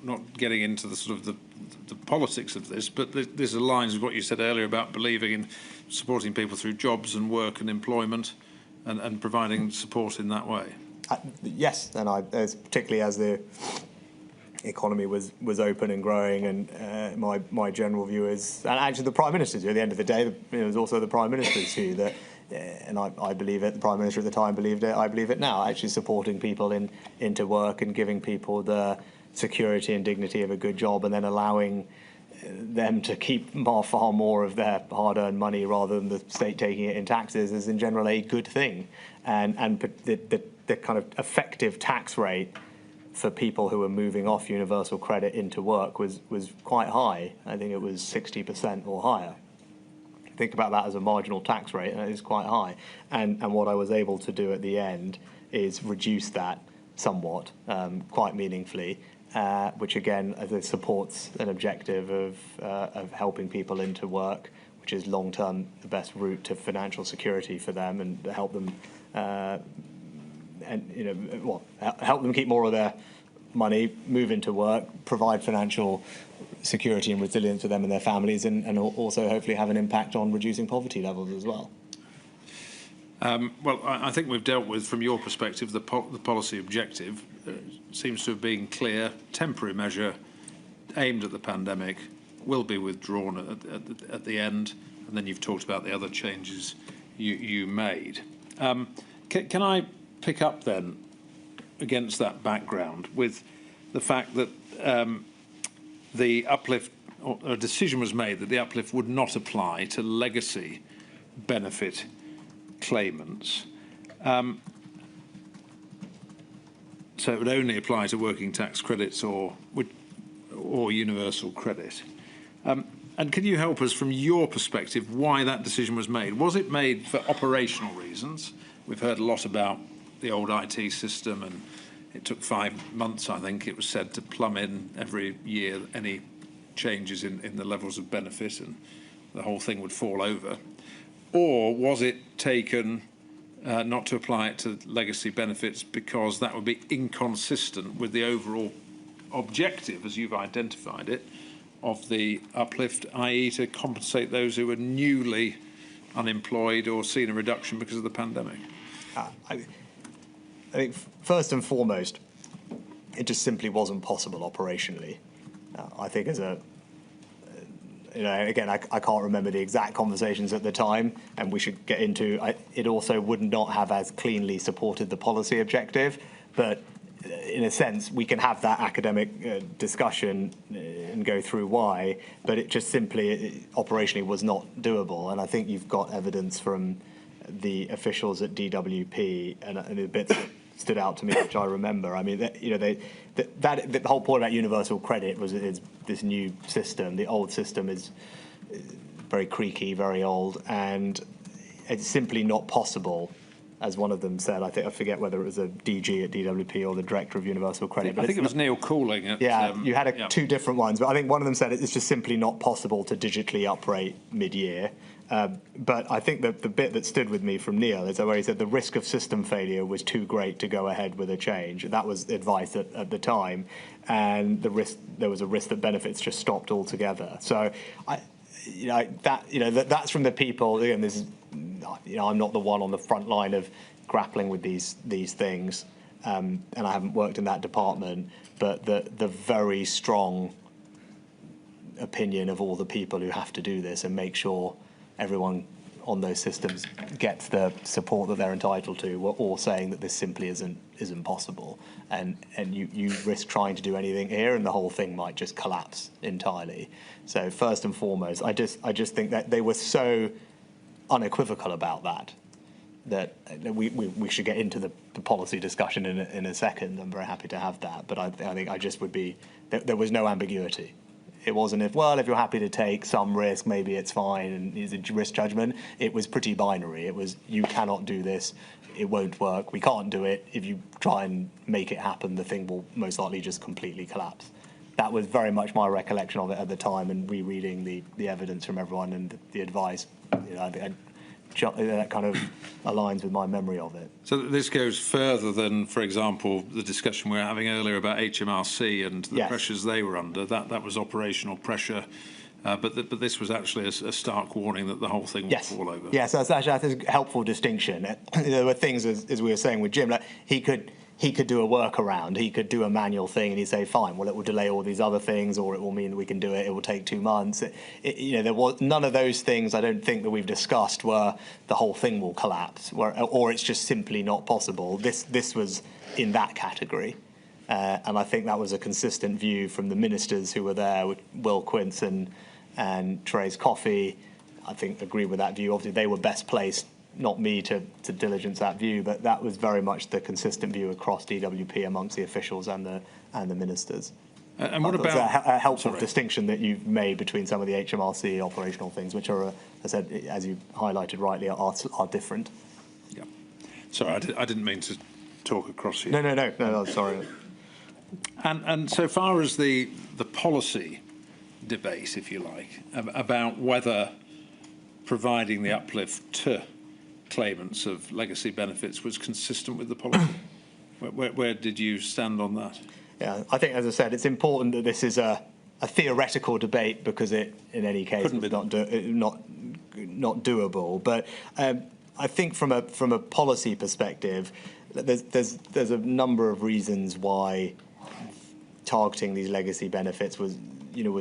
not getting into the sort of the politics of this, but this aligns with what you said earlier about believing in supporting people through jobs and work and employment and providing support in that way. Yes, and particularly as the economy was open and growing, and my general view is, and actually the Prime Minister's view at the end of the day, it was also the Prime Minister's view that, and I believe it, the Prime Minister at the time believed it, I believe it now, actually supporting people into work and giving people the security and dignity of a good job, and then allowing them to keep far more of their hard-earned money rather than the state taking it in taxes is in general a good thing. And the kind of effective tax rate for people who are moving off universal credit into work was quite high. I think it was 60% or higher. Think about that as a marginal tax rate, and it is quite high. And what I was able to do at the end is reduce that somewhat, quite meaningfully, which again supports an objective of helping people into work, which is long-term the best route to financial security for them, and to help them help them keep more of their money, move into work, provide financial security and resilience for them and their families, and also hopefully have an impact on reducing poverty levels as well. Well, I think we've dealt with, from your perspective, the policy objective seems to have been clear. Temporary measure aimed at the pandemic will be withdrawn at the end, and then you've talked about the other changes you made. Can I pick up then against that background with the fact that the uplift, or a decision was made that the uplift would not apply to legacy benefit claimants, so it would only apply to working tax credits or universal credit. And can you help us, from your perspective, why that decision was made? Was it made for operational reasons? We've heard a lot about the old IT system, and it took 5 months, I think it was said, to plumb in every year any changes in the levels of benefit, and the whole thing would fall over. Or was it taken not to apply it to legacy benefits because that would be inconsistent with the overall objective, as you've identified it, of the uplift, i.e. to compensate those who were newly unemployed or seen a reduction because of the pandemic? I think first and foremost, it just simply wasn't possible operationally. I think as a again, I can't remember the exact conversations at the time, and we should get into it. Also would not have as cleanly supported the policy objective, but in a sense, we can have that academic discussion and go through why, but it just simply operationally was not doable. And I think you've got evidence from the officials at DWP and the bits that stood out to me, which I remember. I mean, the whole point about universal credit was it's this new system. The old system is very creaky, very old, and it's simply not possible as one of them said. I forget whether it was a DG at DWP or the Director of Universal Credit. But I think it was Neil Cooling. You had two different ones, but I think one of them said it's just simply not possible to digitally uprate mid-year. But I think that the bit that stood with me from Neil is where he said the risk of system failure was too great to go ahead with a change. That was advice at the time, and there was a risk that benefits just stopped altogether. So, that's from the people. Again, this is, I'm not the one on the front line of grappling with these things, and I haven't worked in that department. But the very strong opinion of all the people who have to do this and make sure everyone on those systems gets the support that they're entitled to, we're all saying that this simply isn't possible, and you risk trying to do anything here and the whole thing might just collapse entirely. So first and foremost, I just think that they were so unequivocal about that we should get into the policy discussion in a second. I'm very happy to have that, but I think I just would be there was no ambiguity. It wasn't if you're happy to take some risk, maybe it's fine, and it's a risk judgment. It was pretty binary. It was, you cannot do this, it won't work, we can't do it. If you try and make it happen, the thing will most likely just completely collapse. That was very much my recollection of it at the time, and rereading the evidence from everyone and the advice. I think that kind of aligns with my memory of it. So this goes further than, for example, the discussion we were having earlier about HMRC and the pressures they were under. That was operational pressure, but this was actually a stark warning that the whole thing would fall over. Yes, that's actually a helpful distinction. There were things, as we were saying with Jim, like he could do a workaround, he could do a manual thing, and he'd say, fine, well, it will delay all these other things, or it will mean that we can do it, it will take 2 months. There was none of those things, I don't think, that we've discussed where the whole thing will collapse, or it's just simply not possible. This was in that category. And I think that was a consistent view from the ministers who were there, with Will Quince and Therese Coffey. I think agree with that view. Obviously, they were best placed, not me, to diligence that view, but that was very much the consistent view across DWP amongst the officials and the ministers. And what about a helpful distinction that you've made between some of the HMRC operational things, which are, as I said, as you highlighted rightly, are different. Yeah. Sorry, I didn't mean to talk across you. No, sorry. And so far as the policy debate, if you like, about whether providing the uplift to claimants of legacy benefits was consistent with the policy, where did you stand on that? Yeah, I think, as I said, it's important that this is a theoretical debate, because it, in any case, was not doable. But I think from a policy perspective, there's a number of reasons why targeting these legacy benefits was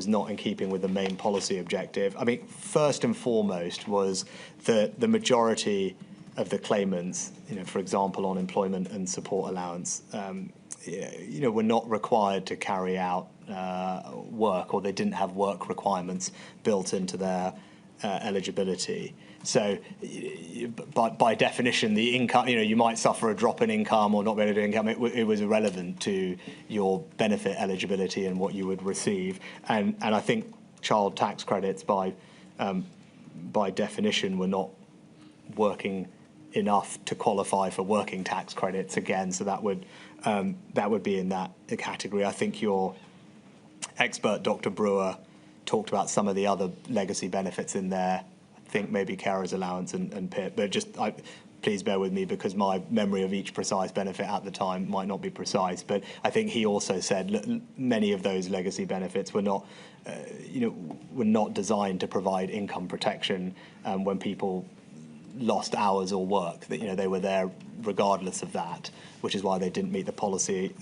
not in keeping with the main policy objective. I mean, first and foremost was that the majority of the claimants, for example, on employment and support allowance, were not required to carry out work, or they didn't have work requirements built into their eligibility. So, by definition, the income, you might suffer a drop in income or not be able to do income. It was irrelevant to your benefit eligibility and what you would receive. And I think child tax credits, by definition, were not working enough to qualify for working tax credits again. So that would be in that category. I think your expert, Dr. Brewer, talked about some of the other legacy benefits in there. I think maybe carer's allowance and PIP, but please bear with me, because my memory of each precise benefit at the time might not be precise. But I think he also said many of those legacy benefits were not, were not designed to provide income protection when people lost hours or work. That they were there regardless of that, which is why they didn't meet the policy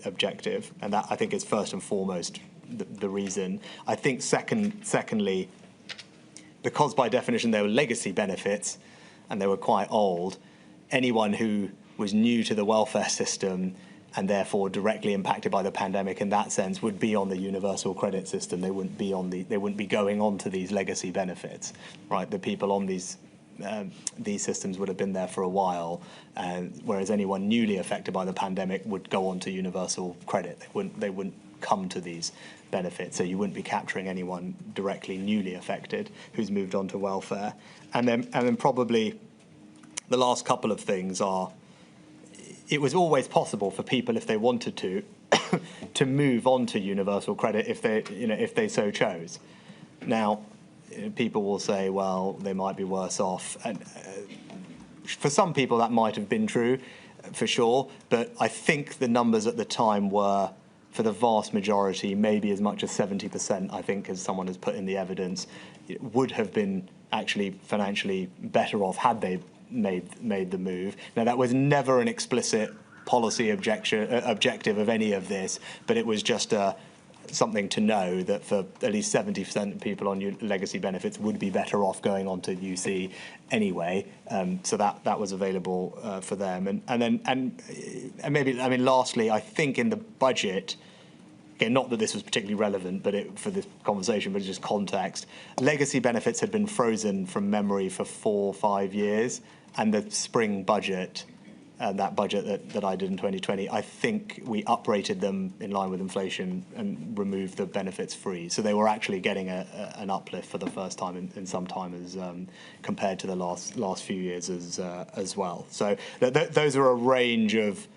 objective. And that, I think, is first and foremost the reason. I think secondly, because by definition they were legacy benefits and they were quite old, anyone who was new to the welfare system and therefore directly impacted by the pandemic in that sense would be on the universal credit system. They wouldn't be going on to these legacy benefits, right? The people on these systems would have been there for a while, whereas anyone newly affected by the pandemic would go on to universal credit. They wouldn't come to these benefits, so you wouldn't be capturing anyone directly newly affected who's moved on to welfare. And then probably the last couple of things are, it was always possible for people, if they wanted to, to move on to universal credit if they so chose. Now, people will say, well, they might be worse off. And for some people, that might have been true, for sure. But I think the numbers at the time were, for the vast majority, maybe as much as 70%, I think, as someone has put in the evidence, would have been actually financially better off had they made the move. Now, that was never an explicit policy objective of any of this, but it was just something to know that for at least 70% of people on legacy benefits would be better off going on to UC anyway. So that was available for them. And maybe, I mean, lastly, I think in the budget, again, not that this was particularly relevant, but for this conversation, but just context, legacy benefits had been frozen from memory for 4 or 5 years, and the spring budget, that budget that I did in 2020, I think we uprated them in line with inflation and removed the benefits free. So they were actually getting an uplift for the first time in some time, as compared to the last few years as well. So those are a range of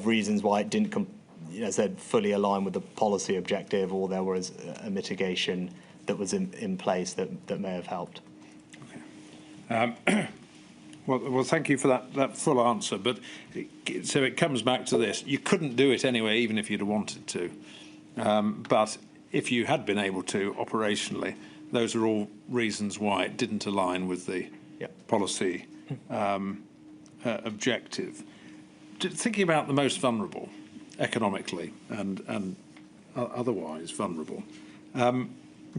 reasons why it didn't, as I said, fully align with the policy objective, or there was a mitigation that was in place that may have helped. Okay. Well, thank you for that full answer. But so it comes back to this: you couldn't do it anyway, even if you'd have wanted to. But if you had been able to operationally, those are all reasons why it didn't align with the policy objective. Thinking about the most vulnerable, economically and otherwise vulnerable,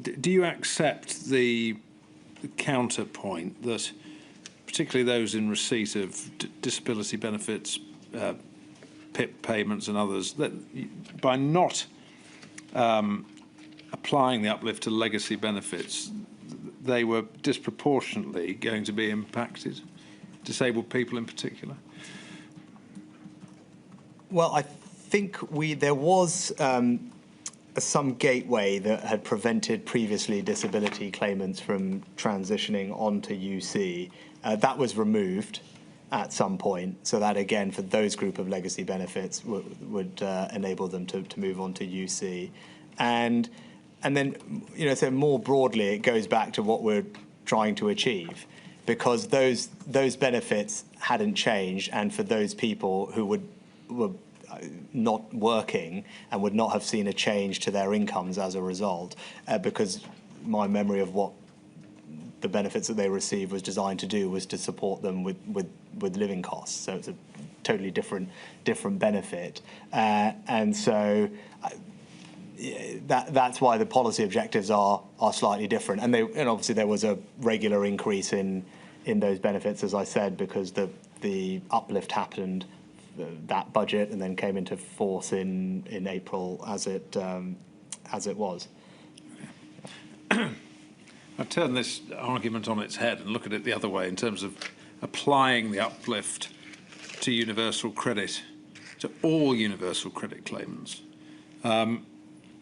do you accept the counterpoint that, particularly those in receipt of disability benefits, PIP payments and others, that by not applying the uplift to legacy benefits, they were disproportionately going to be impacted, disabled people in particular? Well, I think there was some gateway that had prevented previously disability claimants from transitioning onto UC. That was removed at some point, so that again for those group of legacy benefits would enable them to move on to UC, and then so more broadly it goes back to what we're trying to achieve, because those benefits hadn't changed, and for those people who were not working and would not have seen a change to their incomes as a result, because my memory of what the benefits that they received was designed to do was to support them with living costs. So it's a totally different benefit, and so that's why the policy objectives are slightly different. And obviously there was a regular increase in those benefits, as I said, because the uplift happened that budget and then came into force in April as it was. I turn this argument on its head and look at it the other way in terms of applying the uplift to universal credit, to all universal credit claimants.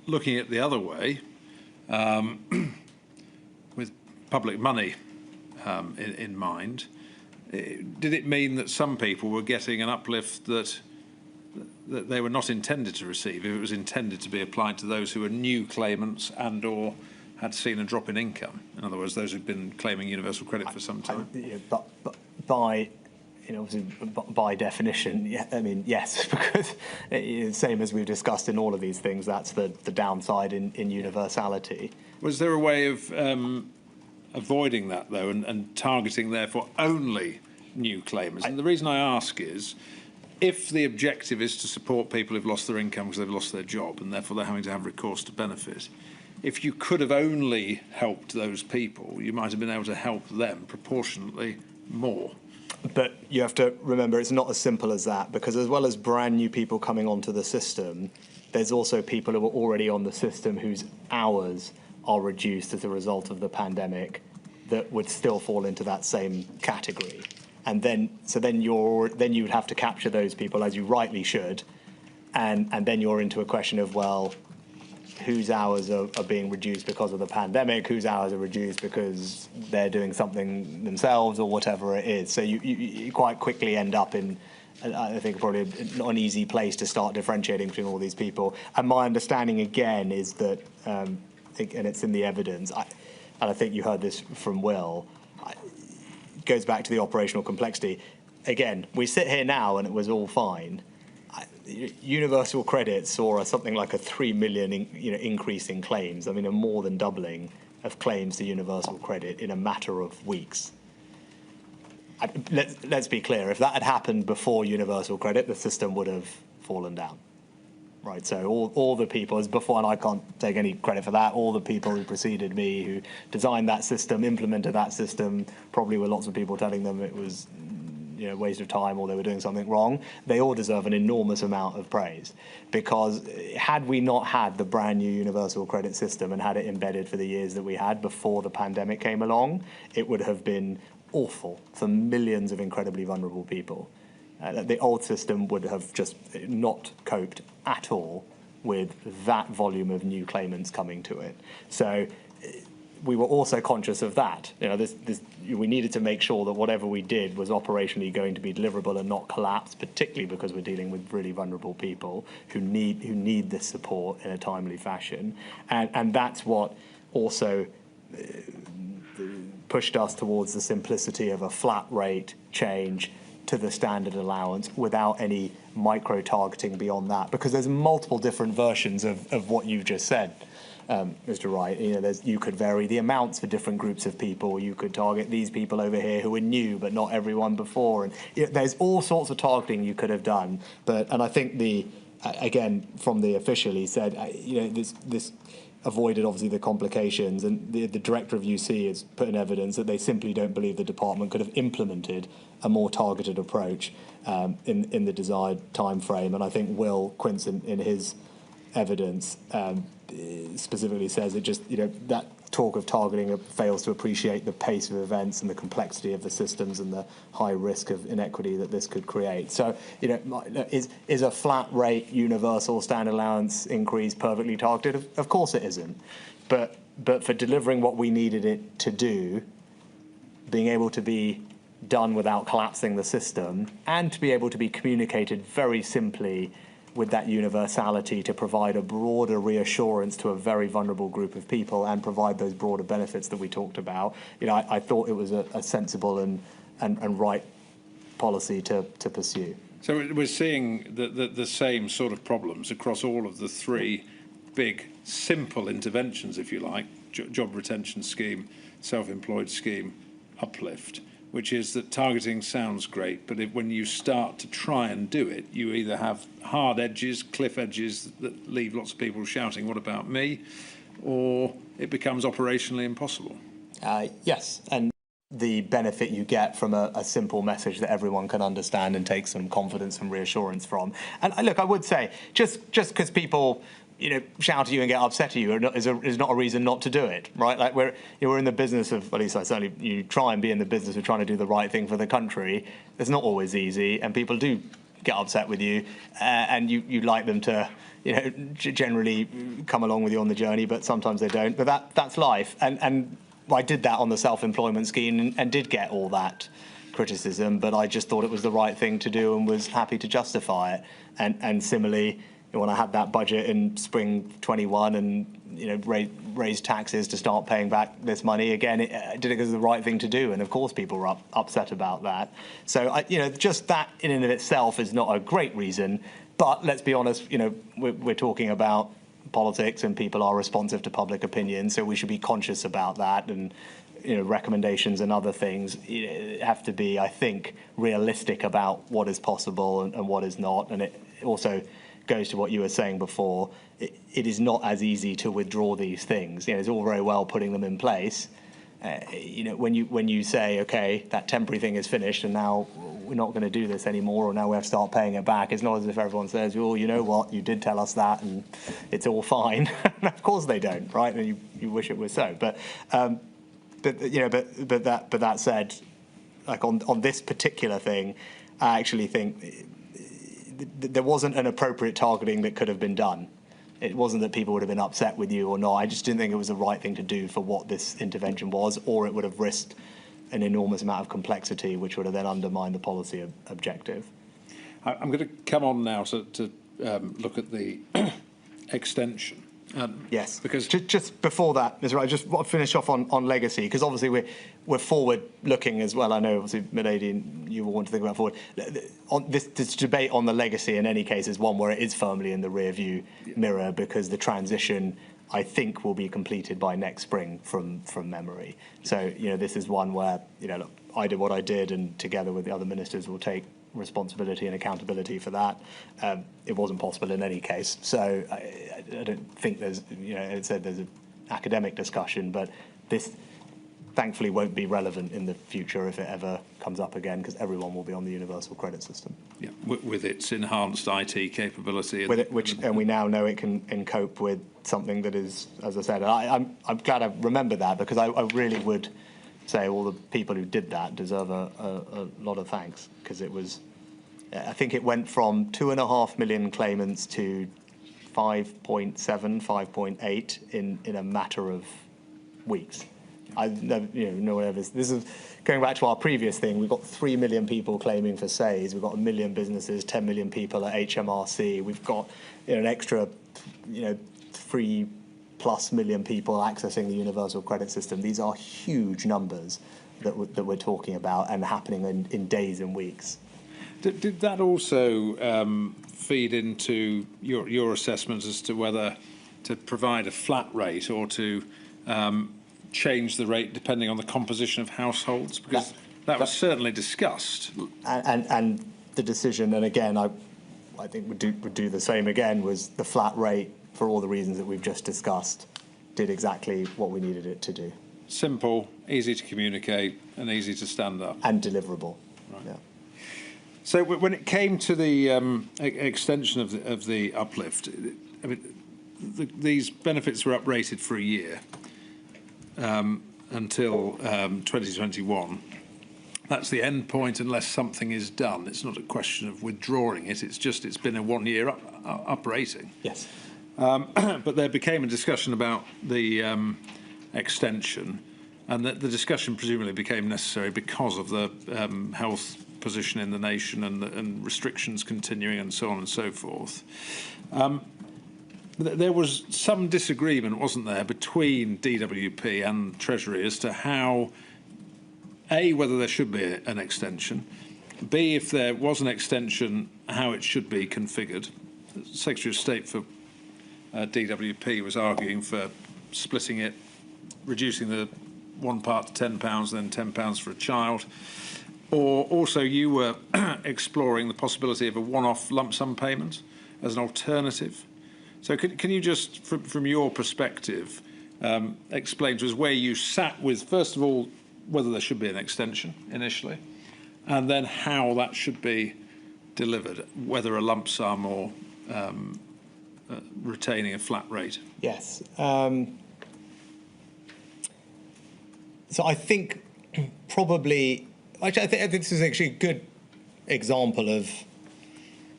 Looking at the other way, with public money in mind, did it mean that some people were getting an uplift that they were not intended to receive, if it was intended to be applied to those who were new claimants and or had seen a drop in income? In other words, those who've been claiming universal credit for some time. But by obviously by definition, yes, because same as we've discussed in all of these things, that's the downside in universality. Was there a way of avoiding that, though, and targeting, therefore, only new claimants? And the reason I ask is, if the objective is to support people who've lost their income because they've lost their job and therefore they're having to have recourse to benefit, if you could have only helped those people, you might have been able to help them proportionately more. But you have to remember it's not as simple as that, because as well as brand new people coming onto the system, there's also people who are already on the system whose hours are reduced as a result of the pandemic that would still fall into that same category. And then you would have to capture those people, as you rightly should, and then you're into a question of, well, whose hours are being reduced because of the pandemic, whose hours are reduced because they're doing something themselves or whatever it is. So you quite quickly end up in, I think, probably not an easy place to start differentiating between all these people. And my understanding, again, is that, and it's in the evidence, and I think you heard this from Will, it goes back to the operational complexity. Again, we sit here now and it was all fine. Universal credit saw something like a 3 million increase in claims. I mean, a more than doubling of claims to universal credit in a matter of weeks. Let's be clear, if that had happened before universal credit, the system would have fallen down. Right, so all the people, as before, and I can't take any credit for that, all the people who preceded me, who designed that system, implemented that system, probably with lots of people telling them it was a waste of time or they were doing something wrong, they all deserve an enormous amount of praise. Because had we not had the brand new universal credit system and had it embedded for the years that we had before the pandemic came along, it would have been awful for millions of incredibly vulnerable people. The old system would have just not coped at all with that volume of new claimants coming to it. So we were also conscious of that. We needed to make sure that whatever we did was operationally going to be deliverable and not collapse, particularly because we're dealing with really vulnerable people who need this support in a timely fashion. And that's what also pushed us towards the simplicity of a flat rate change to the standard allowance without any micro-targeting beyond that, because there's multiple different versions of what you've just said, Mr. Wright. You could vary the amounts for different groups of people. You could target these people over here who are new, but not everyone before. And there's all sorts of targeting you could have done. And I think again, from the official, he said, this avoided obviously the complications, and the director of UC has put in evidence that they simply don't believe the department could have implemented a more targeted approach in the desired time frame. And I think Will Quince in his evidence specifically says it just that talk of targeting fails to appreciate the pace of events and the complexity of the systems and the high risk of inequity that this could create. So is a flat rate universal standard allowance increase perfectly targeted? Of course it isn't, but for delivering what we needed it to do, being able to be done without collapsing the system and to be able to be communicated very simply with that universality to provide a broader reassurance to a very vulnerable group of people and provide those broader benefits that we talked about. I thought it was a sensible and right policy to pursue. So we're seeing the same sort of problems across all of the three big, simple interventions, if you like, job retention scheme, self-employed scheme, uplift, which is that targeting sounds great, but when you start to try and do it, you either have hard edges, cliff edges that leave lots of people shouting, what about me? Or it becomes operationally impossible. Yes, and the benefit you get from a simple message that everyone can understand and take some confidence and reassurance from. And look, I would say, just because people shout at you and get upset at you is not a reason not to do it, right? Like we're in the business of, at least I certainly you try and be in the business of trying to do the right thing for the country. It's not always easy, and people do get upset with you, and you'd like them to, generally come along with you on the journey, but sometimes they don't. But that's life, and I did that on the self-employment scheme and did get all that criticism, but I just thought it was the right thing to do and was happy to justify it. And similarly, when I had that budget in spring 21 and raised taxes to start paying back this money again, I did it because it was the right thing to do, and of course people were upset about that. So just that in and of itself is not a great reason, but let's be honest, we're talking about politics and people are responsive to public opinion, so we should be conscious about that, and recommendations and other things have to be, I think, realistic about what is possible and what is not. And it also goes to what you were saying before. It is not as easy to withdraw these things. It's all very well putting them in place. When you say, okay, that temporary thing is finished and now we're not going to do this anymore, or now we have to start paying it back, it's not as if everyone says, well, you know what, you did tell us that and it's all fine. Of course they don't, right? And you wish it was so. But that said, like on this particular thing, I actually think there wasn't an appropriate targeting that could have been done. It wasn't that people would have been upset with you or not. I just didn't think it was the right thing to do for what this intervention was, or it would have risked an enormous amount of complexity, which would have then undermined the policy objective. I'm going to come on now to look at the extension. Yes, because just before that, Mr. Wright, I just want to finish off on legacy, because obviously we're forward-looking as well. I know, obviously, Milady, and you will want to think about forward. This debate on the legacy, in any case, is one where it is firmly in the rear-view mirror, because the transition, I think, will be completed by next spring from memory. So, this is one where, look, I did what I did, and together with the other ministers will take responsibility and accountability for that. It wasn't possible in any case. So I don't think there's, it said there's an academic discussion, but this thankfully won't be relevant in the future if it ever comes up again, because everyone will be on the universal credit system. Yeah, with its enhanced IT capability. With it, and we now know it can cope with something that is, as I said, I'm glad I remember that, because I really would say all the people who did that deserve a lot of thanks, because it was, I think it went from 2.5 million claimants to 5.7, 5.8 in a matter of weeks. I've never, no one ever. This is going back to our previous thing. We've got 3 million people claiming for SAYS. We've got 1 million businesses, 10 million people at HMRC. We've got an extra, 3+ million people accessing the universal credit system. These are huge numbers that we're talking about, and happening in days and weeks. Did that also feed into your assessment as to whether to provide a flat rate or to change the rate depending on the composition of households? Because that was certainly discussed. And the decision, and again, I think would do the same again, was the flat rate, for all the reasons that we've just discussed, did exactly what we needed it to do. Simple, easy to communicate, and easy to stand up. And deliverable. Right. Yeah. So when it came to the extension of the uplift, I mean, these benefits were uprated for a year until 2021. That's the end point unless something is done. It's not a question of withdrawing it. It's been a 1 year uprating. Yes. But there became a discussion about the extension, and the discussion presumably became necessary because of the health position in the nation and restrictions continuing and so on and so forth. There was some disagreement, wasn't there, between DWP and Treasury as to how, A, whether there should be an extension, B, if there was an extension, how it should be configured. The Secretary of State for DWP was arguing for splitting it, reducing the one part to £10, then £10 for a child. Or also you were exploring the possibility of a one-off lump sum payment as an alternative. So can you just, from your perspective, explain to us where you sat with, first of all, whether there should be an extension initially, and then how that should be delivered, whether a lump sum or retaining a flat rate? Yes. So I think probably, actually, I think this is actually a good example of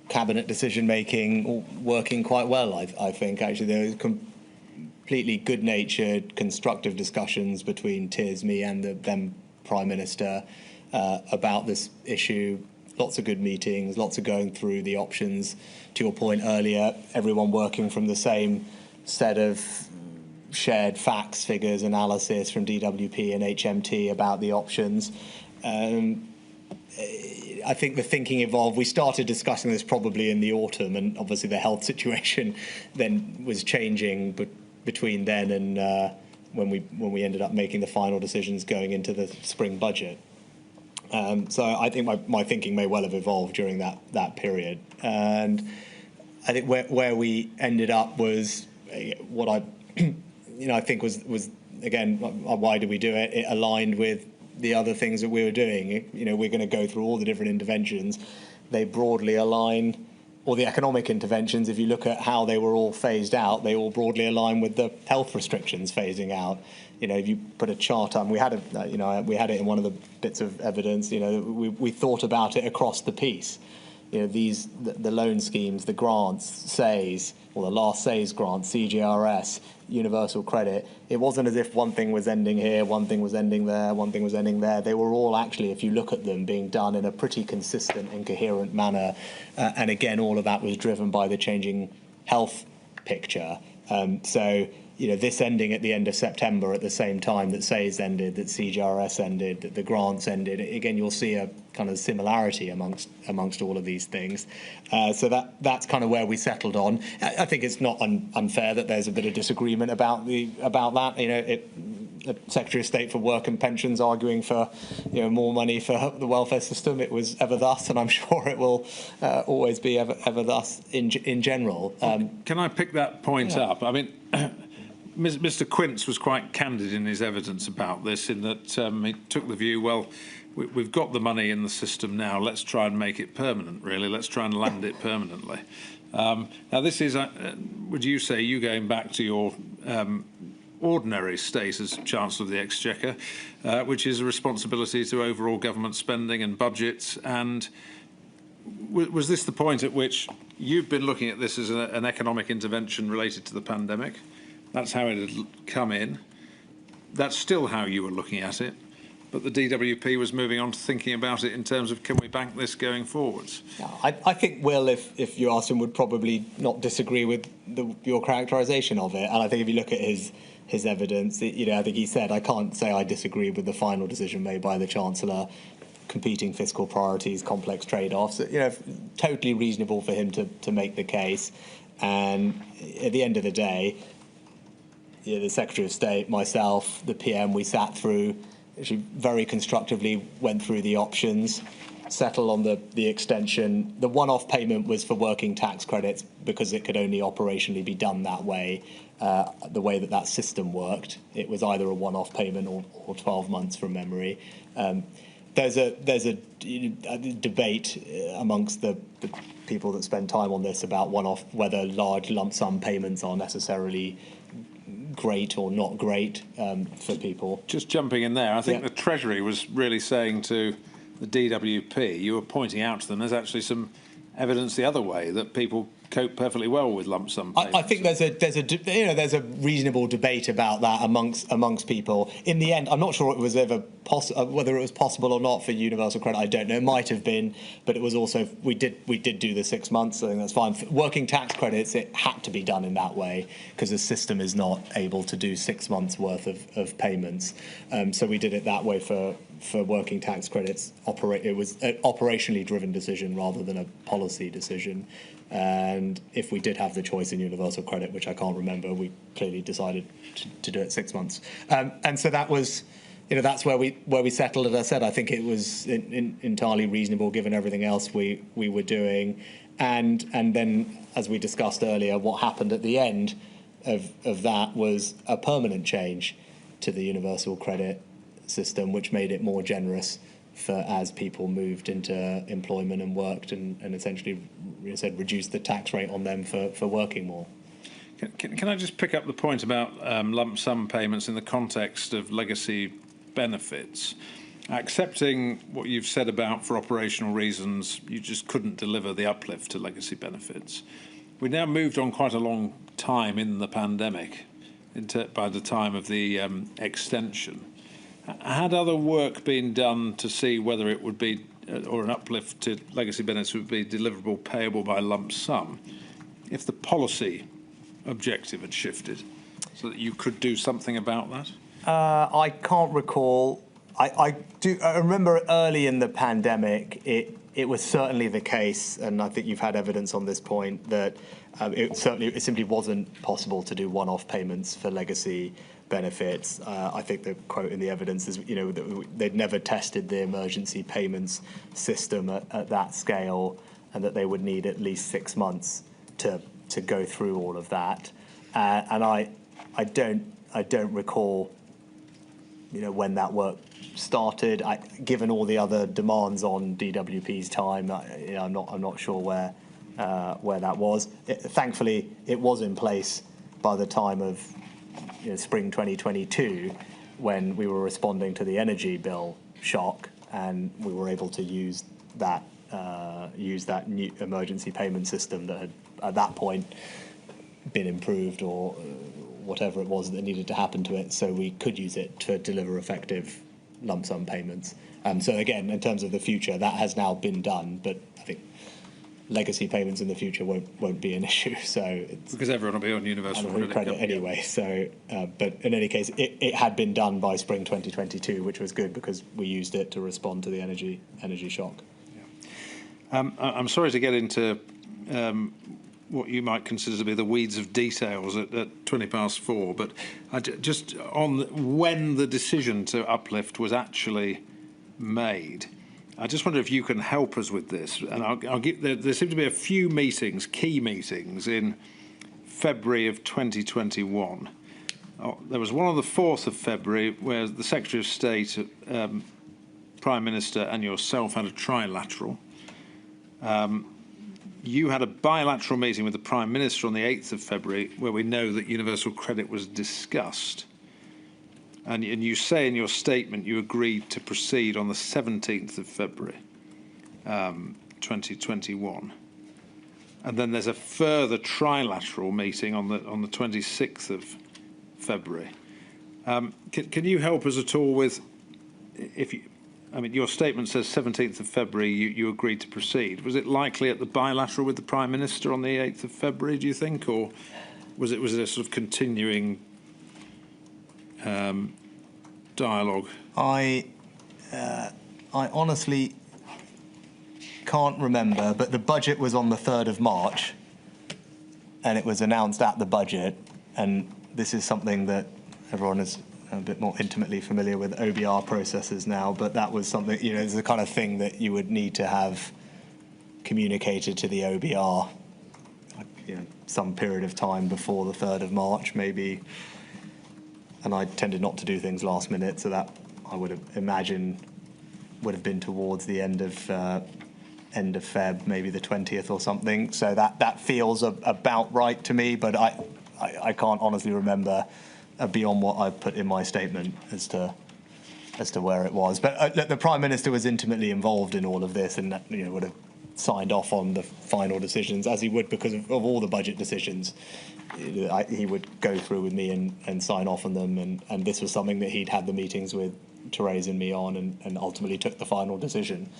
cabinet decision-making working quite well, I think. Actually, there was completely good-natured, constructive discussions between Tiz, me and the then Prime Minister about this issue. Lots of good meetings, lots of going through the options. To your point earlier, everyone working from the same set of shared facts, figures, analysis from DWP and HMT about the options. I think the thinking evolved. We started discussing this probably in the autumn, and obviously the health situation then was changing between then and when we ended up making the final decisions going into the spring budget. So I think my thinking may well have evolved during that period, and I think where we ended up was what I think was again, why did we do it? It aligned with the other things that we were doing. We're going to go through all the different interventions. They broadly align, or the economic interventions, if you look at how they were all phased out, they all broadly align with the health restrictions phasing out. If you put a chart on, we had it in one of the bits of evidence. We thought about it across the piece. the loan schemes, the grants, SAYS, or the last SAYS grant, CGRS, Universal Credit, it wasn't as if one thing was ending here, one thing was ending there, one thing was ending there. They were all actually, if you look at them, being done in a pretty consistent and coherent manner. And again, all of that was driven by the changing health picture. So this ending at the end of September at the same time that SAYS ended, that CGRS ended, that the grants ended, again, you'll see a kind of similarity amongst all of these things. So that's kind of where we settled on. I think it's not unfair that there's a bit of disagreement about that. The Secretary of State for Work and Pensions arguing for more money for the welfare system. It was ever thus, and I'm sure it will always be ever thus in general. Can I pick that point up? I mean, Mr. Quince was quite candid in his evidence about this, in that he took the view, well, we've got the money in the system now, let's try and make it permanent, really. Let's try and land it permanently. Now, this is, would you say, you going back to your ordinary state as Chancellor of the Exchequer, which is a responsibility to overall government spending and budgets, and was this the point at which you've been looking at this as an economic intervention related to the pandemic? That's how it had come in. That's still how you were looking at it. But the DWP was moving on to thinking about it in terms of, can we bank this going forwards? Yeah, I think Will, if you asked him, would probably not disagree with your characterisation of it. And I think if you look at his evidence, I think he said, I can't say I disagree with the final decision made by the Chancellor, competing fiscal priorities, complex trade-offs. Totally reasonable for him to make the case. And at the end of the day, the Secretary of State, myself, the PM, we sat through, actually very constructively went through the options, settled on the extension. The one-off payment was for working tax credits because it could only operationally be done that way, the way that system worked. It was either a one-off payment or 12 months from memory. There's a debate amongst the people that spend time on this about one-off, whether large lump sum payments are necessarily great or not great for people. Just jumping in there, I think the Treasury was really saying to the DWP, you were pointing out to them, there's actually some evidence the other way that people cope perfectly well with lump sum payments. I think there's a reasonable debate about that amongst people. In the end, I'm not sure it was ever whether it was possible or not for universal credit. I don't know. It might have been, but it was also we did do the 6 months. I think that's fine. Working tax credits, it had to be done in that way because the system is not able to do 6 months worth of payments. So we did it that way for working tax credits. It was an operationally driven decision rather than a policy decision. And if we did have the choice in universal credit, which I can't remember, we clearly decided to do it 6 months. And so that was, that's where we settled. As I said, I think it was entirely reasonable given everything else we were doing. And then, as we discussed earlier, what happened at the end of that was a permanent change to the universal credit system, which made it more generous as people moved into employment and worked and essentially reduced the tax rate on them for working more. Can I just pick up the point about lump sum payments in the context of legacy benefits? Accepting what you've said about, for operational reasons, you just couldn't deliver the uplift to legacy benefits. We now moved on quite a long time in the pandemic by the time of the extension. Had other work been done to see whether it would be, or an uplift to legacy benefits would be deliverable, payable by lump sum, if the policy objective had shifted, so that you could do something about that? I can't recall. I remember early in the pandemic, it was certainly the case, and I think you've had evidence on this point, that it simply wasn't possible to do one-off payments for legacy benefits. I think the quote in the evidence is, they'd never tested the emergency payments system at that scale, and that they would need at least 6 months to go through all of that. And I don't recall, when that work started. Given all the other demands on DWP's time, I'm not sure where that was. Thankfully, it was in place by the time of spring 2022, when we were responding to the energy bill shock, and we were able to use that use that new emergency payment system that had at that point been improved or whatever it was that needed to happen to it, so we could use it to deliver effective lump sum payments. So again, in terms of the future, that has now been done, but I think legacy payments in the future won't be an issue. So it's, because everyone will be on universal credit anyway. So, but in any case, it had been done by spring 2022, which was good because we used it to respond to the energy shock. Yeah. I'm sorry to get into what you might consider to be the weeds of details at 4:20, but just on when the decision to uplift was actually made, I just wonder if you can help us with this. And I'll give, there seem to be a few meetings, key meetings, in February of 2021. There was one on the 4th of February where the Secretary of State, Prime Minister and yourself had a trilateral. You had a bilateral meeting with the Prime Minister on the 8th of February where we know that universal credit was discussed. And you say in your statement you agreed to proceed on the 17th of February, 2021. And then there's a further trilateral meeting on the 26th of February. Can you help us at all with, your statement says 17th of February you agreed to proceed. Was it likely at the bilateral with the Prime Minister on the 8th of February, do you think, or was it a sort of continuing dialogue? I honestly can't remember, but the budget was on the 3rd of March and it was announced at the budget, and this is something that everyone is a bit more intimately familiar with OBR processes now, but that was something, it's the kind of thing that you would need to have communicated to the OBR some period of time before the 3rd of March, maybe. And I tended not to do things last minute, so that I would have imagined would have been towards the end of Feb, maybe the 20th or something. So that feels about right to me, but I can't honestly remember beyond what I put in my statement as to where it was. But the Prime Minister was intimately involved in all of this, and would have signed off on the final decisions, as he would because of all the budget decisions. He would go through with me and sign off on them, and this was something that he'd had the meetings with Therese and me on, and ultimately took the final decision.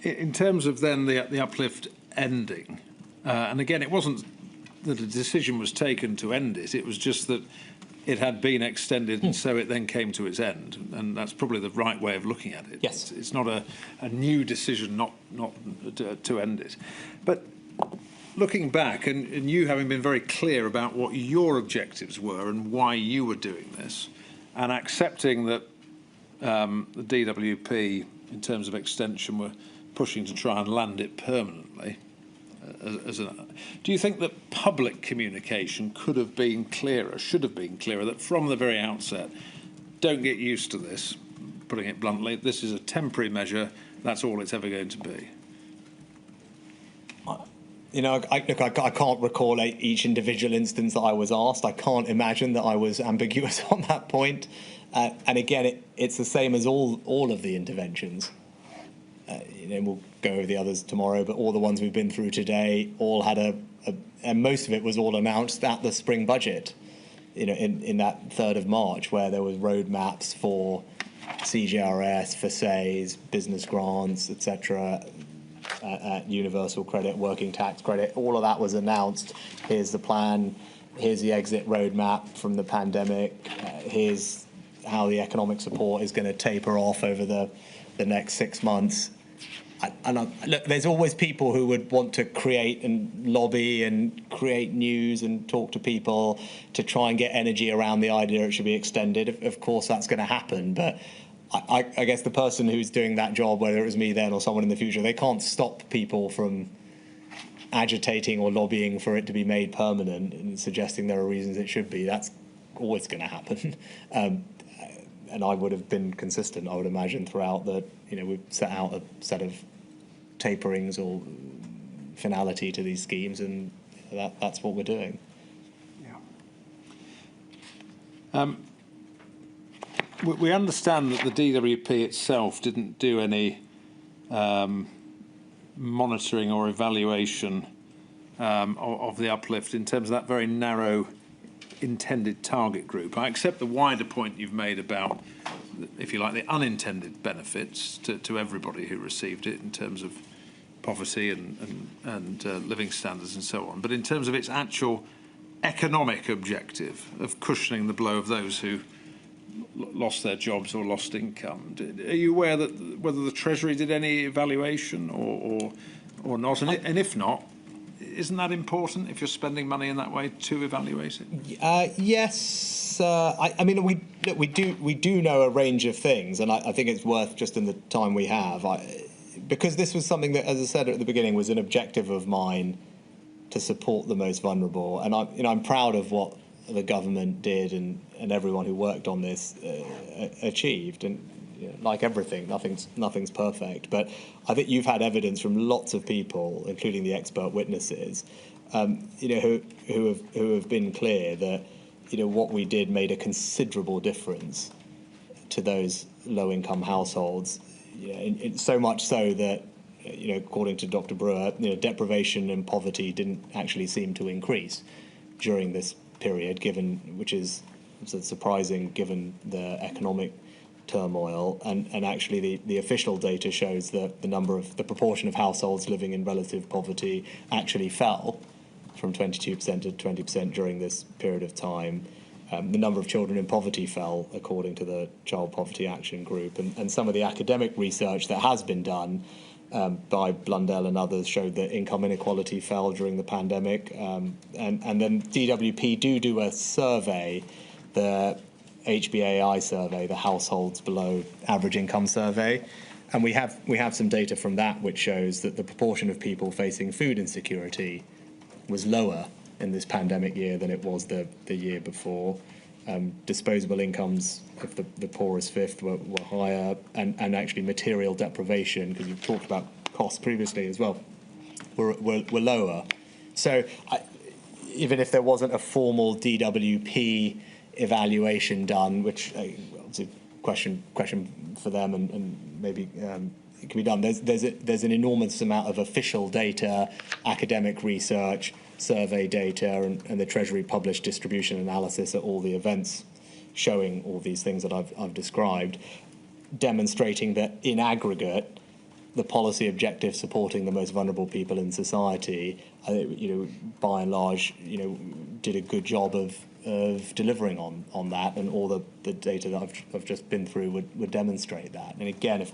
In terms of then the uplift ending, and again, it wasn't that a decision was taken to end it, it was just that it had been extended, and so it then came to its end, and that's probably the right way of looking at it. Yes. It's not a new decision not to end it. But looking back, and you having been very clear about what your objectives were and why you were doing this, and accepting that the DWP, in terms of extension, were pushing to try and land it permanently, do you think that public communication could have been clearer, should have been clearer, that from the very outset, don't get used to this, putting it bluntly, this is a temporary measure, that's all it's ever going to be? I can't recall each individual instance that I was asked. I can't imagine that I was ambiguous on that point. And again, it's the same as all of the interventions. We'll go over the others tomorrow, but all the ones we've been through today all had and most of it was all announced at the spring budget, in that 3rd of March, where there was roadmaps for CJRS, for SAYS, business grants, etc., universal credit, working tax credit, all of that was announced. Here's the plan, here's the exit roadmap from the pandemic, here's how the economic support is going to taper off over the next 6 months. Look, there's always people who would want to create and lobby and create news and talk to people to try and get energy around the idea it should be extended. Of course, that's going to happen, but I guess the person who's doing that job, whether it was me then or someone in the future, they can't stop people from agitating or lobbying for it to be made permanent and suggesting there are reasons it should be. That's always going to happen. And I would have been consistent, I would imagine, throughout that, we've set out a set of taperings or finality to these schemes, and that's what we're doing. Yeah. We understand that the DWP itself didn't do any monitoring or evaluation of the uplift in terms of that very narrow intended target group. I accept the wider point you've made about, if you like, the unintended benefits to everybody who received it in terms of poverty and living standards and so on. But in terms of its actual economic objective of cushioning the blow of those who lost their jobs or lost income, are you aware that whether the Treasury did any evaluation or not? And if not, isn't that important if you're spending money in that way to evaluate it? Yes. I mean, we do know a range of things, and I think it's worth, just in the time we have, because this was something that, as I said at the beginning, was an objective of mine to support the most vulnerable, and I'm proud of what the government did and everyone who worked on this achieved. And like everything, nothing's perfect. But I think you've had evidence from lots of people, including the expert witnesses, who have been clear that what we did made a considerable difference to those low-income households. So much so that, according to Dr. Brewer, deprivation and poverty didn't actually seem to increase during this period, which is surprising given the economic turmoil. And actually the official data shows that the proportion of households living in relative poverty actually fell from 22% to 20% during this period of time. The number of children in poverty fell, according to the Child Poverty Action Group. And some of the academic research that has been done by Blundell and others showed that income inequality fell during the pandemic. And then DWP do a survey, the HBAI survey, the Households Below Average Income survey. And we have some data from that which shows that the proportion of people facing food insecurity was lower in this pandemic year than it was the year before. Disposable incomes of the poorest fifth were higher, and actually material deprivation, because you've talked about costs previously as well, were lower. So even if there wasn't a formal DWP evaluation done, which obviously question for them, and maybe it can be done, there's an enormous amount of official data, academic research, survey data, and the Treasury published distribution analysis at all the events showing all these things that I've described, demonstrating that in aggregate the policy objective supporting the most vulnerable people in society, by and large, did a good job of delivering on that, and all the data that I've just been through would demonstrate that. And again, of